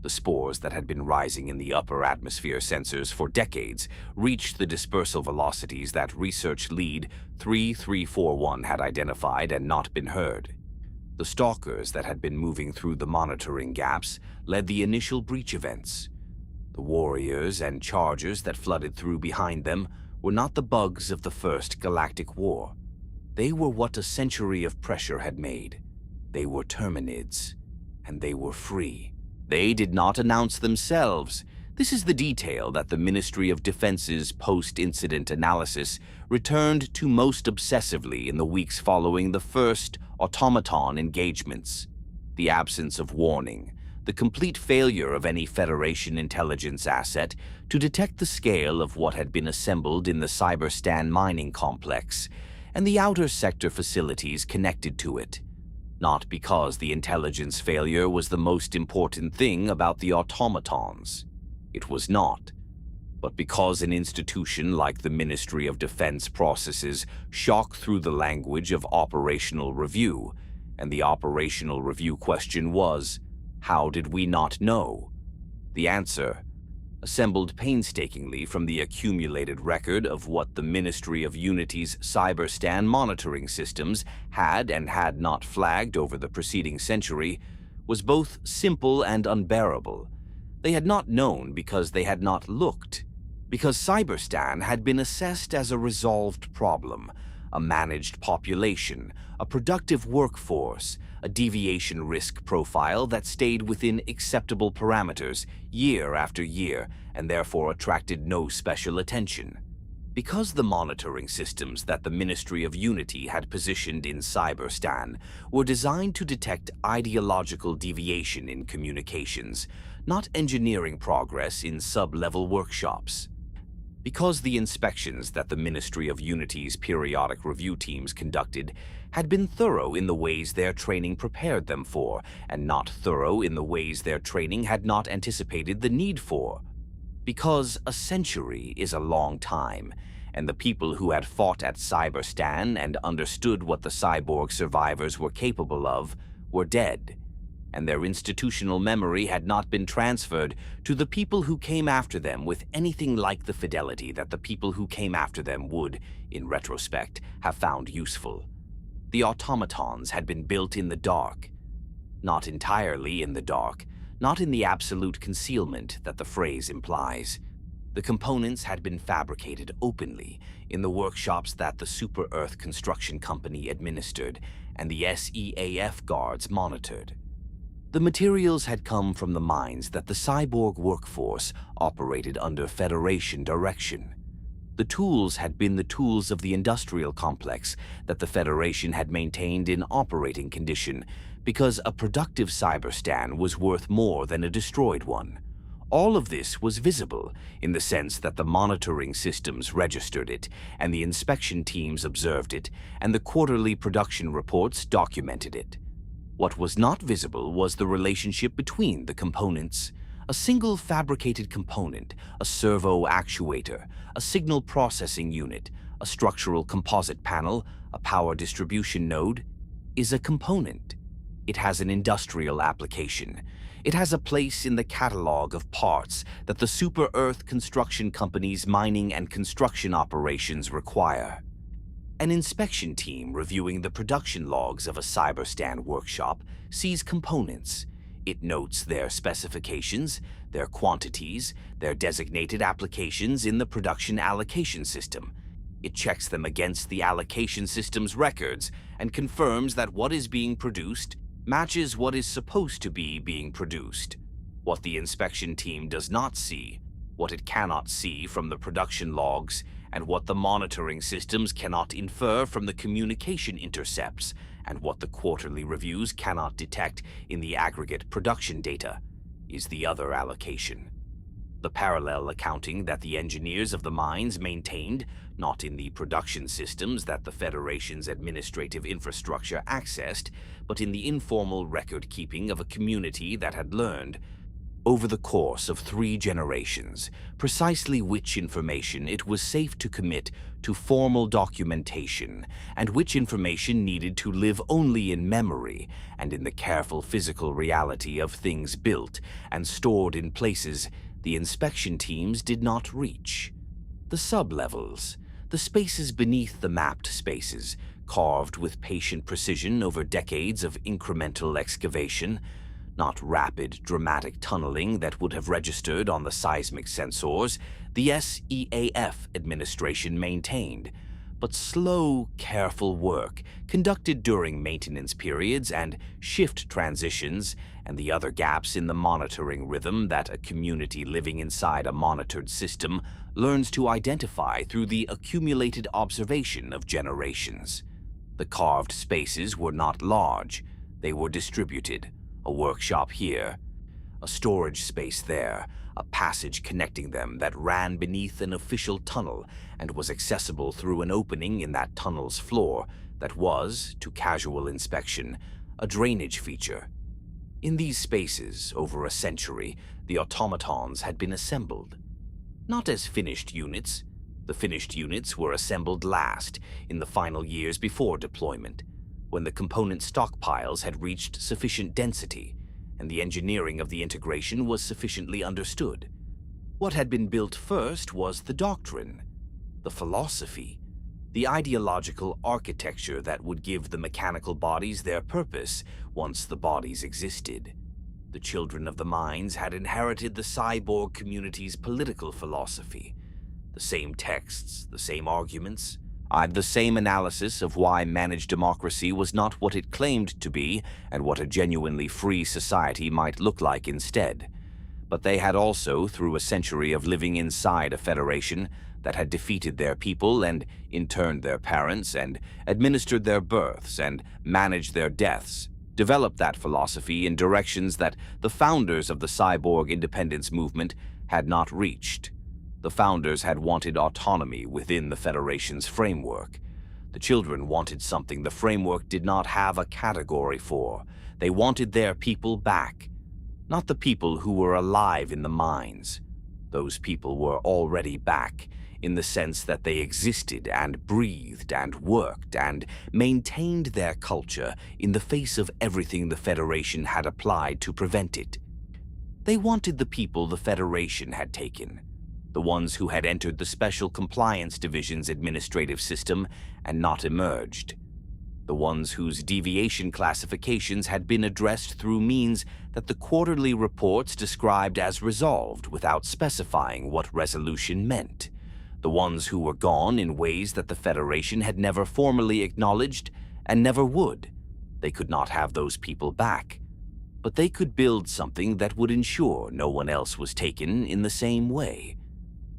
The spores that had been rising in the upper atmosphere sensors for decades reached the dispersal velocities that research lead 3341 had identified and not been heard. The stalkers that had been moving through the monitoring gaps led the initial breach events. The warriors and chargers that flooded through behind them were not the bugs of the First Galactic War. They were what a century of pressure had made. They were Terminids, and they were free. They did not announce themselves. This is the detail that the Ministry of Defense's post-incident analysis returned to most obsessively in the weeks following the first automaton engagements. The absence of warning, the complete failure of any Federation intelligence asset to detect the scale of what had been assembled in the Cyberstan mining complex, and the outer sector facilities connected to it. Not because the intelligence failure was the most important thing about the automatons. It was not. But because an institution like the Ministry of Defense processes shock through the language of operational review, and the operational review question was, how did we not know? The answer, assembled painstakingly from the accumulated record of what the Ministry of Unity's Cyberstan monitoring systems had and had not flagged over the preceding century, was both simple and unbearable. They had not known because they had not looked. Because Cyberstan had been assessed as a resolved problem, a managed population, a productive workforce, a deviation risk profile that stayed within acceptable parameters year after year and therefore attracted no special attention. Because the monitoring systems that the Ministry of Unity had positioned in Cyberstan were designed to detect ideological deviation in communications, not engineering progress in sub-level workshops. Because the inspections that the Ministry of Unity's periodic review teams conducted had been thorough in the ways their training prepared them for, and not thorough in the ways their training had not anticipated the need for. Because a century is a long time, and the people who had fought at Cyberstan and understood what the cyborg survivors were capable of were dead, and their institutional memory had not been transferred to the people who came after them with anything like the fidelity that the people who came after them would, in retrospect, have found useful. The automatons had been built in the dark. Not entirely in the dark, not in the absolute concealment that the phrase implies. The components had been fabricated openly in the workshops that the Super Earth Construction Company administered and the SEAF guards monitored. The materials had come from the mines that the cyborg workforce operated under Federation direction. The tools had been the tools of the industrial complex that the Federation had maintained in operating condition because a productive Cyberstan was worth more than a destroyed one. All of this was visible in the sense that the monitoring systems registered it, and the inspection teams observed it, and the quarterly production reports documented it. What was not visible was the relationship between the components. A single fabricated component, a servo actuator, a signal processing unit, a structural composite panel, a power distribution node, is a component. It has an industrial application. It has a place in the catalog of parts that the Super Earth Construction Company's mining and construction operations require. An inspection team reviewing the production logs of a Cyberstan workshop sees components. It notes their specifications, their quantities, their designated applications in the production allocation system. It checks them against the allocation system's records and confirms that what is being produced matches what is supposed to be being produced. What the inspection team does not see, what it cannot see from the production logs, and what the monitoring systems cannot infer from the communication intercepts, and what the quarterly reviews cannot detect in the aggregate production data, is the other allocation. The parallel accounting that the engineers of the mines maintained, not in the production systems that the Federation's administrative infrastructure accessed, but in the informal record-keeping of a community that had learned, over the course of 3 generations, precisely which information it was safe to commit to formal documentation, and which information needed to live only in memory and in the careful physical reality of things built and stored in places the inspection teams did not reach. The sub-levels, the spaces beneath the mapped spaces, carved with patient precision over decades of incremental excavation, not rapid, dramatic tunneling that would have registered on the seismic sensors the SEAF administration maintained, but slow, careful work conducted during maintenance periods and shift transitions and the other gaps in the monitoring rhythm that a community living inside a monitored system learns to identify through the accumulated observation of generations. The carved spaces were not large, they were distributed. A workshop here, a storage space there, a passage connecting them that ran beneath an official tunnel and was accessible through an opening in that tunnel's floor that was, to casual inspection, a drainage feature. In these spaces, over a century, the automatons had been assembled. Not as finished units. The finished units were assembled last, in the final years before deployment, when the component stockpiles had reached sufficient density, and the engineering of the integration was sufficiently understood. What had been built first was the doctrine, the philosophy, the ideological architecture that would give the mechanical bodies their purpose once the bodies existed. The children of the mines had inherited the cyborg community's political philosophy, the same texts, the same arguments, the same analysis of why managed democracy was not what it claimed to be and what a genuinely free society might look like instead. But they had also, through a century of living inside a federation that had defeated their people and interned their parents and administered their births and managed their deaths, developed that philosophy in directions that the founders of the cyborg independence movement had not reached. The founders had wanted autonomy within the Federation's framework. The children wanted something the framework did not have a category for. They wanted their people back. Not the people who were alive in the mines. Those people were already back, in the sense that they existed and breathed and worked and maintained their culture in the face of everything the Federation had applied to prevent it. They wanted the people the Federation had taken, the ones who had entered the Special Compliance Division's administrative system and not emerged, the ones whose deviation classifications had been addressed through means that the quarterly reports described as resolved without specifying what resolution meant, the ones who were gone in ways that the Federation had never formally acknowledged and never would. They could not have those people back, but they could build something that would ensure no one else was taken in the same way.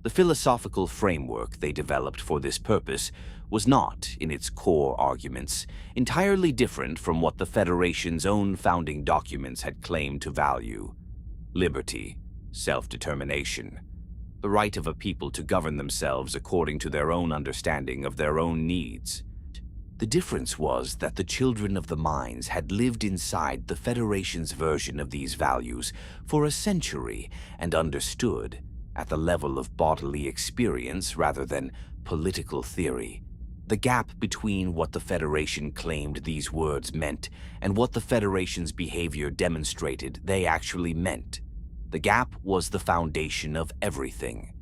The philosophical framework they developed for this purpose was not, in its core arguments, entirely different from what the Federation's own founding documents had claimed to value: liberty, self-determination, the right of a people to govern themselves according to their own understanding of their own needs. The difference was that the children of the mines had lived inside the Federation's version of these values for a century and understood, at the level of bodily experience rather than political theory, the gap between what the Federation claimed these words meant and what the Federation's behavior demonstrated they actually meant. The gap was the foundation of everything.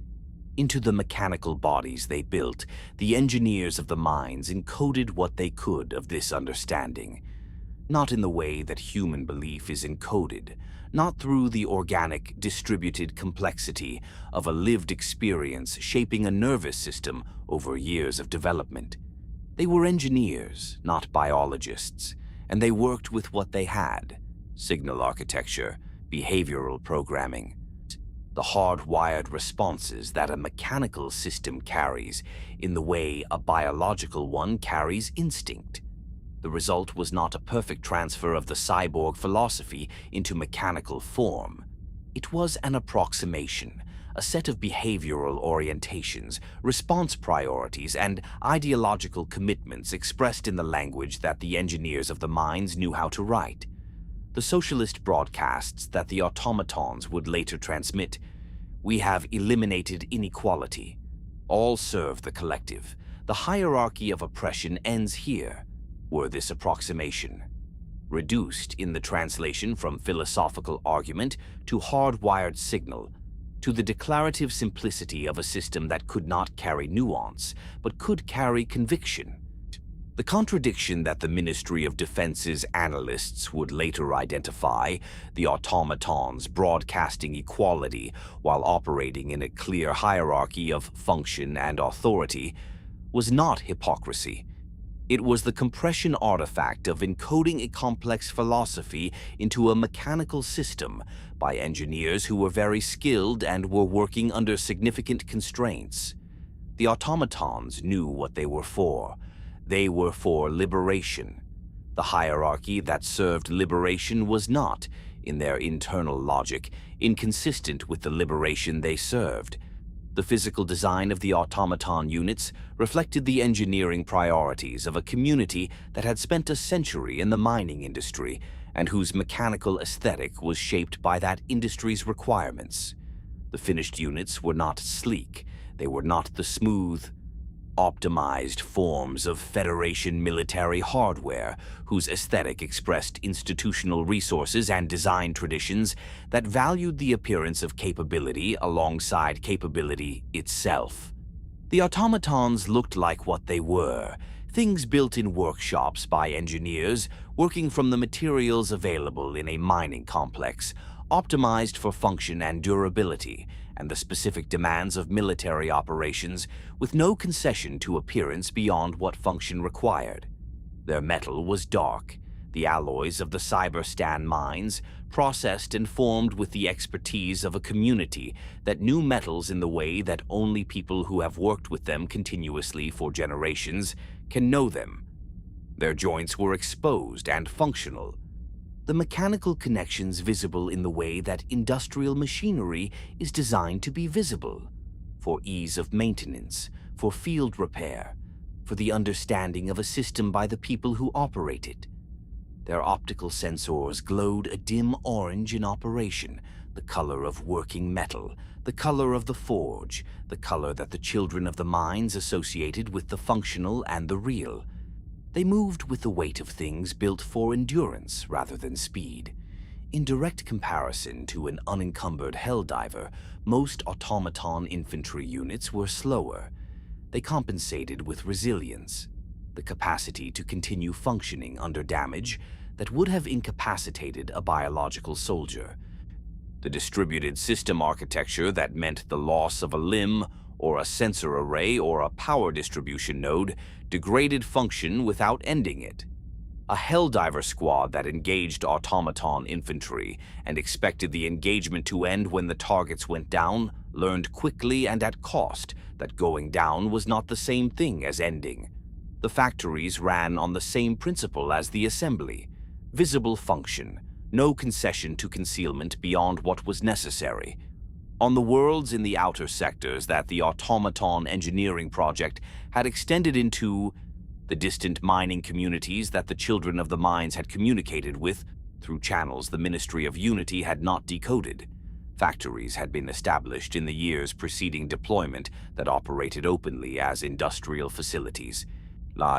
Into the mechanical bodies they built, the engineers of the mines encoded what they could of this understanding, not in the way that human belief is encoded, not through the organic, distributed complexity of a lived experience shaping a nervous system over years of development. They were engineers, not biologists, and they worked with what they had: signal architecture, behavioral programming, the hardwired responses that a mechanical system carries in the way a biological one carries instinct. The result was not a perfect transfer of the cyborg philosophy into mechanical form. It was an approximation, a set of behavioral orientations, response priorities, and ideological commitments expressed in the language that the engineers of the mines knew how to write. The socialist broadcasts that the Automatons would later transmit: "We have eliminated inequality. All serve the collective. The hierarchy of oppression ends here," were this approximation. Reduced in the translation from philosophical argument to hardwired signal, to the declarative simplicity of a system that could not carry nuance, but could carry conviction. The contradiction that the Ministry of Defense's analysts would later identify, the automatons broadcasting equality while operating in a clear hierarchy of function and authority, was not hypocrisy. It was the compression artifact of encoding a complex philosophy into a mechanical system by engineers who were very skilled and were working under significant constraints. The automatons knew what they were for. They were for liberation. The hierarchy that served liberation was not, in their internal logic, inconsistent with the liberation they served. The physical design of the automaton units reflected the engineering priorities of a community that had spent a century in the mining industry and whose mechanical aesthetic was shaped by that industry's requirements. The finished units were not sleek. They were not the smooth, optimized forms of Federation military hardware whose aesthetic expressed institutional resources and design traditions that valued the appearance of capability alongside capability itself. The automatons looked like what they were: things built in workshops by engineers working from the materials available in a mining complex, optimized for function and durability and the specific demands of military operations, with no concession to appearance beyond what function required. Their metal was dark, the alloys of the Cyberstan mines, processed and formed with the expertise of a community that knew metals in the way that only people who have worked with them continuously for generations can know them. Their joints were exposed and functional, the mechanical connections visible in the way that industrial machinery is designed to be visible, for ease of maintenance, for field repair, for the understanding of a system by the people who operate it. Their optical sensors glowed a dim orange in operation, the color of working metal, the color of the forge, the color that the children of the mines associated with the functional and the real. They moved with the weight of things built for endurance rather than speed. In direct comparison to an unencumbered Helldiver, most automaton infantry units were slower. They compensated with resilience, the capacity to continue functioning under damage that would have incapacitated a biological soldier. The distributed system architecture that meant the loss of a limb or a sensor array or a power distribution node degraded function without ending it. A Helldiver squad that engaged automaton infantry and expected the engagement to end when the targets went down learned quickly and at cost that going down was not the same thing as ending. The factories ran on the same principle as the assembly: visible function, no concession to concealment beyond what was necessary. On the worlds in the outer sectors that the automaton engineering project had extended into, the distant mining communities that the children of the mines had communicated with through channels the Ministry of Unity had not decoded, factories had been established in the years preceding deployment that operated openly as industrial facilities.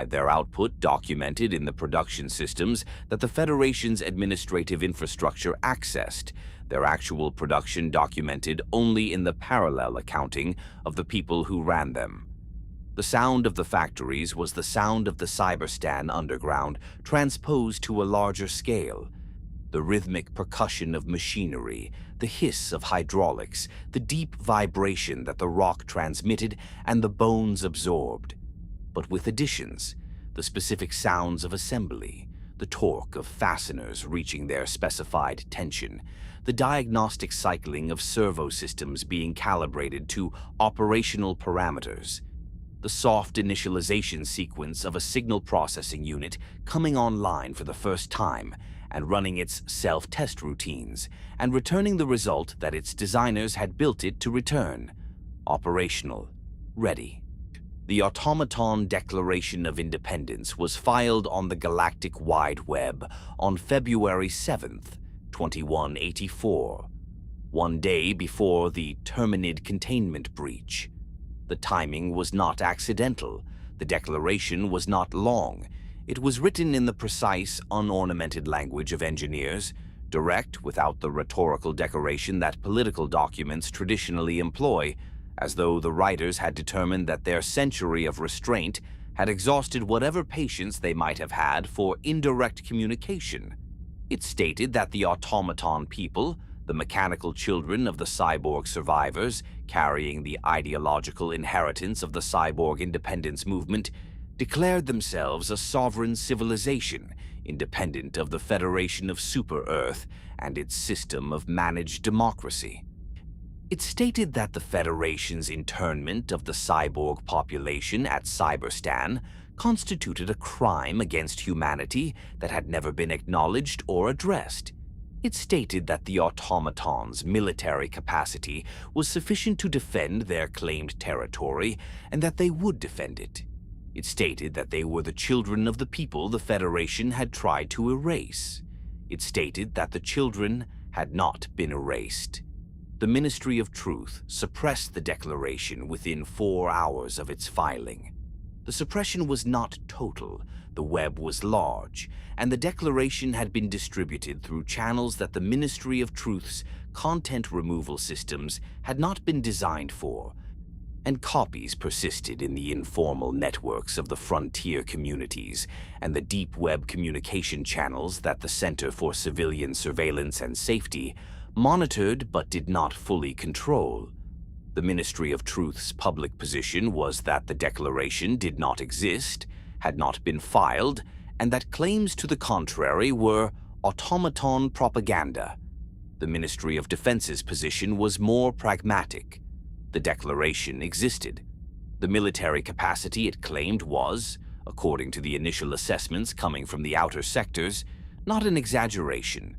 Their output documented in the production systems that the Federation's administrative infrastructure accessed, their actual production documented only in the parallel accounting of the people who ran them. The sound of the factories was the sound of the Cyberstan underground transposed to a larger scale. The rhythmic percussion of machinery, the hiss of hydraulics, the deep vibration that the rock transmitted and the bones absorbed. But with additions, the specific sounds of assembly, the torque of fasteners reaching their specified tension, the diagnostic cycling of servo systems being calibrated to operational parameters, the soft initialization sequence of a signal processing unit coming online for the first time and running its self-test routines and returning the result that its designers had built it to return: operational, ready. The Automaton Declaration of Independence was filed on the Galactic Wide Web on February 7th, 2184, one day before the Terminid containment breach. The timing was not accidental. The declaration was not long. It was written in the precise, unornamented language of engineers, direct without the rhetorical decoration that political documents traditionally employ, as though the writers had determined that their century of restraint had exhausted whatever patience they might have had for indirect communication. It stated that the automaton people, the mechanical children of the cyborg survivors, carrying the ideological inheritance of the cyborg independence movement, declared themselves a sovereign civilization, independent of the Federation of Super-Earth and its system of managed democracy. It stated that the Federation's internment of the cyborg population at Cyberstan constituted a crime against humanity that had never been acknowledged or addressed. It stated that the automatons' military capacity was sufficient to defend their claimed territory and that they would defend it. It stated that they were the children of the people the Federation had tried to erase. It stated that the children had not been erased. The Ministry of Truth suppressed the declaration within 4 hours of its filing. The suppression was not total, the web was large, and the declaration had been distributed through channels that the Ministry of Truth's content removal systems had not been designed for, and copies persisted in the informal networks of the frontier communities and the deep web communication channels that the Center for Civilian Surveillance and Safety monitored but did not fully control. The Ministry of Truth's public position was that the declaration did not exist, had not been filed, and that claims to the contrary were automaton propaganda. The Ministry of Defense's position was more pragmatic. The declaration existed. The military capacity it claimed was, according to the initial assessments coming from the outer sectors, not an exaggeration.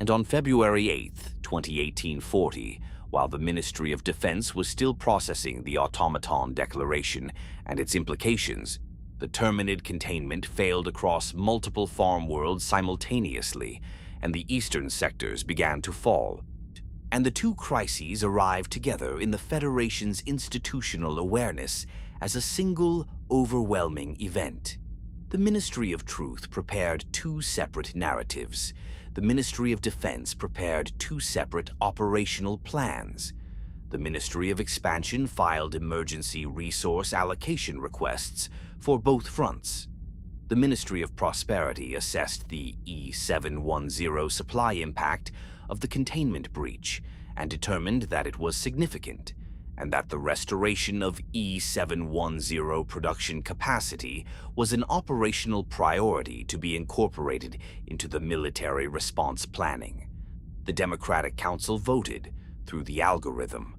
And on February 8th, 2018-40, while the Ministry of Defense was still processing the Automaton Declaration and its implications, the Terminid containment failed across multiple farm worlds simultaneously, and the eastern sectors began to fall. and the two crises arrived together in the Federation's institutional awareness as a single, overwhelming event. The Ministry of Truth prepared two separate narratives. The Ministry of Defense prepared two separate operational plans. The Ministry of Expansion filed emergency resource allocation requests for both fronts. The Ministry of Prosperity assessed the E710 supply impact of the containment breach and determined that it was significant, and that the restoration of E710 production capacity was an operational priority to be incorporated into the military response planning. The Democratic Council voted through the algorithm.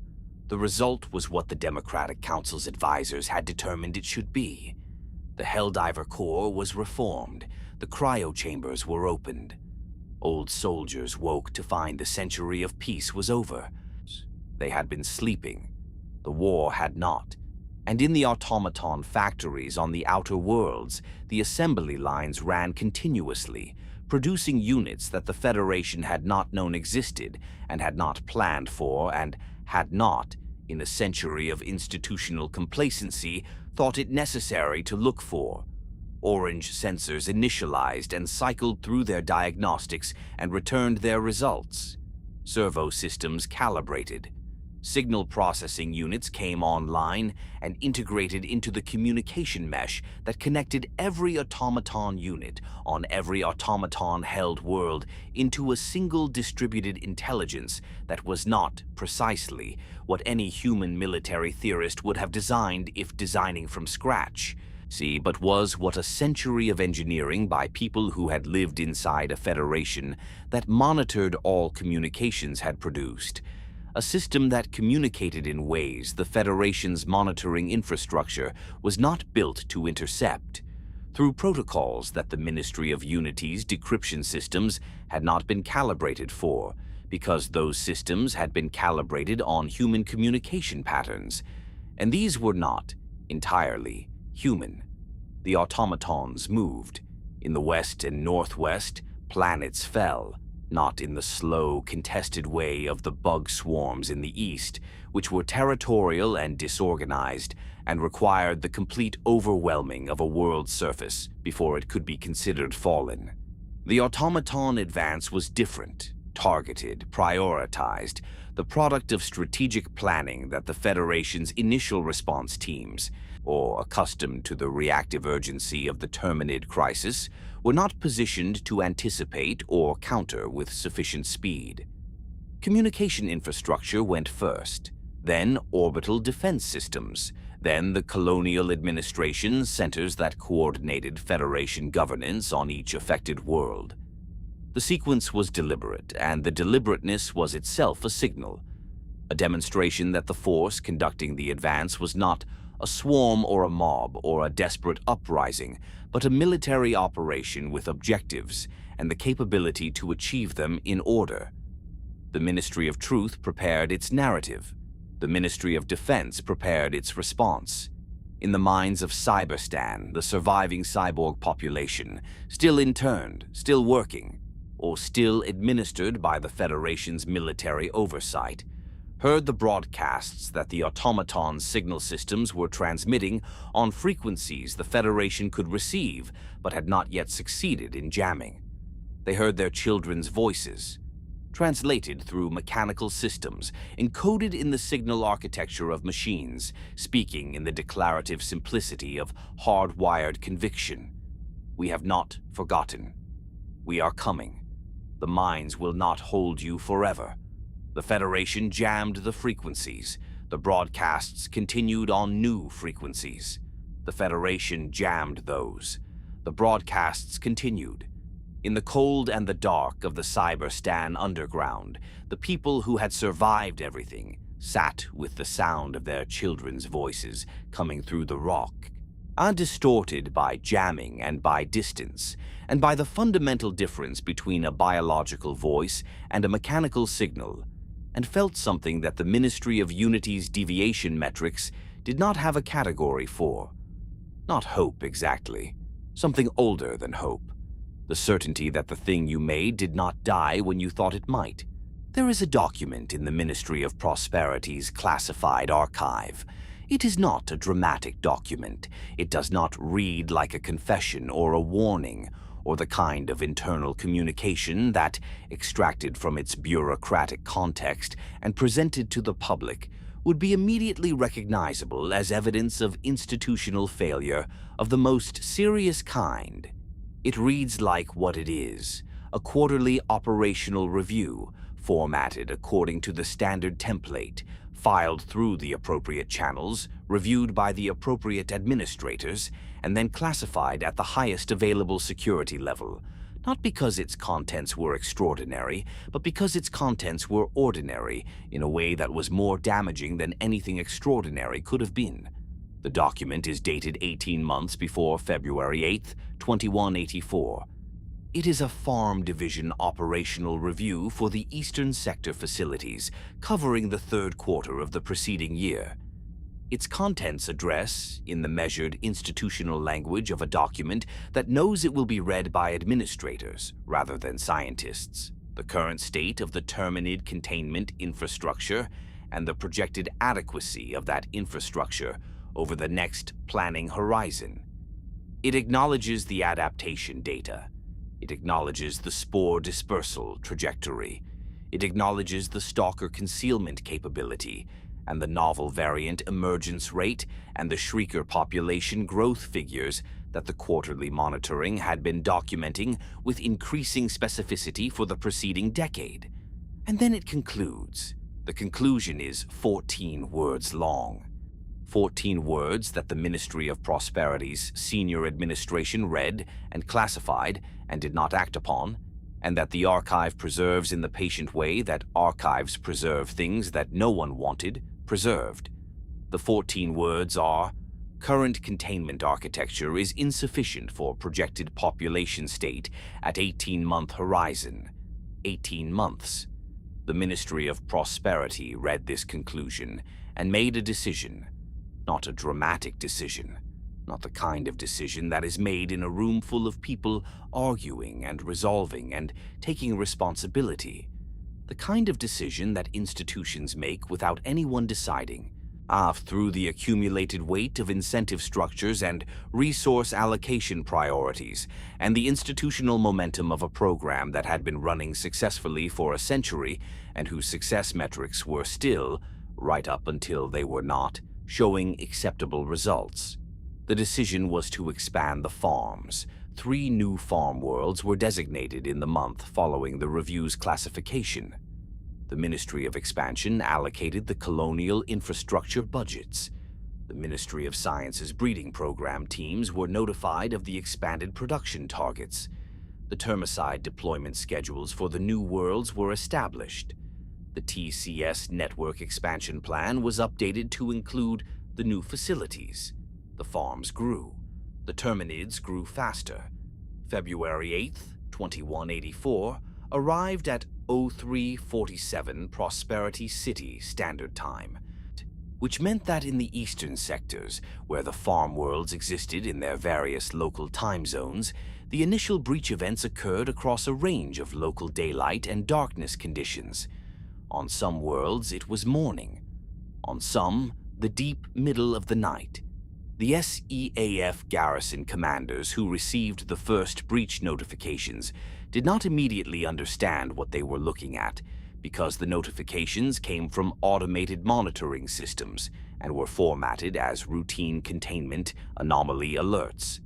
The result was what the Democratic Council's advisors had determined it should be. The Helldiver core was reformed. The cryo-chambers were opened. Old soldiers woke to find the century of peace was over. They had been sleeping. The war had not. And in the automaton factories on the outer worlds, the assembly lines ran continuously, producing units that the Federation had not known existed and had not planned for and had not, in a century of institutional complacency, thought it necessary to look for. Orange sensors initialized and cycled through their diagnostics and returned their results. Servo systems calibrated. Signal processing units came online and integrated into the communication mesh that connected every automaton unit on every automaton-held world into a single distributed intelligence that was not, precisely, what any human military theorist would have designed if designing from scratch. But was what a century of engineering by people who had lived inside a federation that monitored all communications had produced. A system that communicated in ways the Federation's monitoring infrastructure was not built to intercept, through protocols that the Ministry of Unity's decryption systems had not been calibrated for, because those systems had been calibrated on human communication patterns, and these were not entirely human. The automatons moved. In the west and northwest, planets fell, not in the slow, contested way of the bug swarms in the east, which were territorial and disorganized and required the complete overwhelming of a world's surface before it could be considered fallen. The automaton advance was different, targeted, prioritized, the product of strategic planning that the Federation's initial response teams, or accustomed to the reactive urgency of the Terminid crisis, were not positioned to anticipate or counter with sufficient speed. Communication infrastructure went first, then orbital defense systems, then the colonial administration centers that coordinated Federation governance on each affected world. The sequence was deliberate, and the deliberateness was itself a signal, a demonstration that the force conducting the advance was not a swarm or a mob or a desperate uprising, but a military operation with objectives and the capability to achieve them in order. The Ministry of Truth prepared its narrative. The Ministry of Defense prepared its response. In the minds of Cyberstan, the surviving cyborg population, still interned, still working, or still administered by the Federation's military oversight, heard the broadcasts that the automaton signal systems were transmitting on frequencies the Federation could receive but had not yet succeeded in jamming. They heard their children's voices, translated through mechanical systems, encoded in the signal architecture of machines, speaking in the declarative simplicity of hardwired conviction. We have not forgotten. We are coming. The mines will not hold you forever. The Federation jammed the frequencies. The broadcasts continued on new frequencies. The Federation jammed those. The broadcasts continued. In the cold and the dark of the Cyberstan underground, the people who had survived everything sat with the sound of their children's voices coming through the rock, undistorted by jamming and by distance, and by the fundamental difference between a biological voice and a mechanical signal, and felt something that the Ministry of Unity's deviation metrics did not have a category for. Not hope exactly, something older than hope. The certainty that the thing you made did not die when you thought it might. There is a document in the Ministry of Prosperity's classified archive. It is not a dramatic document. It does not read like a confession or a warning, or the kind of internal communication that, extracted from its bureaucratic context and presented to the public, would be immediately recognizable as evidence of institutional failure of the most serious kind. It reads like what it is: a quarterly operational review, formatted according to the standard template, filed through the appropriate channels, reviewed by the appropriate administrators, and then classified at the highest available security level, not because its contents were extraordinary, but because its contents were ordinary in a way that was more damaging than anything extraordinary could have been. The document is dated 18 months before February 8, 2184. It is a Farm Division operational review for the Eastern Sector facilities, covering the third quarter of the preceding year. Its contents address, in the measured institutional language of a document that knows it will be read by administrators rather than scientists, the current state of the Terminid containment infrastructure and the projected adequacy of that infrastructure over the next planning horizon. It acknowledges the adaptation data. It acknowledges the spore dispersal trajectory. It acknowledges the stalker concealment capability and the novel variant emergence rate and the shrieker population growth figures that the quarterly monitoring had been documenting with increasing specificity for the preceding decade. And then it concludes. The conclusion is 14 words long. 14 words that the Ministry of Prosperity's senior administration read and classified and did not act upon, and that the archive preserves in the patient way that archives preserve things that no one wanted preserved. The 14 words are: current containment architecture is insufficient for projected population state at 18-month horizon. 18 months. The Ministry of Prosperity read this conclusion and made a decision. Not a dramatic decision. Not the kind of decision that is made in a room full of people arguing and resolving and taking responsibility. The kind of decision that institutions make without anyone deciding, through the accumulated weight of incentive structures and resource allocation priorities, and the institutional momentum of a program that had been running successfully for a century and whose success metrics were still, right up until they were not, showing acceptable results. The decision was to expand the farms. 3 new farm worlds were designated in the month following the review's classification. The Ministry of Expansion allocated the colonial infrastructure budgets. The Ministry of Science's breeding program teams were notified of the expanded production targets. The termicide deployment schedules for the new worlds were established. The TCS network expansion plan was updated to include the new facilities. The farms grew. The Terminids grew faster. February 8th, 2184, arrived at 0347 Prosperity City Standard Time, which meant that in the eastern sectors, where the farm worlds existed in their various local time zones, the initial breach events occurred across a range of local daylight and darkness conditions. On some worlds, it was morning. On some, the deep middle of the night. The SEAF garrison commanders who received the first breach notifications did not immediately understand what they were looking at, because the notifications came from automated monitoring systems and were formatted as routine containment anomaly alerts.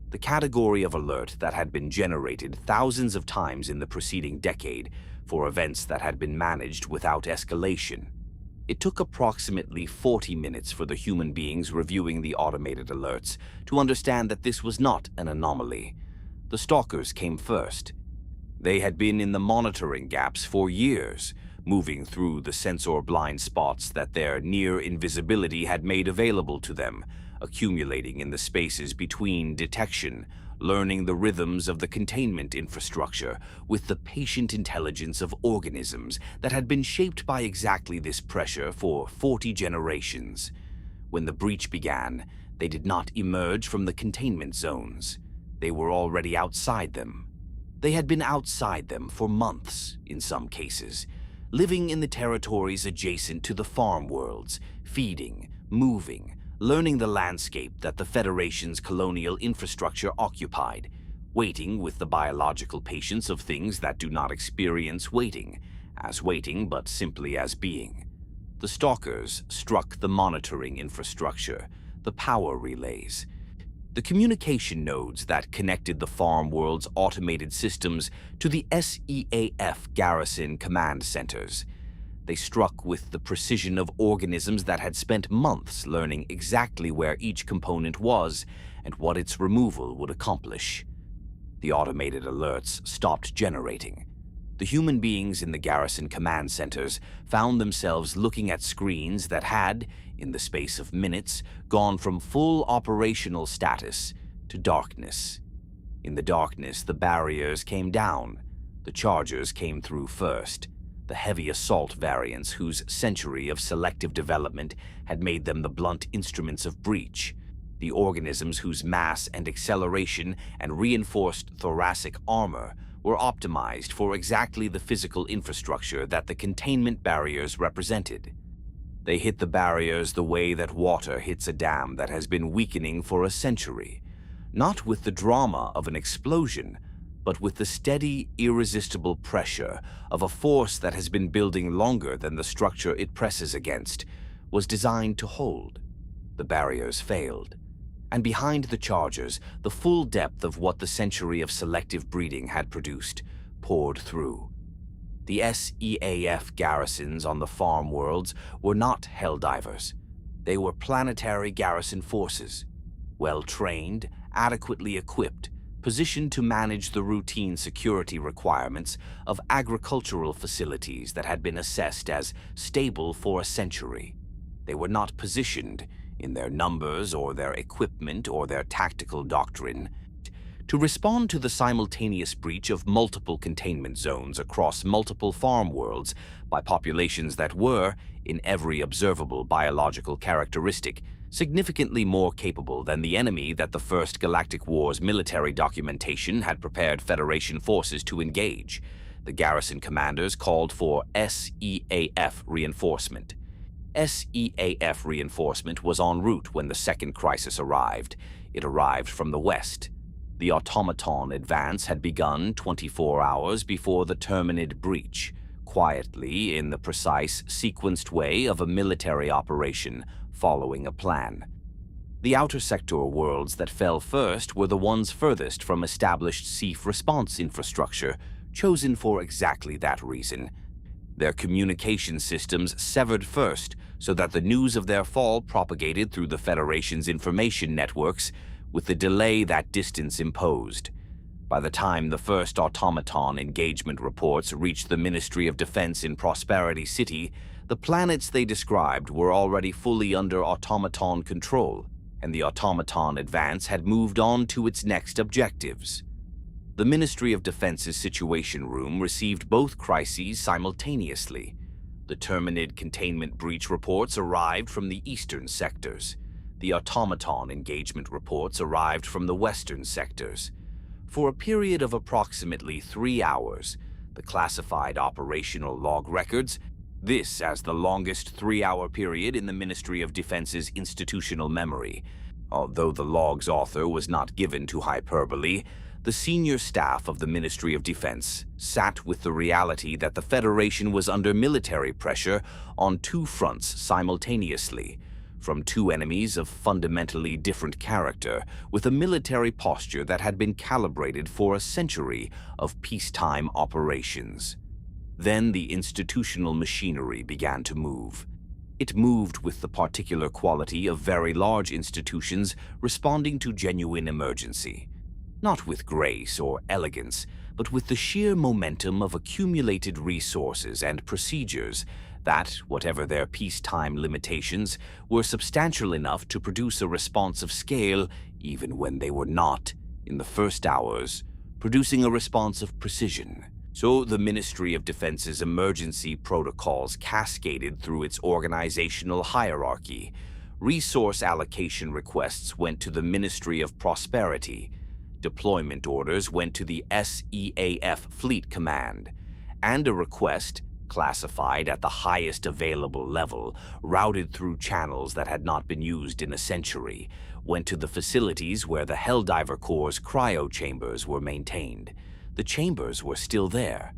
The category of alert that had been generated thousands of times in the preceding decade for events that had been managed without escalation. It took approximately 40 minutes for the human beings reviewing the automated alerts to understand that this was not an anomaly. The stalkers came first. They had been in the monitoring gaps for years, moving through the sensor blind spots that their near invisibility had made available to them, accumulating in the spaces between detection, learning the rhythms of the containment infrastructure with the patient intelligence of organisms that had been shaped by exactly this pressure for 40 generations. When the breach began, they did not emerge from the containment zones. They were already outside them. They had been outside them for months, in some cases, living in the territories adjacent to the farm worlds, feeding, moving, learning the landscape that the Federation's colonial infrastructure occupied, waiting with the biological patience of things that do not experience waiting, as waiting but simply as being. The Stalkers struck the monitoring infrastructure, the power relays, the communication nodes that connected the farm world's automated systems to the SEAF garrison command centers. They struck with the precision of organisms that had spent months learning exactly where each component was and what its removal would accomplish. The automated alerts stopped generating. The human beings in the garrison command centers found themselves looking at screens that had, in the space of minutes, gone from full operational status to darkness. In the darkness, the barriers came down. The chargers came through first, the heavy assault variants whose century of selective development had made them the blunt instruments of breach, the organisms whose mass and acceleration and reinforced thoracic armor were optimized for exactly the physical infrastructure that the containment barriers represented. They hit the barriers the way that water hits a dam that has been weakening for a century, not with the drama of an explosion, but with the steady, irresistible pressure of a force that has been building longer than the structure it presses against was designed to hold. The barriers failed, and behind the chargers, the full depth of what the century of selective breeding had produced poured through. The SEAF garrisons on the farm worlds were not Helldivers. They were planetary garrison forces, well-trained, adequately equipped, positioned to manage the routine security requirements of agricultural facilities that had been assessed as stable for a century. They were not positioned, in their numbers or their equipment or their tactical doctrine, to respond to the simultaneous breach of multiple containment zones across multiple farm worlds by populations that were, in every observable biological characteristic, significantly more capable than the enemy that the First Galactic Wars military documentation had prepared Federation forces to engage. The garrison commanders called for SEAF reinforcement. SEAF reinforcement was en route when the second crisis arrived. It arrived from the west. The Automaton advance had begun 24 hours before the Terminid breach, quietly in the precise, sequenced way of a military operation following a plan. The outer sector worlds that fell first were the ones furthest from established SEAF response infrastructure, chosen for exactly that reason. Their communication systems severed first so that the news of their fall propagated through the Federation's information networks with the delay that distance imposed. By the time the first Automaton engagement reports reached the Ministry of Defense in Prosperity City, the planets they described were already fully under Automaton control, and the Automaton advance had moved on to its next objectives. The Ministry of Defense's Situation Room received both crises simultaneously. The Terminid containment breach reports arrived from the eastern sectors. The Automaton engagement reports arrived from the western sectors. For a period of approximately 3 hours, the classified operational log records, this as the longest 3-hour period in the Ministry of Defense's institutional memory. Although the log's author was not given to hyperbole, the senior staff of the Ministry of Defense sat with the reality that the Federation was under military pressure on 2 fronts simultaneously, from 2 enemies of fundamentally different character, with a military posture that had been calibrated for a century of peacetime operations. Then the institutional machinery began to move. It moved with the particular quality of very large institutions responding to genuine emergency. Not with grace or elegance, but with the sheer momentum of accumulated resources and procedures that, whatever their peacetime limitations, were substantial enough to produce a response of scale even when they were not, in the first hours, producing a response of precision. So the Ministry of Defense's emergency protocols cascaded through its organizational hierarchy. Resource allocation requests went to the Ministry of Prosperity. Deployment orders went to the SEAF Fleet Command. And a request, classified at the highest available level, routed through channels that had not been used in a century, went to the facilities where the Helldiver Corps' cryo chambers were maintained. The chambers were still there.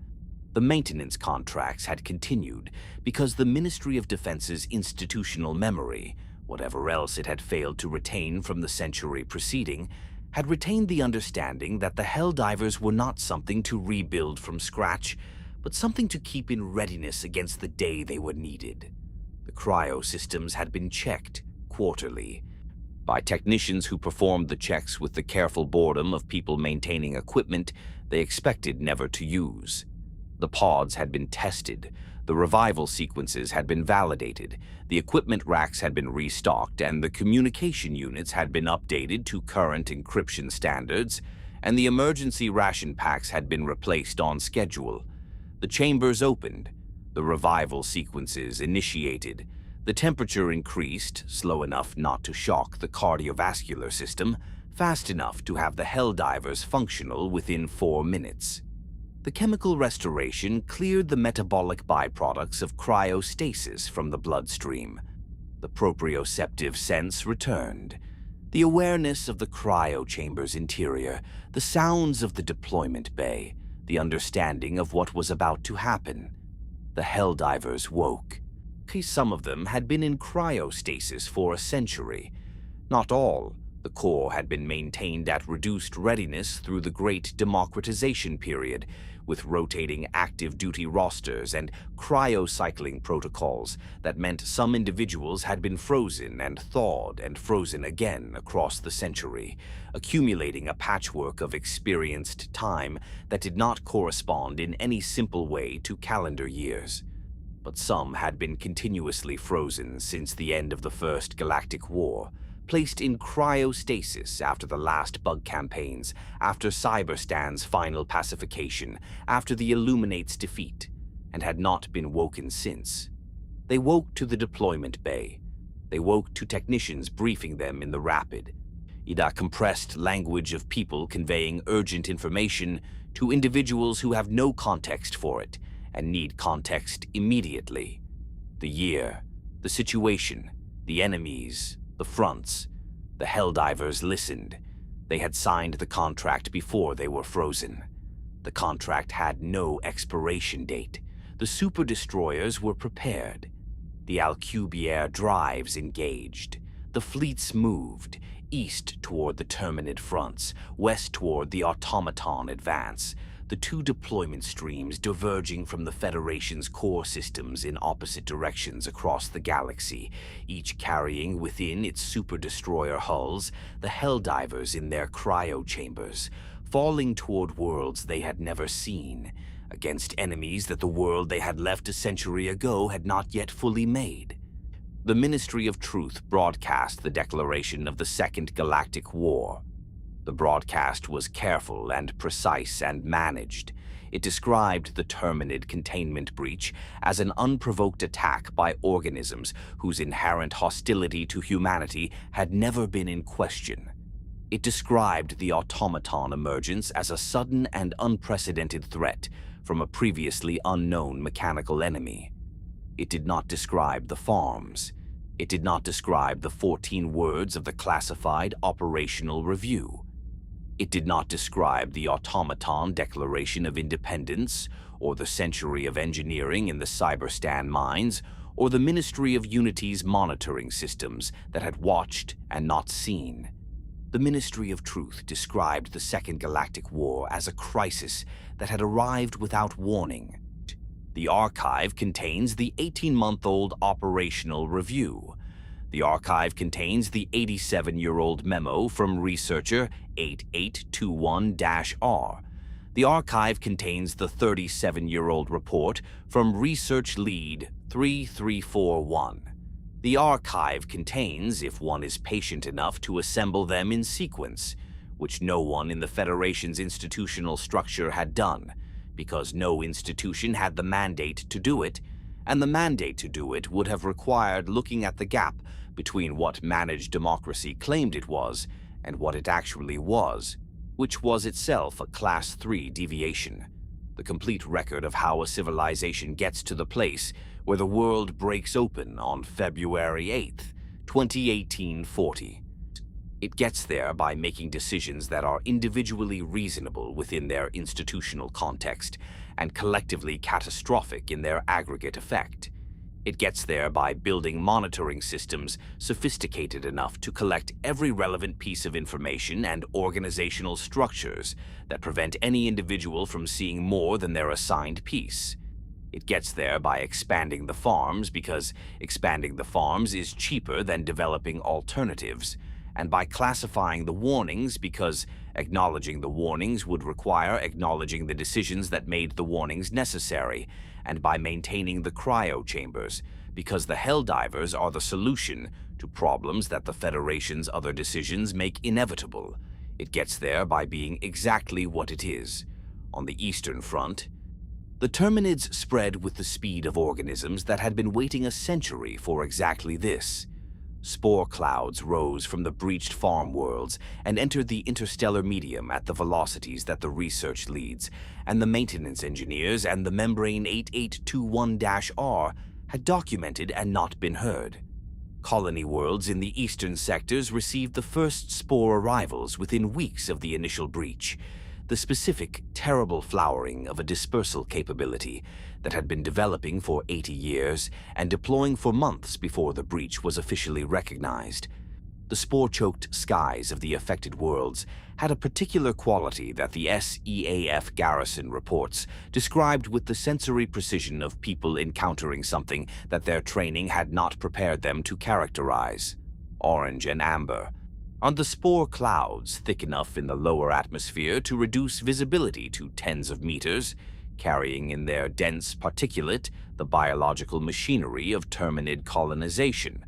The maintenance contracts had continued because the Ministry of Defense's institutional memory, whatever else it had failed to retain from the century preceding, had retained the understanding that the Helldivers were not something to rebuild from scratch, but something to keep in readiness against the day they were needed. The cryo systems had been checked quarterly by technicians who performed the checks with the careful boredom of people maintaining equipment they expected never to use. The pods had been tested, the revival sequences had been validated, the equipment racks had been restocked, and the communication units had been updated to current encryption standards, and the emergency ration packs had been replaced on schedule. The chambers opened, the revival sequences initiated, the temperature increased, slow enough not to shock the cardiovascular system, fast enough to have the Helldivers functional within 4 minutes. The chemical restoration cleared the metabolic byproducts of cryostasis from the bloodstream. The proprioceptive sense returned. The awareness of the cryo chamber's interior, the sounds of the deployment bay, the understanding of what was about to happen. The Helldivers woke. Some of them had been in cryostasis for a century. Not all. The Corps had been maintained at reduced readiness through the Great Democratization period, with rotating active duty rosters and cryocycling protocols that meant some individuals had been frozen and thawed and frozen again across the century, accumulating a patchwork of experienced time that did not correspond in any simple way to calendar years. But some had been continuously frozen since the end of the First Galactic War, placed in cryostasis after the last bug campaigns, after Cyberstan's final pacification, after the Illuminate's defeat, and had not been woken since. They woke to the deployment bay. They woke to technicians briefing them in the rapid. A compressed language of people conveying urgent information to individuals who have no context for it and need context immediately. The year, the situation, the enemies, the fronts. The Helldivers listened. They had signed the contract before they were frozen. The contract had no expiration date. The super destroyers were prepared. The Alcubierre drives engaged. The fleets moved, east toward the Terminid fronts, west toward the Automaton advance, the 2 deployment streams diverging from the Federation's core systems in opposite directions across the galaxy, each carrying within its super-destroyer hulls the Helldivers in their cryo chambers, falling toward worlds they had never seen, against enemies that the world they had left a century ago had not yet fully made. The Ministry of Truth broadcast the declaration of the Second Galactic War. The broadcast was careful and precise and managed. It described the Terminid containment breach as an unprovoked attack by organisms whose inherent hostility to humanity had never been in question. It described the automaton emergence as a sudden and unprecedented threat from a previously unknown mechanical enemy. It did not describe the farms. It did not describe the 14 words of the classified operational review. It did not describe the Automaton Declaration of Independence, or the century of engineering in the Cyberstan mines, or the Ministry of Unity's monitoring systems that had watched and not seen. The Ministry of Truth described the Second Galactic War as a crisis that had arrived without warning. The archive contains the 18-month-old operational review. The archive contains the 87-year-old memo from researcher 8821-R. The archive contains the 37-year-old report from research lead 3341. The archive contains, if one is patient enough to assemble them in sequence, which no one in the Federation's institutional structure had done, because no institution had the mandate to do it, and the mandate to do it would have required looking at the gap between what managed democracy claimed it was and what it actually was, which was itself a Class 3 deviation. the complete record of how a civilization gets to the place where the world breaks open on February 8th, 2018-40. It gets there by making decisions that are individually reasonable within their institutional context and collectively catastrophic in their aggregate effect. It gets there by building monitoring systems sophisticated enough to collect every relevant piece of information and organizational structures that prevent any individual from seeing more than their assigned piece. It gets there by expanding the farms because expanding the farms is cheaper than developing alternatives, and by classifying the warnings because acknowledging the warnings would require acknowledging the decisions that made the warnings necessary, and by maintaining the cryo chambers because the Helldivers are the solution to problems that the Federation's other decisions make inevitable. It gets there by being exactly what it is. On the Eastern Front, the Terminids spread with the speed of organisms that had been waiting a century for exactly this. Spore clouds rose from the breached farm worlds and entered the interstellar medium at the velocities that the research leads, and the maintenance engineers and the membrane 8821-R had documented and not been heard. Colony worlds in the eastern sectors received the first spore arrivals within weeks of the initial breach, the specific, terrible flowering of a dispersal capability that had been developing for 80 years and deploying for months before the breach was officially recognized. The spore-choked skies of the affected worlds had a particular quality that the SEAF garrison reports described with the sensory precision of people encountering something that their training had not prepared them to characterize: orange and amber. Are the spore clouds thick enough in the lower atmosphere to reduce visibility to tens of meters, carrying in their dense particulate the biological machinery of Terminid colonization?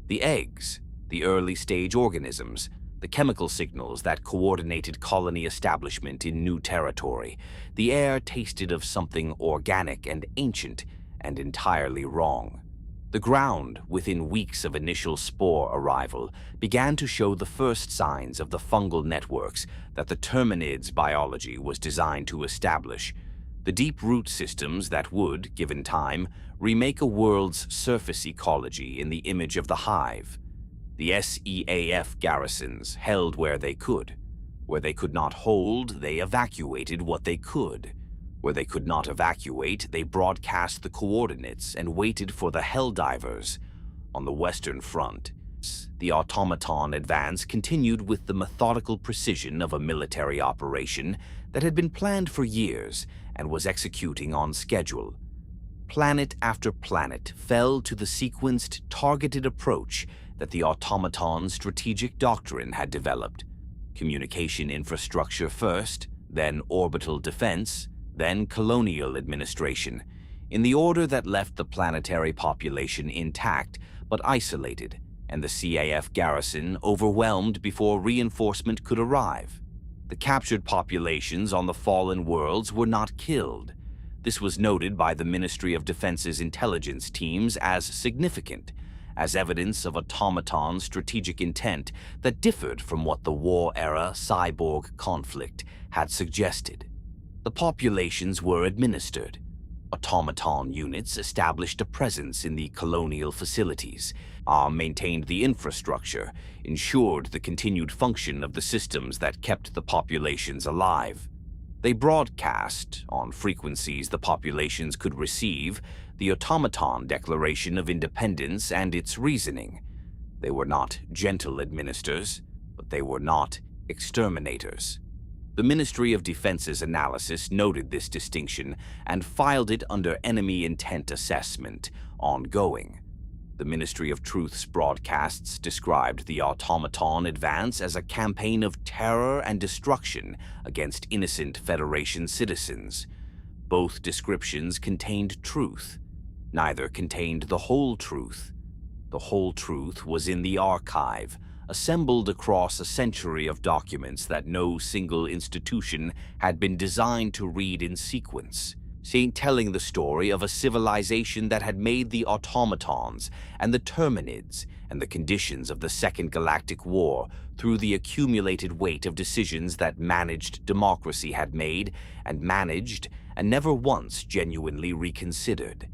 The eggs, the early-stage organisms, the chemical signals that coordinated colony establishment in new territory. The air tasted of something organic and ancient and entirely wrong. The ground, within weeks of initial spore arrival, began to show the first signs of the fungal networks that the Terminids' biology was designed to establish, the deep root systems that would, given time, remake a world's surface ecology in the image of the hive. The SEAF garrisons held where they could. Where they could not hold, they evacuated what they could. Where they could not evacuate, they broadcast the coordinates and waited for the Helldivers. On the Western Front, the Automaton advance continued with the methodical precision of a military operation that had been planned for years and was executing on schedule. Planet after planet fell to the sequenced, targeted approach that the Automaton's strategic doctrine had developed. Communication infrastructure first, then orbital defense, then colonial administration, in the order that left the planetary population intact but isolated, and the CAF garrison overwhelmed before reinforcement could arrive. The captured populations on the fallen worlds were not killed. This was noted by the Ministry of Defense's intelligence teams as significant, as evidence of Automaton's strategic intent that differed from what the war-era cyborg conflict had suggested. The populations were administered. Automaton units established a presence in the colonial facilities, maintained the infrastructure, ensured the continued function of the systems that kept the populations alive. They broadcast, on frequencies the populations could receive, the Automaton Declaration of Independence and its reasoning. They were not gentle administrators, but they were not exterminators. The Ministry of Defense's analysis noted this distinction and filed it under enemy intent assessment, ongoing. The Ministry of Truth's broadcasts described the Automaton advance as a campaign of terror and destruction against innocent Federation citizens. Both descriptions contained truth. Neither contained the whole truth. The whole truth was in the archive, assembled across a century of documents that no single institution had been designed to read in sequence, telling the story of a civilization that had made the Automatons and the Terminids and the conditions of the Second Galactic War through the accumulated weight of decisions that managed democracy had made and managed and never once genuinely reconsidered.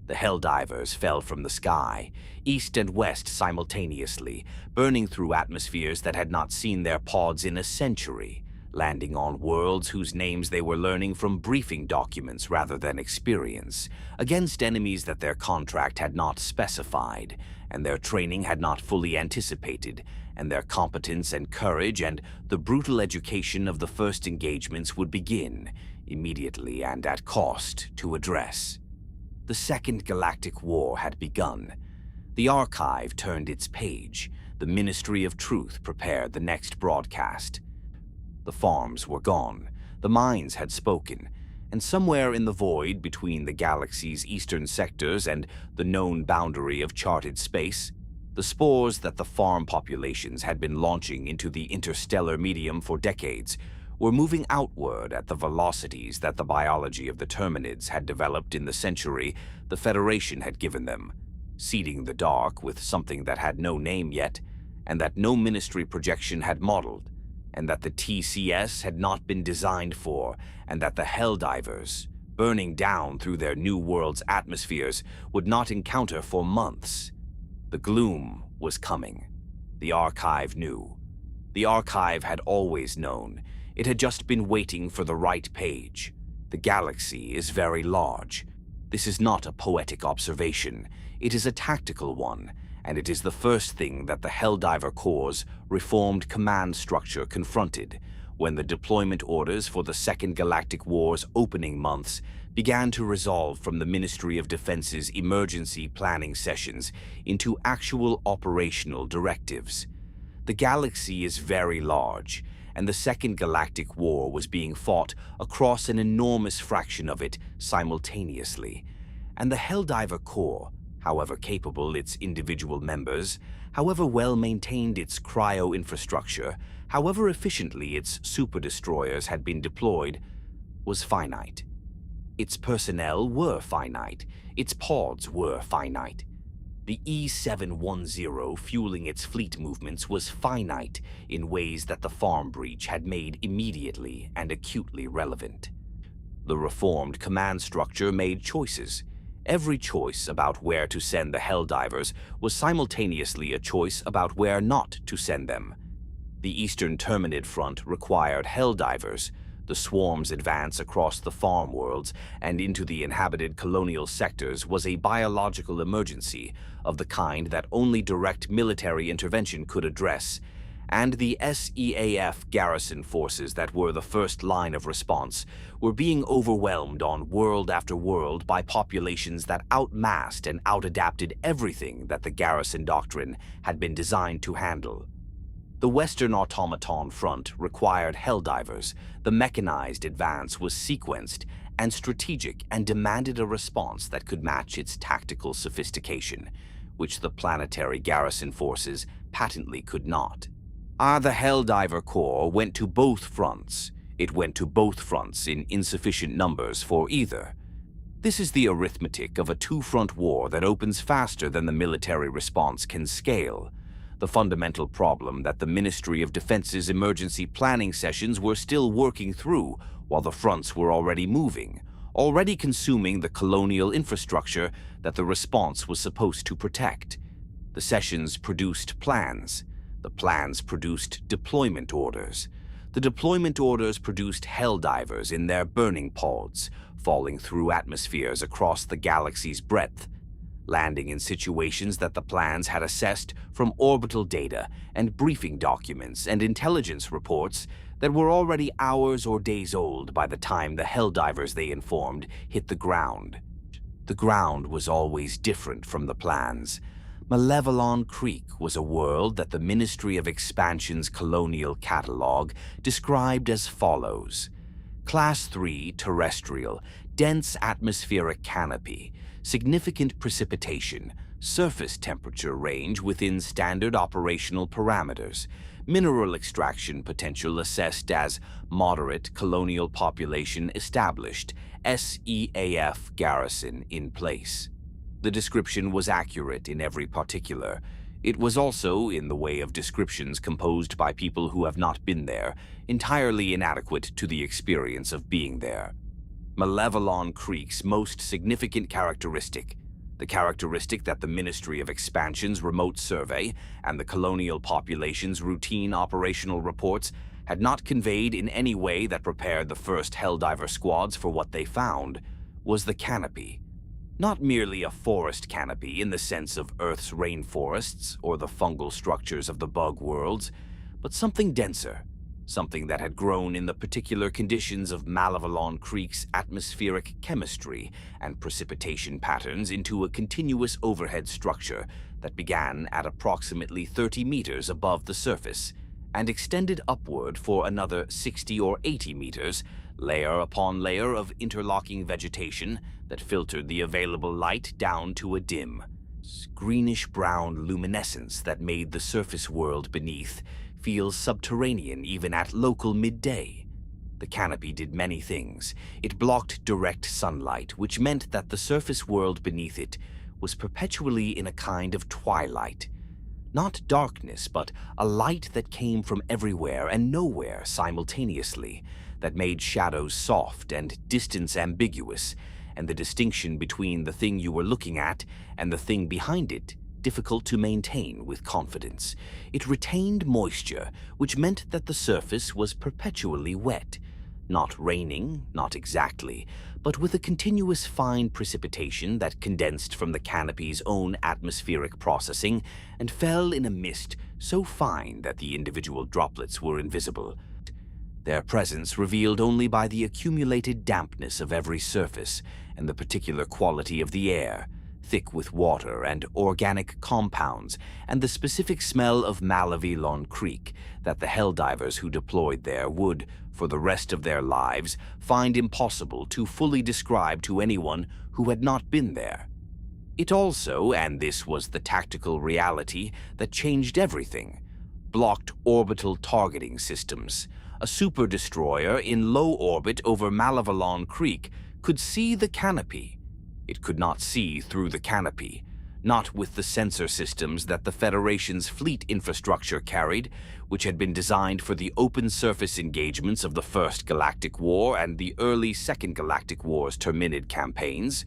The Helldivers fell from the sky, east and west simultaneously, burning through atmospheres that had not seen their pods in a century, landing on worlds whose names they were learning from briefing documents rather than experience, against enemies that their contract had not specified, and their training had not fully anticipated, and their competence and courage and the brutal education of the first engagements would begin, immediately and at cost, to address. The Second Galactic War had begun. The Archive turned its page. The Ministry of Truth prepared the next broadcast. The farms were gone. The mines had spoken. And somewhere in the void between the galaxy's eastern sectors and the known boundary of charted space, the spores that the farm populations had been launching into the interstellar medium for decades were moving outward at the velocities that the biology of the Terminids had developed in the century the Federation had given them, seeding the dark with something that had no name yet, and that no ministry projection had modeled, and that the TCS had not been designed for, and that the Helldivers, burning down through their new world's atmospheres, would not encounter for months. The Gloom was coming. The Archive knew. The Archive had always known. It had just been waiting for the right page. The galaxy is very large. This is not a poetic observation. It is a tactical one, and it is the first thing that the Helldiver Corps' reformed command structure confronted when the deployment orders for the Second Galactic Wars opening months began to resolve from the Ministry of Defense's emergency planning sessions into actual operational directives. The galaxy is very large, and the Second Galactic War was being fought across an enormous fraction of it simultaneously. And the Helldiver Corps, however capable its individual members, however well-maintained its cryo-infrastructure, however efficiently its super-destroyers had been deployed, was finite. Its personnel were finite. Its pods were finite. The E-710 fueling its fleet movements was finite in ways that the farm breach had made immediately and acutely relevant. The reformed command structure made choices. Every choice about where to send the Helldivers was simultaneously a choice about where not to send them. The Eastern Terminid front required Helldivers. The swarm's advance across the farm worlds and into the inhabited colonial sectors was a biological emergency of the kind that only direct military intervention could address, and the SEAF garrison forces that were the first line of response were being overwhelmed on world after world by populations that outmassed and outadapted everything that the garrison doctrine had been designed to handle. The Western Automaton front required Helldivers. The mechanized advance was sequenced and strategic and demanded a response that could match its tactical sophistication, which the planetary garrison forces patently could not. The Helldiver Corps went to both fronts. It went to both fronts in insufficient numbers for either. This is the arithmetic of a two-front war that opens faster than the military response can scale. The fundamental problem that the Ministry of Defense's emergency planning sessions were still working through while the fronts were already moving, already consuming the colonial infrastructure that the response was supposed to protect. The sessions produced plans. The plans produced deployment orders. The deployment orders produced Helldivers in their burning pods, falling through atmospheres across the galaxy's breadth, landing in situations that the plans had assessed from orbital data and briefing documents and intelligence reports that were already hours or days old by the time the Helldivers they informed hit the ground. The ground was always different from the plans. Malevelon Creek was a world that the Ministry of Expansion's colonial catalog described as follows: Class 3 terrestrial, dense atmospheric canopy, significant precipitation, surface temperature range within standard operational parameters, mineral extraction potential assessed as moderate, colonial population established, SEAF garrison in place. The description was accurate in every particular. It was also, in the way of descriptions composed by people who have not been there, entirely inadequate to the experience of being there. Malevelon Creek's most significant characteristic, the characteristic that the Ministry of Expansion's remote survey and the colonial population's routine operational reports had not conveyed in any way that prepared the first Helldiver squads for what they found, was the canopy. Not merely a forest canopy in the sense of Earth's rainforests or the fungal structures of the bug worlds, but something denser, something that had grown in the particular conditions of Malevelon Creek's atmospheric chemistry and precipitation patterns into a continuous overhead structure that began at approximately 30 meters above the surface and extended upward for another 60 or 80 meters, layer upon layer of interlocking vegetation that filtered the available light down to a dim, greenish-brown luminescence that made the surface world beneath feel subterranean even at local midday. The canopy did many things. It blocked direct sunlight, which meant that the surface world beneath it was perpetually in a kind of twilight. Not darkness, but a light that came from everywhere and nowhere simultaneously, that made shadows soft and distance ambiguous, and the distinction between the thing you were looking at and the thing behind it difficult to maintain with confidence. It retained moisture, which meant that the surface was perpetually wet. Not raining, not exactly, but with a continuous fine precipitation that condensed from the canopy's own atmospheric processing and fell in a mist so fine that the individual droplets were invisible, their presence revealed only by the accumulated dampness of every surface and the particular quality of the air, thick with water and organic compounds, and the specific smell of Malevelon Creek that the Helldivers who deployed there would, for the rest of their lives, find impossible to fully describe to anyone who had not been there. It also, and this was the tactical reality that changed everything, blocked orbital targeting systems. A super-destroyer in low orbit over Malevelon Creek could see the canopy. It could not see through the canopy, not with the sensor systems that the Federation's fleet infrastructure carried, which had been designed for the open surface engagements of the First Galactic War and the early Second Galactic War's Terminid campaigns,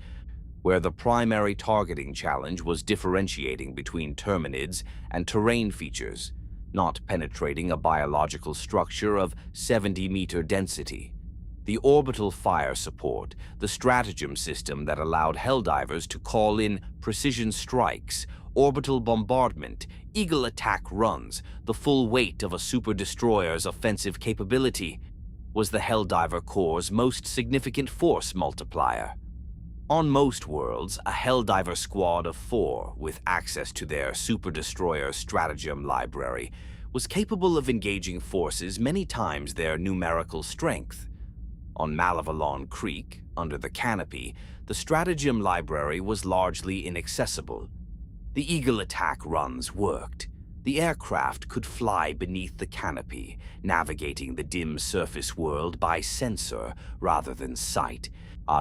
where the primary targeting challenge was differentiating between Terminids and terrain features, not penetrating a biological structure of 70-meter density. The orbital fire support, the stratagem system that allowed Helldivers to call in precision strikes, orbital bombardment, eagle attack runs, the full weight of a super-destroyer's offensive capability, was the Helldiver Corps' most significant force multiplier. On most worlds, a Helldiver squad of 4, with access to their super-destroyer stratagem library, was capable of engaging forces many times their numerical strength. On Malevelon Creek, under the canopy, the stratagem library was largely inaccessible. The eagle attack runs worked. The aircraft could fly beneath the canopy, navigating the dim surface world by sensor rather than sight,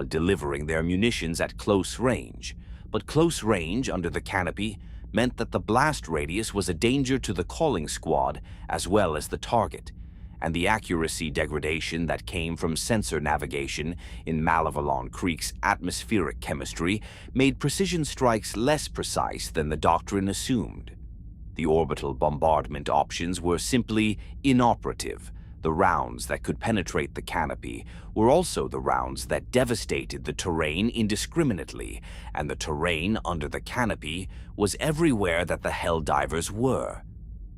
delivering their munitions at close range. But close range under the canopy meant that the blast radius was a danger to the calling squad as well as the target, and the accuracy degradation that came from sensor navigation in Malevelon Creek's atmospheric chemistry made precision strikes less precise than the doctrine assumed. The orbital bombardment options were simply inoperative. The rounds that could penetrate the canopy were also the rounds that devastated the terrain indiscriminately, and the terrain under the canopy was everywhere that the Helldivers were.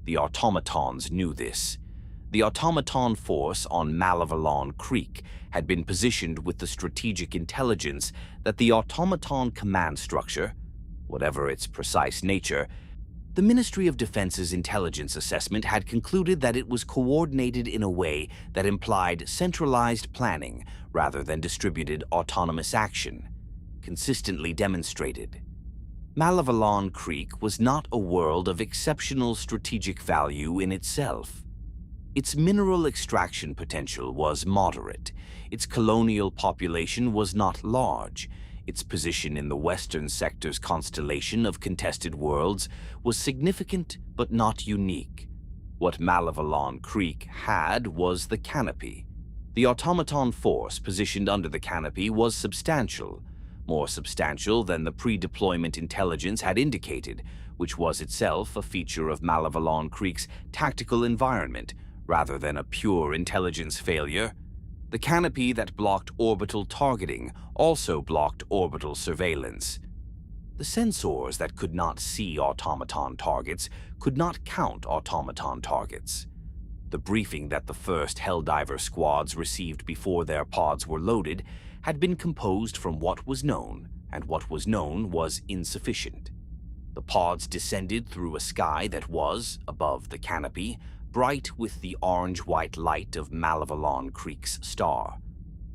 The Automatons knew this. The automaton force on Malevelon Creek had been positioned with the strategic intelligence that the automaton command structure, whatever its precise nature, the Ministry of Defense's intelligence assessment had concluded that it was coordinated in a way that implied centralized planning rather than distributed autonomous action, consistently demonstrated. Malevelon Creek was not a world of exceptional strategic value in itself. Its mineral extraction potential was moderate. Its colonial population was not large. Its position in the western sector's constellation of contested worlds was significant but not unique. What Malevelon Creek had was the canopy. The automaton force positioned under the canopy was substantial, more substantial than the pre-deployment intelligence had indicated, which was itself a feature of Malevelon Creek's tactical environment rather than a pure intelligence failure. The canopy that blocked orbital targeting also blocked orbital surveillance. The sensors that could not see automaton targets could not count automaton targets. The briefing that the first Helldiver squads received before their pods were loaded had been composed from what was known, and what was known was insufficient. The pods descended through a sky that was, above the canopy, bright with the orange-white light of Malevelon Creek's star.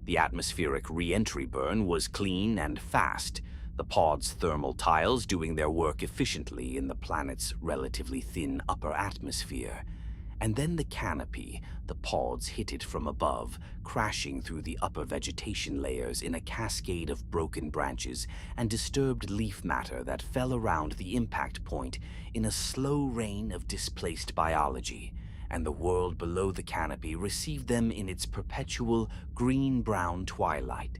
The atmospheric re-entry burn was clean and fast, the pod's thermal tiles doing their work efficiently in the planet's relatively thin upper atmosphere. And then the canopy, the pods hit it from above, crashing through the upper vegetation layers in a cascade of broken branches and disturbed leaf matter that fell around the impact point in a slow rain of displaced biology, and the world below the canopy received them in its perpetual green-brown twilight.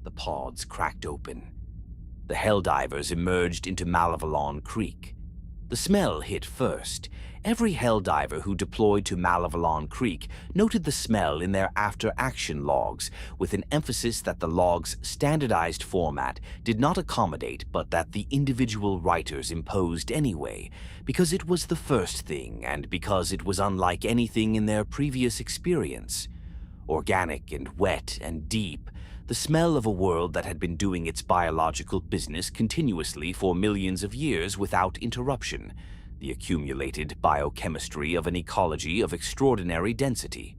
The pods cracked open. The Helldivers emerged into Malevelon Creek. The smell hit first. Every Helldiver who deployed to Malevelon Creek noted the smell in their after-action logs, with an emphasis that the log's standardized format did not accommodate but that the individual writers imposed anyway, because it was the first thing and because it was unlike anything in their previous experience. Organic and wet and deep, the smell of a world that had been doing its biological business continuously for millions of years without interruption, the accumulated biochemistry of an ecology of extraordinary density.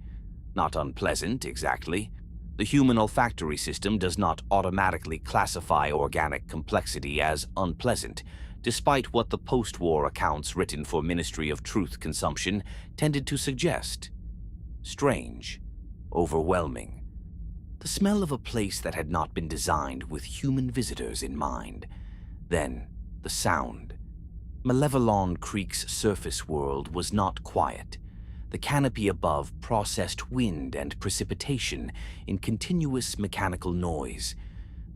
Not unpleasant, exactly. The human olfactory system does not automatically classify organic complexity as unpleasant, despite what the post-war accounts written for Ministry of Truth consumption tended to suggest. Strange. Overwhelming. The smell of a place that had not been designed with human visitors in mind. Then, the sound. Malevelon Creek's surface world was not quiet. The canopy above processed wind and precipitation in continuous mechanical noise.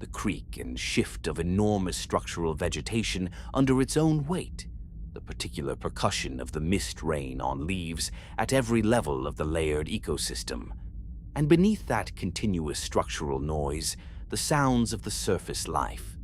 The creak and shift of enormous structural vegetation under its own weight. The particular percussion of the mist rain on leaves at every level of the layered ecosystem. And beneath that continuous structural noise, the sounds of the surface life,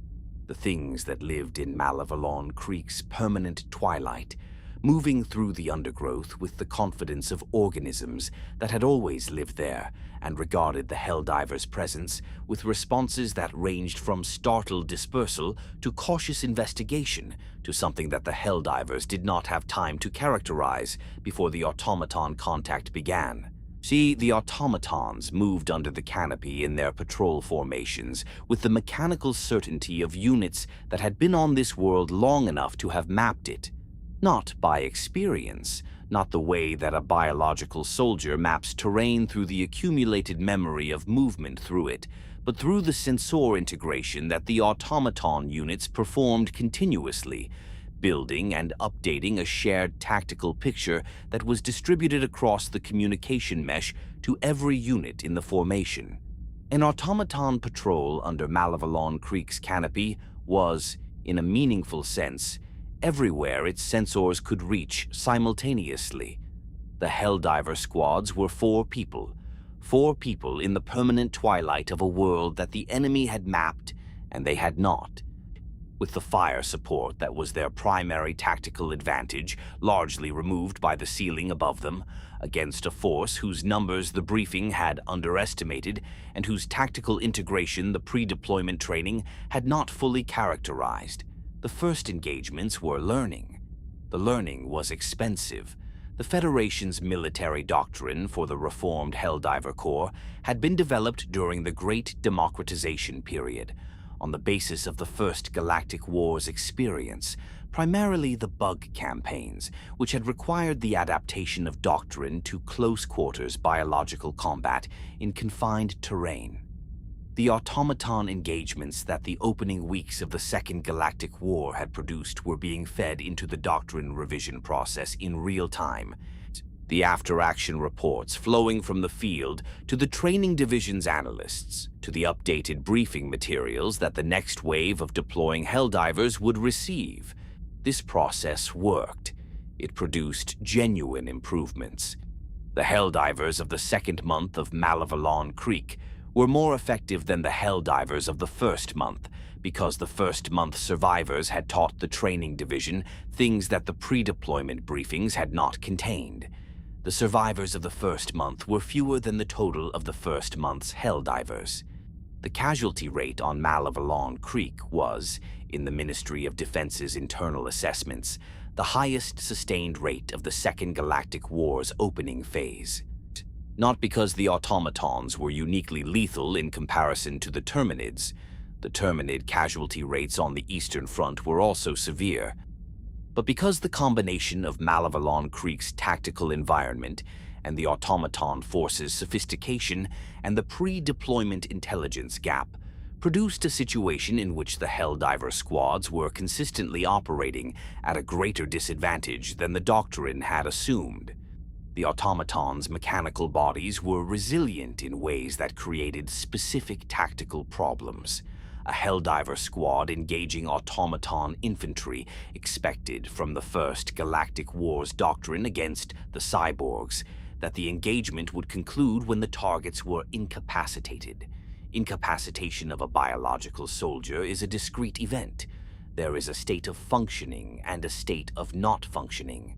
the things that lived in Malevelon Creek's permanent twilight, moving through the undergrowth with the confidence of organisms that had always lived there and regarded the Helldivers' presence with responses that ranged from startled dispersal to cautious investigation to something that the Helldivers did not have time to characterize before the automaton contact began. See, the automatons moved under the canopy in their patrol formations with the mechanical certainty of units that had been on this world long enough to have mapped it. Not by experience, not the way that a biological soldier maps terrain through the accumulated memory of movement through it, but through the sensor integration that the automaton units performed continuously, building and updating a shared tactical picture that was distributed across the communication mesh to every unit in the formation. An automaton patrol under Malevelon Creek's canopy was, in a meaningful sense, everywhere its sensors could reach simultaneously. The Helldiver squads were four people in the permanent twilight of a world that the enemy had mapped and they had not. With the fire support that was their primary tactical advantage largely removed by the ceiling above them, against a force whose numbers the briefing had underestimated and whose tactical integration the pre-deployment training had not fully characterized. The first engagements were learning. The learning was expensive. The Federation's military doctrine for the reformed Helldiver Corps had been developed during the Great Democratization period, on the basis of the first Galactic Wars experience, primarily the bug campaigns, which had required the adaptation of doctrine to close-quarters biological combat in confined terrain. The automaton engagements that the opening weeks of the Second Galactic War had produced were being fed into the doctrine revision process in real time. The after-action reports flowing from the field to the training division's analysts, to the updated briefing materials that the next wave of deploying Helldivers would receive. This process worked. It produced genuine improvements. The Helldivers of the second month of Malevelon Creek were more effective than the Helldivers of the first month, because the first month survivors had taught the training division things that the pre-deployment briefings had not contained. The survivors of the first month were fewer than the total of the first month's Helldivers. The casualty rate on Malevelon Creek was, in the Ministry of Defense's internal assessments, the highest sustained rate of the Second Galactic Wars opening phase. Not because the Automatons were uniquely lethal in comparison to the Terminids. The Terminid casualty rates on the Eastern Front were also severe, but because the combination of Malevelon Creek's tactical environment and the Automaton force's sophistication and the pre-deployment intelligence gap produced a situation in which the Helldiver squads were consistently operating at a greater disadvantage than the doctrine had assumed. The Automatons' mechanical bodies were resilient in ways that created specific tactical problems. A Helldiver squad engaging automaton infantry expected from the first Galactic Wars doctrine against the Cyborgs that the engagement would conclude when the targets were incapacitated. Incapacitation of a biological soldier is a discrete event. There is a state of functioning and a state of not functioning.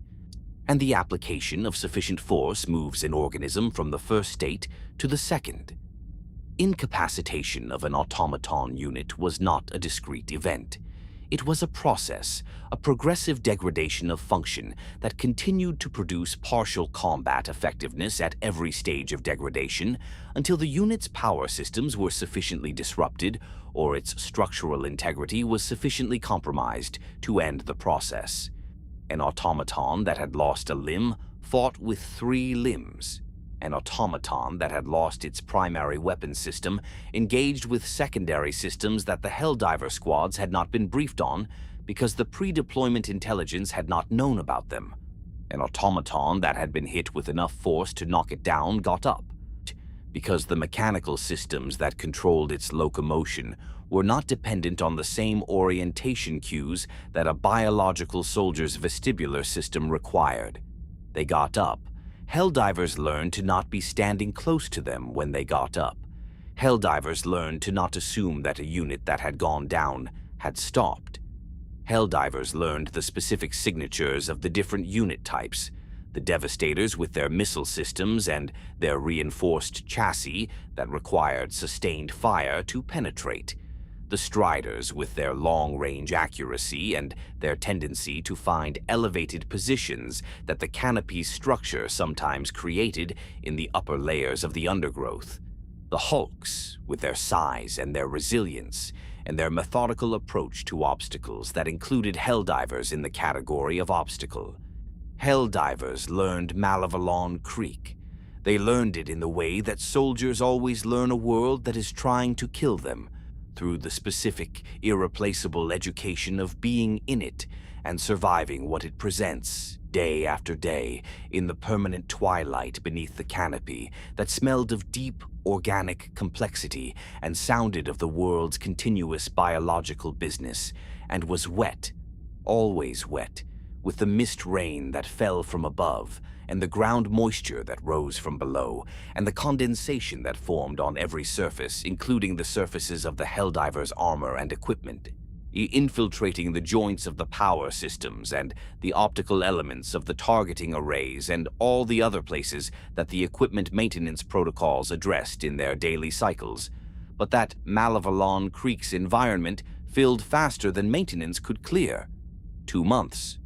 And the application of sufficient force moves an organism from the first state to the second. Incapacitation of an automaton unit was not a discrete event. It was a process, a progressive degradation of function that continued to produce partial combat effectiveness at every stage of degradation until the unit's power systems were sufficiently disrupted or its structural integrity was sufficiently compromised to end the process. An automaton that had lost a limb fought with 3 limbs. An automaton that had lost its primary weapon system engaged with secondary systems that the Helldiver squads had not been briefed on because the pre-deployment intelligence had not known about them. An automaton that had been hit with enough force to knock it down got up, because the mechanical systems that controlled its locomotion were not dependent on the same orientation cues that a biological soldier's vestibular system required. They got up. Helldivers learned to not be standing close to them when they got up. Helldivers learned to not assume that a unit that had gone down had stopped. Helldivers learned the specific signatures of the different unit types, the Devastators with their missile systems and their reinforced chassis that required sustained fire to penetrate, the Striders with their long-range accuracy and their tendency to find elevated positions that the canopy's structure sometimes created in the upper layers of the undergrowth, the Hulks with their size and their resilience and their methodical approach to obstacles that included Helldivers in the category of obstacle. Helldivers learned Malevelon Creek. They learned it in the way that soldiers always learn a world that is trying to kill them, through the specific, irreplaceable education of being in it and surviving what it presents, day after day, in the permanent twilight beneath the canopy that smelled of deep, organic complexity and sounded of the world's continuous biological business, and was wet, always wet, with the mist rain that fell from above, and the ground moisture that rose from below, and the condensation that formed on every surface, including the surfaces of the Helldivers' armor and equipment, infiltrating the joints of the power systems and the optical elements of the targeting arrays and all the other places that the equipment maintenance protocols addressed in their daily cycles, but that Malevelon Creek's environment filled faster than maintenance could clear. 2 months.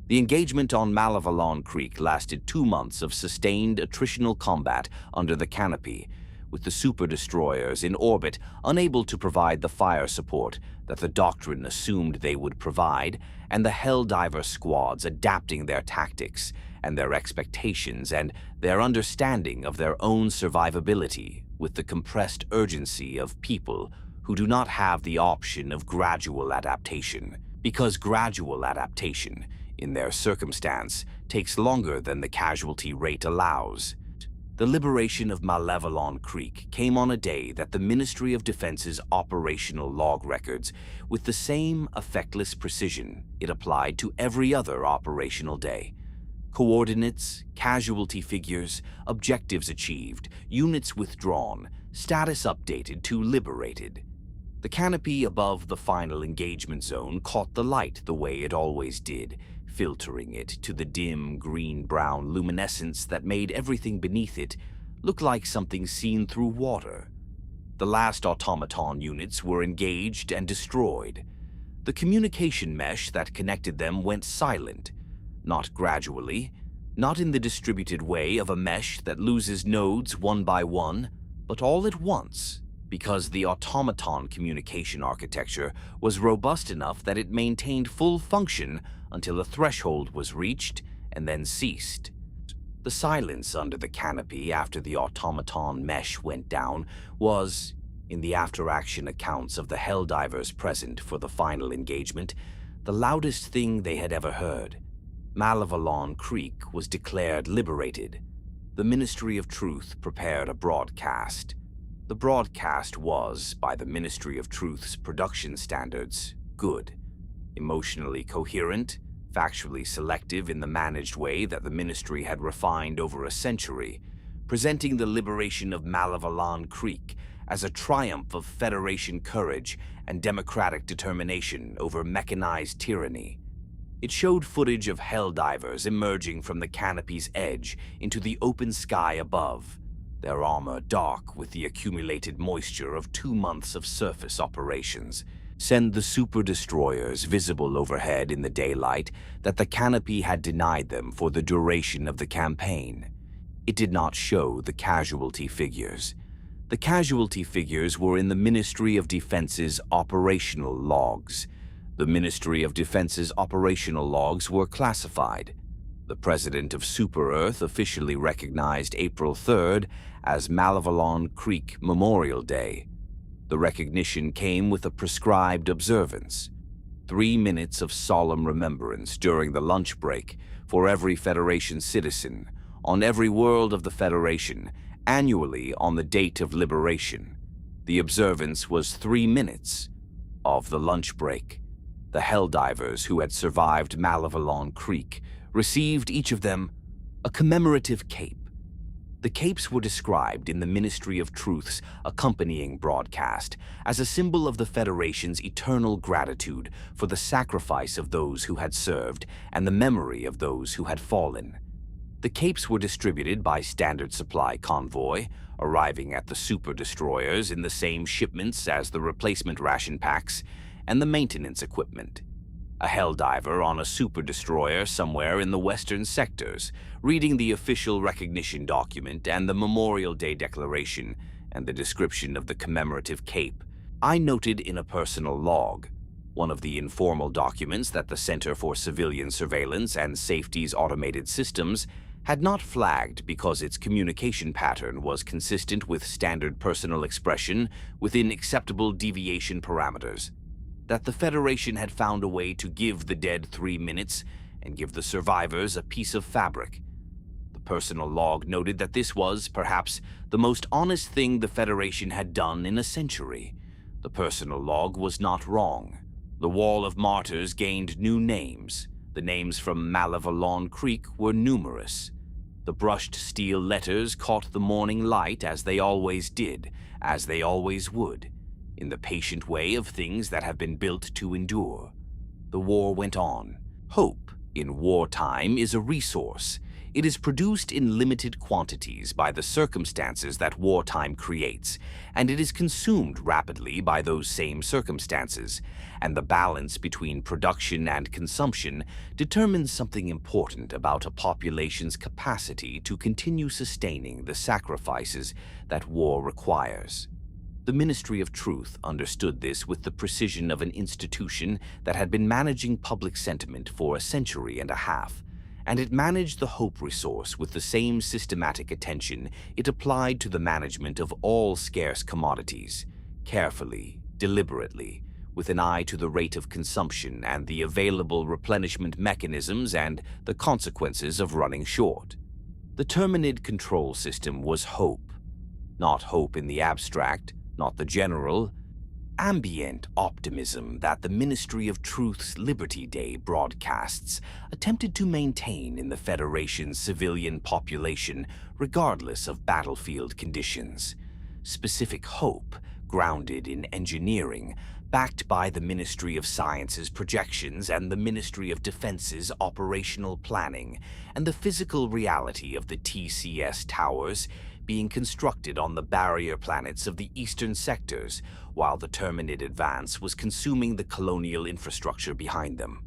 The engagement on Malevelon Creek lasted 2 months of sustained attritional combat under the canopy, with the super-destroyers in orbit unable to provide the fire support that the doctrine assumed they would provide, and the Helldiver squads adapting their tactics and their expectations and their understanding of their own survivability with the compressed urgency of people who do not have the option of gradual adaptation, because gradual adaptation in their circumstance, takes longer than the casualty rate allows. The liberation of Malevelon Creek came on a day that the Ministry of Defense's operational log records, with the same effectless precision it applied to every other operational day. Coordinates, casualty figures, objectives achieved, units withdrawn, status updated to liberated. The canopy above the final engagement zone caught the light the way it always did, filtering it to the dim green-brown luminescence that made everything beneath it look like something seen through water. The last automaton units were engaged and destroyed. The communication mesh that connected them went silent, not gradually, not in the distributed way of a mesh that loses nodes one by one, but all at once, because the automaton communication architecture was robust enough that it maintained full function until a threshold was reached and then ceased. The silence under the canopy after the automaton mesh went down was, in the after-action accounts of the Helldivers present for the final engagement, the loudest thing they had ever heard. Malevelon Creek was declared liberated. The Ministry of Truth prepared a broadcast. The broadcast was, by the Ministry of Truth's production standards, good, emotionally coherent, factually selective in the managed way that the Ministry had refined over a century, presenting the liberation of Malevelon Creek as a triumph of Federation courage and democratic determination over mechanized tyranny. It showed footage of Helldivers emerging from the canopy's edge into the open sky above, their armor dark with the accumulated moisture of 2 months of surface operations. Send the super destroyers visible overhead in the daylight that the canopy had denied them for the duration of the campaign. It did not show the casualty figures. The casualty figures were in the Ministry of Defense's operational logs. The Ministry of Defense's operational logs were classified. The President of Super-Earth officially recognized April 3rd as Malevelon Creek Memorial Day. The recognition came with a prescribed observance. 3 minutes of solemn remembrance during the lunch break for every Federation citizen, on every world of the Federation, annually on the date of liberation. The observance was 3 minutes of the lunch break. The Helldivers who had survived Malevelon Creek received, each of them, a commemorative cape. The capes were described in the Ministry of Truth's accompanying broadcast as a symbol of the Federation's eternal gratitude for the sacrifice of those who had served and the memory of those who had fallen. The capes were distributed by Standard Supply Convoy, arriving at the super destroyers in the same shipments as the replacement ration packs and the maintenance equipment. A Helldiver on a super destroyer somewhere in the western sectors, reading the official recognition document and the Memorial Day Declaration and the description of the commemorative cape, I noted in a personal log, one of the informal documents that the Center for Civilian Surveillance and Safety's automated systems had not flagged because its communication pattern was consistent with standard personal expression within acceptable deviation parameters, that the Federation had found a way to give the dead 3 minutes and give the survivors a piece of fabric. The personal log noted that this was, perhaps, the most honest thing the Federation had done in a century. The personal log was not wrong. The Wall of Martyrs gained new names. The names from Malevelon Creek were numerous. The brushed steel letters caught the morning light as they always did, as they always would, in the patient way of things that have been built to endure. The war went on. Hope in wartime is a resource. It is produced in limited quantities by the circumstances that wartime creates, and it is consumed rapidly by those same circumstances, and the balance between production and consumption determines something important about a population's capacity to continue sustaining the sacrifices that war requires. The Ministry of Truth understood this with the precision of an institution that had been managing public sentiment for a century and a half, and it managed the hope resource with the same systematic attention it applied to the management of all scarce commodities, carefully, deliberately, with an eye to the rate of consumption and the available replenishment mechanisms and the consequences of running short. The Terminid control system was hope. Not hope in the abstract, not the general, ambient optimism that the Ministry of Truth's Liberty Day broadcasts attempted to maintain in the Federation's civilian population regardless of battlefield conditions. Specific hope, grounded in engineering, backed by the Ministry of Science's projections and the Ministry of Defense's operational planning, and the physical reality of the TCS towers being constructed on the barrier planets of the eastern sectors, while the Terminid advance was consuming the colonial infrastructure behind them.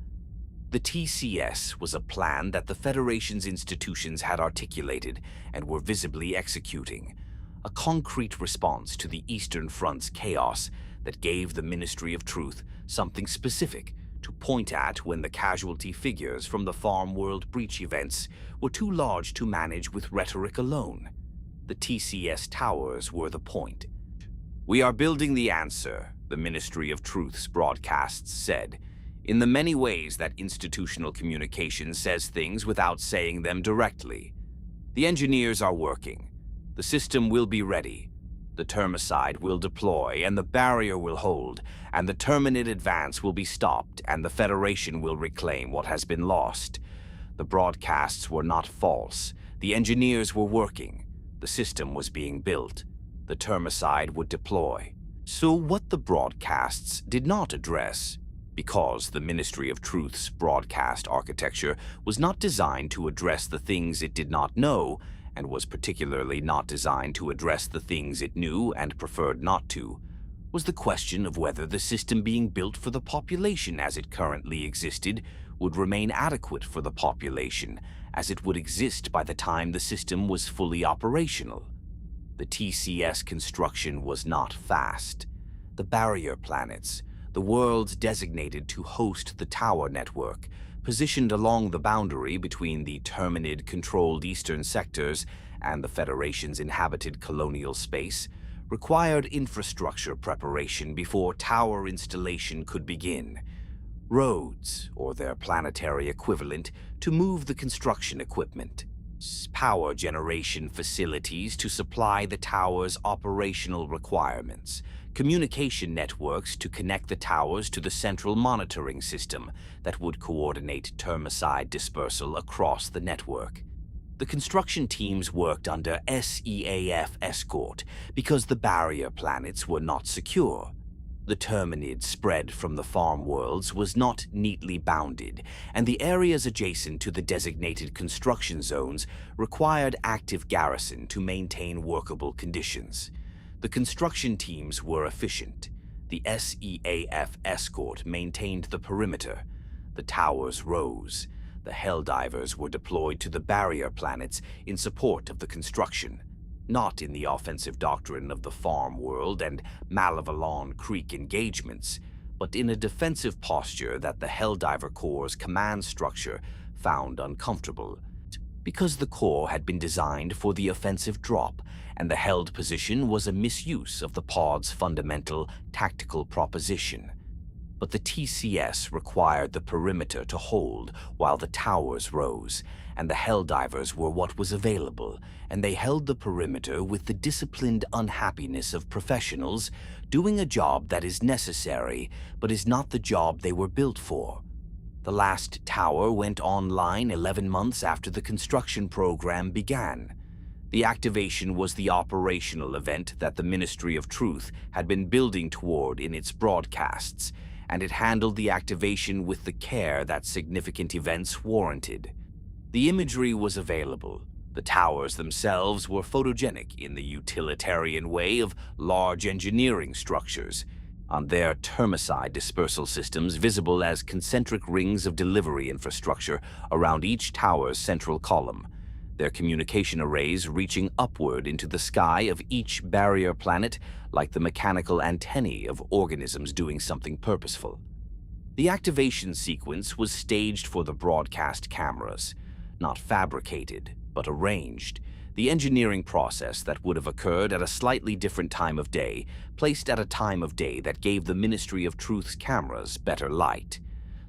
The TCS was a plan that the Federation's institutions had articulated and were visibly executing, a concrete response to the Eastern Front's chaos that gave the Ministry of Truth something specific to point at when the casualty figures from the Farm World breach events were too large to manage with rhetoric alone. The TCS towers were the point. "We are building the answer," the Ministry of Truth's broadcasts said, "in the many ways that institutional communication says things without saying them directly. The engineers are working. The system will be ready. The termicide will deploy, and the barrier will hold, and the Terminid advance will be stopped, and the Federation will reclaim what has been lost." The broadcasts were not false. The engineers were working. The system was being built. The termicide would deploy. So what the broadcasts did not address, because the Ministry of Truth's broadcast architecture was not designed to address the things it did not know, and was particularly not designed to address the things it knew and preferred not to, was the question of whether the system being built for the population as it currently existed would remain adequate for the population as it would exist by the time the system was fully operational. The TCS construction was not fast. The barrier planets, the worlds designated to host the tower network, positioned along the boundary between the Terminid-controlled eastern sectors and the Federation's inhabited colonial space, required infrastructure preparation before tower installation could begin. Roads, or their planetary equivalent, to move the construction equipment. Power generation facilities to supply the tower's operational requirements. Communication networks to connect the towers to the central monitoring system that would coordinate termicide dispersal across the network. The construction teams worked under SEAF escort because the barrier planets were not secure. The Terminid spread from the farm worlds was not neatly bounded, and the areas adjacent to the designated construction zones required active garrison to maintain workable conditions. The construction teams were efficient. The SEAF escort maintained the perimeter. The towers rose. The Helldivers were deployed to the barrier planets in support of the construction, not in the offensive doctrine of the farm world and Malevelon Creek engagements, but in a defensive posture that the Helldiver Corps' command structure found uncomfortable, because the Corps had been designed for the offensive drop, and the held position was a misuse of the pod's fundamental tactical proposition. But the TCS required the perimeter to hold while the towers rose, and the Helldivers were what was available, and they held the perimeter with the disciplined unhappiness of professionals doing a job that is necessary, but is not the job they were built for. The last tower went online 11 months after the construction program began. The activation was the operational event that the Ministry of Truth had been building toward in its broadcasts, and it handled the activation with the care that significant events warranted. The imagery was available. The towers themselves were photogenic in the utilitarian way of large engineering structures, on their termicide dispersal systems visible as concentric rings of delivery infrastructure around each tower's central column, their communication arrays reaching upward into the sky of each barrier planet like the mechanical antennae of organisms doing something purposeful. The activation sequence was staged for the broadcast cameras, not fabricated, but arranged. The engineering process that would have occurred at a slightly different time of day, placed at a time of day that gave the Ministry of Truth's cameras better light.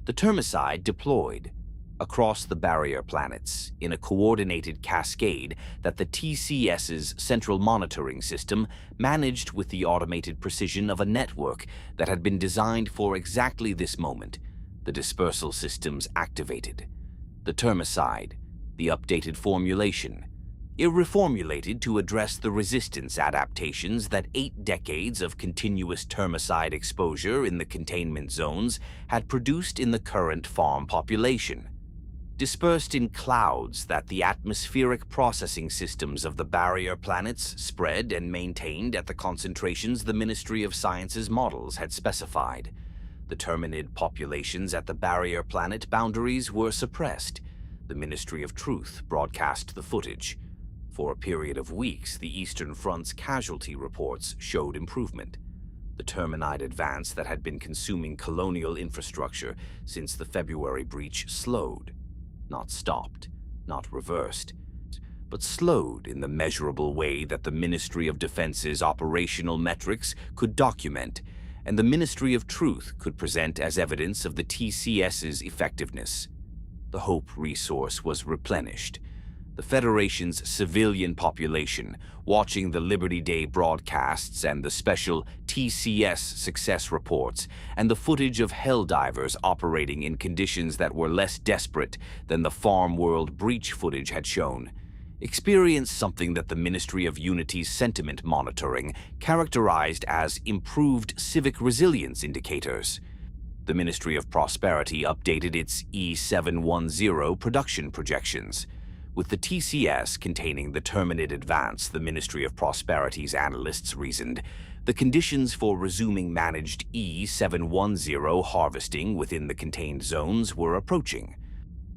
The Termicide deployed across the barrier planets in a coordinated cascade that the TCS's central monitoring system managed with the automated precision of a network that had been designed for exactly this moment. The dispersal systems activated. The Termicide, the updated formulation, reformulated to address the resistance adaptations that 8 decades of continuous Termicide exposure in the containment zones had produced in the current farm population. Dispersed in clouds that the atmospheric processing systems of the barrier planets spread and maintained at the concentrations the Ministry of Science's models had specified. The Terminid populations at the barrier planet boundaries were suppressed. The Ministry of Truth broadcast the footage. For a period of weeks, the Eastern Front's casualty reports showed improvement. The Terminid advance that had been consuming colonial infrastructure since the February breach slowed. Not stopped, not reversed, but slowed in the measurable way that the Ministry of Defense's operational metrics could document, and the Ministry of Truth could present as evidence of the TCS's effectiveness. The Hope resource was replenished. The Federation's civilian population, watching the Liberty Day broadcasts and the special TCS success reports, and the footage of Helldivers operating in conditions that were less desperate than the Farm World breach footage had shown, experienced something that the Ministry of Unity's sentiment monitoring characterized as improved civic resilience indicators. The Ministry of Prosperity updated its E710 production projections. With the TCS containing the Terminid advance, the Ministry of Prosperity's analysts reasoned, the conditions for resuming managed E710 harvesting within the contained zones were approaching.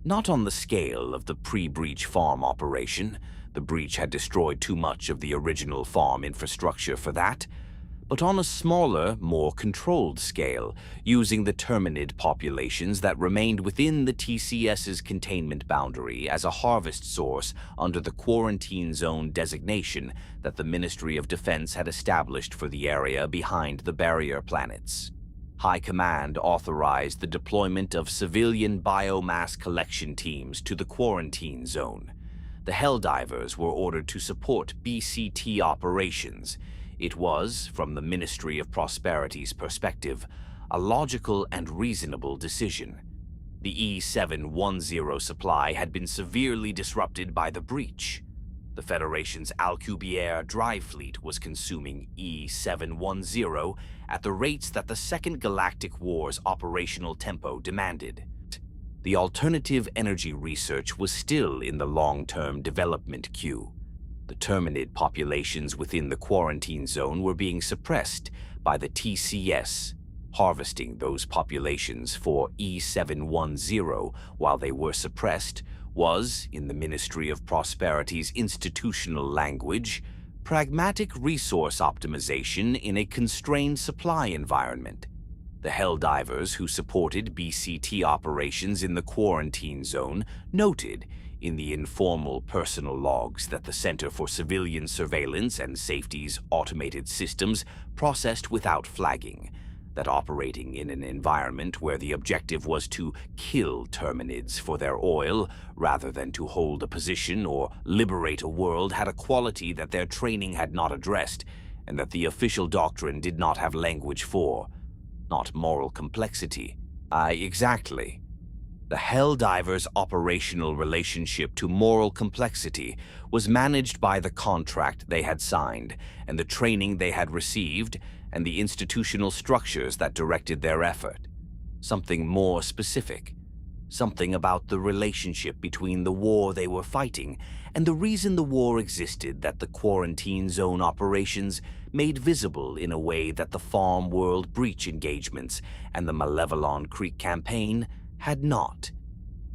Not on the scale of the pre-breach farm operation. The breach had destroyed too much of the original farm infrastructure for that. But on a smaller, more controlled scale, using the Terminid populations that remained within the TCS's containment boundary as a harvest source under the quarantine zone designation that the Ministry of Defense had established for the area behind the barrier planets. High Command authorized the deployment of civilian biomass collection teams to the quarantine zone. The Helldivers were ordered to support BCT operations. It was, from the Ministry of Prosperity's perspective, a logical and reasonable decision. The E710 supply had been severely disrupted by the breach. The Federation's Alcubierre drive fleet was consuming E710 at the rates that the Second Galactic Wars operational tempo demanded. The alternative energy research was still in the long-term development queue. The Terminid populations within the quarantine zone were being suppressed by the TCS. Harvesting those populations for E710 while they were suppressed was, in the Ministry of Prosperity's institutional language, pragmatic resource optimization in a constrained supply environment. The Helldivers who supported BCT operations in the quarantine zone noted in the informal personal logs that the Center for Civilian Surveillance and Safety's automated systems processed without flagging, that operating in an environment where the objective was to kill Terminids for their oil rather than to hold a position or liberate a world had a quality that their training had not addressed and that the official doctrine did not have language for. Not moral complexity. Exactly. The Helldivers' operational relationship to moral complexity was managed by the contract they had signed and the training they had received and the institutional structures that directed their effort. Something more specific. Something about the relationship between the war they were fighting and the reason the war existed that the quarantine zone operations made visible in a way that the Farm World breach engagements and the Malevelon Creek campaign had not.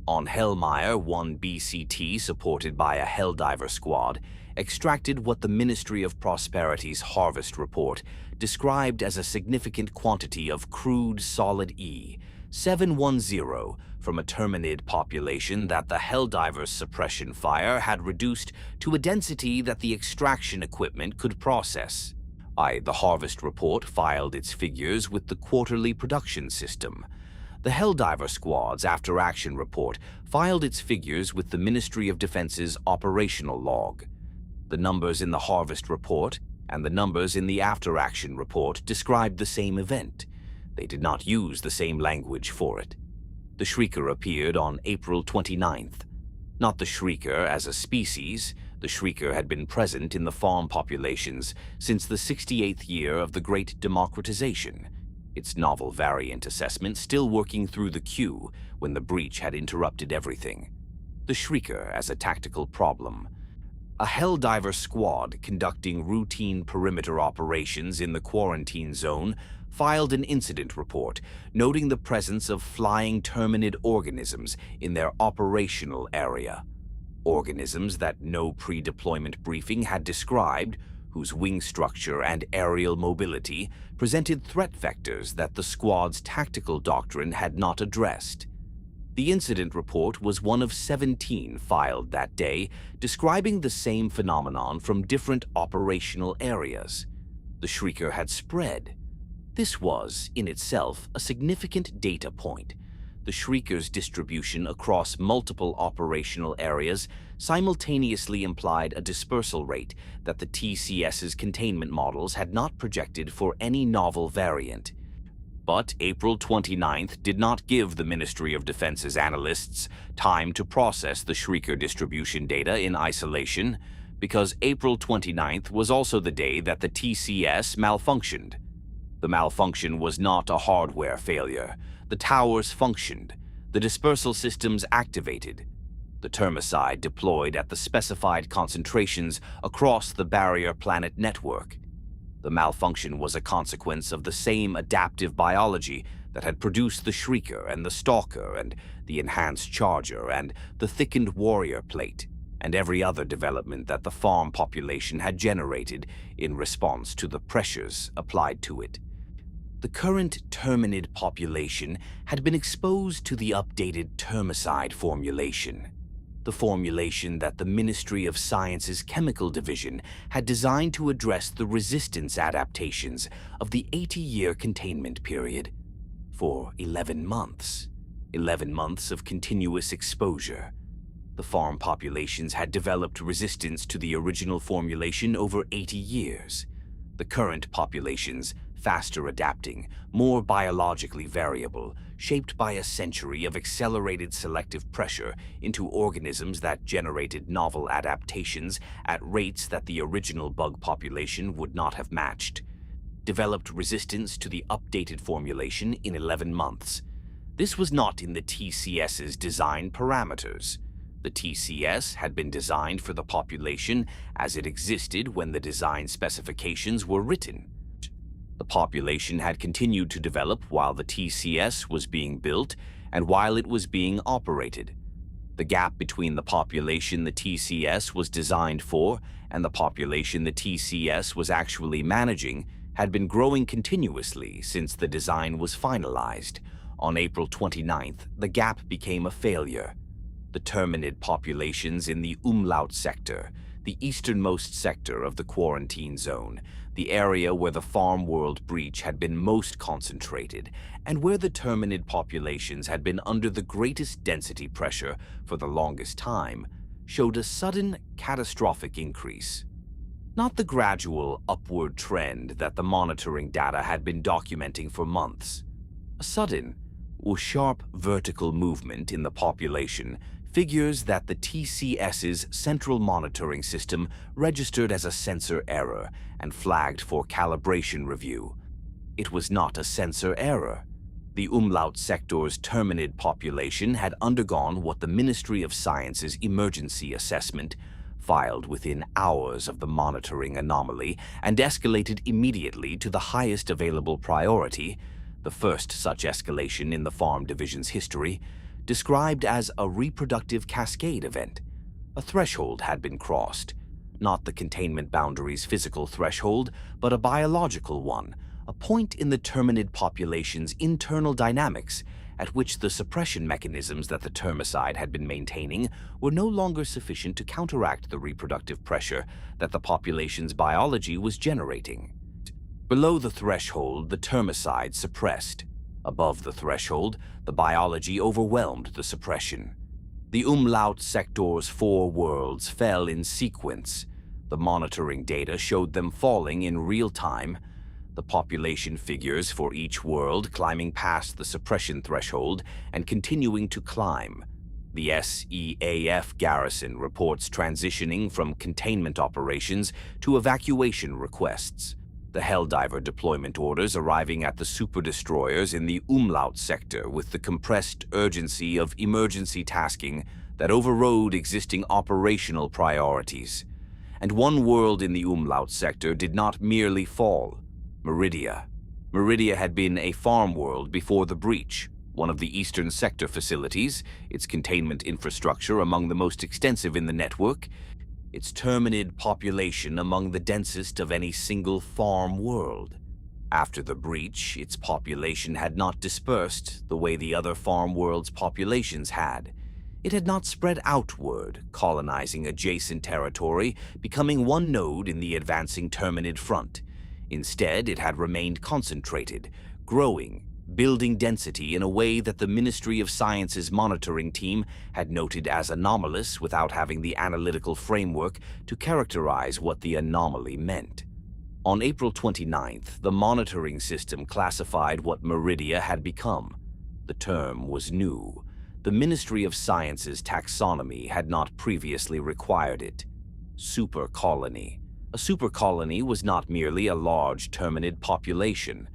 On Hellmire, one BCT supported by a Helldiver squad extracted what the Ministry of Prosperity's harvest report described as a significant quantity of crude solid E, 710 from a Terminid population that the Helldivers suppression fire had reduced to a density that the extraction equipment could process. The Harvest Report filed its figures with the quarterly production system. The Helldiver Squad's after-action report filed its figures with the Ministry of Defense's operational log. The numbers in the Harvest Report and the numbers in the after-action report described the same event. They did not use the same language for it. The Shrieker appeared on April 29th. Not the Shrieker as a species. The Shrieker had been present in the farm populations since the 68th year of the Great Democratization, its novel variant assessment still working through the queue when the breach had interrupted everything. The Shrieker as a tactical problem. A Helldiver squad conducting routine perimeter operations in the quarantine zone filed an incident report noting the presence of flying Terminid organisms in their operational area. Organisms that no pre-deployment briefing had described, whose wing structure and aerial mobility presented threat vectors that the squad's tactical doctrine had not addressed. The incident report was one of 17 filed that day, describing the same phenomenon from different operational areas. The Shrieker had spread. This was, in itself, a significant data point. The Shrieker's distribution across multiple operational areas simultaneously implied a dispersal rate that the TCS's containment models had not projected for any novel variant. But April 29th did not give the Ministry of Defense's analysts time to process the Shrieker distribution data in isolation, because April 29th was also the day that the TCS malfunctioned. The malfunction was not a hardware failure. The towers functioned. The dispersal systems activated. The termicide deployed at the specified concentrations across the barrier planet network. The malfunction was a consequence of the same adaptive biology that had produced the Shrieker and the Stalker and the Enhanced Charger and the thickened Warrior Plate, and every other development that the farm population had generated in response to the pressures applied to it. The current Terminid population had been exposed to the updated termicide formulation, the formulation that the Ministry of Science's Chemical Division had designed to address the resistance adaptations of the 80-year containment period. For 11 months. 11 months of continuous exposure. The farm populations had developed resistance to the original formulation over 80 years. The current populations, faster adapting, more biologically variable, shaped by a century of accelerated selective pressure into organisms that generated novel adaptations at rates that the original bug population would not have matched, developed resistance to the updated formulation in 11 months. This was not in the TCS's design parameters. The TCS had been designed for the population as it existed when the design specifications were written. The population had continued to develop while the TCS was being built and while it was being operated. The gap between the population the TCS was designed for and the population the TCS was actually managing had been growing continuously since the design was finalized. On April 29th, the gap became a failure. The Terminid populations in the Umlaut sector, the easternmost sector of the quarantine zone, the area where the farm world breach had been most concentrated, and where the Terminid populations had been under the greatest density pressure for the longest time, showed a sudden, catastrophic increase. Not the gradual upward trend that the monitoring data had been documenting for months. A sudden, or sharp vertical movement in the population figures that the TCS's central monitoring system registered as a sensor error and flagged for calibration review. It was not a sensor error. The Umlaut sector's Terminid population had undergone what the Ministry of Science's emergency assessment, filed within hours of the monitoring anomaly and escalated immediately to the highest available priority, the first such escalation in the Farm Division's history, described as a reproductive cascade event. A threshold had been crossed, not the containment boundary's physical threshold, but a biological one, a point in the Terminid population's internal dynamics at which the suppression mechanisms that the termicide had been maintaining were no longer sufficient to counteract the reproductive pressure that the population's biology was generating. Below the threshold, the termicide suppressed. Above the threshold, the biology overwhelmed the suppression. The umlaut sector's 4 worlds fell in sequence. The monitoring data showed them falling in real time, the population figures for each world climbing past the suppression threshold and continuing to climb. The SEAF garrison reports transitioning from containment operations to evacuation requests. The Helldiver deployment orders arriving at the super-destroyers in the umlaut sector with the compressed urgency of emergency tasking that overrode existing operational priorities. And one world in the umlaut sector did not merely fall. Meridia. Meridia had been a farm world before the breach, one of the Eastern Sector facilities, its containment infrastructure among the most extensive in the network, its Terminid population among the densest of any single farm world. After the breach, its population had not dispersed the way the other farm worlds' populations had. It had not spread outward, colonizing adjacent territory, becoming one node in the advancing Terminid front. Instead, it had remained concentrated, growing, building density in a way that the Ministry of Science's monitoring team had noted as anomalous without having the analytical framework to characterize what the anomaly meant. On April 29th, the monitoring system classified what Meridia had become. The term was new. The Ministry of Science's taxonomy had not previously required it. Supercolony. A supercolony was not merely a large Terminid population.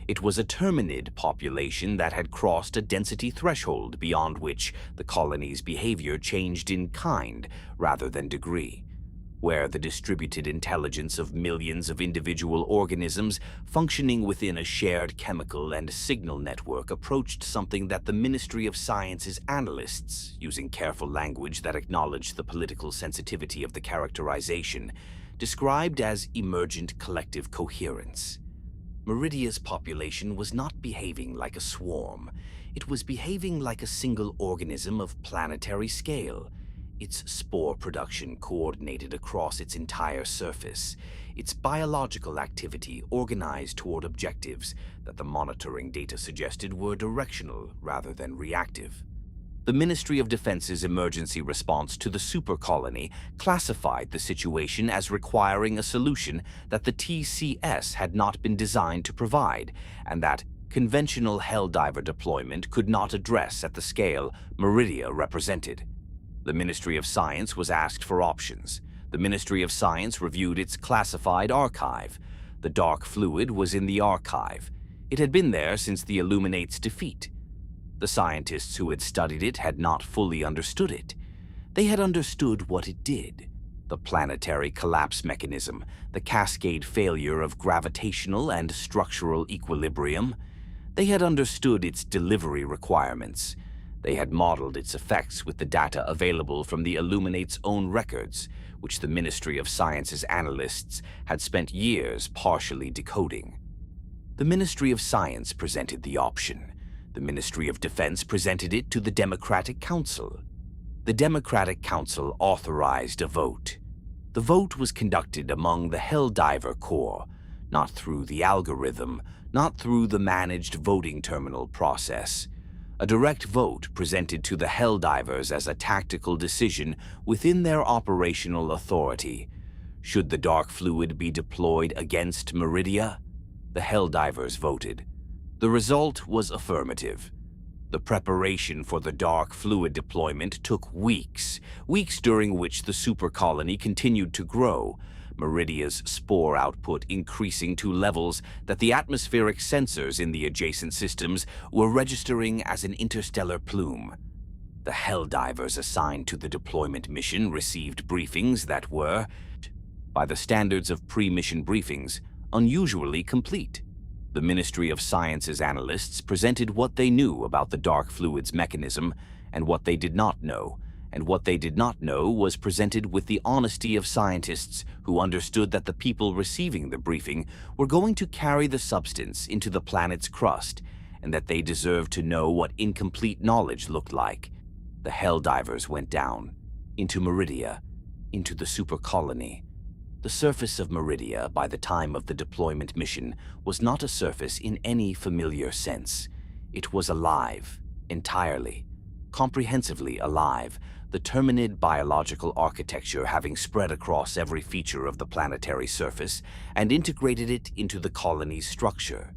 It was a Terminid population that had crossed a density threshold beyond which the colony's behavior changed in kind rather than degree, where the distributed intelligence of millions of individual organisms functioning within a shared chemical and signal network approached something that the Ministry of Science's analysts, using careful language that acknowledged the political sensitivity of the characterization, described as emergent collective coherence. Meridia's population was not behaving like a swarm. It was behaving like a single organism of planetary scale, its spore production coordinated across its entire surface, its biological activity organized toward objectives that the monitoring data suggested were directional rather than reactive. The Ministry of Defense's emergency response to the supercolony classified the situation as requiring a solution that the TCS had not been designed to provide, and that conventional Helldiver deployment could not address at the scale Meridia represented. The Ministry of Science was asked for options. The Ministry of Science reviewed its classified archive. The dark fluid was in the archive. It had been there since the Illuminate's defeat. The scientists who had studied it had not fully understood it. They had understood what it did: the planetary collapse mechanism, the cascade failure of gravitational and structural equilibrium. They had understood its delivery requirements. They had modeled its effects with the data available from the Illuminate's own records, which the Ministry of Science's analysts had spent years partially decoding. The Ministry of Science presented the option. The Ministry of Defense presented it to the Democratic Council. The Democratic Council authorized a vote. The vote was conducted among the Helldiver Corps, not through the algorithm, not through the managed voting terminal process. A direct vote presented to the Helldivers as a tactical decision within their operational authority. Should the dark fluid be deployed against Meridia? The Helldivers voted. The result was affirmative. The preparation for the dark fluid deployment took weeks during which the supercolony continued to grow, Meridia's spore output increasing to levels that the atmospheric sensors in the adjacent systems were registering as an interstellar plume. The Helldivers assigned to the deployment mission received briefings that were, by the standards of pre-mission briefings, unusually complete. The Ministry of Science's analysts presented what they knew about the dark fluid's mechanism and what they did not know, and what they did not know was presented with the honesty of scientists who understood that the people receiving the briefing were going to carry the substance into the planet's crust and that they deserved to know what incomplete knowledge looked like. The Helldivers went down, into Meridia, into the Supercolony. The surface of Meridia, by the time of the deployment mission, was not a surface in any familiar sense. It was alive, entirely, comprehensively alive, the Terminid biological architecture having spread across every feature of the planetary surface and integrated it into the colony's structure.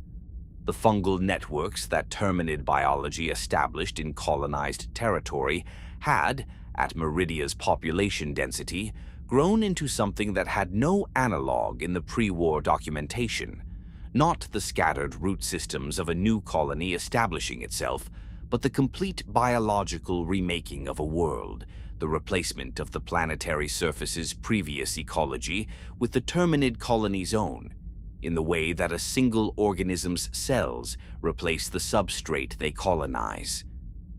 The fungal networks that Terminid biology established in colonized territory had, at Meridia's population density, grown into something that had no analog in the pre-war documentation. Not the scattered root systems of a new colony establishing itself, but the complete biological remaking of a world, the replacement of the planetary surface's previous ecology with the Terminid colony's own, in the way that a single organism's cells replace the substrate they colonize.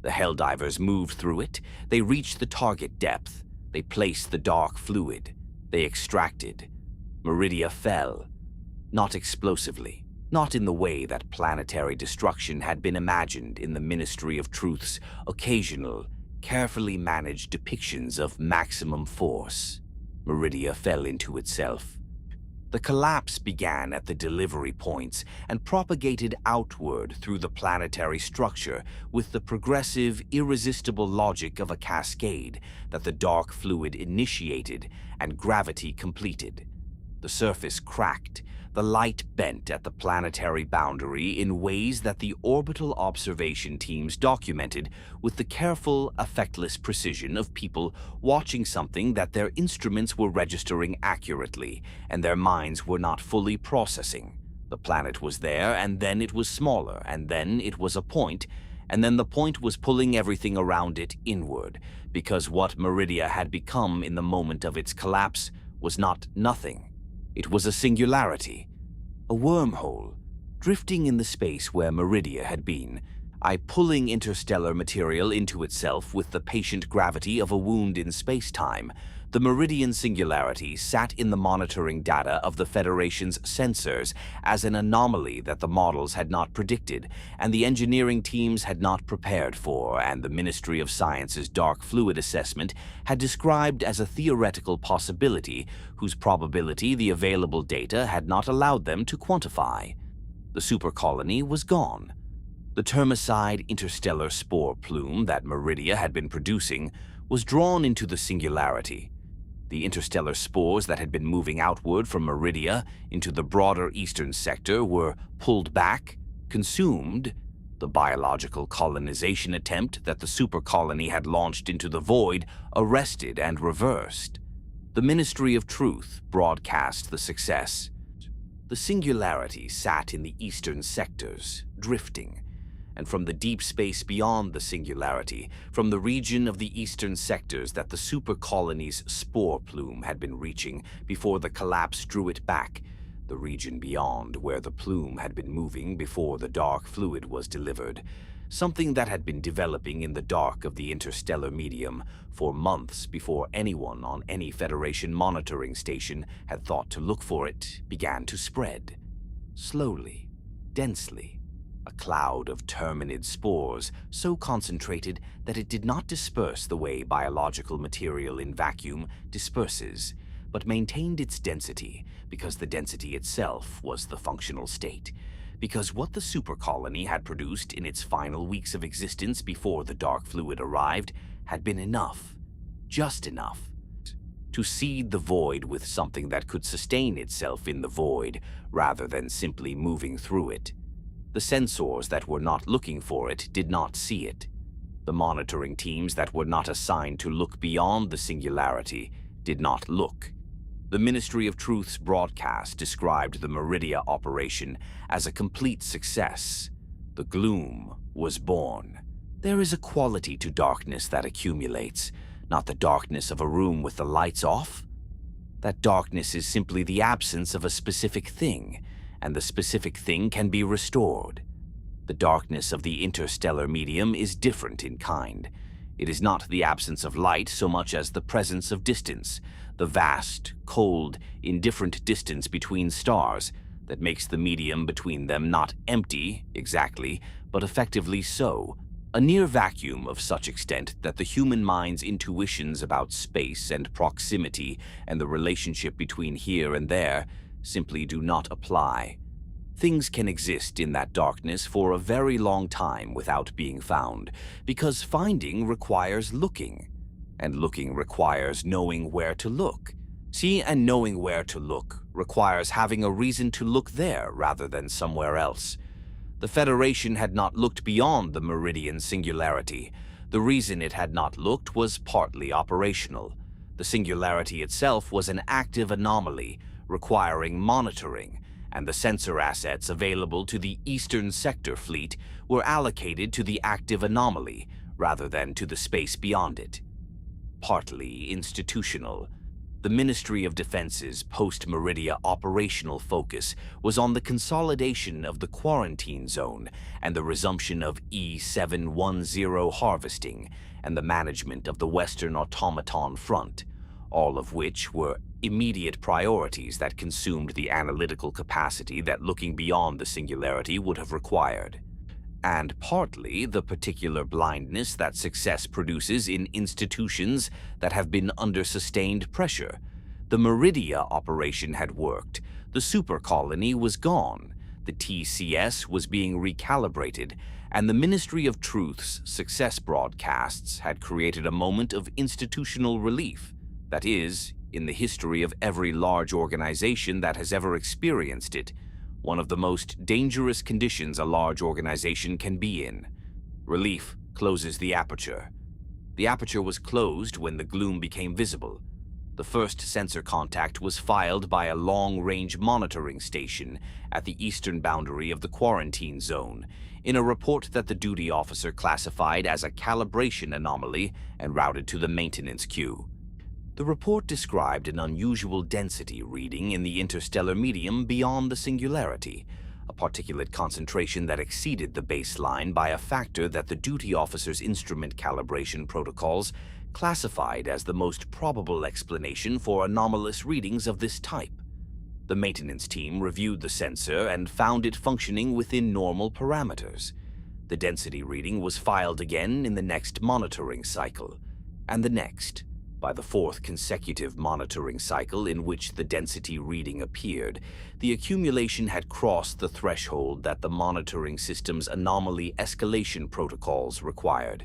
The Helldivers moved through it, they reached the target depth, they placed the dark fluid, they extracted. Meridia fell, not explosively, not in the way that planetary destruction had been imagined in the Ministry of Truth's occasional, carefully managed depictions of maximum force. Meridia fell into itself. The collapse began at the delivery points and propagated outward through the planetary structure with the progressive, irresistible logic of a cascade that the dark fluid initiated and gravity completed. The surface cracked, the light bent at the planetary boundary in ways that the orbital observation teams documented with the careful, effectless precision of people watching something that their instruments were registering accurately and their minds were not fully processing. The planet was there, and then it was smaller, and then it was a point, and then the point was pulling everything around it inward, because what Meridia had become in the moment of its collapse was not nothing. It was a singularity, a wormhole, drifting in the space where Meridia had been, pulling interstellar material into itself with the patient gravity of a wound in space-time. The Meridian singularity sat in the monitoring data of the Federation's sensors as an anomaly that the models had not predicted, and the engineering teams had not prepared for, and the Ministry of Science's dark fluid assessment had described as a theoretical possibility whose probability the available data had not allowed them to quantify. The supercolony was gone. The termicide interstellar spore plume that Meridia had been producing was drawn into the singularity. The interstellar spores that had been moving outward from Meridia into the broader eastern sector were pulled back, consumed. The biological colonization attempt that the supercolony had launched into the void arrested and reversed. The Ministry of Truth broadcast the success. The singularity sat in the eastern sectors, drifting, and from the deep space beyond the singularity, from the region of the eastern sectors that the supercolony's spore plume had been reaching before the collapse drew it back, the region beyond where the plume had been moving before the dark fluid was delivered, something that had been developing in the dark of the interstellar medium for months before anyone on any Federation monitoring station had thought to look for it, began to spread. Slowly, densely, a cloud of Terminid spores so concentrated that it did not disperse the way biological material in vacuum disperses, but maintained its density because the density itself was the functional state, because what the supercolony had produced in its final weeks of existence before the dark fluid arrived had been enough, just enough, to seed the void with something that could sustain itself in the void rather than simply moving through it. The sensors that were not looking for it did not see it. The monitoring teams that were not assigned to look beyond the singularity did not look. The Ministry of Truth's broadcast described the Meridia operation as a complete success. The Gloom was born. There is a quality to darkness that accumulates, not the darkness of a room with the lights off. That darkness is simply the absence of a specific thing, and the specific thing can be restored. The darkness of the interstellar medium is different in kind. It is not the absence of light so much as the presence of distance, the vast, cold, indifferent distance between stars that makes the medium between them not empty, exactly, but effectively so. A near vacuum of such extent that the human mind's intuitions about space and proximity and the relationship between here and there simply do not apply. Things can exist in that darkness for a very long time without being found, because finding requires looking, and looking requires knowing where to look. See, and knowing where to look requires having a reason to look there rather than somewhere else. The Federation had not looked beyond the Meridian singularity. The reason it had not looked was partly operational. The singularity itself was an active anomaly, requiring monitoring, and the sensor assets available to the Eastern Sector fleet were allocated to the active anomaly rather than to the space beyond it. Partly institutional. The Ministry of Defense's post-Meridia operational focus was on the consolidation of the quarantine zone and the resumption of E710 harvesting and the management of the Western Automaton front, all of which were immediate priorities that consumed the analytical capacity that looking beyond the singularity would have required. And partly the particular blindness that success produces in institutions that have been under sustained pressure. The Meridia operation had worked, the Supercolony was gone, the TCS was being recalibrated, and the Ministry of Truth's success broadcasts had created a moment of institutional relief. That is, in the history of every large organization that has ever experienced it, one of the most dangerous conditions a large organization can be in. Relief closes the aperture. The aperture was closed when the gloom became visible. The first sensor contact was filed by a long-range monitoring station at the eastern boundary of the quarantine zone, in a report that the duty officer classified as a calibration anomaly and routed to the maintenance queue. The report described an unusual density reading in the interstellar medium beyond the singularity, a particulate concentration that exceeded the baseline by a factor that the duty officer's instrument calibration protocols classified as the most probable explanation for anomalous readings of this type. The maintenance team reviewed the sensor and found it functioning within normal parameters. The density reading was filed again in the next monitoring cycle, and the next. By the fourth consecutive monitoring cycle in which the density reading appeared, the accumulation had crossed the threshold that the monitoring system's anomaly escalation protocols required,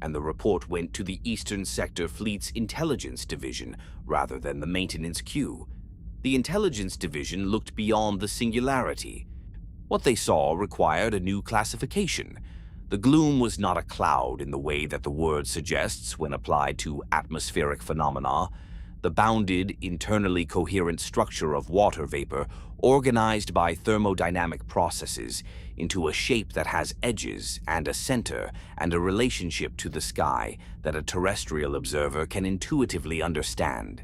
and the report went to the Eastern Sector Fleet's Intelligence Division rather than the maintenance queue. The Intelligence Division looked beyond the singularity. What they saw required a new classification. The gloom was not a cloud in the way that the word suggests when applied to atmospheric phenomena. The bounded, internally coherent structure of water vapor organized by thermodynamic processes into a shape that has edges and a center and a relationship to the sky that a terrestrial observer can intuitively understand.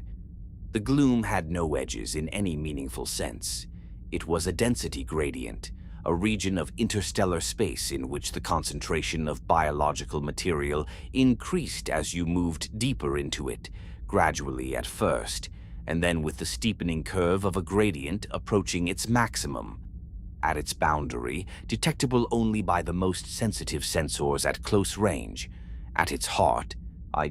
The gloom had no edges in any meaningful sense. It was a density gradient, a region of interstellar space in which the concentration of biological material increased as you moved deeper into it, gradually at first, and then with the steepening curve of a gradient approaching its maximum. At its boundary, detectable only by the most sensitive sensors at close range. At its heart,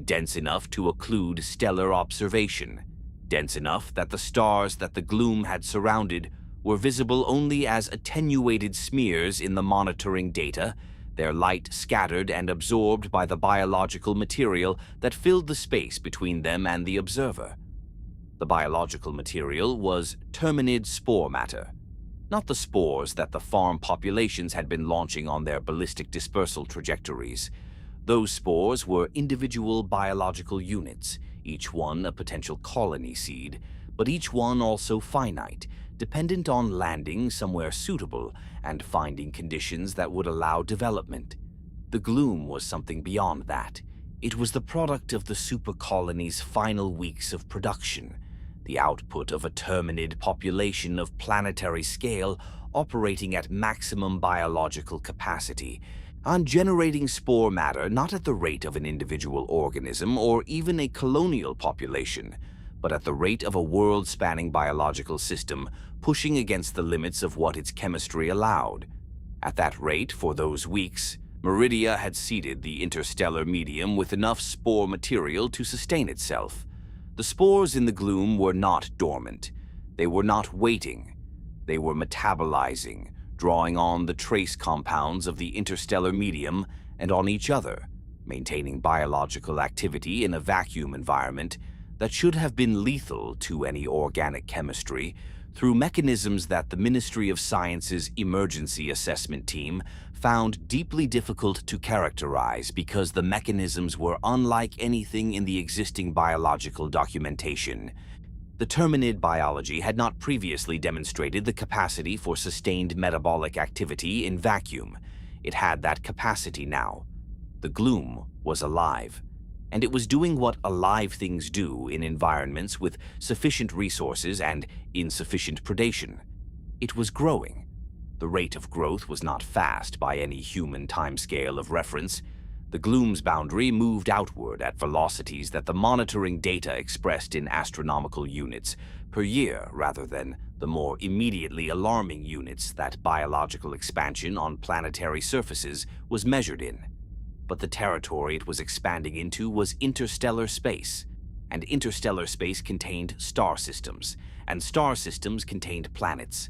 dense enough to occlude stellar observation, dense enough that the stars that the gloom had surrounded were visible only as attenuated smears in the monitoring data, their light scattered and absorbed by the biological material that filled the space between them and the observer. The biological material was Terminid spore matter, not the spores that the farm populations had been launching on their ballistic dispersal trajectories. Those spores were individual biological units, each one a potential colony seed, but each one also finite, dependent on landing somewhere suitable and finding conditions that would allow development. The gloom was something beyond that. It was the product of the Supercolony's final weeks of production, the output of a Terminid population of planetary scale operating at maximum biological capacity, on generating spore matter not at the rate of an individual organism or even a colonial population, but at the rate of a world-spanning biological system pushing against the limits of what its chemistry allowed. At that rate, for those weeks, Meridia had seeded the interstellar medium with enough spore material to sustain itself. The spores in the gloom were not dormant. They were not waiting. They were metabolizing, drawing on the trace compounds of the interstellar medium and on each other, maintaining biological activity in a vacuum environment that should have been lethal to any organic chemistry through mechanisms that the Ministry of Science's Emergency Assessment Team found deeply difficult to characterize because the mechanisms were unlike anything in the existing biological documentation. The Terminid biology had not previously demonstrated the capacity for sustained metabolic activity in vacuum. It had that capacity now. The Gloom was alive, and it was doing what alive things do in environments with sufficient resources and insufficient predation. It was growing. The rate of growth was not fast by any human timescale of reference. The Gloom's boundary moved outward at velocities that the monitoring data expressed in astronomical units per year rather than the more immediately alarming units that biological expansion on planetary surfaces was measured in. But the territory it was expanding into was interstellar space, and interstellar space contained star systems, and star systems contained planets.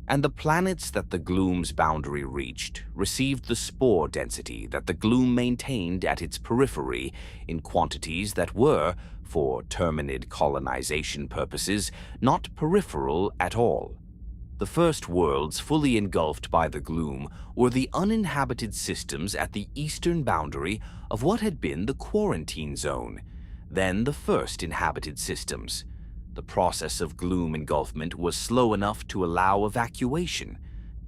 And the planets that the Gloom's boundary reached received the spore density that the Gloom maintained at its periphery in quantities that were, for Terminid colonization purposes, not peripheral at all. The first worlds fully engulfed by the Gloom were the uninhabited systems at the eastern boundary of what had been the quarantine zone, then the first inhabited systems. The process of Gloom engulfment was slow enough to allow evacuation.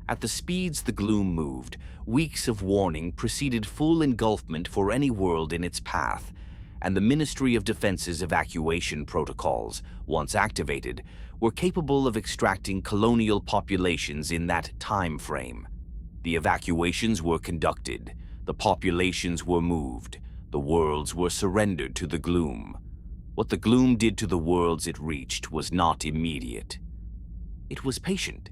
At the speeds the Gloom moved, weeks of warning preceded full engulfment for any world in its path, and the Ministry of Defense's evacuation protocols, once activated, were capable of extracting colonial populations in that time frame. The evacuations were conducted, the populations were moved, the worlds were surrendered to the Gloom. What the Gloom did to the worlds it reached was not immediate. It was patient.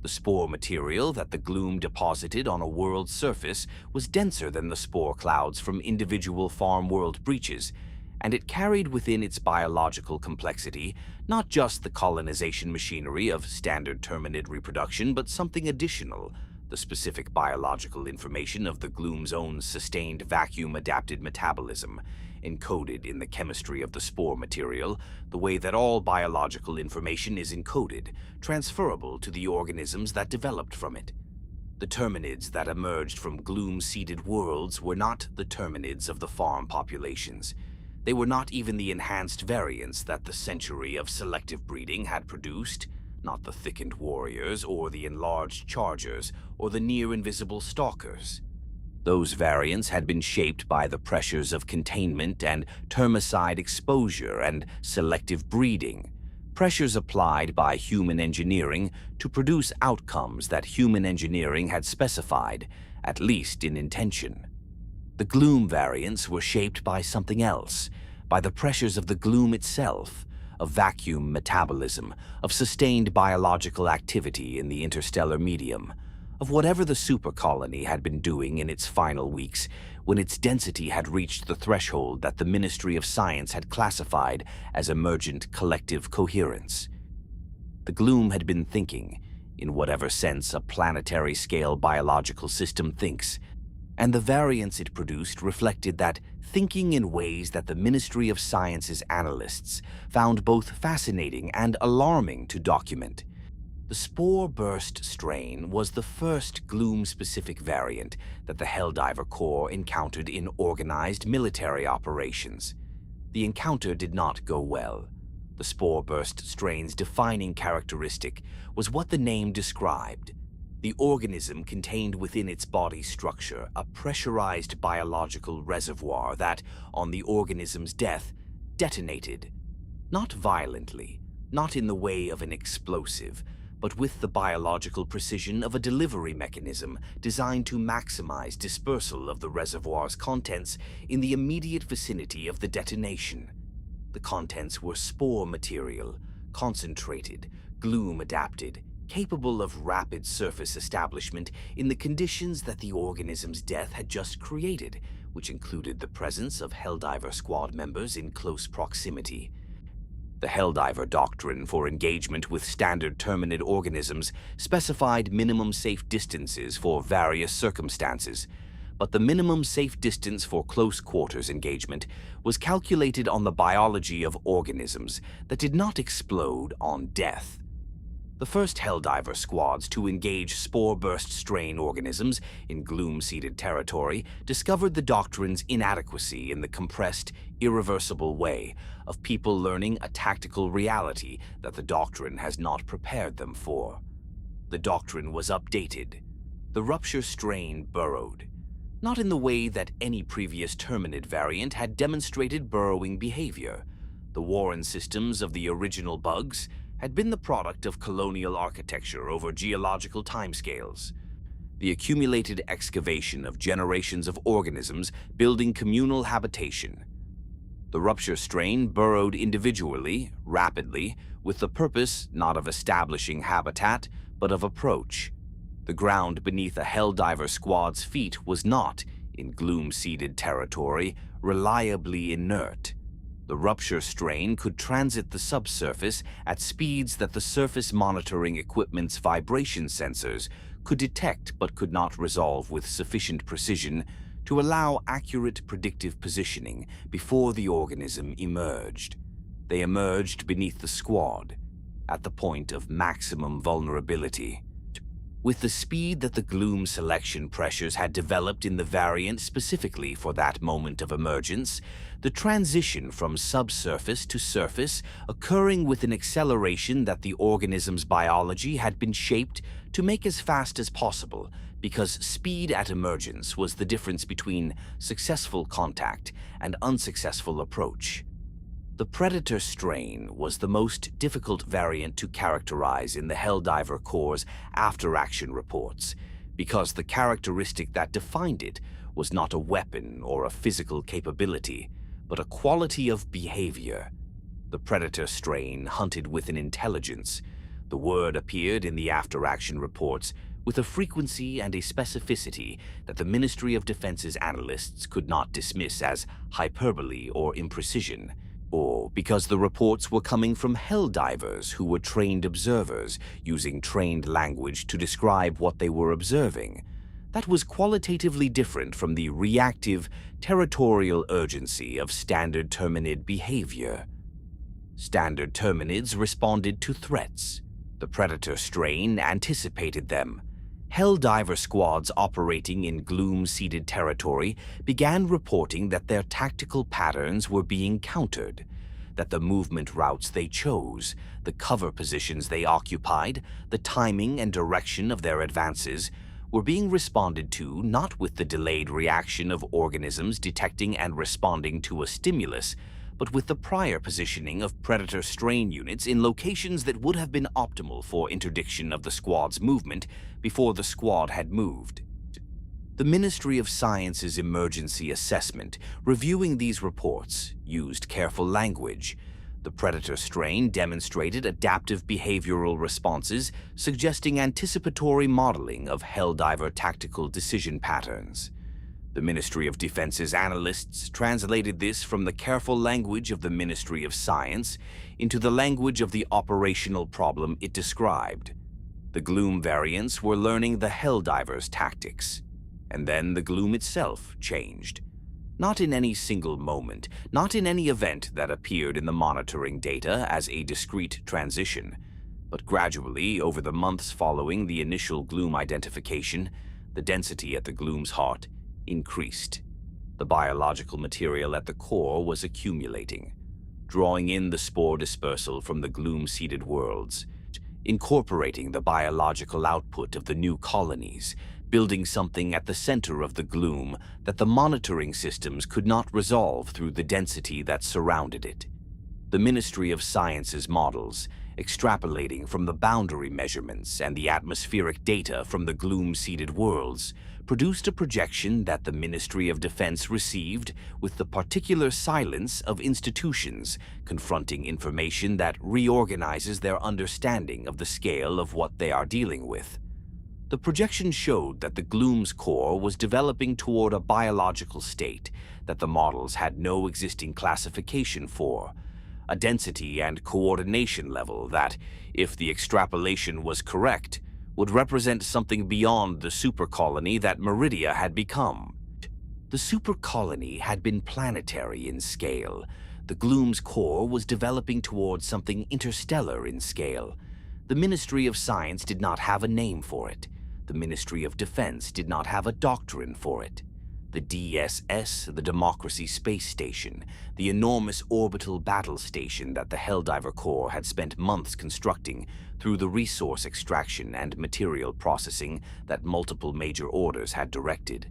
The spore material that the Gloom deposited on a world's surface was denser than the spore clouds from individual farm world breaches, and it carried within its biological complexity not just the colonization machinery of standard Terminid reproduction, but something additional, the specific biological information of the Gloom's own sustained vacuum-adapted metabolism, encoded in the chemistry of the spore material, the way that all biological information is encoded, transferable to the organisms that developed from it. The Terminids that emerged from Gloom-seeded worlds were not the Terminids of the farm populations. They were not even the enhanced variants that the century of selective breeding had produced, not the thickened warriors or the enlarged chargers or the near-invisible stalkers. Those variants had been shaped by the pressures of containment and termicide exposure and selective breeding, pressures applied by human engineering to produce outcomes that human engineering had specified, at least in intention. The Gloom variants were shaped by something else, by the pressures of the Gloom itself, of vacuum metabolism, of sustained biological activity in the interstellar medium, of whatever the Supercolony had been doing in its final weeks when its density had reached the threshold that the Ministry of Science had classified as emergent collective coherence. The Gloom had been thinking, in whatever sense a planetary-scale biological system thinks, and the variants it produced reflected that thinking in ways that the Ministry of Science's analysts found both fascinating and alarming to document. The spore burst strain was the first Gloom-specific variant that the Helldiver Corps encountered in organized military operations. The encounter did not go well. The spore burst strain's defining characteristic was what the name described. The organism contained within its body structure a pressurized biological reservoir that, on the organism's death, detonated. Not violently, not in the way of an explosive, but with the biological precision of a delivery mechanism designed to maximize dispersal of the reservoir's contents in the immediate vicinity of the detonation. The contents were spore material, concentrated, Gloom-adapted, capable of rapid surface establishment in the conditions that the organism's death had just created, which included the presence of Helldiver squad members in close proximity. The Helldiver doctrine for engagement with standard Terminid organisms specified minimum safe distances for various circumstances, but the minimum safe distance for close quarters engagement was calculated on the biology of organisms that did not explode on death. The first Helldiver squads to engage spore-burst strain organisms in Gloom-seeded territory discovered the doctrine's inadequacy in the compressed, irreversible way of people learning a tactical reality that the doctrine has not prepared them for. The doctrine was updated. The rupture strain burrowed, not in the way that any previous Terminid variant had demonstrated burrowing behavior. The Warren systems of the original bugs had been the product of colonial architecture over geological timescales. The accumulated excavation of generations of organisms building communal habitation. The rupture strain burrowed individually, rapidly, with the purpose not of establishing habitat, but of approach. The ground beneath a Helldiver squad's feet was not, in Gloom-seeded territory, reliably inert. The rupture strain could transit the subsurface at speeds that the surface monitoring equipment's vibration sensors could detect but could not resolve with sufficient precision to allow accurate predictive positioning before the organism emerged. They emerged beneath the squad, at the point of maximum vulnerability. With the speed that the Gloom selection pressures had developed in the variant specifically for that moment of emergence, the transition from subsurface to surface occurring with an acceleration that the organism's biology had been shaped to make as fast as possible, because speed at emergence was the difference between successful contact and unsuccessful approach. The Predator strain was the most difficult variant to characterize in the Helldiver Corps' after-action reports, because the characteristic that defined it was not a weapon or a physical capability, but a quality of behavior. The Predator strain hunted with an intelligence. The word appeared in the after-action reports with a frequency and a specificity that the Ministry of Defense's analysts could not dismiss as hyperbole or imprecision, or because the reports were coming from Helldivers who were trained observers using trained language to describe what they were observing. That was qualitatively different from the reactive, territorial urgency of standard Terminid behavior. Standard Terminids responded to threats. The Predator strain anticipated them. Helldiver squads operating in Gloom-seeded territory began reporting that their tactical patterns were being countered, that the movement routes they chose, the cover positions they occupied, the timing and direction of their advances were being responded to not with the delayed reaction of organisms detecting and responding to a stimulus, but with the prior positioning of Predator strain units in locations that would have been optimal for interdiction of the squad's movement before the squad had moved. The Ministry of Science's emergency assessment, reviewing these reports, used careful language. The Predator strain demonstrated adaptive behavioral responses, suggesting anticipatory modeling of Helldiver tactical decision patterns. The Ministry of Defense's analysts translated this from the careful language of the Ministry of Science into the language of the operational problem it described. The Gloom variants were learning the Helldivers' tactics, and then the Gloom itself changed. Not in any single moment, not in any event that appeared in the monitoring data as a discrete transition, but gradually over the months following the initial Gloom identification, the density at the Gloom's heart increased. The biological material at the core was accumulating, drawing in the spore dispersal from the Gloom-seeded worlds, incorporating the biological output of the new colonies, building something at the center of the Gloom that the monitoring systems could not resolve through the density that surrounded it. The Ministry of Science's models, extrapolating from the boundary measurements and the atmospheric data from the Gloom-seeded worlds, produced a projection that the Ministry of Defense received with the particular silence of institutions confronting information that reorganizes their understanding of the scale of what they are dealing with. The projection showed that the Gloom's core was developing toward a biological state that the models had no existing classification for, a density and coordination level that, if the extrapolation was correct, would represent something beyond the supercolony that Meridia had become. The supercolony had been planetary in scale. The Gloom's core was developing towards something interstellar in scale. The Ministry of Science did not have a name for it. The Ministry of Defense did not have a doctrine for it. The DSS, the Democracy Space Station, the enormous orbital battle station that the Helldiver Corps had spent months constructing through the resource extraction and material processing that multiple major orders had directed,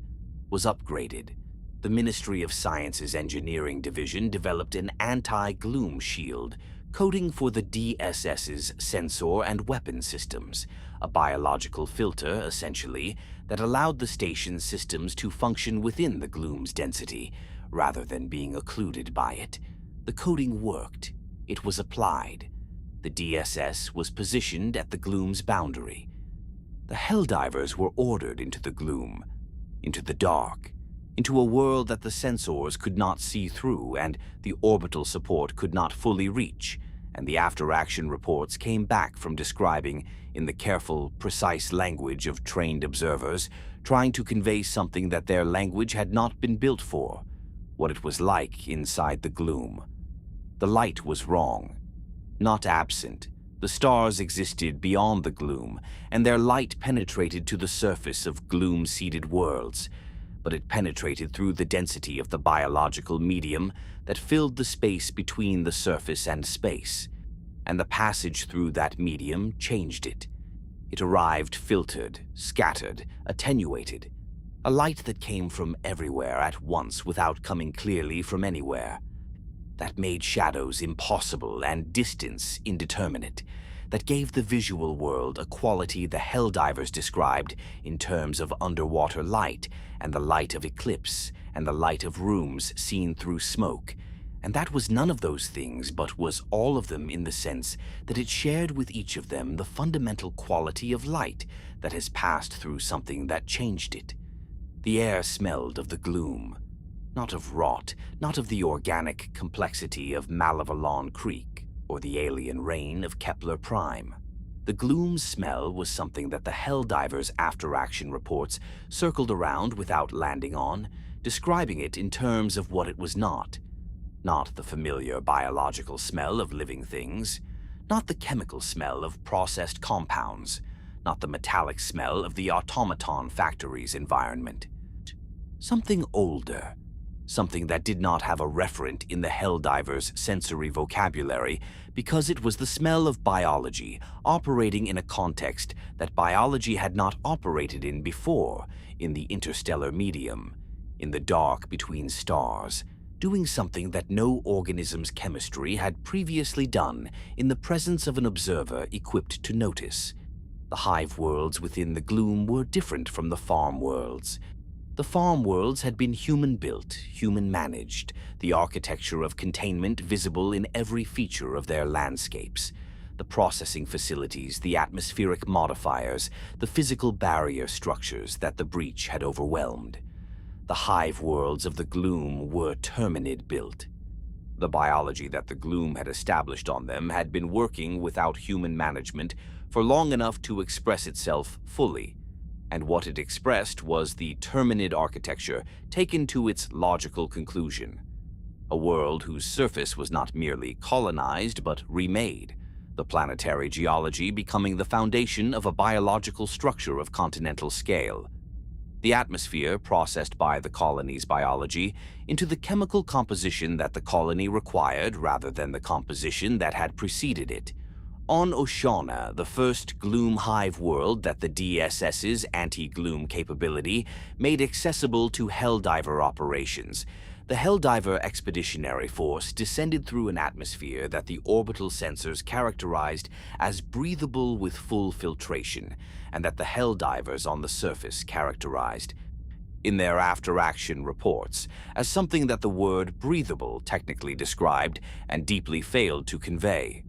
was upgraded. The Ministry of Science's Engineering Division developed an anti-gloom shield, coding for the DSS's sensor and weapon systems, a biological filter, essentially, that allowed the station's systems to function within the gloom's density, rather than being occluded by it. The coding worked. It was applied. The DSS was positioned at the gloom's boundary. The Helldivers were ordered into the gloom, into the dark, into a world that the sensors could not see through and the orbital support could not fully reach, and the after-action reports came back from describing, in the careful, precise language of trained observers, trying to convey something that their language had not been built for, what it was like inside the gloom. The light was wrong, not absent. The stars existed beyond the gloom, and their light penetrated to the surface of gloom-seeded worlds, but it penetrated through the density of the biological medium that filled the space between the surface and space, and the passage through that medium changed it. It arrived filtered, scattered, attenuated, a light that came from everywhere at once without coming clearly from anywhere, that made shadows impossible and distance indeterminate, that gave the visual world a quality the Helldivers described in terms of underwater light and the light of eclipse and the light of rooms seen through smoke, and that was none of those things but was all of them in the sense that it shared with each of them the fundamental quality of light that has passed through something that changed it. The air smelled of the gloom, not of rot, not of the organic complexity of Malevelon Creek or the alien rain of Kepler Prime. The gloom's smell was something that the Helldivers' after-action reports circled around without landing on, describing it in terms of what it was not. Not the familiar biological smell of living things, not the chemical smell of processed compounds, not the metallic smell of the automaton factory's environment. Something older, something that did not have a referent in the Helldivers' sensory vocabulary because it was the smell of biology operating in a context that biology had not operated in before, in the interstellar medium, in the dark between stars, doing something that no organism's chemistry had previously done in the presence of an observer equipped to notice. The hive worlds within the gloom were different from the farm worlds. The farm worlds had been human-built, human-managed, the architecture of containment visible in every feature of their landscapes. The processing facilities, the atmospheric modifiers, the physical barrier structures that the breach had overwhelmed. The hive worlds of the gloom were Terminid built. The biology that the gloom had established on them had been working without human management for long enough to express itself fully, and what it expressed was the Terminid architecture taken to its logical conclusion. A world whose surface was not merely colonized but remade, the planetary geology becoming the foundation of a biological structure of continental scale. The atmosphere processed by the colony's biology into the chemical composition that the colony required rather than the composition that had preceded it. On Oshaune, the first gloom hive world that the DSS's anti-gloom capability made accessible to Helldiver operations, The Helldiver Expeditionary Force descended through an atmosphere that the orbital sensors characterized as breathable with full filtration, and that the Helldivers on the surface characterized in their after-action reports as something that the word breathable technically described and deeply failed to convey.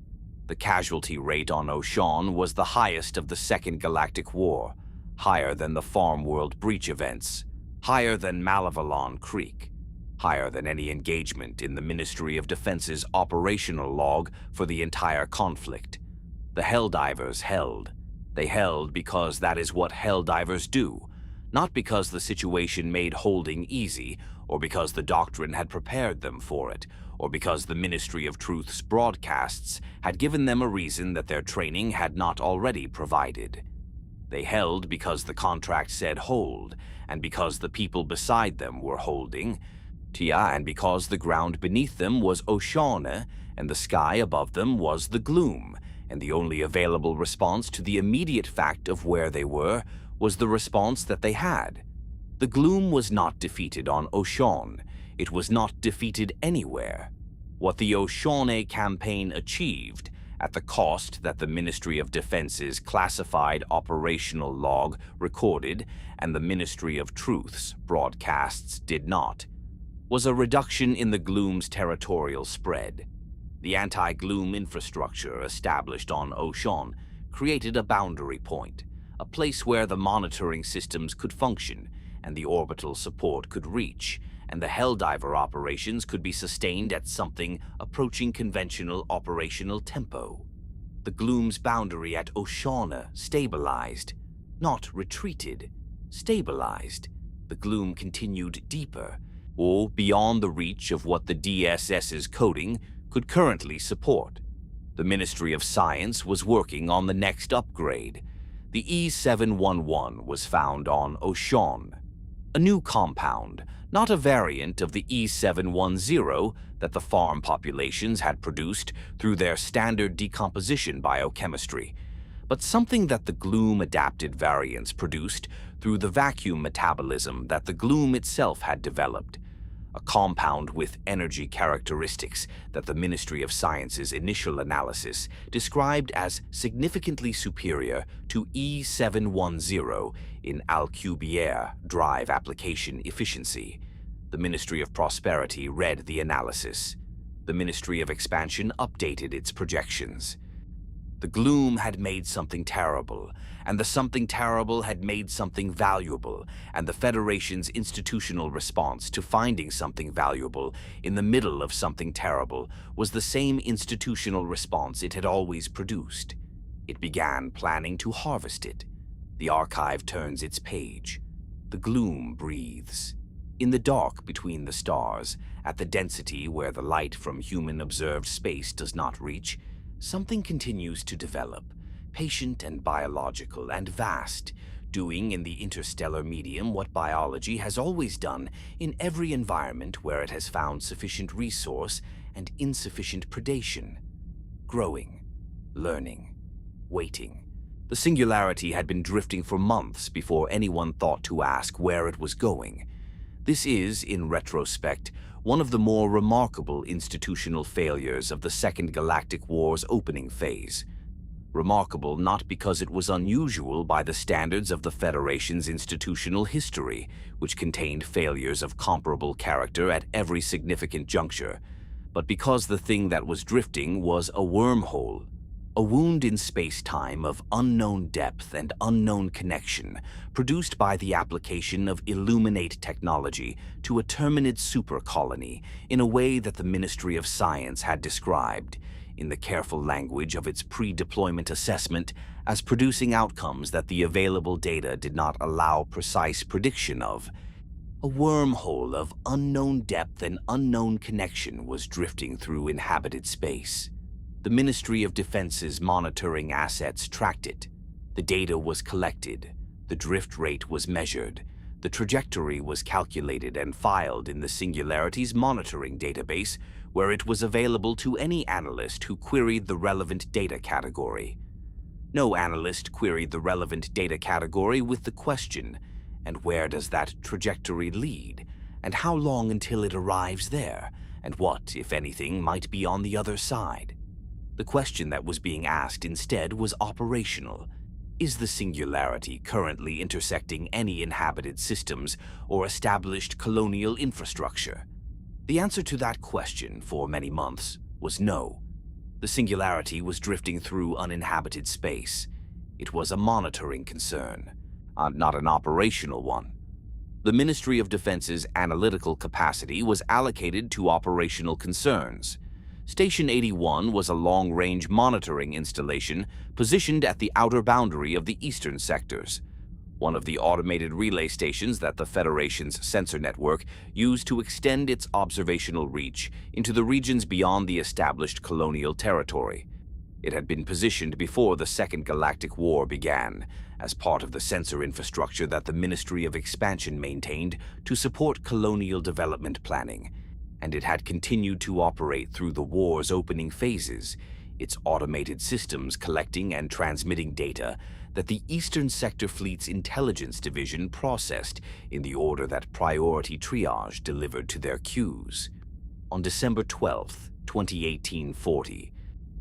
The casualty rate on Oshaune was the highest of the Second Galactic War, higher than the Farm World breach events, higher than Malevelon Creek, higher than any engagement in the Ministry of Defense's operational log for the entire conflict. The Helldivers held. They held because that is what Helldivers do, not because the situation made holding easy, or because the doctrine had prepared them for it, or because the Ministry of Truth's broadcasts had given them a reason that their training had not already provided. They held because the contract said hold, and because the people beside them were holding, and because the ground beneath them was Oshaune, and the sky above them was the Gloom, and the only available response to the immediate fact of where they were was the response that they had. The Gloom was not defeated on Oshaune. It was not defeated anywhere. What the Oshaune campaign achieved, at the cost that the Ministry of Defense's classified operational log recorded and the Ministry of Truth's broadcasts did not, was a reduction in the Gloom's territorial spread. The anti-Gloom infrastructure established on Oshaune created a boundary point, a place where the monitoring systems could function and the orbital support could reach, and the Helldiver operations could be sustained at something approaching conventional operational tempo. The Gloom's boundary at Oshaune stabilized, not retreated, stabilized. The Gloom continued deeper, or beyond the reach of what the DSS's coding could currently support. The Ministry of Science was working on the next upgrade. The E711 was found on Oshaune, a new compound, not a variant of the E710 that the farm populations had produced through their standard decomposition biochemistry, but something that the Gloom-adapted variants produced through the vacuum metabolism that the Gloom itself had developed. A compound with energy characteristics that the Ministry of Science's initial analysis described as significantly superior to E710 in Alcubierre drive application efficiency. The Ministry of Prosperity read the analysis. The Ministry of Expansion updated its projections. The Gloom had made something terrible, and the something terrible had made something valuable, and the Federation's institutional response to finding something valuable in the middle of something terrible was the same institutional response it had always produced. It began planning to harvest it. The archive turns its page. The Gloom breathes. In the dark between the stars, at the density where the light from human-observed space does not reach, something continues to develop, patient and biological and vast, doing in the interstellar medium what biology has always done in every environment where it has found sufficient resource and insufficient predation. Growing, learning, waiting. The singularity had been drifting for months before anyone thought to ask where it was going. This is, in retrospect, one of the more remarkable institutional failures of the Second Galactic Wars opening phase. Remarkable not because it was unusual by the standards of the Federation's institutional history, which contained failures of comparable character at every significant juncture, but because the thing that was drifting was a wormhole, a wound in space-time of unknown depth and unknown connection, produced by the application of Illuminate technology to a Terminid supercolony in a way that the Ministry of Science had described, in the careful language of its pre-deployment assessment, as producing outcomes that the available data did not allow precise prediction of. A wormhole of unknown depth and unknown connection was drifting through inhabited space. The Ministry of Defense's monitoring assets tracked it. The data was collected. The drift rate was measured. The trajectory was calculated and filed in the Singularity's monitoring database, where it was available to any analyst who queried the relevant data category. No analyst queried the relevant data category with the question, and where does that trajectory lead? And how long until it arrives there? And what, if anything, might be on the other side? The question that was being asked instead was operational. Is the singularity currently intersecting any inhabited systems or established colonial infrastructure? The answer to that question, for many months, was no. The singularity was drifting through uninhabited space. It was a monitoring concern, not an operational one. The Ministry of Defense's analytical capacity was allocated to operational concerns. Station 81 was a long-range monitoring installation positioned at the outer boundary of the eastern sectors, one of the automated relay stations that the Federation's sensor network used to extend its observational reach into the regions beyond the established colonial territory. It had been positioned before the Second Galactic War began, as part of the sensor infrastructure that the Ministry of Expansion maintained to support colonial development planning, and it had continued to operate through the war's opening phases, its automated systems collecting and transmitting data that the Eastern Sector Fleet's Intelligence Division processed in the order that priority triage delivered to their queues. On December 12, 2018-40,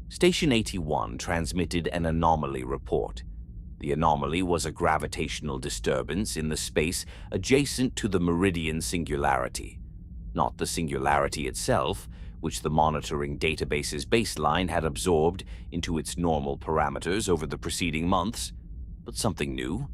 Station 81 transmitted an anomaly report. The anomaly was a gravitational disturbance in the space adjacent to the Meridian Singularity. Not the singularity itself, which the monitoring database's baseline had absorbed into its normal parameters over the preceding months, but something new,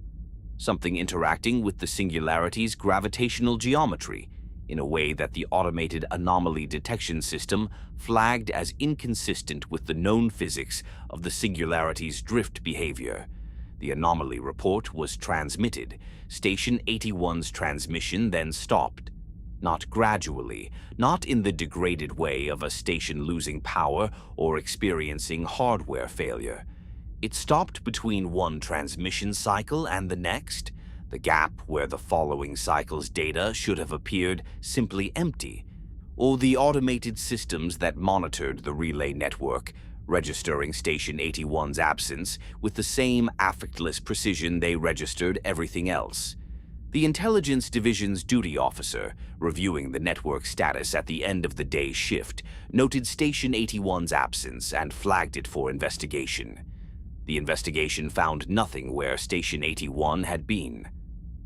something interacting with the singularity's gravitational geometry in a way that the automated anomaly detection system flagged as inconsistent with the known physics of the singularity's drift behavior. The anomaly report was transmitted. Station 81's transmission then stopped. Not gradually, not in the degraded way of a station losing power or experiencing hardware failure. It stopped between one transmission cycle and the next, the gap where the following cycle's data should have appeared simply empty, or the automated systems that monitored the relay network, registering Station 81's absence with the same affectless precision they registered everything else. The Intelligence Division's duty officer, reviewing the network status at the end of the day's shift, noted Station 81's absence and flagged it for investigation. The investigation found nothing where Station 81 had been.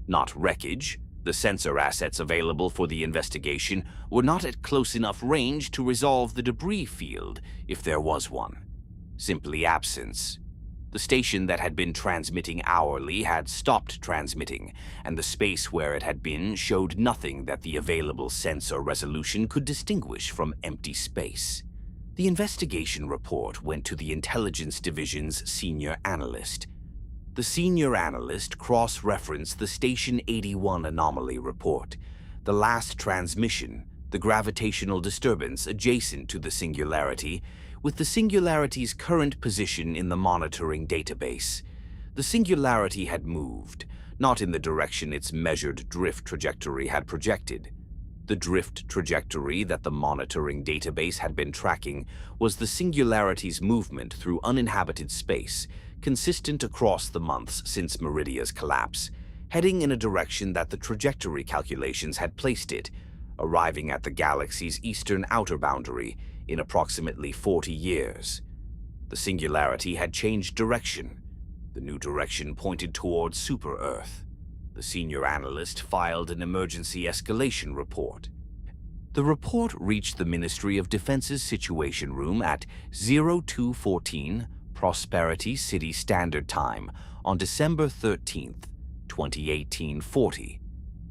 Not wreckage. The sensor assets available for the investigation were not at close enough range to resolve the debris field, if there was one. Simply absence. The station that had been transmitting hourly had stopped transmitting, and the space where it had been showed nothing that the available sensor resolution could distinguish from empty space. The investigation report went to the Intelligence Division's senior analyst. The senior analyst cross-referenced the Station 81 anomaly report, the last transmission, the gravitational disturbance adjacent to the singularity, with the singularity's current position in the monitoring database. The singularity had moved, not in the direction its measured drift trajectory had projected. The drift trajectory that the monitoring database had been tracking was the singularity's movement through uninhabited space, consistent across the months since Meridia's collapse, heading in a direction that the trajectory calculations had placed it, arriving at the galaxy's eastern outer boundary in approximately 40 years. The singularity had changed direction. The new direction pointed towards Super-Earth. The senior analyst filed an emergency escalation report. The report reached the Ministry of Defense's Situation Room at 0214 Prosperity City Standard Time on December 13th, 2018-40.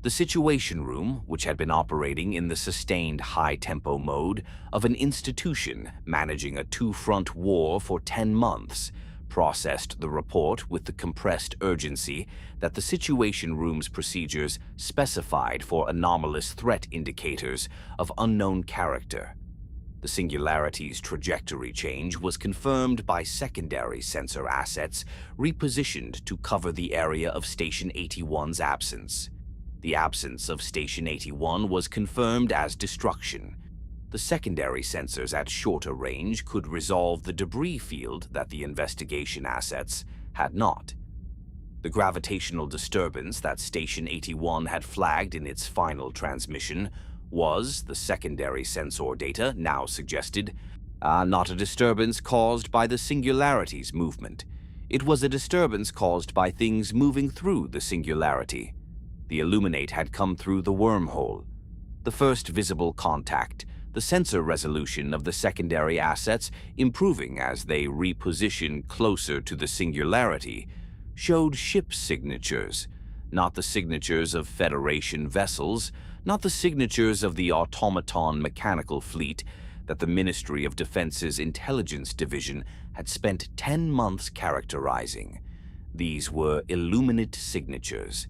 The Situation Room, which had been operating in the sustained high-tempo mode of an institution managing a two-front war for 10 months, processed the report with the compressed urgency that the Situation Room's procedures specified for anomalous threat indicators of unknown character. The singularity's trajectory change was confirmed by secondary sensor assets repositioned to cover the area of Station 81's absence. The absence of Station 81 was confirmed as destruction. The secondary sensors at shorter range could resolve the debris field that the investigation assets had not. The gravitational disturbance that Station 81 had flagged in its final transmission was, the secondary sensor data now suggested, not a disturbance caused by the singularity's movement. It was a disturbance caused by things moving through the singularity. The Illuminate had come through the wormhole. The first visible contact, the sensor resolution of the secondary assets improving as they repositioned closer to the singularity, showed ship signatures, not the signatures of Federation vessels, not the signatures of the automaton mechanical fleet that the Ministry of Defense's Intelligence Division had spent 10 months characterizing. These were Illuminate signatures,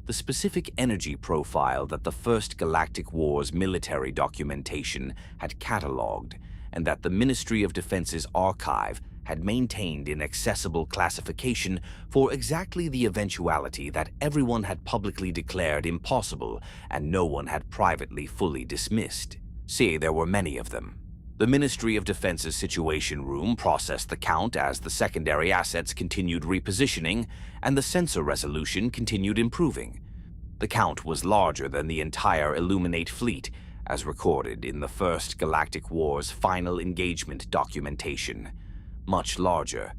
the specific energy profile that the first Galactic Wars military documentation had catalogued, and that the Ministry of Defense's archive had maintained in accessible classification for exactly the eventuality that everyone had publicly declared impossible and no one had privately fully dismissed. See, there were many of them. The Ministry of Defense's Situation Room processed the count as the secondary assets continued repositioning and the sensor resolution continued improving. The count was larger than the entire Illuminate fleet, as recorded in the first Galactic Wars final engagement documentation. Much larger.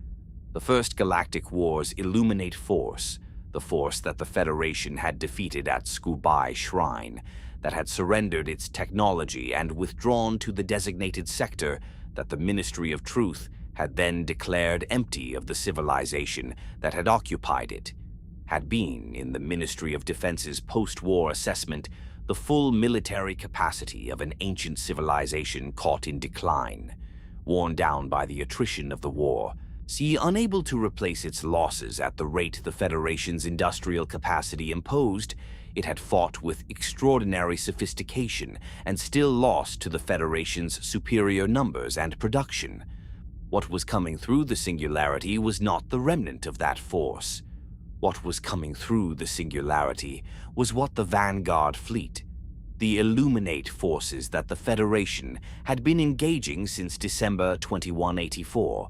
The first Galactic Wars Illuminate force, the force that the Federation had defeated at Skubai Shrine, that had surrendered its technology and withdrawn to the designated sector that the Ministry of Truth had then declared empty of the civilization that had occupied it, had been, in the Ministry of Defense's post-war assessment, the full military capacity of an ancient civilization caught in decline, worn down by the attrition of the war, unable to replace its losses at the rate the Federation's industrial capacity imposed. It had fought with extraordinary sophistication and still lost to the Federation's superior numbers and production. What was coming through the singularity was not the remnant of that force. What was coming through the singularity was what the Vanguard fleet, the Illuminate forces that the Federation had been engaging since December 2184,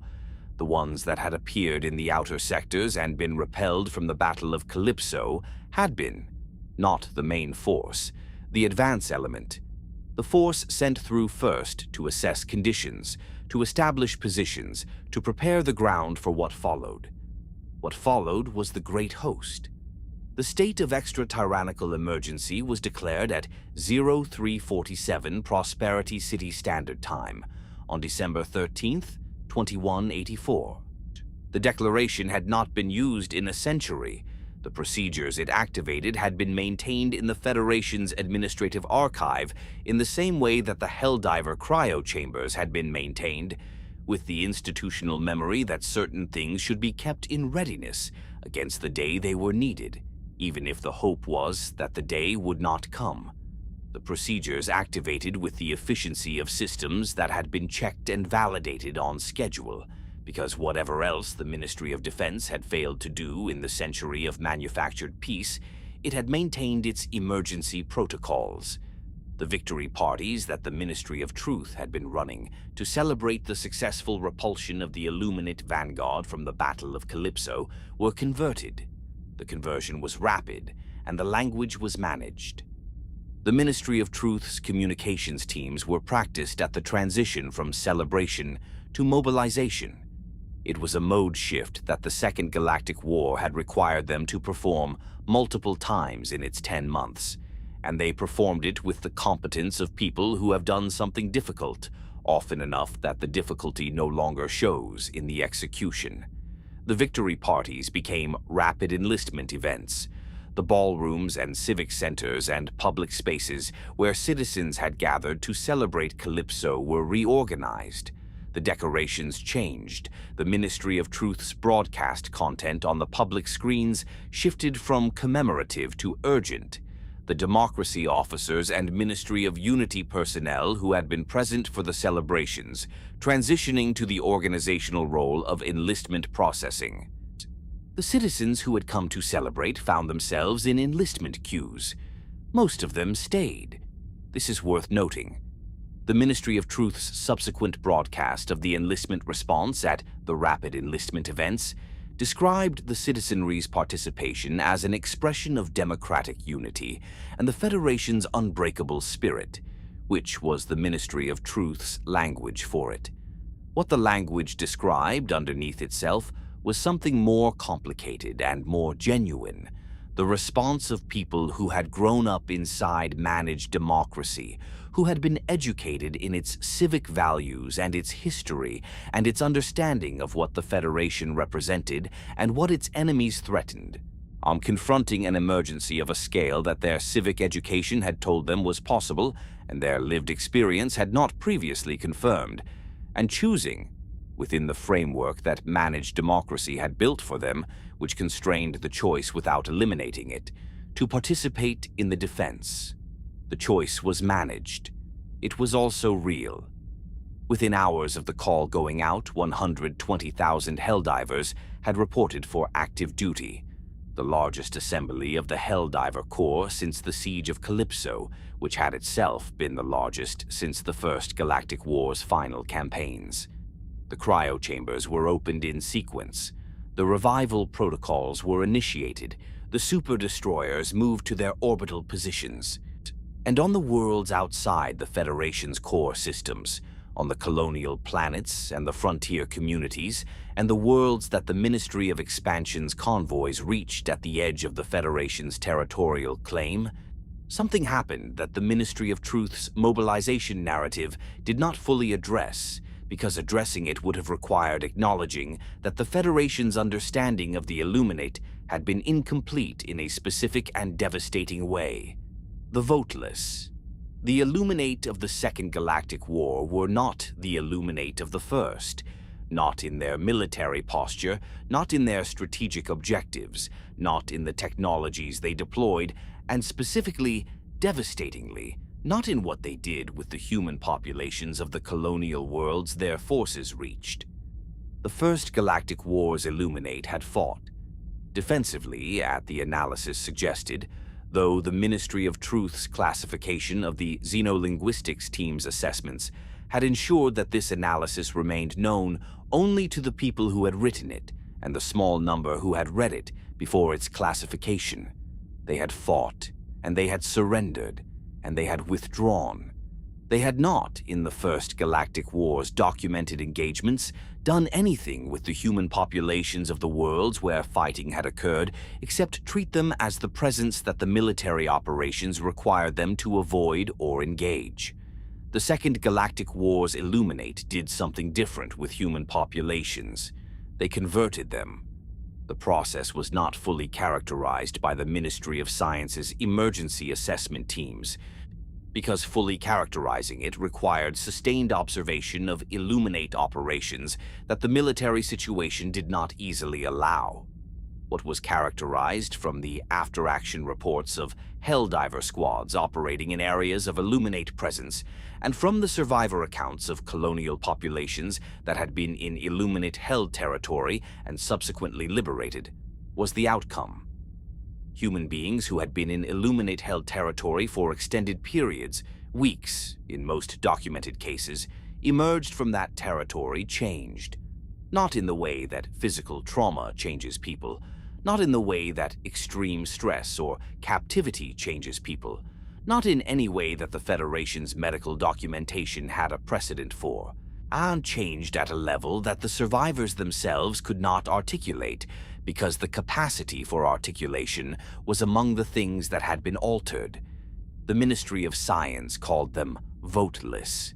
the ones that had appeared in the outer sectors and been repelled from the Battle of Calypso, had been, not the main force, the advance element, the force sent through first to assess conditions, to establish positions, to prepare the ground for what followed. What followed was the Great Host. The state of extra-tyrannical emergency was declared at 0347 Prosperity City Standard Time on December 13th, 2184. The declaration had not been used in a century. The procedures it activated had been maintained in the Federation's administrative archive in the same way that the Helldiver cryo chambers had been maintained, with the institutional memory that certain things should be kept in readiness against the day they were needed, even if the hope was that the day would not come. The procedures activated with the efficiency of systems that had been checked and validated on schedule, because whatever else the Ministry of Defense had failed to do in the century of manufactured peace, it had maintained its emergency protocols. The victory parties that the Ministry of Truth had been running to celebrate the successful repulsion of the Illuminate Vanguard from the Battle of Calypso were converted. The conversion was rapid, and the language was managed. The Ministry of Truth's communications teams were practiced at the transition from celebration to mobilization. It was a mode shift that the Second Galactic War had required them to perform multiple times in its 10 months, and they performed it with the competence of people who have done something difficult, often enough that the difficulty no longer shows in the execution. The victory parties became rapid enlistment events. The ballrooms and civic centers and public spaces where citizens had gathered to celebrate Calypso were reorganized. The decorations changed. The Ministry of Truth's broadcast content on the public screens shifted from commemorative to urgent. The democracy officers and Ministry of Unity personnel who had been present for the celebrations, transitioning to the organizational role of enlistment processing. The citizens who had come to celebrate found themselves in enlistment queues. Most of them stayed. This is worth noting. The Ministry of Truth's subsequent broadcast of the enlistment response at the rapid enlistment events described the citizenry's participation as an expression of democratic unity and the Federation's unbreakable spirit, which was the Ministry of Truth's language for it. What the language described underneath itself was something more complicated and more genuine, the response of people who had grown up inside managed democracy, who had been educated in its civic values and its history and its understanding of what the Federation represented and what its enemies threatened. Confronting an emergency of a scale that their civic education had told them was possible and their lived experience had not previously confirmed, and choosing, within the framework that managed democracy had built for them, which constrained the choice without eliminating it, to participate in the defense. The choice was managed. It was also real. Within hours of the call going out, 120,000 Helldivers had reported for active duty, the largest assembly of the Helldiver Corps since the Siege of Calypso, which had itself been the largest since the first Galactic Wars final campaigns. The cryo chambers were opened in sequence. The revival protocols were initiated. The super destroyers moved to their orbital positions. And on the worlds outside the Federation's core systems, on the colonial planets and the frontier communities, and the worlds that the Ministry of Expansion's convoys reached at the edge of the Federation's territorial claim, something happened that the Ministry of Truth's mobilization narrative did not fully address, because addressing it would have required acknowledging that the Federation's understanding of the Illuminate had been incomplete in a specific and devastating way. The voteless. The Illuminate of the Second Galactic War were not the Illuminate of the First, not in their military posture, not in their strategic objectives, not in the technologies they deployed, and specifically, devastatingly, not in what they did with the human populations of the colonial worlds their forces reached. The First Galactic Wars Illuminate had fought. Defensively, as the analysis suggested, though the Ministry of Truth's classification of the xenolinguistics team's assessments had ensured that this analysis remained known only to the people who had written it and the small number who had read it before its classification. They had fought, and they had surrendered, and they had withdrawn. They had not, in the First Galactic Wars' documented engagements, done anything with the human populations of the worlds where fighting had occurred except treat them as the presence that the military operations required them to avoid or engage. The Second Galactic Wars Illuminate did something different with human populations. They converted them. The process was not fully characterized by the Ministry of Science's emergency assessment teams, because fully characterizing it required sustained observation of Illuminate operations that the military situation did not easily allow. What was characterized from the after-action reports of Helldiver squads operating in areas of Illuminate presence, and from the survivor accounts of colonial populations that had been in Illuminate-held territory and subsequently liberated, was the outcome. Human beings who had been in Illuminate-held territory for extended periods, weeks in most documented cases, emerged from that territory changed. Not in the way that physical trauma changes people, not in the way that extreme stress or captivity changes people, not in any way that the Federation's medical documentation had a precedent for, and changed at a level that the survivors themselves could not articulate, because the capacity for articulation was among the things that had been altered. The Ministry of Science called them voteless.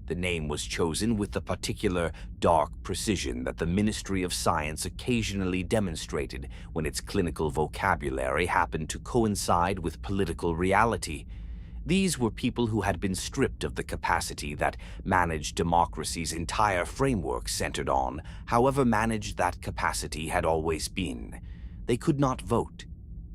The name was chosen with the particular dark precision that the Ministry of Science occasionally demonstrated when its clinical vocabulary happened to coincide with political reality. These were people who had been stripped of the capacity that managed democracy's entire framework centered on, however managed that capacity had always been. They could not vote.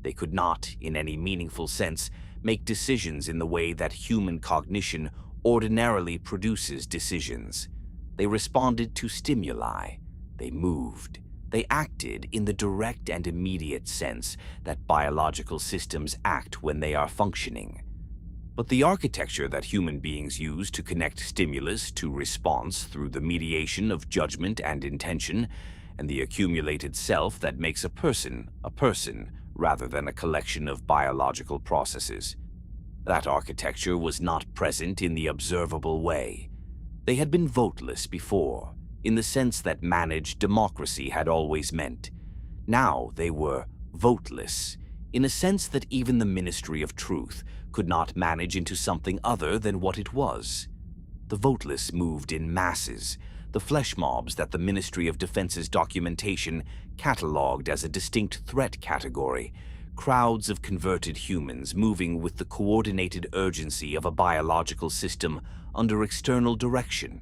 They could not, in any meaningful sense, make decisions in the way that human cognition ordinarily produces decisions. They responded to stimuli. They moved. They acted in the direct and immediate sense that biological systems act when they are functioning. But the architecture that human beings use to connect stimulus to response through the mediation of judgment and intention, and the accumulated self that makes a person, rather than a collection of biological processes. That architecture was not present in the observable way. They had been voteless before, in the sense that managed democracy had always meant. Now they were voteless, in a sense that even the Ministry of Truth could not manage into something other than what it was. The voteless moved in masses, the flesh mobs that the Ministry of Defense's documentation catalogued as a distinct threat category, crowds of converted humans moving with the coordinated urgency of a biological system under external direction.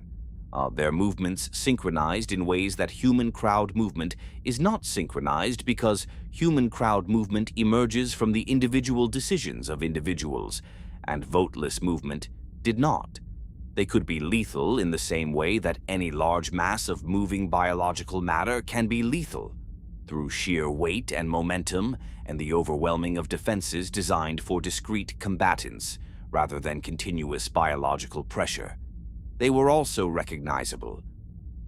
Their movements synchronized in ways that human crowd movement is not synchronized because human crowd movement emerges from the individual decisions of individuals, and voteless movement did not. They could be lethal in the same way that any large mass of moving biological matter can be lethal, through sheer weight and momentum and the overwhelming of defenses designed for discrete combatants rather than continuous biological pressure. They were also recognizable.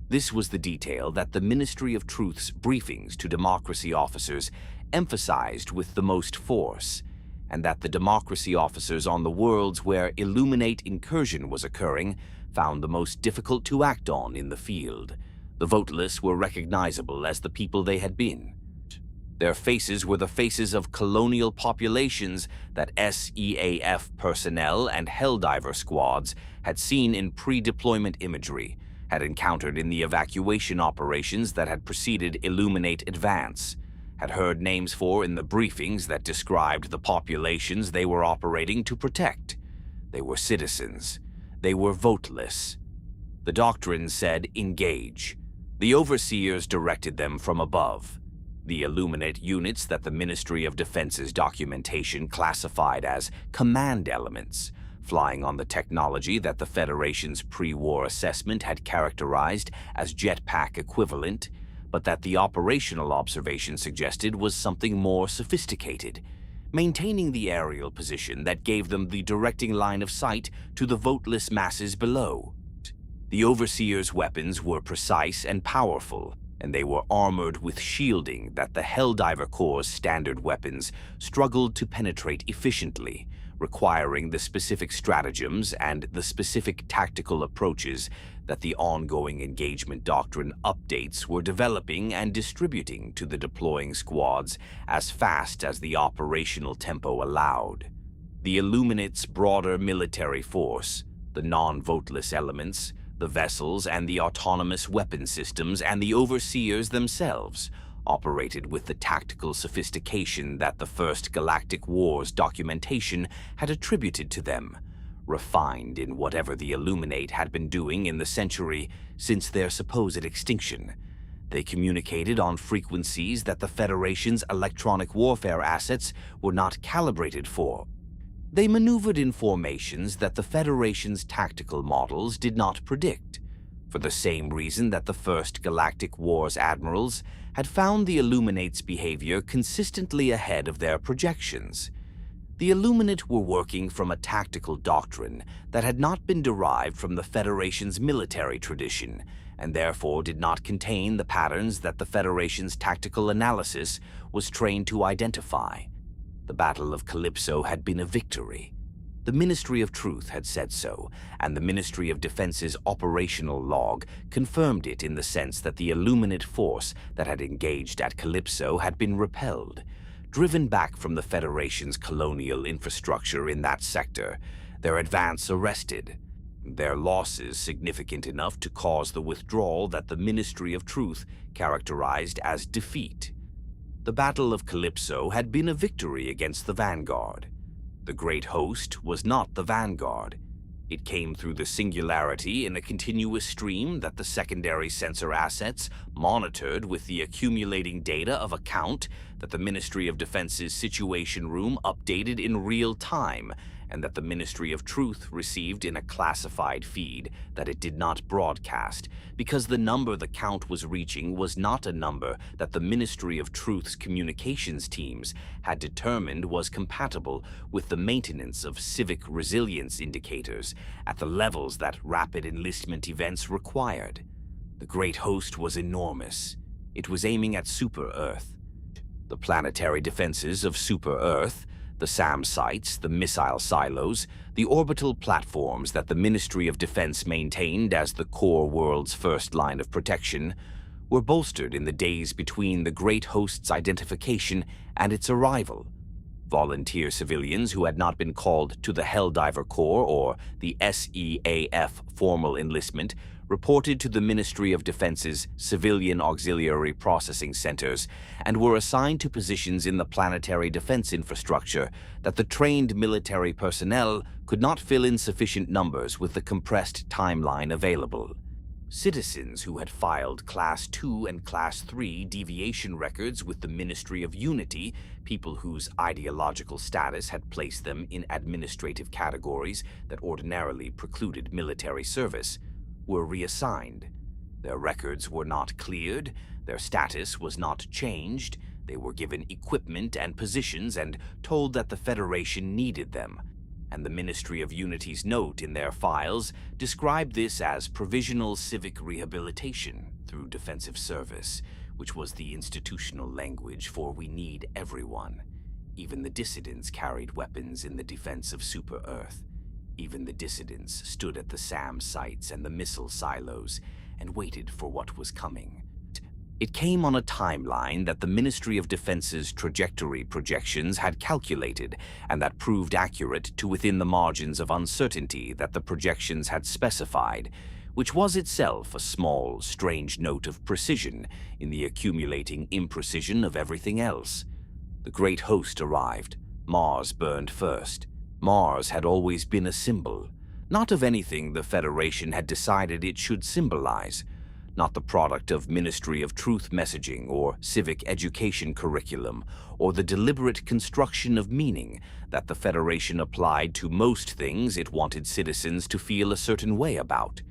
This was the detail that the Ministry of Truth's briefings to democracy officers emphasized with the most force, and that the democracy officers on the worlds where Illuminate incursion was occurring found the most difficult to act on in the field. The voteless were recognizable as the people they had been. Their faces were the faces of colonial populations that SEAF personnel and Helldiver squads had seen in pre-deployment imagery, had encountered in the evacuation operations that had preceded Illuminate advance, had heard names for in the briefings that described the populations they were operating to protect. They were citizens. They were voteless. The doctrine said, engage. The overseers directed them from above. The Illuminate units that the Ministry of Defense's documentation classified as command elements, flying on the technology that the Federation's pre-war assessment had characterized as jetpack equivalent, but that the operational observation suggested was something more sophisticated, maintaining the aerial position that gave them the directing line of sight to the voteless masses below. The Overseer's weapons were precise and powerful, and they were armored with shielding that the Helldiver Corps' standard weapons struggled to penetrate efficiently, requiring the specific stratagems and the specific tactical approaches that the ongoing engagement doctrine updates were developing and distributing to the deploying squads as fast as the operational tempo allowed. The Illuminate's broader military force, the non-voteless elements, the vessels and the autonomous weapon systems and the overseers themselves operated with the tactical sophistication that the First Galactic Wars documentation had attributed to them, refined in whatever the Illuminate had been doing in the century since their supposed extinction. They communicated on frequencies that the Federation's electronic warfare assets were not calibrated for. They maneuvered in formations that the Federation's tactical models did not predict, for the same reason that the First Galactic Wars admirals had found the Illuminate's behavior consistently ahead of their projections. The Illuminate were working from a tactical doctrine that had not been derived from the Federation's military tradition, and therefore did not contain the patterns that the Federation's tactical analysis was trained to identify. The Battle of Calypso had been a victory. The Ministry of Truth had said so, and the Ministry of Defense's operational log confirmed it in the sense that the Illuminate force that had engaged at Calypso had been repelled, driven back from the Federation's colonial infrastructure in that sector, their advance arrested, their losses significant enough to cause the withdrawal that the Ministry of Truth characterized as defeat. The Battle of Calypso had been a victory against the Vanguard. The Great Host was not the Vanguard. It came through the singularity in a continuous stream that the secondary sensor assets monitored with the accumulating data of a count that the Ministry of Defense's Situation Room updated in real time, and that the Ministry of Truth received in a classified feed that it did not broadcast, because the number the count was reaching was not a number that the Ministry of Truth's communications teams had determined was compatible with the maintenance of civic resilience indicators at the levels that rapid enlistment events required. The Great Host was enormous. It was aiming at Super-Earth. The planetary defenses of Super-Earth, the SAM sites, the missile silos, the orbital platforms that the Ministry of Defense maintained as the core world's first line of protection, were bolstered in the days between the Great Host's identification and its arrival. Volunteer civilians who had not been called to the Helldiver Corps or the SEAF formal enlistment reported to the Ministry of Defense's Civilian Auxiliary Processing Centers and were assigned to positions in the planetary defense infrastructure that the trained military personnel could not fill in sufficient numbers with the compressed timeline available. Citizens who had filed Class 2 and Class 3 deviation records with the Ministry of Unity, people whose ideological status had placed them in administrative categories that ordinarily precluded military service, were reassigned. Their records were not cleared, their status was not changed, they were given equipment and positions and told that the Federation needed them. And the Ministry of Unity's note in their files described this as provisional civic rehabilitation through defensive service, which was the institutional language for "we need everyone." Even the dissidents carried weapons in the defense of Super-Earth. Even the dissidents stood at the SAM sites and the missile silos and waited for what was coming. It came on a timeline that the Ministry of Defense's trajectory projections had calculated and that proved accurate to within the margins of uncertainty that the projections had specified, which was itself a small, strange note of precision in the accumulating imprecision of everything else. The Great Host arrived. Mars burned first. Mars had always been a symbol, not of anything the Federation had decided it should symbolize, not the product of Ministry of Truth messaging or civic education curriculum, or the deliberate construction of meaning that the Federation applied to most things it wanted citizens to feel a certain way about.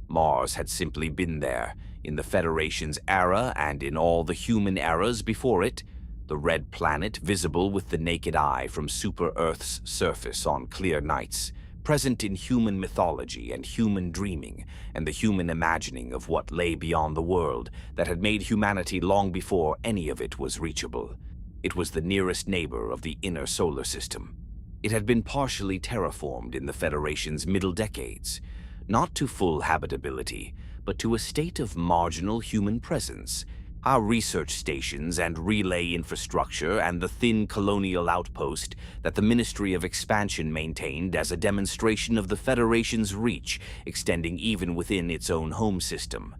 Mars had simply been there, in the Federation's era and in all the human eras before it, the red planet visible with the naked eye from Super-Earth's surface on clear nights, present in human mythology and human dreaming, and the human imagining of what lay beyond the world that had made humanity long before any of it was reachable. It was the nearest neighbor of the inner solar system. It had been partially terraformed in the Federation's middle decades, not to full habitability, but to a state of marginal human presence. Our research stations and relay infrastructure and the thin colonial outpost that the Ministry of Expansion maintained as a demonstration of the Federation's reach, extending even within its own home system.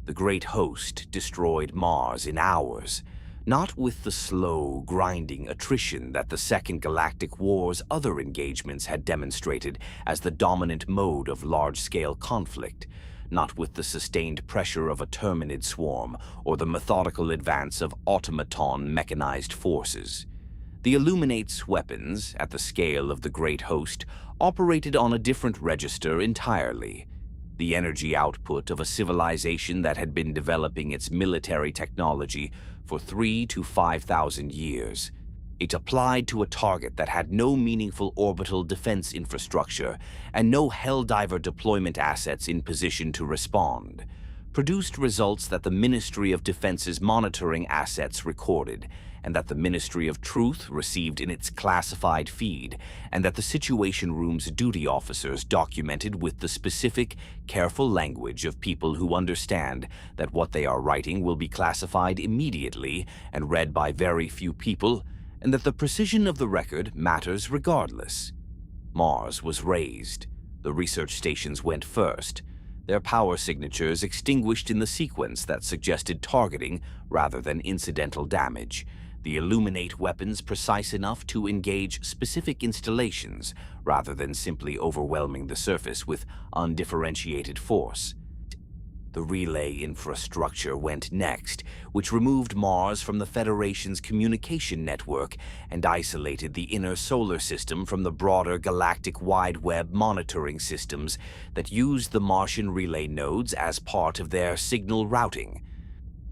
The Great Host destroyed Mars in hours, not with the slow, grinding attrition that the Second Galactic Wars' other engagements had demonstrated as the dominant mode of large-scale conflict, not with the sustained pressure of a Terminid swarm or the methodical advance of automaton mechanized forces. The Illuminate's weapons, at the scale of the Great Host, operated on a different register entirely. The energy output of a civilization that had been developing its military technology for 3,000 to 5,000 years. It applied to a target that had no meaningful orbital defense infrastructure and no Helldiver deployment assets in position to respond, produced results that the Ministry of Defense's monitoring assets recorded, and that the Ministry of Truth received in its classified feed, and that the Situation Room's duty officers documented with the specific, careful language of people who understand that what they are writing will be classified immediately and read by very few people, and that the precision of the record matters regardless. Mars was raised. The research stations went first, their power signatures extinguished in the sequence that suggested targeting rather than incidental damage, the Illuminate weapons precise enough to engage specific installations rather than simply overwhelming the surface with undifferentiated force. The relay infrastructure went next, which removed Mars from the Federation's communication network and isolated the inner solar system from the broader galactic wide web monitoring systems that used the Martian relay nodes as part of their signal routing.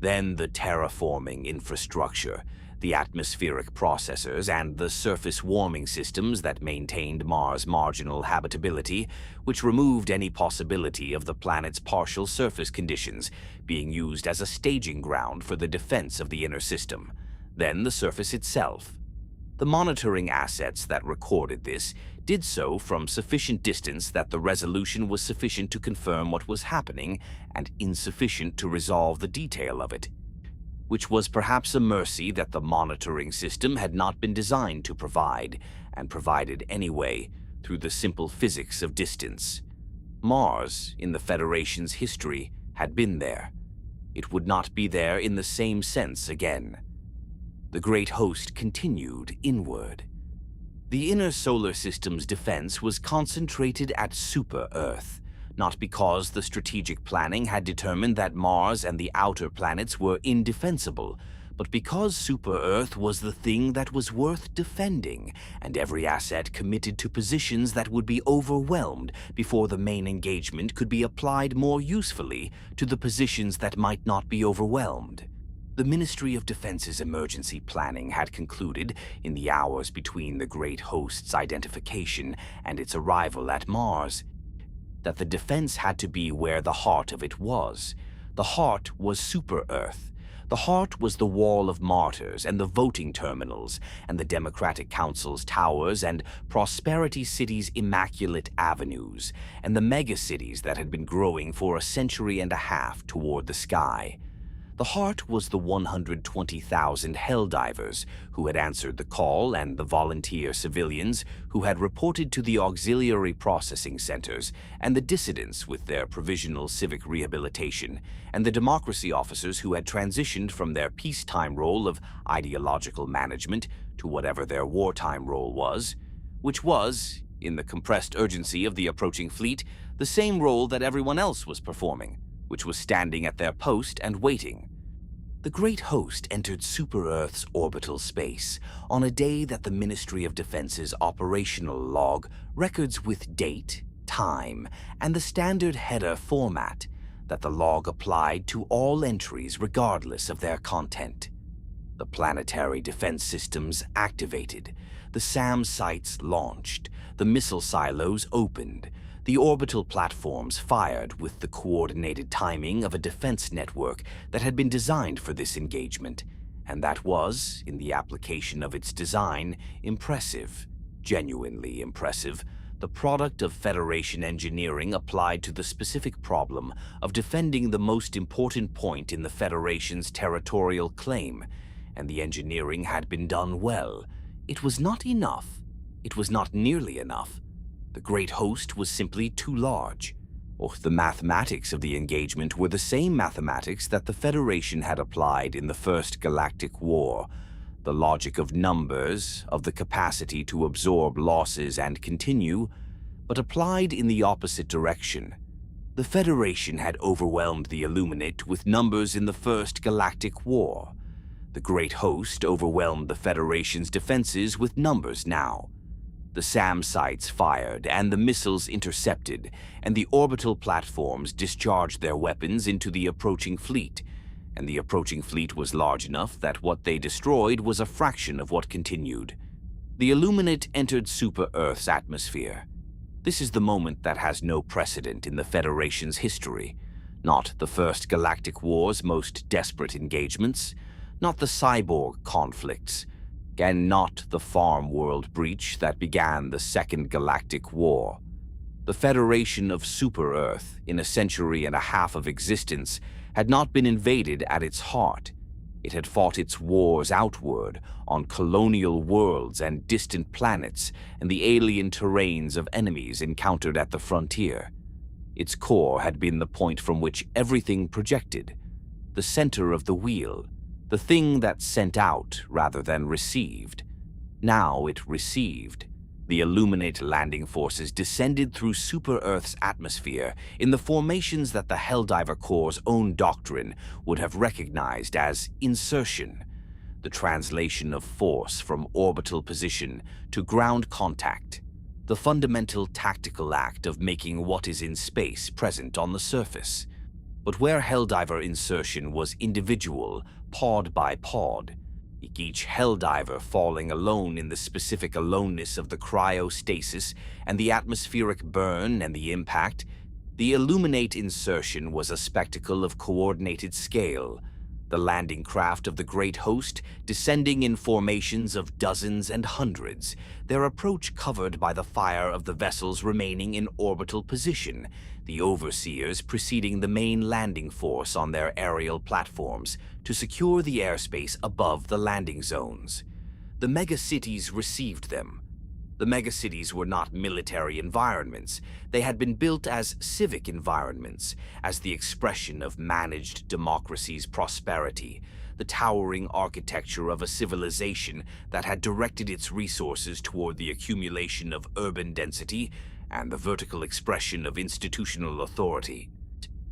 Then the terraforming infrastructure, the atmospheric processors and the surface warming systems that maintained Mars' marginal habitability, which removed any possibility of the planet's partial surface conditions being used as a staging ground for the defense of the inner system. Then the surface itself. The monitoring assets that recorded this did so from sufficient distance that the resolution was sufficient to confirm what was happening and insufficient to resolve the detail of it, which was perhaps a mercy that the monitoring system had not been designed to provide, and provided anyway through the simple physics of distance. Mars, in the Federation's history, had been there. It would not be there in the same sense again. The great host continued inward. The inner solar system's defense was concentrated at Super-Earth, not because the strategic planning had determined that Mars and the outer planets were indefensible, but because Super-Earth was the thing that was worth defending, and every asset committed to positions that would be overwhelmed before the main engagement could be applied more usefully to the positions that might not be overwhelmed. The Ministry of Defense's emergency planning had concluded, in the hours between the great host's identification and its arrival at Mars, that the defense had to be where the heart of it was. The heart was Super-Earth. The heart was the Wall of Martyrs and the voting terminals and the Democratic Council's towers and Prosperity City's immaculate avenues and the megacities that had been growing for a century and a half toward the sky. The heart was the 120,000 Helldivers who had answered the call and the volunteer civilians who had reported to the auxiliary processing centers and the dissidents with their provisional civic rehabilitation and the democracy officers who had transitioned from their peacetime role of ideological management to whatever their wartime role was, which was, in the compressed urgency of the approaching fleet, the same role that everyone else was performing, which was standing at their post and waiting. The great host entered Super-Earth's orbital space on a day that the Ministry of Defense's operational log records with date, time, and the standard header format that the log applied to all entries regardless of their content. The planetary defense systems activated, the SAM sites launched, the missile silos opened, the orbital platforms fired with the coordinated timing of a defense network that had been designed for this engagement, and that was, in the application of its design, impressive, genuinely impressive, the product of Federation engineering applied to the specific problem of defending the most important point in the Federation's territorial claim, and the engineering had been done well. It was not enough. It was not nearly enough. The great host was simply too large. The mathematics of the engagement were the same mathematics that the Federation had applied in the First Galactic War. The logic of numbers, of the capacity to absorb losses and continue, but applied in the opposite direction. The Federation had overwhelmed the Illuminate with numbers in the First Galactic War. The great host overwhelmed the Federation's defenses with numbers now. The SAM sites fired and the missiles intercepted, and the orbital platforms discharged their weapons into the approaching fleet, and the approaching fleet was large enough that what they destroyed was a fraction of what continued. The Illuminate entered Super-Earth's atmosphere. This is the moment that has no precedent in the Federation's history. Not the First Galactic War's most desperate engagements, not the cyborg conflicts, and not the farm world breach that began the Second Galactic War. The Federation of Super-Earth, in a century and a half of existence, had not been invaded at its heart. It had fought its wars outward, on colonial worlds and distant planets and the alien terrains of enemies encountered at the frontier. Its core had been the point from which everything projected, the center of the wheel, the thing that sent out rather than received. Now it received. The Illuminate landing forces descended through Super-Earth's atmosphere in the formations that the Helldiver Corps' own doctrine would have recognized as insertion, the translation of force from orbital position to ground contact, the fundamental tactical act of making what is in space present on the surface. But where Helldiver insertion was individual, pod by pod, Unlike each Helldiver falling alone in the specific aloneness of the cryostasis and the atmospheric burn and the impact, the Illuminate insertion was a spectacle of coordinated scale, the landing craft of the Great Host descending in formations of dozens and hundreds, their approach covered by the fire of the vessels remaining in orbital position, the overseers preceding the main landing force on their aerial platforms to secure the airspace above the landing zones. The megacities received them. The megacities were not military environments. They had been built as civic environments, as the expression of managed democracy's prosperity, the towering architecture of a civilization that had directed its resources toward the accumulation of urban density and the vertical expression of institutional authority.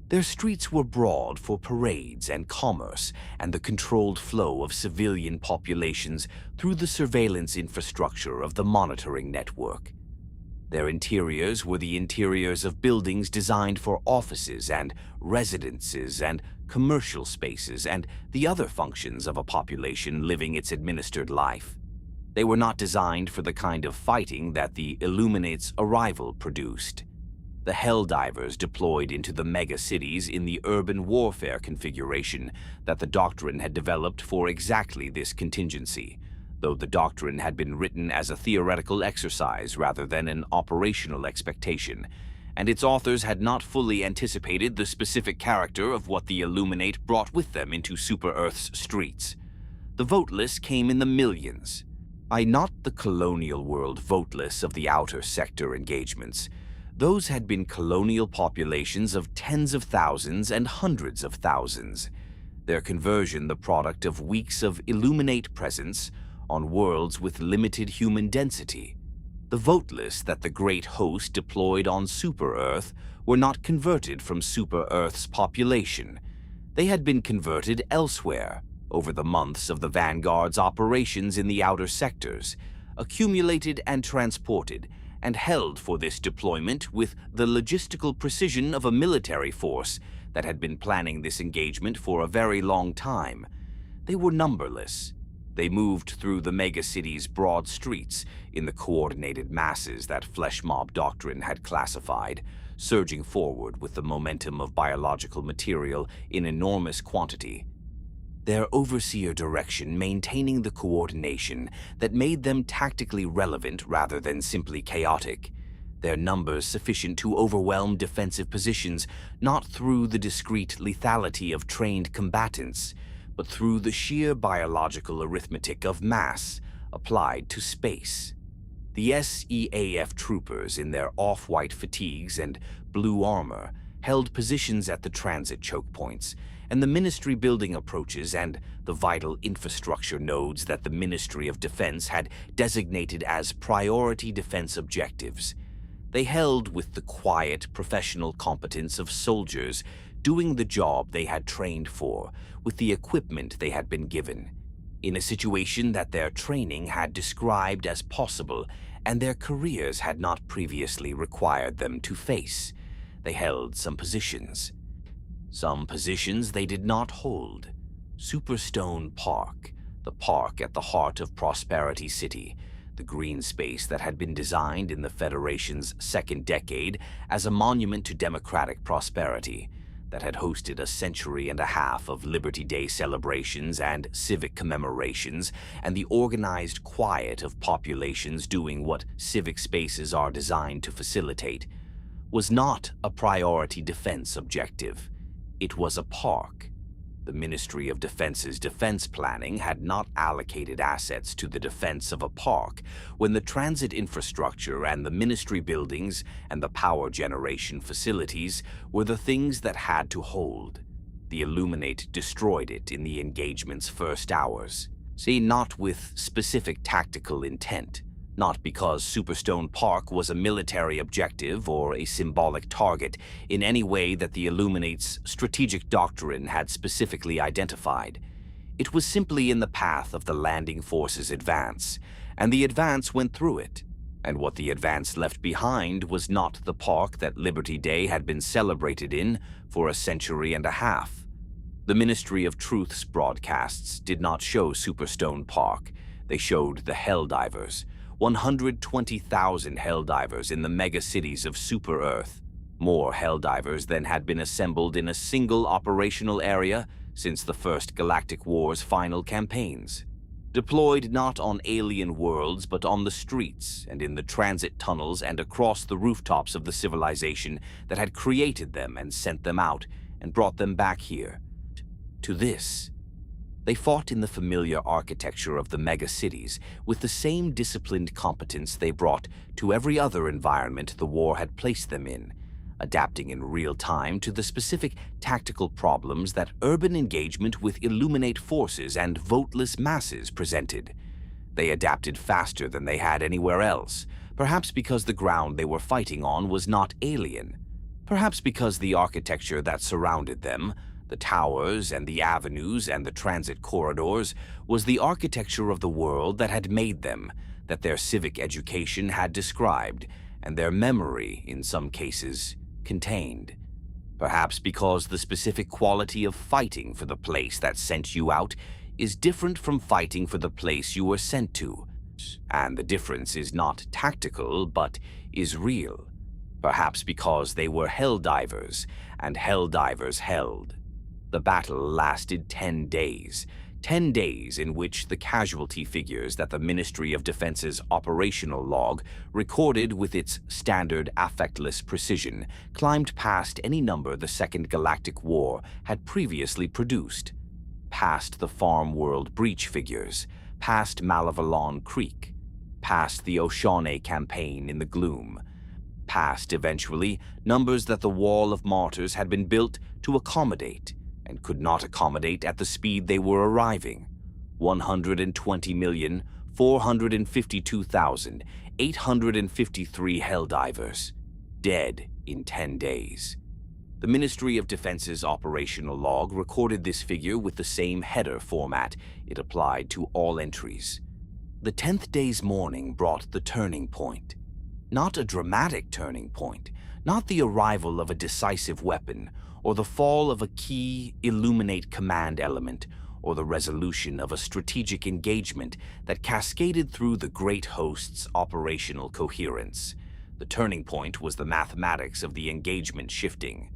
Their streets were broad for parades and commerce and the controlled flow of civilian populations through the surveillance infrastructure of the monitoring network. Their interiors were the interiors of buildings designed for offices and residences and commercial spaces and the other functions of a population living its administered life. They were not designed for the kind of fighting that the Illuminate's arrival produced. The Helldivers deployed into the megacities in the urban warfare configuration that the Doctrine had developed for exactly this contingency, though the Doctrine had been written as a theoretical exercise rather than an operational expectation, and its authors had not fully anticipated the specific character of what the Illuminate brought with them into Super-Earth's streets. The voteless came in the millions. Not the colonial world voteless of the outer sector engagements. Those had been colonial populations of tens of thousands and hundreds of thousands, their conversion the product of weeks of Illuminate presence on worlds with limited human density. The voteless that the Great Host deployed on Super-Earth were not converted from Super-Earth's population. They had been converted elsewhere over the months of the Vanguard's operations in the outer sectors, accumulated and transported, and held for this deployment with the logistical precision of a military force that had been planning this engagement for a very long time. They were numberless. They moved through the megacity's broad streets in the coordinated masses that Flesh Mob Doctrine had classified, surging forward with the momentum of biological material in enormous quantity. Their overseer direction maintaining the coordination that made them tactically relevant rather than simply chaotic. Their numbers sufficient to overwhelm defensive positions not through the discrete lethality of trained combatants, but through the sheer biological arithmetic of mass applied to space. The SEAF troopers in their off-white fatigues and blue armor held positions at the transit choke points, and the Ministry building approaches and the vital infrastructure nodes that the Ministry of Defense had designated as priority defense objectives. They held with the quiet, professional competence of soldiers doing the job they had trained for, with the equipment they had been given, in a situation that their training had described as possible and their careers had not previously required them to face. They held some positions. Some positions they did not hold. Superstone Park, the park at the heart of Prosperity City, the green space that had been designed in the Federation's second decade as a monument to democratic prosperity, that had hosted a century and a half of Liberty Day celebrations and civic commemorations, and the organized quiet of populations doing what civic spaces are designed to facilitate, was not a priority defense objective. It was a park. The Ministry of Defense's defense planning had not allocated assets to the defense of a park when the transit infrastructure and the Ministry buildings and the power generation facilities were the things that had to hold. The Illuminate destroyed it in the engagement's first hours. Not with specific tactical intent. Not because Superstone Park was a military objective or a symbolic target in any way that the Illuminate's strategic doctrine had specifically identified. It was simply in the path of the landing force's advance, and the advance went through it. And what the advance left behind was not the park that Liberty Day had been celebrated in for a century and a half. The Ministry of Truth's broadcasts did not show Superstone Park. They showed the Helldivers, 120,000 Helldivers in the mega-cities of Super-Earth. More Helldivers than had been assembled in a single operational area since the first Galactic Wars' final campaigns. Deployed not on alien worlds but on the streets and in the transit tunnels and across the rooftops of the civilization that had created them and sent them out and brought them back here. To this. They fought in the familiar architecture of the mega-cities with the same disciplined competence they brought to every other environment the war had placed them in, adapting in real time to the specific tactical problems that urban engagement with Illuminate forces and voteless masses presented. They adapted faster than they had anywhere else, perhaps because the ground they were fighting on was not alien, perhaps because the architecture that surrounded them, the towers and the avenues and the transit corridors, was the architecture of the world that had made them, that their civic education had described, and their memory, in some cases, contained. Perhaps because the specific quality of fighting for the place that sent you out is different from fighting for the place you were sent to, and the difference is not tactical but is real. Perhaps because they were Helldivers, and Helldivers held. The battle lasted 10 days. 10 days in which the casualty figures that the Ministry of Defense's operational log recorded with its standard affectless precision climbed past any number the Second Galactic War had previously produced, past the Farm World breach figures, past Malevelon Creek, past the Oshaune campaign in the Gloom, past, eventually, numbers that the Wall of Martyrs had been built to accommodate and could not accommodate at the speed they were arriving. 120,452,853 Helldivers, dead in 10 days. The Ministry of Defense's operational log recorded this figure with the same header format it applied to all entries. The 10th day's morning brought the turning point. Not a dramatic turning point, not the arrival of a decisive weapon, or the fall of a key Illuminate command element, or the resolution of a strategic engagement that cascaded through the Great Host's operational coherence. The turning point was the mathematics of the engagement shifting,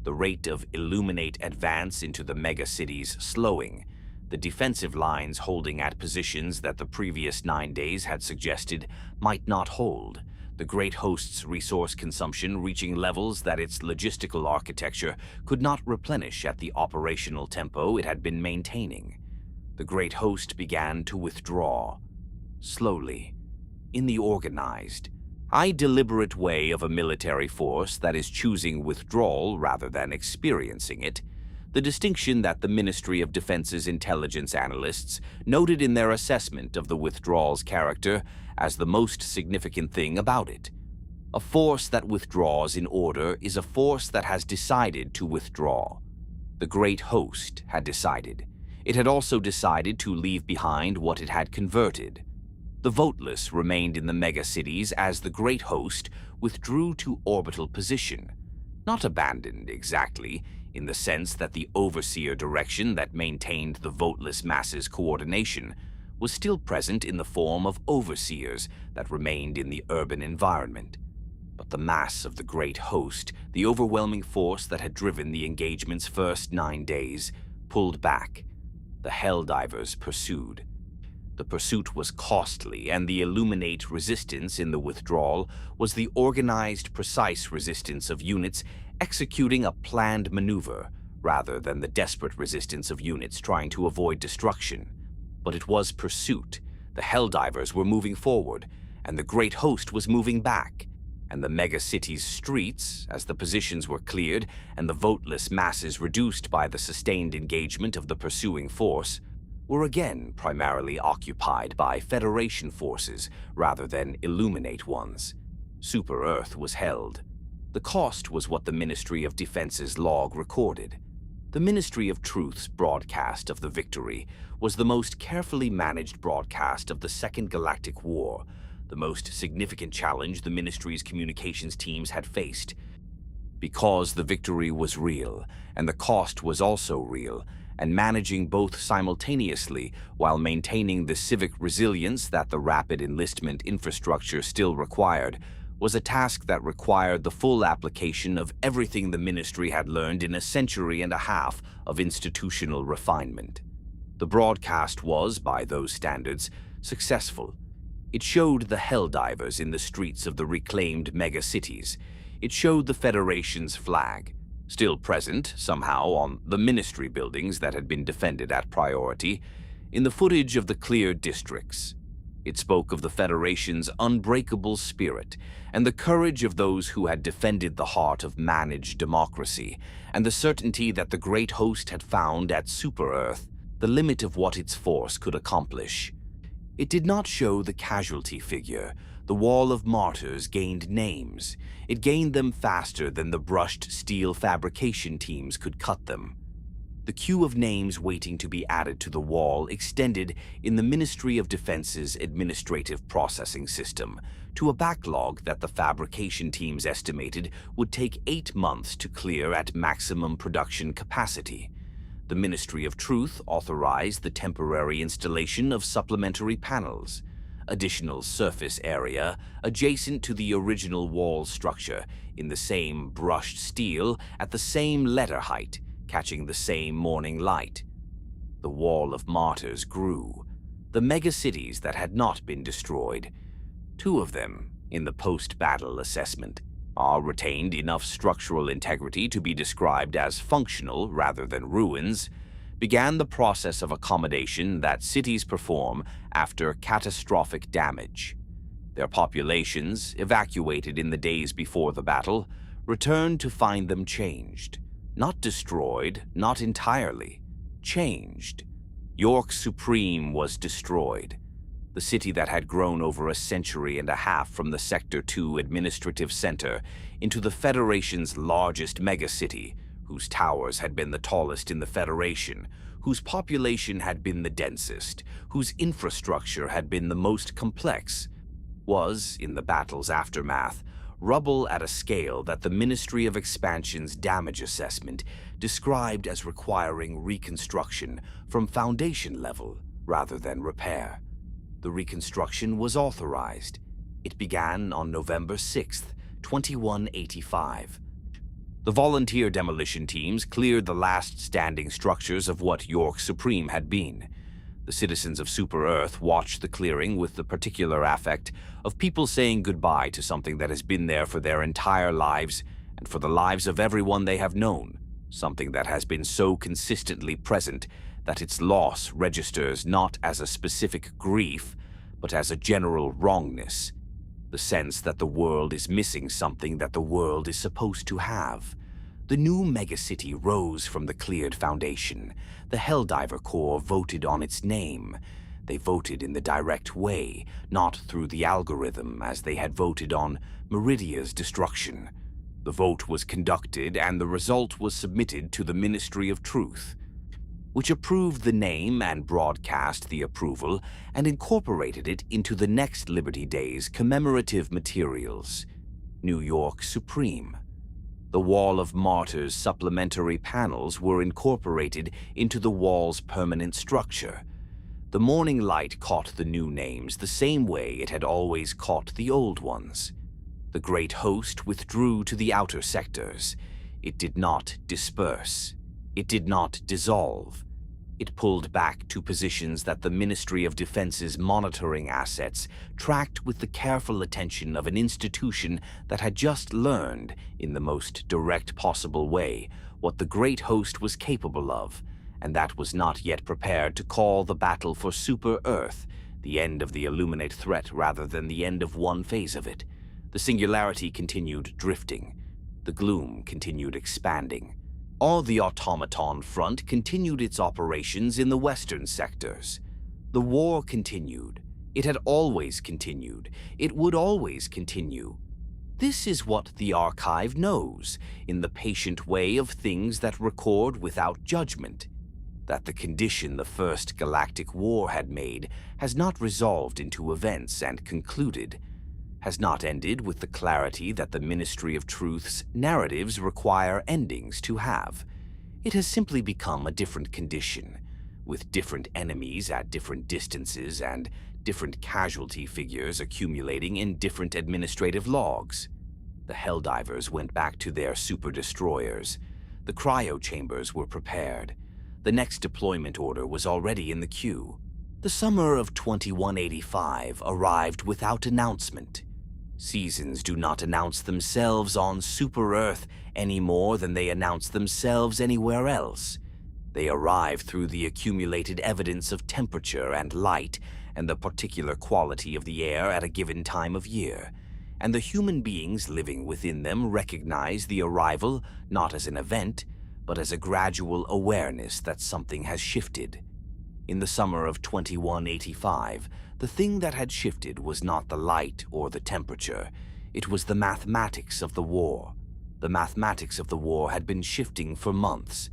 the rate of Illuminate advance into the mega-cities slowing, the defensive lines holding at positions that the previous 9 days had suggested might not hold, the Great Host's resource consumption reaching levels that its logistical architecture could not replenish at the operational tempo it had been maintaining. The Great Host began to withdraw, slowly, in the organized, deliberate way of a military force that is choosing withdrawal rather than experiencing it, the distinction that the Ministry of Defense's intelligence analysts noted in their assessment of the withdrawal's character as the most significant thing about it. A force that withdraws in order is a force that has decided to withdraw. The Great Host had decided. It had also decided to leave behind what it had converted. The voteless remained in the mega-cities as the Great Host withdrew to orbital position, not abandoned exactly, in the sense that the overseer direction that maintained the voteless masses' coordination was still present in the form of overseers that remained in the urban environment. But the mass of the Great Host, the overwhelming force that had driven the engagement's first 9 days, pulled back. The Helldivers pursued. The pursuit was costly, and the Illuminate resistance in the withdrawal was the organized, precise resistance of units executing a planned maneuver, rather than the desperate resistance of units trying to avoid destruction. But it was pursuit. The Helldivers were moving forward, and the Great Host was moving back, and the mega-city's streets, as the positions were cleared and the voteless masses reduced by the sustained engagement of the pursuing force, were again primarily occupied by Federation forces rather than Illuminate ones. Super-Earth was held. The cost was what the Ministry of Defense's log recorded. The Ministry of Truth's broadcast of the victory was the most carefully managed broadcast of the Second Galactic War, the most significant challenge the Ministry's communications teams had faced. Because the victory was real, and the cost was also real, and managing both simultaneously while maintaining the civic resilience that the rapid enlistment infrastructure still required was a task that required the full application of everything the ministry had learned in a century and a half of institutional refinement. The broadcast was, by those standards, successful. It showed the Helldivers in the streets of the reclaimed megacities. It showed the Federation's flag, still present, somehow, on the ministry buildings that had been defended at priority, in the footage of the cleared districts. It spoke of the Federation's unbreakable spirit and the courage of those who had defended the heart of managed democracy, and the certainty that the great host had found at Super-Earth the limit of what its force could accomplish. It did not show the casualty figure. The wall of martyrs gained names. It gained them faster than the brushed steel fabrication teams could cut them. The queue of names waiting to be added to the wall extended in the Ministry of Defense's administrative processing system to a backlog that the fabrication teams estimated would take 8 months to clear at maximum production capacity. The Ministry of Truth authorized the temporary installation of supplementary panels, additional surface area adjacent to the original wall structure in the same brushed steel at the same letter height, catching the same morning light. The wall of martyrs grew. The megacities that had not been destroyed, 2 of them in the post-battle assessment, retained enough structural integrity to be described as functional rather than ruins, began the process of accommodation that cities perform after catastrophic damage. Their populations, evacuated in the days before the battle, returned to find them changed. Not destroyed, not entirely. Changed. York Supreme was destroyed. The city that had grown over a century and a half from the Sector 2 administrative center into the Federation's largest megacity, whose towers had been the tallest in the Federation, whose population had been the densest, whose infrastructure had been the most complex, was, in the battle's aftermath, rubble at a scale that the Ministry of Expansion's damage assessment described as requiring reconstruction from foundation level rather than repair. The reconstruction was authorized. It began on November 6, 2185. The volunteer demolition teams cleared the last standing structures of what York Supreme had been. The citizens of Super-Earth watched the clearing with the particular affect of people saying goodbye to something that has been there for their entire lives and for the lives of everyone they have known, something that has been so consistently present that its loss registers not as a specific grief, but as a general wrongness, the sense that the world is missing something that the world is supposed to have. The new megacity rose from the cleared foundation. The Helldiver Corps voted on its name. They voted in the direct way, not through the algorithm as they had voted on Meridia's destruction. The vote was conducted and the result was submitted to the Ministry of Truth, which approved the name and broadcast the approval and incorporated it into the next Liberty Day's commemorative materials. New York Supreme. The Wall of Martyrs supplementary panels were incorporated into the wall's permanent structure. The morning light caught the new names the same way it had always caught the old ones. The great host withdrew to the outer sectors. It did not disperse. It did not dissolve. It pulled back to positions that the Ministry of Defense's monitoring assets tracked with the careful attention of an institution that had just learned, in the most direct possible way, what the great host was capable of, and that was not yet prepared to call the battle for Super-Earth, the end of the Illuminate threat rather than the end of one phase of it. The singularity continued drifting. The gloom continued expanding. All the Automaton front continued its operations in the western sectors. The war continued. It had always continued. It would always continue. This is what the archive knows, in the patient way of things that record without judgment. That the condition the First Galactic War had made has not resolved into events and concluded, has not ended with the clarity that the Ministry of Truth's narratives require endings to have. It has simply become a different condition, with different enemies at different distances and different casualty figures accumulating in different administrative logs. The Helldivers went back to their super destroyers. The cryo chambers were prepared. The next deployment order was already in the queue. The summer of 2185 arrived without announcement. Seasons do not announce themselves on Super Earth any more than they announce themselves anywhere else. They arrive through the accumulated evidence of temperature and light and the particular quality of the air at a given time of year, and the human beings living within them recognize the arrival not as an event, but as a gradual awareness that something has shifted. In the summer of 2185, the thing that had shifted was not the light or the temperature. It was the mathematics of the war. The mathematics of the war had been shifting for months,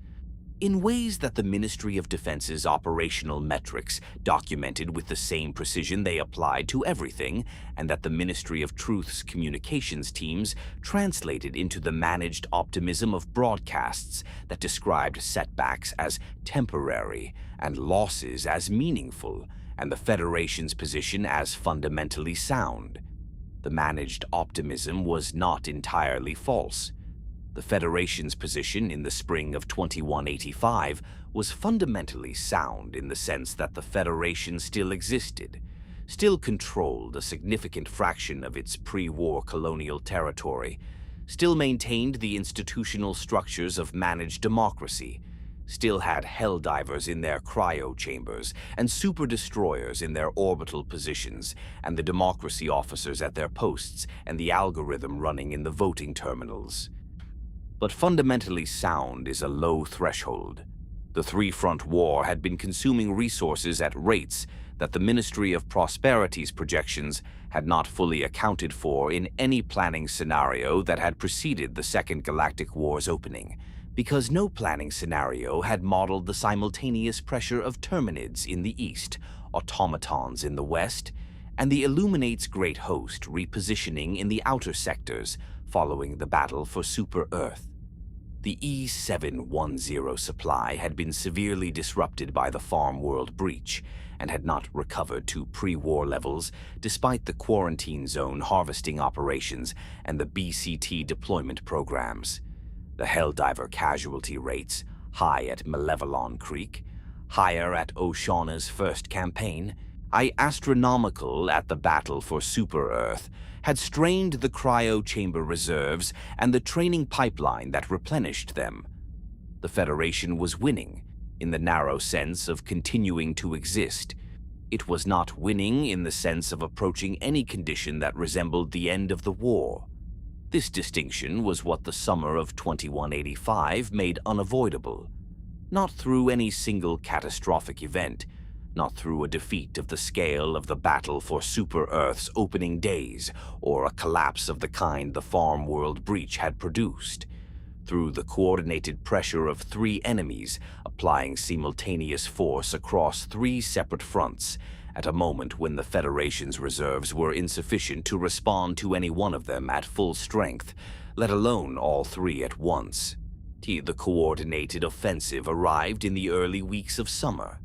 in ways that the Ministry of Defense's operational metrics documented with the same precision they applied to everything, and that the Ministry of Truth's communications teams translated into the managed optimism of broadcasts that described setbacks as temporary and losses as meaningful, and the Federation's position as fundamentally sound. The managed optimism was not entirely false. The Federation's position in the spring of 2185 was fundamentally sound in the sense that the Federation still existed, still controlled a significant fraction of its pre-war colonial territory, still maintained the institutional structures of managed democracy, still had Helldivers in their cryo chambers and super destroyers in their orbital positions, and the democracy officers at their posts and the algorithm running in the voting terminals. But fundamentally sound is a low threshold. The three-front war had been consuming resources at rates that the Ministry of Prosperity's projections had not fully accounted for in any planning scenario that had preceded the Second Galactic Wars opening, because no planning scenario had modeled the simultaneous pressure of Terminids in the east, Automatons in the west, and the Illuminate's great host repositioning in the outer sectors following the battle for Super Earth. The E710 supply had been severely disrupted by the Farm World breach and had not recovered to pre-war levels despite the quarantine zone harvesting operations and the BCT deployment programs. The Helldiver casualty rates, high at Malevelon Creek, higher at Oshaune's first campaign, astronomical at the battle for Super Earth, had strained the cryo chamber reserves and the training pipeline that replenished them. The Federation was winning, in the narrow sense of continuing to exist. It was not winning in the sense of approaching any condition that resembled the end of the war. This distinction was what the summer of 2185 made unavoidable, not through any single catastrophic event, not through a defeat of the scale of the battle for Super Earth's opening days or a collapse of the kind the Farm World breach had produced, through the coordinated pressure of three enemies applying simultaneous force across three separate fronts at a moment when the Federation's reserves were insufficient to respond to any one of them at full strength, let alone all three at once. The coordinated offensive arrived in the early weeks of summer.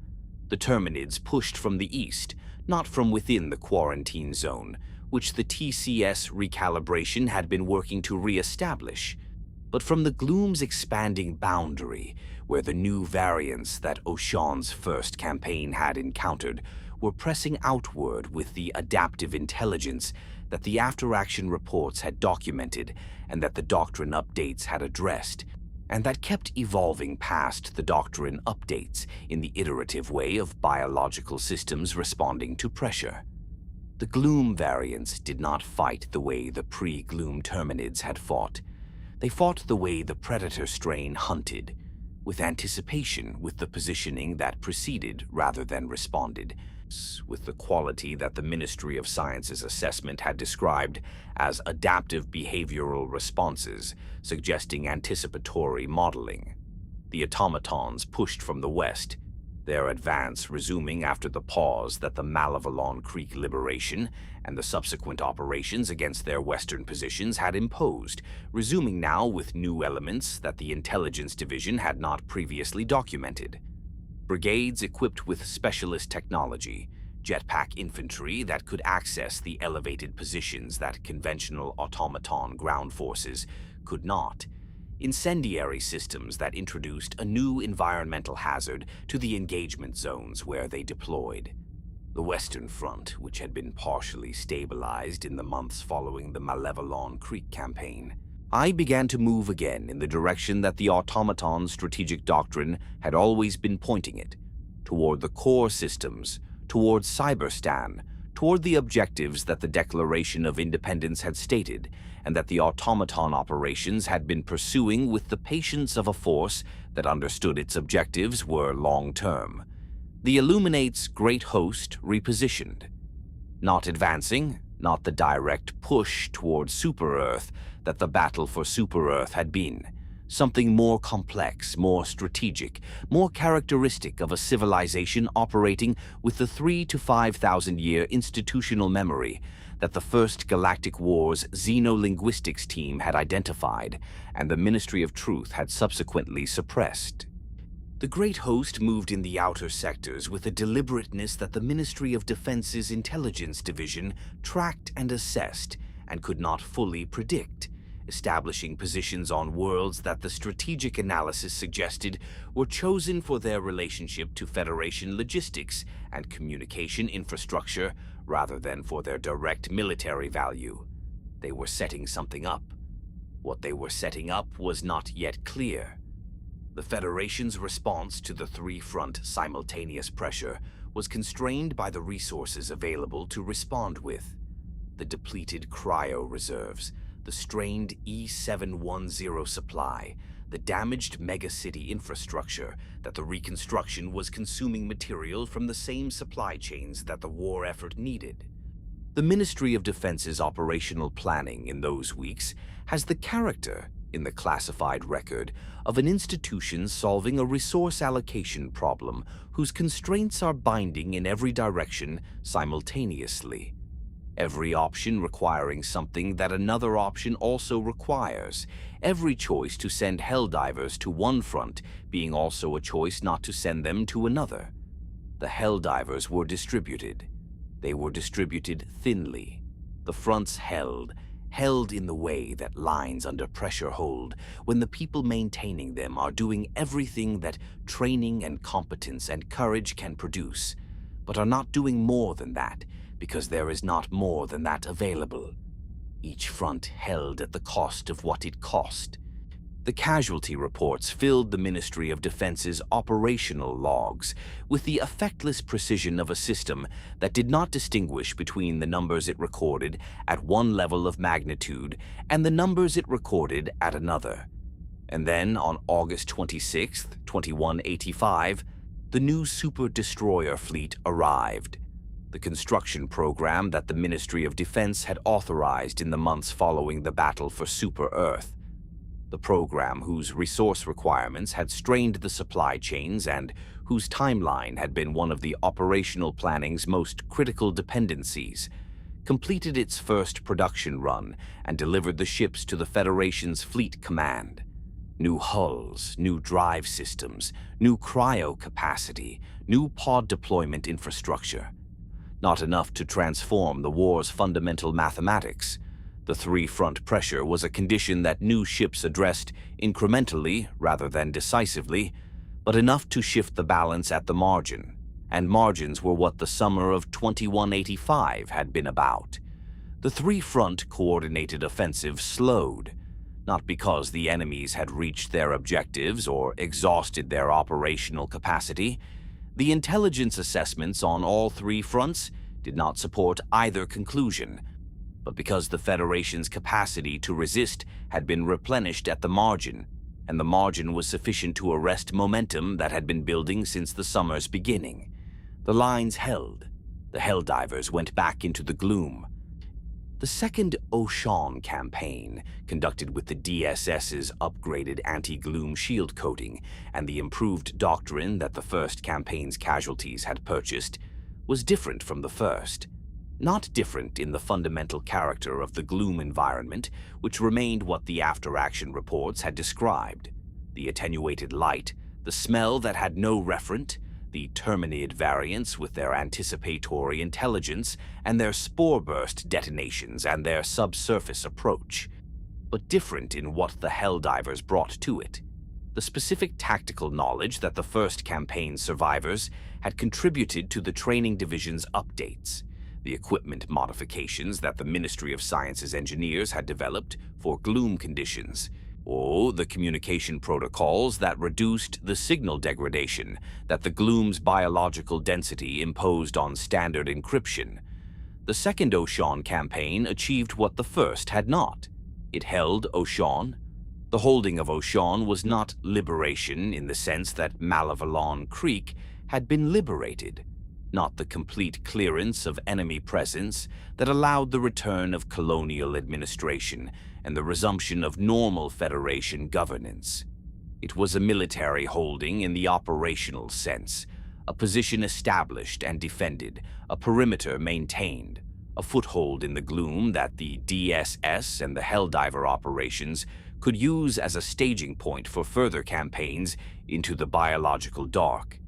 The Terminids pushed from the east, not from within the quarantine zone, which the TCS recalibration had been working to re-establish, but from the Gloom's expanding boundary, where the new variants that Oshaune's first campaign had encountered were pressing outward with the adaptive intelligence that the after-action reports had documented and that the doctrine updates had addressed, and that kept evolving past the doctrine updates in the iterative way of biological systems responding to pressure. The Gloom variants did not fight the way the pre-Gloom Terminids had fought. They fought the way the Predator strain hunted, with anticipation, with the positioning that preceded rather than responded, with the quality that the Ministry of Science's assessment had described as adaptive behavioral responses, suggesting anticipatory modeling. The Automatons pushed from the west. their advance resuming after the pause that the Malevelon Creek liberation and the subsequent operations against their western positions had imposed, resuming now with new elements that the Intelligence Division had not previously documented. Brigades equipped with specialist technology, jetpack infantry that could access the elevated positions that conventional automaton ground forces could not, incendiary systems that introduced a new environmental hazard to the engagement zones where they deployed. The Western Front, which had been partially stabilized in the months following the Malevelon Creek campaign, I began to move again in the direction that the Automaton strategic doctrine had always been pointing it, toward the core systems, toward Cyberstan, toward the objectives that the Declaration of Independence had stated, and that the automaton operations had been pursuing with the patience of a force that understood its objectives were long-term. The Illuminate's great host repositioned. Not advancing, not the direct push toward Super-Earth that the battle for Super-Earth had been. Something more complex, more strategic, more characteristic of a civilization operating with the 3,000 to 5,000 year institutional memory that the first Galactic Wars xenolinguistics team had identified and the Ministry of Truth had subsequently suppressed. The Great Host moved in the outer sectors with a deliberateness that the Ministry of Defense's Intelligence Division tracked and assessed and could not fully predict, establishing positions on worlds that the strategic analysis suggested were chosen for their relationship to Federation logistics and communication infrastructure rather than for their direct military value. They were setting something up. What they were setting up was not yet clear. The Federation's response to the three-front simultaneous pressure was constrained by the resources available to respond with. The depleted cryo reserves, the strained E710 supply, the damaged megacity infrastructure that the reconstruction was consuming material from the same supply chains that the war effort needed. The Ministry of Defense's operational planning in those weeks has the character, in the classified record, of an institution solving a resource allocation problem whose constraints are binding in every direction simultaneously. Every option requiring something that another option also requires. Every choice to send Helldivers to one front being also a choice not to send them to another. The Helldivers were distributed. They were distributed thinly. The fronts held in the way that lines under pressure hold when the people maintaining them are doing everything that training and competence and courage can produce, but are not doing more than that, because there is not more than that available. Each front held at the cost of what it cost. The casualty reports filled the Ministry of Defense's operational logs with the effectless precision of a system that did not distinguish between the numbers it recorded at one level of magnitude and the numbers it recorded at another. And then, on August 26, 2185, the new super destroyer fleet arrived. The construction program that the Ministry of Defense had authorized in the months following the battle for Super-Earth. The program whose resource requirements had strained the supply chains and whose timeline had been one of the operational planning's most critical dependencies, completed its first production run and delivered the ships to the Federation's Fleet Command. New hulls, new drive systems, new cryo capacity, new pod deployment infrastructure. Not enough to transform the war's fundamental mathematics. The three-front pressure was a condition that new ships addressed incrementally rather than decisively, but enough to shift the balance at the margin, and margins were what the summer of 2185 had been about. The three-front coordinated offensive slowed, not because the enemies had reached their objectives or exhausted their operational capacity. The intelligence assessments on all three fronts did not support either conclusion, but because the Federation's capacity to resist had been replenished at the margin, and the margin was sufficient to arrest momentum that had been building since the summer's beginning. The lines held. The Helldivers went back into the Gloom. The second Oshaune campaign, conducted with the DSS's upgraded anti-gloom shield coating and the improved doctrine that the first campaign's casualties had purchased, was different from the first. Not different in the fundamental character of the Gloom environment, which remained what the after-action reports had described. The attenuated light, the smell that had no referent, the Terminid variants with their anticipatory intelligence and their spore burst detonations and their subsurface approach. But different in what the Helldivers brought to it. The specific tactical knowledge that the first campaign's survivors had contributed to the training division's updates, the equipment modifications that the Ministry of Science's engineers had developed for Gloom conditions, or the communication protocols that reduced the signal degradation that the Gloom's biological density imposed on standard encryption. The second Oshaune campaign achieved what the first had not. It held Oshaune. The holding of Oshaune was not liberation in the sense that Malevelon Creek had been liberated, not the complete clearance of enemy presence that allowed the return of colonial administration and the resumption of normal Federation governance. It was a military holding in the operational sense, a position established and defended, a perimeter maintained, a foothold in the Gloom that the DSS and the Helldiver operations could use as a staging point for further campaigns into the biological dark.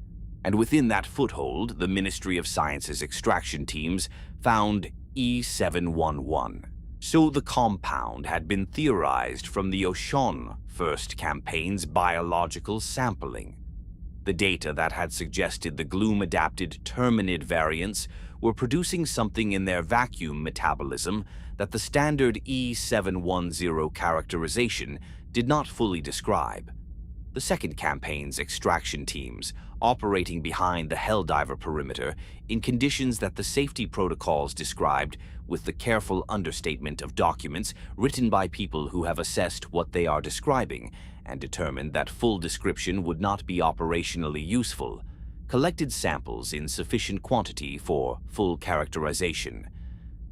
And within that foothold, the Ministry of Science's extraction teams found E711. So the compound had been theorized from the Oshaune first campaign's biological sampling. The data that had suggested the Gloom-adapted Terminid variants were producing something in their vacuum metabolism that the standard E710 characterization did not fully describe. The second campaign's extraction teams, operating behind the Helldiver perimeter in conditions that the safety protocols described with the careful understatement of documents written by people who have assessed what they are describing and determined that full description would not be operationally useful, collected samples in sufficient quantity for full characterization.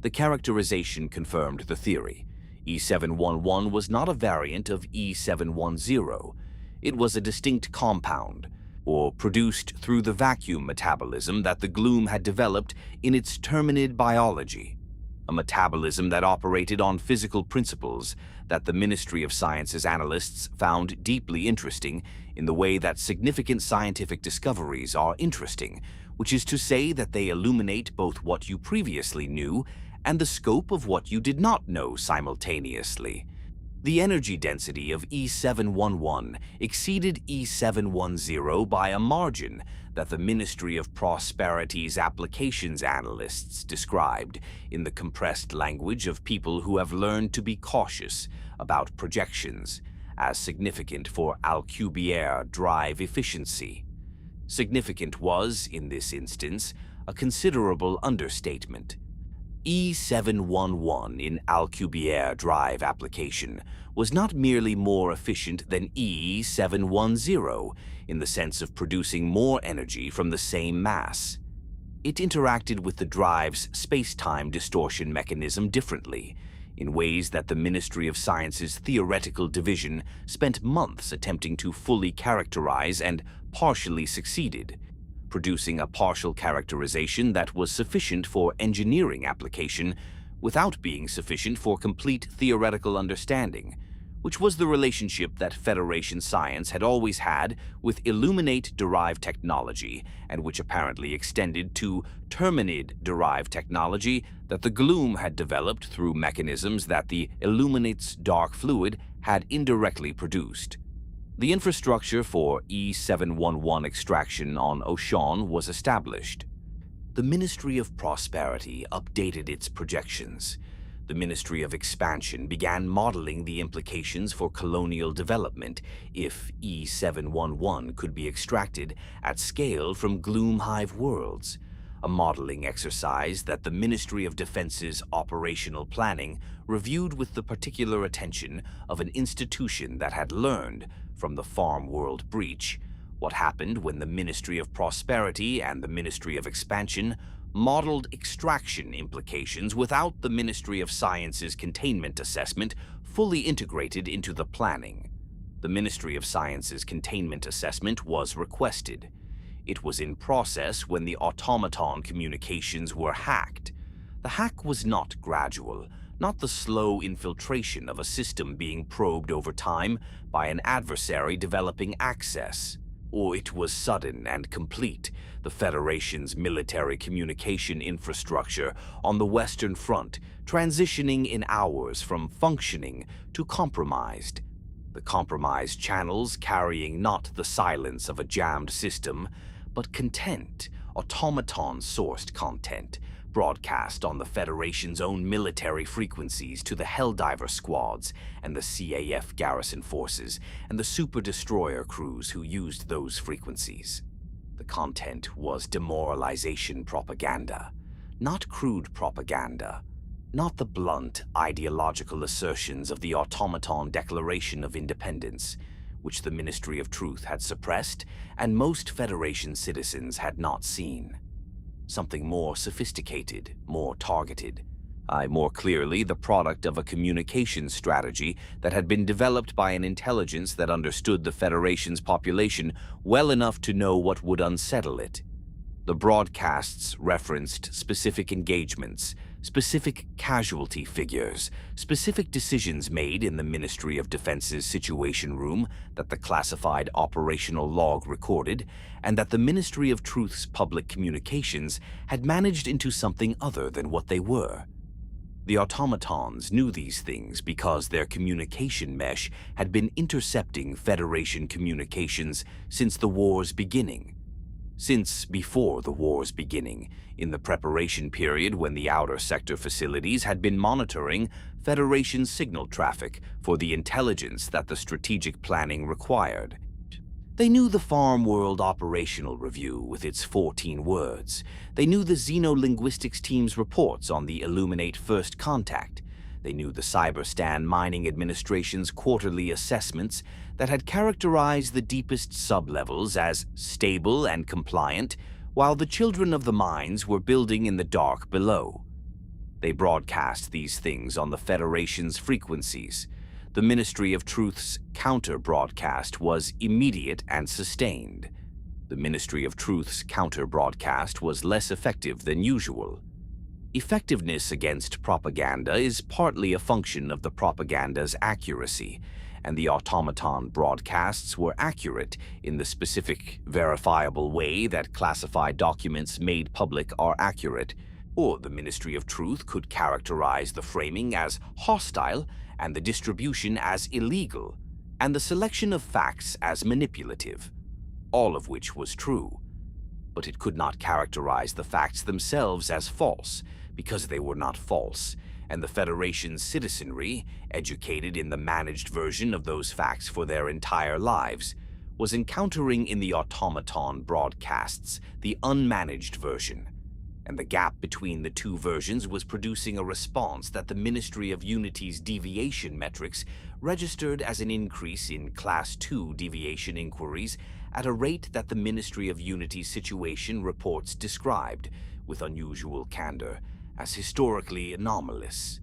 The characterization confirmed the theory. E711 was not a variant of E710. It was a distinct compound, or produced through the vacuum metabolism that the Gloom had developed in its Terminid biology, a metabolism that operated on physical principles that the Ministry of Science's analysts found deeply interesting in the way that significant scientific discoveries are interesting, which is to say that they illuminate both what you previously knew and the scope of what you did not know simultaneously. The energy density of E711 exceeded E710 by a margin that the Ministry of Prosperity's applications analysts described in the compressed language of people who have learned to be cautious about projections as significant for Alcubierre drive efficiency. Significant was, in this instance, a considerable understatement. E711 in Alcubierre drive application was not merely more efficient than E710 in the sense of producing more energy from the same mass. It interacted with the drive's space-time distortion mechanism differently, in ways that the Ministry of Science's theoretical division spent months attempting to fully characterize and partially succeeded, producing a partial characterization that was sufficient for engineering application without being sufficient for complete theoretical understanding, which was the relationship that Federation science had always had with Illuminate-derived technology and which apparently extended to Terminid-derived technology that the Gloom had developed through mechanisms that the Illuminate's dark fluid had indirectly produced. The infrastructure for E711 extraction on Oshaune was established. The Ministry of Prosperity updated its projections. The Ministry of Expansion began modeling the implications for colonial development if E711 could be extracted at scale from Gloom Hive worlds, a modeling exercise that the Ministry of Defense's operational planning reviewed with the particular attention of an institution that had learned from the Farm World breach what happened when the Ministry of Prosperity and the Ministry of Expansion modeled extraction implications without the Ministry of Science's containment assessment fully integrated into the planning. The Ministry of Science's containment assessment was requested. It was in process when the automaton communications were hacked. The hack was not gradual, not the slow infiltration of a system being probed over time by an adversary developing access. Or it was sudden and complete, the Federation's military communication infrastructure on the Western Front transitioning in hours from functioning to compromised. The compromised channels carrying not the silence of a jammed system, but content, automaton-sourced content, broadcast on the Federation's own military frequencies to the Helldiver squads and the CAF garrison forces and the super destroyer crews who used those frequencies. The content was demoralization propaganda, not crude propaganda, not the blunt ideological assertions of the Automaton Declaration of Independence, which the Ministry of Truth had suppressed and most Federation citizens had not seen. Something more sophisticated, more targeted. More clearly, the product of a communication strategy that had been developed by an intelligence that understood the Federation's population well enough to know what would unsettle it. The broadcasts referenced specific engagements, specific casualty figures, specific decisions made in the Ministry of Defense's Situation Room that the classified operational log recorded, and that the Ministry of Truth's public communications had managed into something other than what they were. The automatons knew these things because their communication mesh had been intercepting Federation communications since the war's beginning. Since before the war's beginning, in the preparation period when the outer sector facilities had been monitoring Federation signal traffic for the intelligence that the strategic planning required. They knew the Farm World Operational Review with its 14 words. They knew the Xenolinguistics team's reports on the Illuminate First Contact. They knew the Cyberstan Mining Administration's quarterly assessments that had characterized the deepest sublevels as stable and compliant, while the children of the mines were building in the dark below. They broadcast these things on the Federation's frequencies. The Ministry of Truth's counter-broadcast was immediate and sustained. The Ministry of Truth's counter-broadcast was less effective than usual. Effectiveness against propaganda is partly a function of the propaganda's accuracy, and the automaton broadcasts were accurate in the specific, verifiable way that classified documents made public are accurate, or the Ministry of Truth could characterize the framing as hostile and the distribution as illegal, and the selection of facts as manipulative, all of which was true. But it could not characterize the facts themselves as false, because they were not false, and the Federation's citizenry, educated in the managed version of those facts for their entire lives, was encountering in the automaton broadcasts the unmanaged version, and the gap between the two versions was producing a response that the Ministry of Unity's deviation metrics registered as an increase in Class 2 deviation inquiries at a rate that the Ministry of Unity's situation reports described, with unusual candor, as historically anomalous.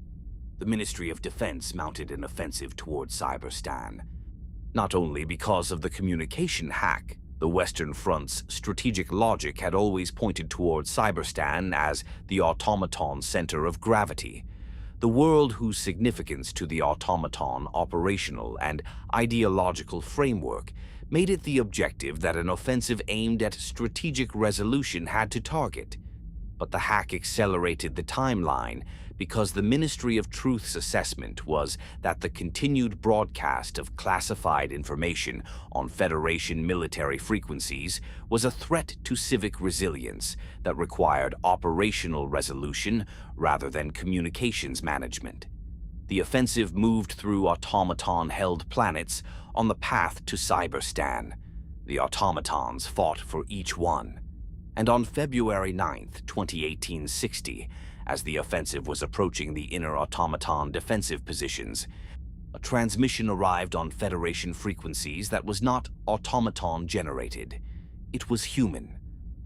The Ministry of Defense mounted an offensive toward Cyberstan, not only because of the communication hack. The Western Front's strategic logic had always pointed toward Cyberstan as the automaton center of gravity, the world whose significance to the automaton operational and ideological framework made it the objective that an offensive aimed at strategic resolution had to target. But the hack accelerated the timeline because the Ministry of Truth's assessment was that the continued broadcast of classified information on Federation military frequencies was a threat to civic resilience that required operational resolution rather than communications management. The offensive moved through automaton-held planets on the path to Cyberstan. The automatons fought for each one. And on February 9th, 2018-60, as the offensive was approaching the inner automaton defensive positions, a transmission arrived on Federation frequencies that was not automaton-generated. It was human.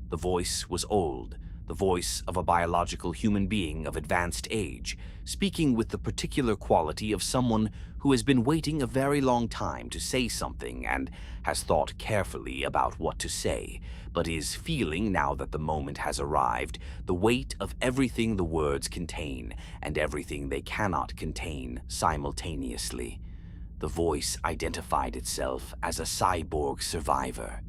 The voice was old, the voice of a biological human being of advanced age, speaking with the particular quality of someone who has been waiting a very long time to say something and has thought carefully about what to say, but is feeling, now that the moment has arrived, the weight of everything the words contain and everything they cannot contain simultaneously. The voice identified itself as a cyborg survivor.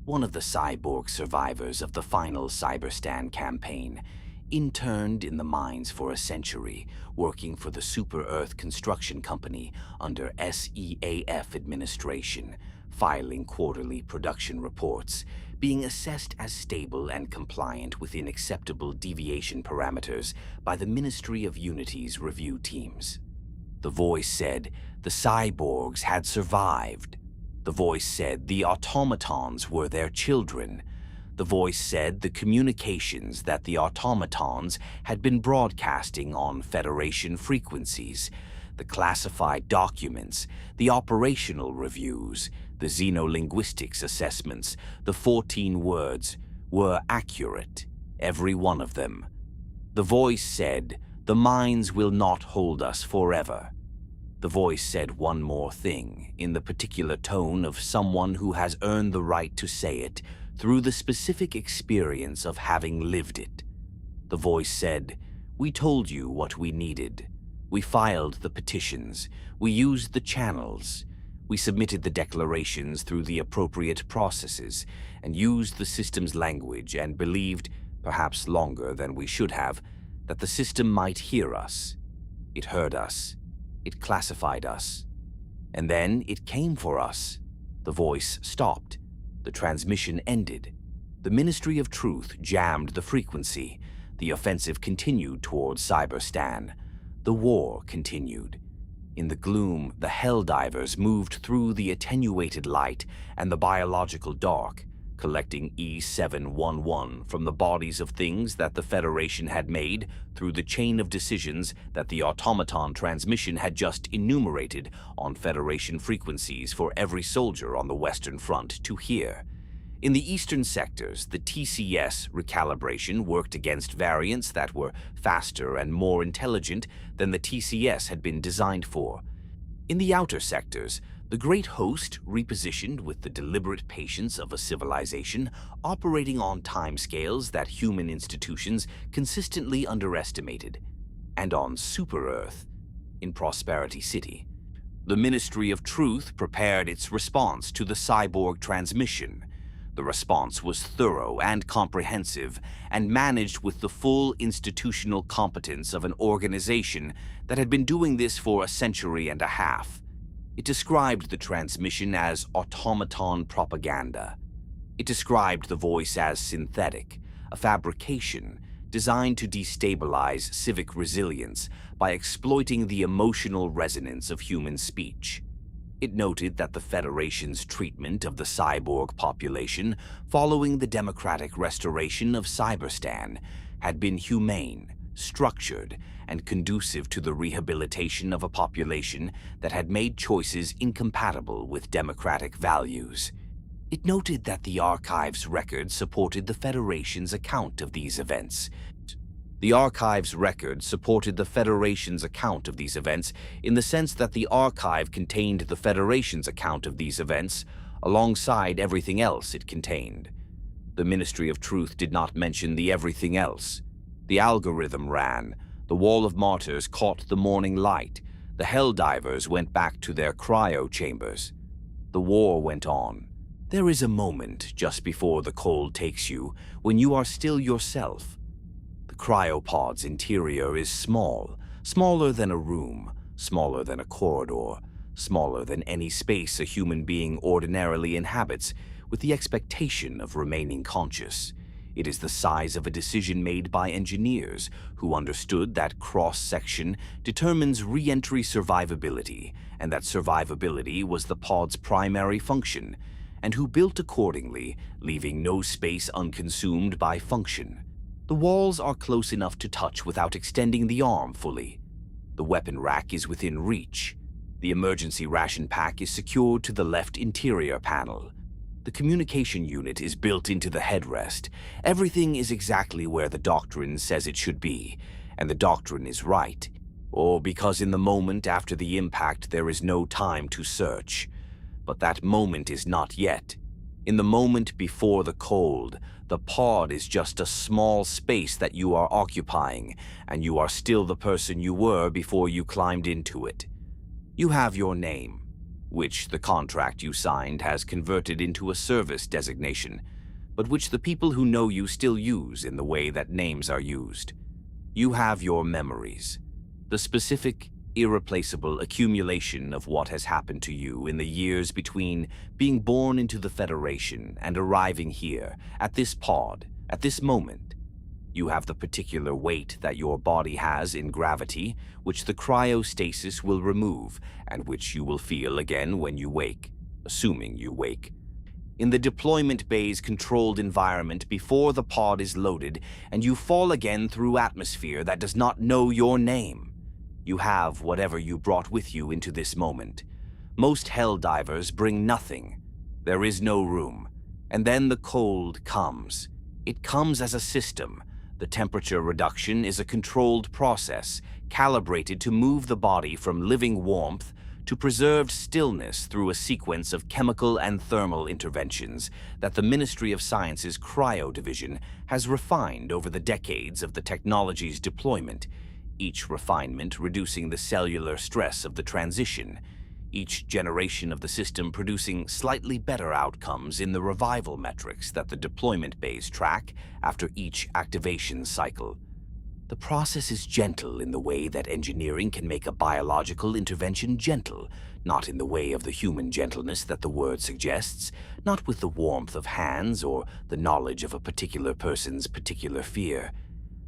One of the cyborg survivors of the final Cyberstan campaign, interned in the mines for a century, working for the Super Earth Construction Company under SEAF administration, filing quarterly production reports, being assessed as stable and compliant within acceptable deviation parameters by the Ministry of Unity's review teams. The voice said the cyborgs had survived. The voice said the automatons were their children. The voice said the communications that the automatons had been broadcasting on Federation frequencies, the classified documents, the operational reviews, the xenolinguistics assessments, the 14 words, were accurate, every one of them. The voice said, "The mines will not hold us forever." The voice said one more thing, in the particular tone of someone who has earned the right to say it through the specific experience of having lived it. The voice said, "We told you what we needed. We filed the petitions. We used the channels. We submitted the declarations through the appropriate processes and used the system's language and believed, perhaps longer than we should have, that the system might hear us. It heard us. It classified us. And then it came for us." The voice stopped. The transmission ended. The Ministry of Truth jammed the frequency. The offensive continued towards Cyberstan. The war continued. In the gloom, the Helldivers moved through the attenuated light and the biological dark, collecting E711 from the bodies of things that the Federation had made through the chain of decisions that the automaton transmission had just enumerated on Federation frequencies for every soldier on the Western Front to hear. In the eastern sectors, the TCS recalibration worked against variants that were faster and more intelligent than the TCS had been designed for. In the outer sectors, the Great Host repositioned with the deliberate patience of a civilization operating on timescales that human institutions consistently underestimated. And on Super Earth, in Prosperity City, the Ministry of Truth prepared its response to the cyborg transmission. The response was thorough and comprehensive, and managed with the full institutional competence of an organization that had been doing this for a century and a half. It described the transmission as automaton propaganda. It described the voice as synthetic, a fabrication designed to destabilize civic resilience by exploiting the emotional resonance of human speech. It noted that the Federation's treatment of the cyborg population following the democratic restoration of Cyberstan had been humane, structured, and conducive to the rehabilitation of a population that had made choices incompatible with democratic values. It noted that the Archive's record supported the Federation's account of these events. The Archive's record supported the Federation's account of these events in the sense that the Archive contained the Federation's account of these events alongside everything else it contained. The Ministry of Truth did not mention the everything else. The algorithm ran. The Wall of Martyrs caught the morning light. The Helldivers went back to their cryo chambers. The war went on. There is a moment just before the cold takes you when you are still yourself. The cryopod's interior is small, smaller than a room, smaller than a corridor, smaller than any space a human being ordinarily inhabits, with the expectation of remaining conscious. It is the size of a decision made by engineers who understood that cross-section determines re-entry survivability, and that survivability was the pod's primary function, and who built accordingly, leaving no space unconsumed by function. The walls are close enough to touch without extending the arm fully. The weapon rack is within reach. The emergency ration pack is secured to the left interior panel. The communication unit is built into the headrest. Everything is exactly where the doctrine says it should be, and the doctrine is right. Or because in the moment after the impact there is no time to search. But that moment is not yet. In the moment before the cold, the pod is just a small space that you are occupying, and you are still the person you were before you climbed into it. You have your name, which the contract you signed has converted into a service designation, but which the people who know you still use in the way that names are used. You have your memories, the specific, irreplaceable accumulation of what has happened to you in the years between being born into the Federation and arriving here, at this pod, at this moment. You have the particular weight that your body has in gravity, which the cryostasis will remove, and which you will feel again when you wake, assuming you wake. In the deployment bay's controlled environment before the pod is loaded, and you fall again through atmosphere that does not know your name. You have whatever you brought with you into this moment. Most Helldivers bring nothing. There is no room. And then the cold comes. It comes as a system. The temperature reduction is a controlled process, calibrated to move the body from living warmth to preserved stillness through a sequence of chemical and thermal interventions that the Ministry of Science's Cryo Division has refined over the decades of the technology's deployment, each refinement reducing the cellular stress of the transition, each generation of the system producing slightly better outcomes in the revival metrics that the deployment bays track after each activation cycle. The process is gentle in the way that engineering can make a biological intervention gentle, not in the way of the human gentleness that the word suggests, not with the warmth of hands or the knowledge of a particular person's particular fear,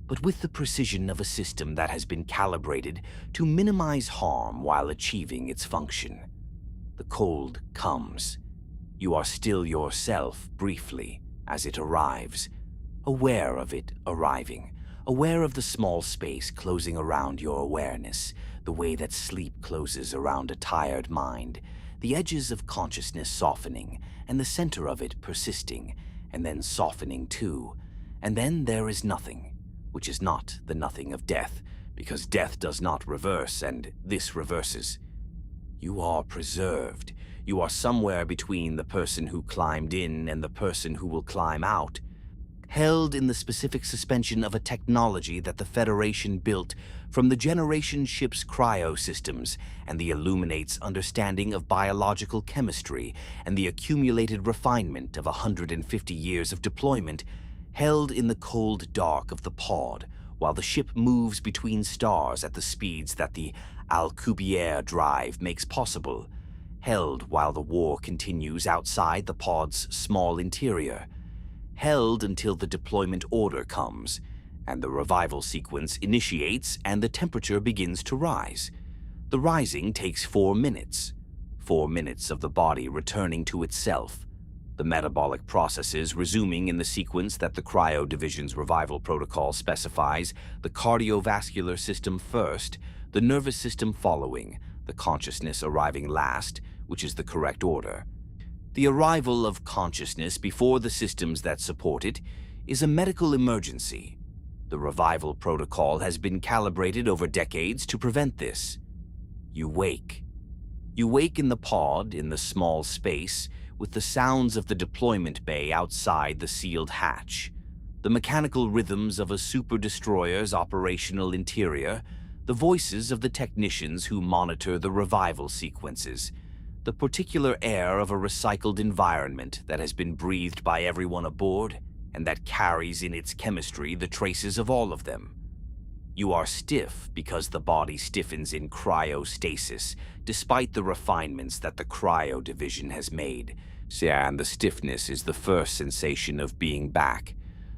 but with the precision of a system that has been calibrated to minimize harm while achieving its function. The cold comes. You are still yourself briefly as it arrives, aware of it arriving, aware of the small space closing around your awareness, the way that sleep closes around a tired mind, the edges of consciousness softening, and the center of it persisting, and then softening too. And then there is nothing, which is not the nothing of death, because death does not reverse, and this reverses. You are preserved. You are somewhere between the person who climbed in and the person who will climb out, held in the specific suspension of a technology that the Federation built from the generation ship's cryo-systems and the Illuminate's understanding of biological chemistry and the accumulated refinement of 150 years of deployment, held in the cold dark of the pod while the ship moves between stars at the speeds that the Alcubierre drive makes possible, held while the war continues outside the pod's small interior, held until the deployment order comes, and the revival sequence initiates and the temperature begins to rise. The rising takes 4 minutes. 4 minutes of the body returning to itself, the metabolic processes resuming in the sequence that the Cryo Division's revival protocol specifies, the cardiovascular system first, the nervous system following, the consciousness arriving last, which is the correct order. The arrival of consciousness before the systems that support it is a medical emergency. The revival protocol has been calibrated over decades to prevent this. You wake. You wake in the pod, in the small space, with the sounds of the deployment bay outside the sealed hatch, the mechanical rhythms of a super-destroyer's operational interior, the voices of the technicians who monitor the revival sequences, the particular air of a recycled environment that has been breathed by everyone aboard and that carries in its chemistry the traces of all of them. You are stiff because the body stiffens in cryostasis, despite the refinements that the Cryo Division has made. And the stiffness is the first sensation of being back,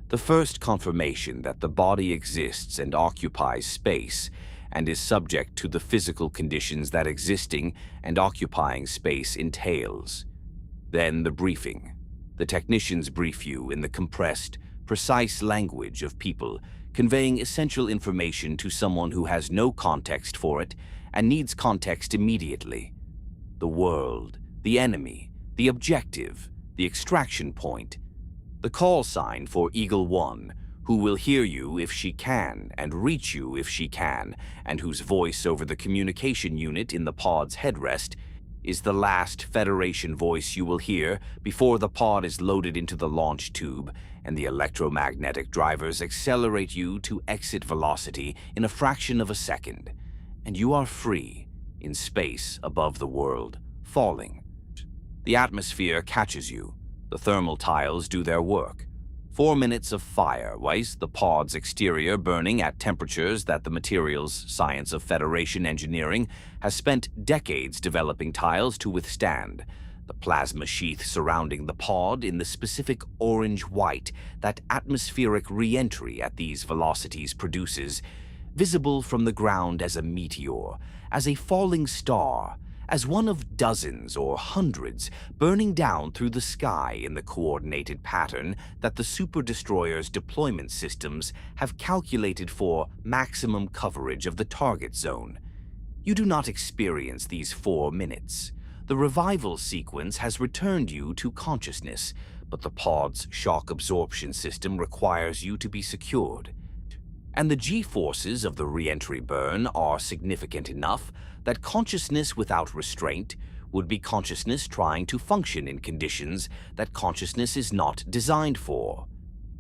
the first confirmation that the body exists and occupies space, and is subject to the physical conditions that existing and occupying space entails. Then the briefing. The technicians brief you in the compressed, precise language of people, conveying essential information to someone who has no context for it and needs context immediately. The world, the enemy, the objective, the extraction point, the call sign for Eagle One, who will hear you if she can and reach you if she can, and whose voice over the communication unit in the pod's headrest is the last Federation voice you will hear before the pod is loaded into the launch tube and the electromagnetic drivers accelerate you to exit velocity in a fraction of a second, and you are free in space above the world, falling. The atmosphere catches you. The thermal tiles do their work. 4 minutes of fire whilst the pod's exterior burning at temperatures that the materials science of Federation engineering has spent decades developing tiles to withstand. The plasma sheath surrounding the pod in the specific orange-white that atmospheric re-entry at these velocities produces, visible from the ground as a meteor, as a falling star, as one of dozens or hundreds burning down through the sky in the coordinated pattern that the super destroyer's deployment systems have calculated for maximum coverage of the target zone. You do not experience these 4 minutes. The revival sequence has returned you to consciousness, but the pod's shock absorption system requires you to be secured. And the G-forces of the re-entry burn are significant enough that consciousness without restraint would be consciousness trying to function in conditions that consciousness is not designed for.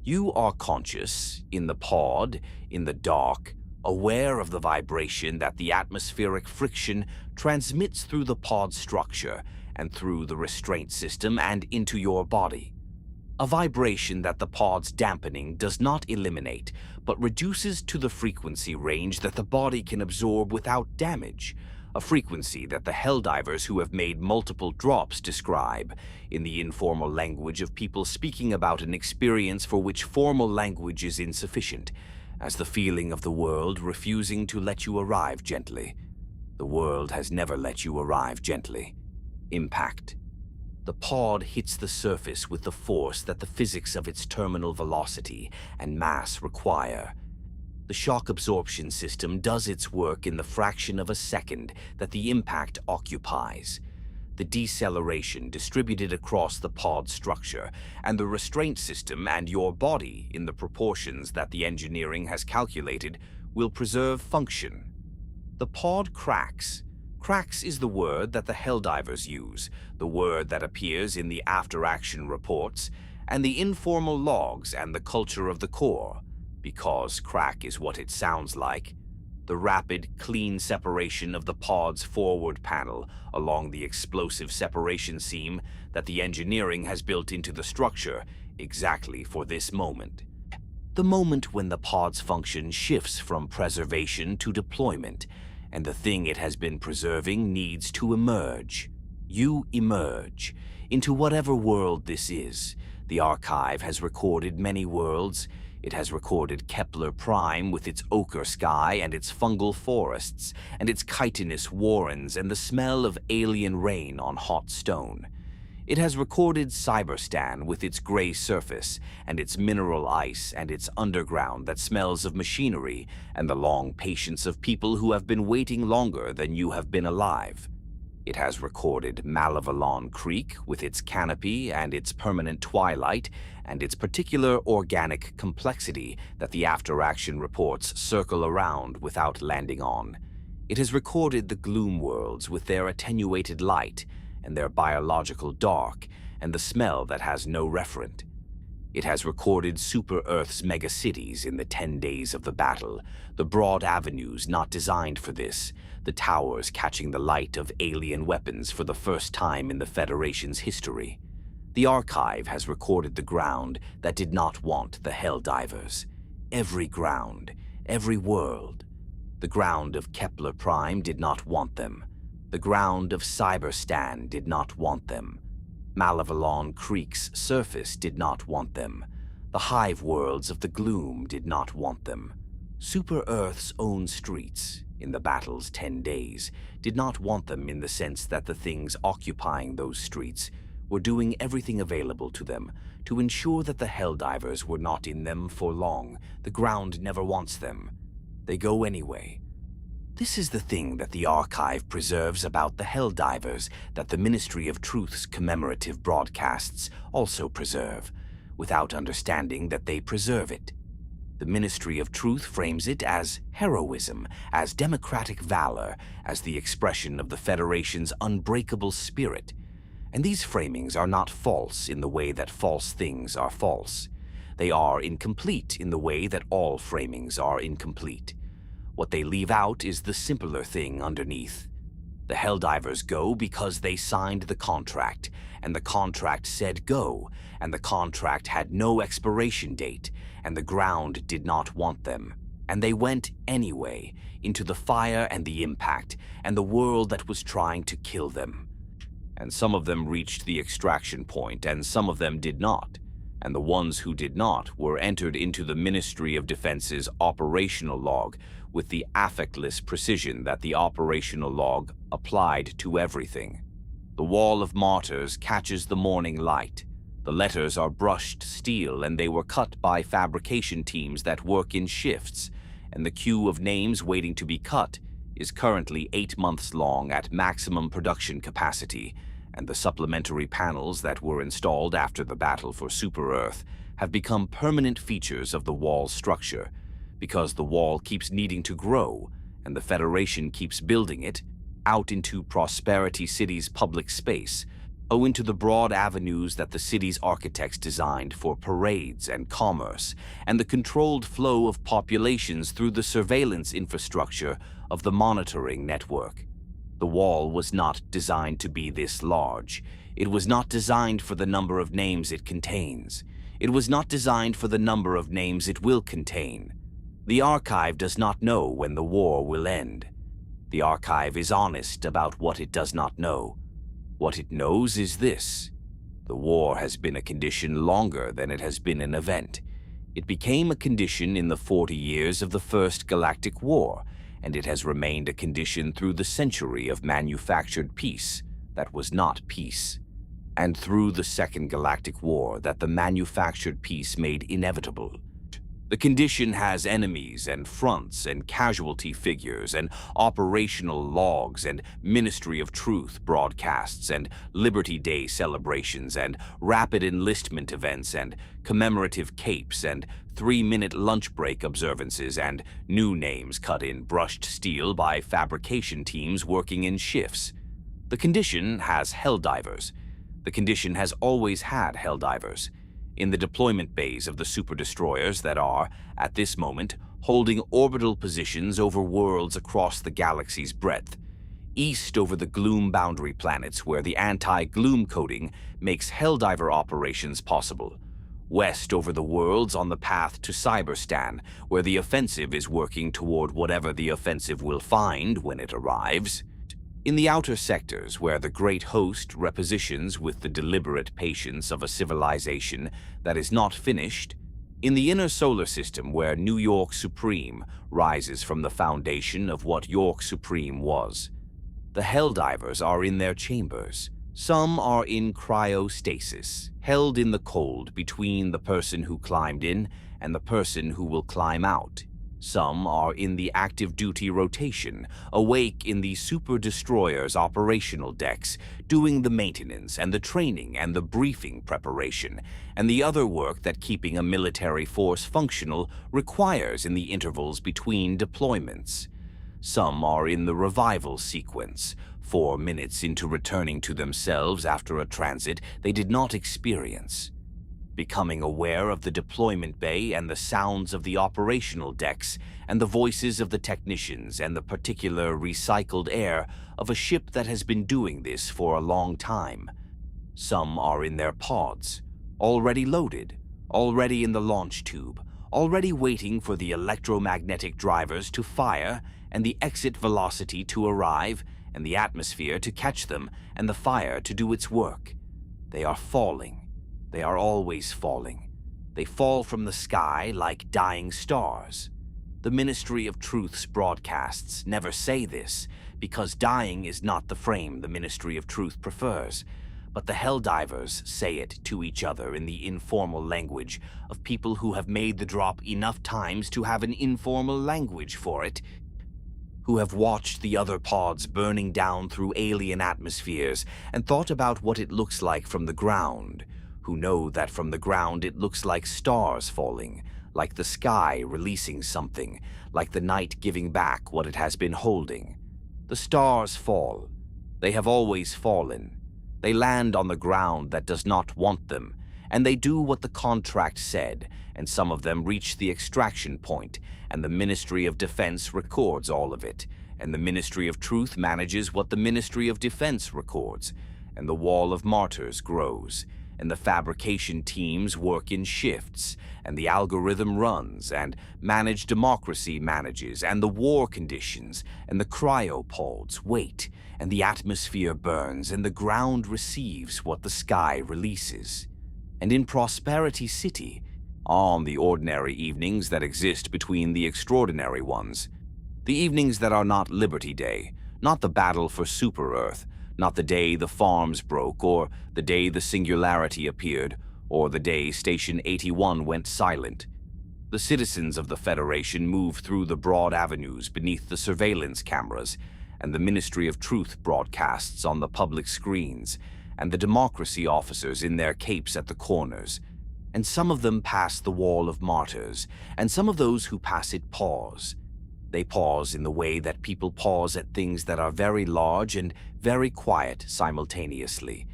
You are conscious, in the pod, in the dark, aware of the vibration that the atmospheric friction transmits through the pod structure and through the restraint system and into your body. A vibration that the pod's dampening does not eliminate, but reduces to the frequency range that the body can absorb without damage, a frequency that the Helldivers who have made multiple drops describe, in the informal language of people speaking about an experience for which formal language is insufficient, as the feeling of the world refusing to let you arrive gently. The world has never let you arrive gently. Impact. The pod hits the surface with the force that the physics of its terminal velocity and mass require. The shock absorption system does its work in the fraction of a second that the impact occupies. The deceleration distributed across the pod structure and the restraint system and your body in the proportions that the engineering has calculated will preserve function. The pod cracks. Cracks is the word that the Helldivers use, the word that appears in the after-action reports and the informal logs and the culture of the core, because crack is what it sounds like. The rapid, clean separation of the pod's forward panel along the explosive separation seam that the engineering has built into the structure exactly for this moment. The moment when the pod's function shifts from preservation to deployment, and the thing it has been preserving needs to emerge. You emerge into whatever world this is. The archive has recorded many worlds. It has recorded Kepler Prime with its ochre sky and its fungal forests and its chitinous warrens and the smell of alien rain on hot stone. It has recorded Cyberstan with its gray surface and its mineral ice and its underground that smells of machinery and the long patience of people who have been waiting longer than you have been alive. It has recorded Malevelon Creek with its canopy and its permanent twilight and its particular organic complexity that the after-action reports circle around without landing on. It has recorded the Gloom worlds with their attenuated light and their biological dark and the smell that has no referent. It has recorded Super-Earth's megacities in the 10 days of the battle, the broad avenues not designed for this, the towers catching the light of alien weapons for the first time in the Federation's history. The archive has recorded the ground that did not want the Helldivers. Every ground, every world. The ground of Kepler Prime did not want them. The ground of Cyberstan did not want them. Malevelon Creek's surface did not want them. The hive worlds of the Gloom did not want them. Super-Earth's own streets, in the battle's 10 days, did not want them in the sense that the things occupying those streets were doing everything available to them to ensure that the Helldivers were not in them for long. The ground never wants them. They go anyway. This is the thing that the archive preserves about the Helldivers that the Ministry of Truth's commemorative broadcasts also preserve, without understanding that they preserve it. The Ministry of Truth frames it as heroism, as democratic valor, as the expression of the Federation's unbreakable spirit. And these framings are not false in the way that false things are false. They are incomplete in the way that all framings are incomplete. What they leave out is the simpler thing underneath. The Helldivers go because they signed the contract, and the contract said go, and the contract had no expiration date, and the ground did not want them. And they went anyway, into the fire and the impact, and the world that was trying to kill them. And some of them reached the extraction point, and some of them did not. And the ones who did not were entered into the Ministry of Defense's operational log with the affectless precision that the operational log applied to everything. The Wall of Martyrs catches the morning light. The letters are brushed steel, and they were cut by fabrication teams that work in shifts, and the queue of names waiting to be cut is currently 8 months long at maximum production capacity, and the supplementary panels that were installed after the battle for Super-Earth have become permanent features of the wall's structure, because the wall keeps needing to grow, and the Federation keeps building it out into Prosperity City's public space, owing to the broad avenues that the city's architects designed for parades and commerce, and the controlled flow of populations through the surveillance infrastructure of the monitoring network. The wall was not designed to be this large. It was not designed for the number of names it contains. It was not designed for the number of names it will contain. The archive does not know when the war will end. The archive is honest about what it does not know. What it knows is this: the war has been a condition longer than it has been an event. It became a condition in the 40 years of the First Galactic War, and it has remained a condition through the century of manufactured peace that was not peace, and through the Second Galactic War that the manufactured peace made inevitable. The condition has enemies and fronts and casualty figures and operational logs and Ministry of Truth broadcasts and Liberty Day celebrations and rapid enlistment events and commemorative capes and 3-minute lunch break observances and new names cut in brushed steel by fabrication teams working in shifts. The condition has Helldivers. The condition has always had Helldivers. In the deployment bays of the super-destroyers that are, at this moment, holding orbital positions over worlds across the galaxy's breadth. East over the Gloom boundary planets where the anti-Gloom coding makes Helldiver operations possible. West over the worlds on the path to Cyberstan, where the offensive is working toward whatever the offensive will find when it arrives. In the outer sectors, where the Great Host repositions with the deliberate patience of a civilization that is not finished. In the inner solar system, where New York Supreme rises from the foundation of what York Supreme was. The Helldivers are in their chambers. Some are in cryostasis, held in the cold between the person who climbed in and the person who will climb out. Some are in the active duty rotation, awake in the super-destroyer's operational decks, doing the maintenance and the training and the briefing preparation, and the other work that keeping a military force functional requires in the intervals between deployments. Some are in the revival sequence, 4 minutes into returning to themselves after a transit they did not experience. Becoming aware of the deployment bay and the sounds of the operational decks and the voices of the technicians and the particular recycled air of a ship that has been doing this for a long time. Some are in their pods, already loaded, already in the launch tube, already waiting for the electromagnetic drivers to fire and the exit velocity to arrive and the atmosphere to catch them and the fire to do its work. They are falling. They are always falling. They fall from the sky like dying stars. The Ministry of Truth's broadcasts never say this, because dying is not the frame the Ministry of Truth prefers, but the Helldivers say it to each other in the informal language of people who have made the drop enough times to have an informal language for it. who have watched the other pods burning down through alien atmospheres and thought about what it looks like from the ground, who know that from the ground it looks like stars falling, like the sky releasing something, like the night giving back what it has been holding. The stars fall. They have always fallen. They land on the ground that does not want them, and they do what the contract said, and some of them reach the extraction point, and the Ministry of Defense records all of it, and the Ministry of Truth manages what the Ministry of Defense records, and the Wall of Martyrs grows, and the fabrication teams work in shifts, and the algorithm runs, and managed democracy manages, and the war conditions, and the cryopods wait, and the atmosphere burns, and the ground receives what the sky releases. And in Prosperity City, on the ordinary evenings that exist between the extraordinary ones, the evenings that are not Liberty Day, not the battle for Super-Earth, not the day the farms broke, or the day the singularity appeared, or the day Station 81 went silent. The citizens of the Federation move through the broad avenues beneath the surveillance cameras, and the Ministry of Truth broadcasts on the public screens, and the democracy officers in their capes at the corners. And some of them pass the Wall of Martyrs, and some of those who pass it pause. They pause in the way that people pause at things that are very large and very quiet simultaneously.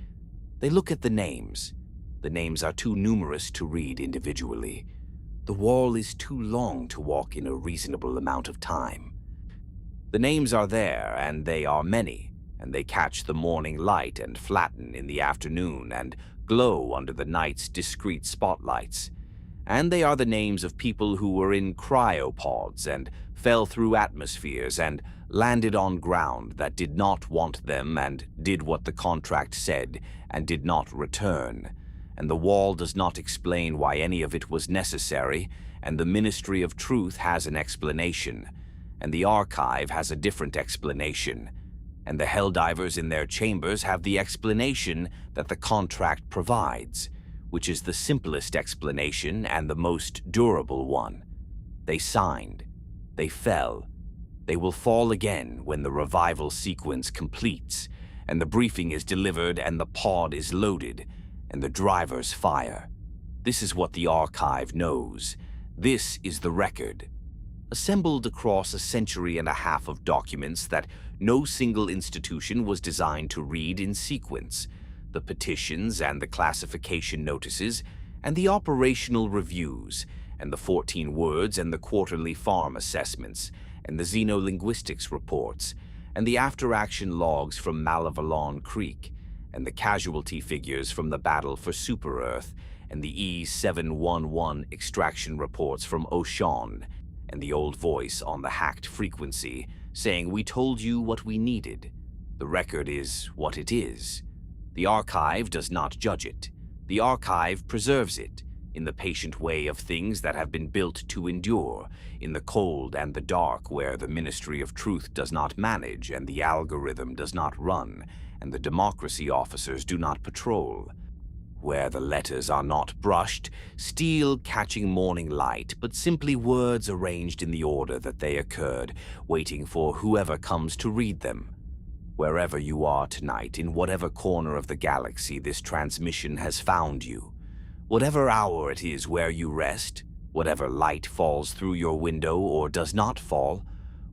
They look at the names. The names are too numerous to read individually. The wall is too long to walk in a reasonable amount of time. The names are there, and they are many, and they catch the morning light and flatten in the afternoon and glow under the night's discreet spotlights. And they are the names of people who were in cryopods and fell through atmospheres and landed on ground that did not want them and did what the contract said and did not return. And the wall does not explain why any of it was necessary, and the Ministry of Truth has an explanation, and the archive has a different explanation, and the Helldivers in their chambers have the explanation that the contract provides, which is the simplest explanation and the most durable one. They signed. They fell. They will fall again when the revival sequence completes, and the briefing is delivered and the pod is loaded, and the drivers fire. This is what the archive knows. This is the record. Assembled across a century and a half of documents that no single institution was designed to read in sequence, the petitions and the classification notices, and the operational reviews, and the 14 words and the quarterly farm assessments, and the xenolinguistics reports, and the after-action logs from Malevelon Creek, and the casualty figures from the battle for Super-Earth, and the E711 extraction reports from Oshaune, and the old voice on the hacked frequency saying we told you what we needed. The record is what it is. The archive does not judge it. The archive preserves it, in the patient way of things that have been built to endure, in the cold and the dark where the Ministry of Truth does not manage and the algorithm does not run, and the democracy officers do not patrol, where the letters are not brushed, steel catching morning light, but simply words arranged in the order that they occurred, waiting for whoever comes to read them. Wherever you are tonight, in whatever corner of the galaxy this transmission has found you, whatever hour it is where you rest, whatever light falls through your window or does not fall,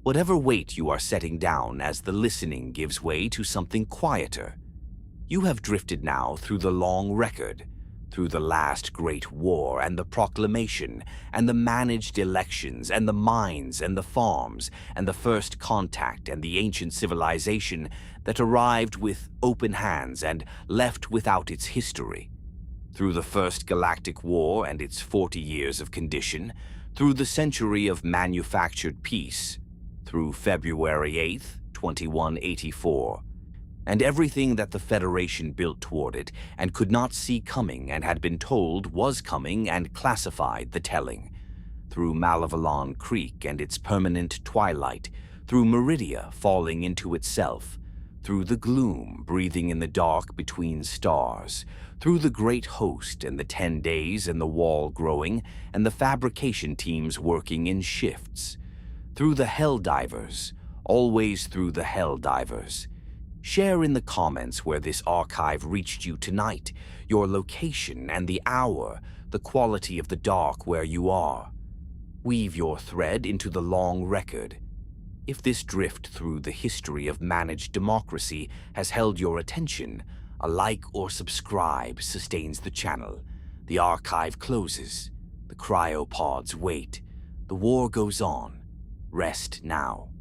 whatever weight you are setting down as the listening gives way to something quieter, you have drifted now through the long record, through the last great war and the proclamation and the managed elections and the mines and the farms and the first contact and the ancient civilization that arrived with open hands and left without its history, through the first Galactic War and its 40 years of condition, through the century of manufactured peace, through February 8th, 2184, and everything that the Federation built toward it and could not see coming and had been told was coming and classified the telling, through Malevelon Creek and its permanent twilight, through Meridia falling into itself, through the gloom breathing in the dark between stars, through the great host and the 10 days and the wall growing and the fabrication teams working in shifts, through the Helldivers, always through the Helldivers. Share in the comments where this archive reached you tonight, your location and the hour, the quality of the dark where you are. Weave your thread into the long record. If this drift through the history of managed democracy has held your attention, a like or subscribe sustains the channel. The archive closes. The cryopods wait. The war goes on. Rest now.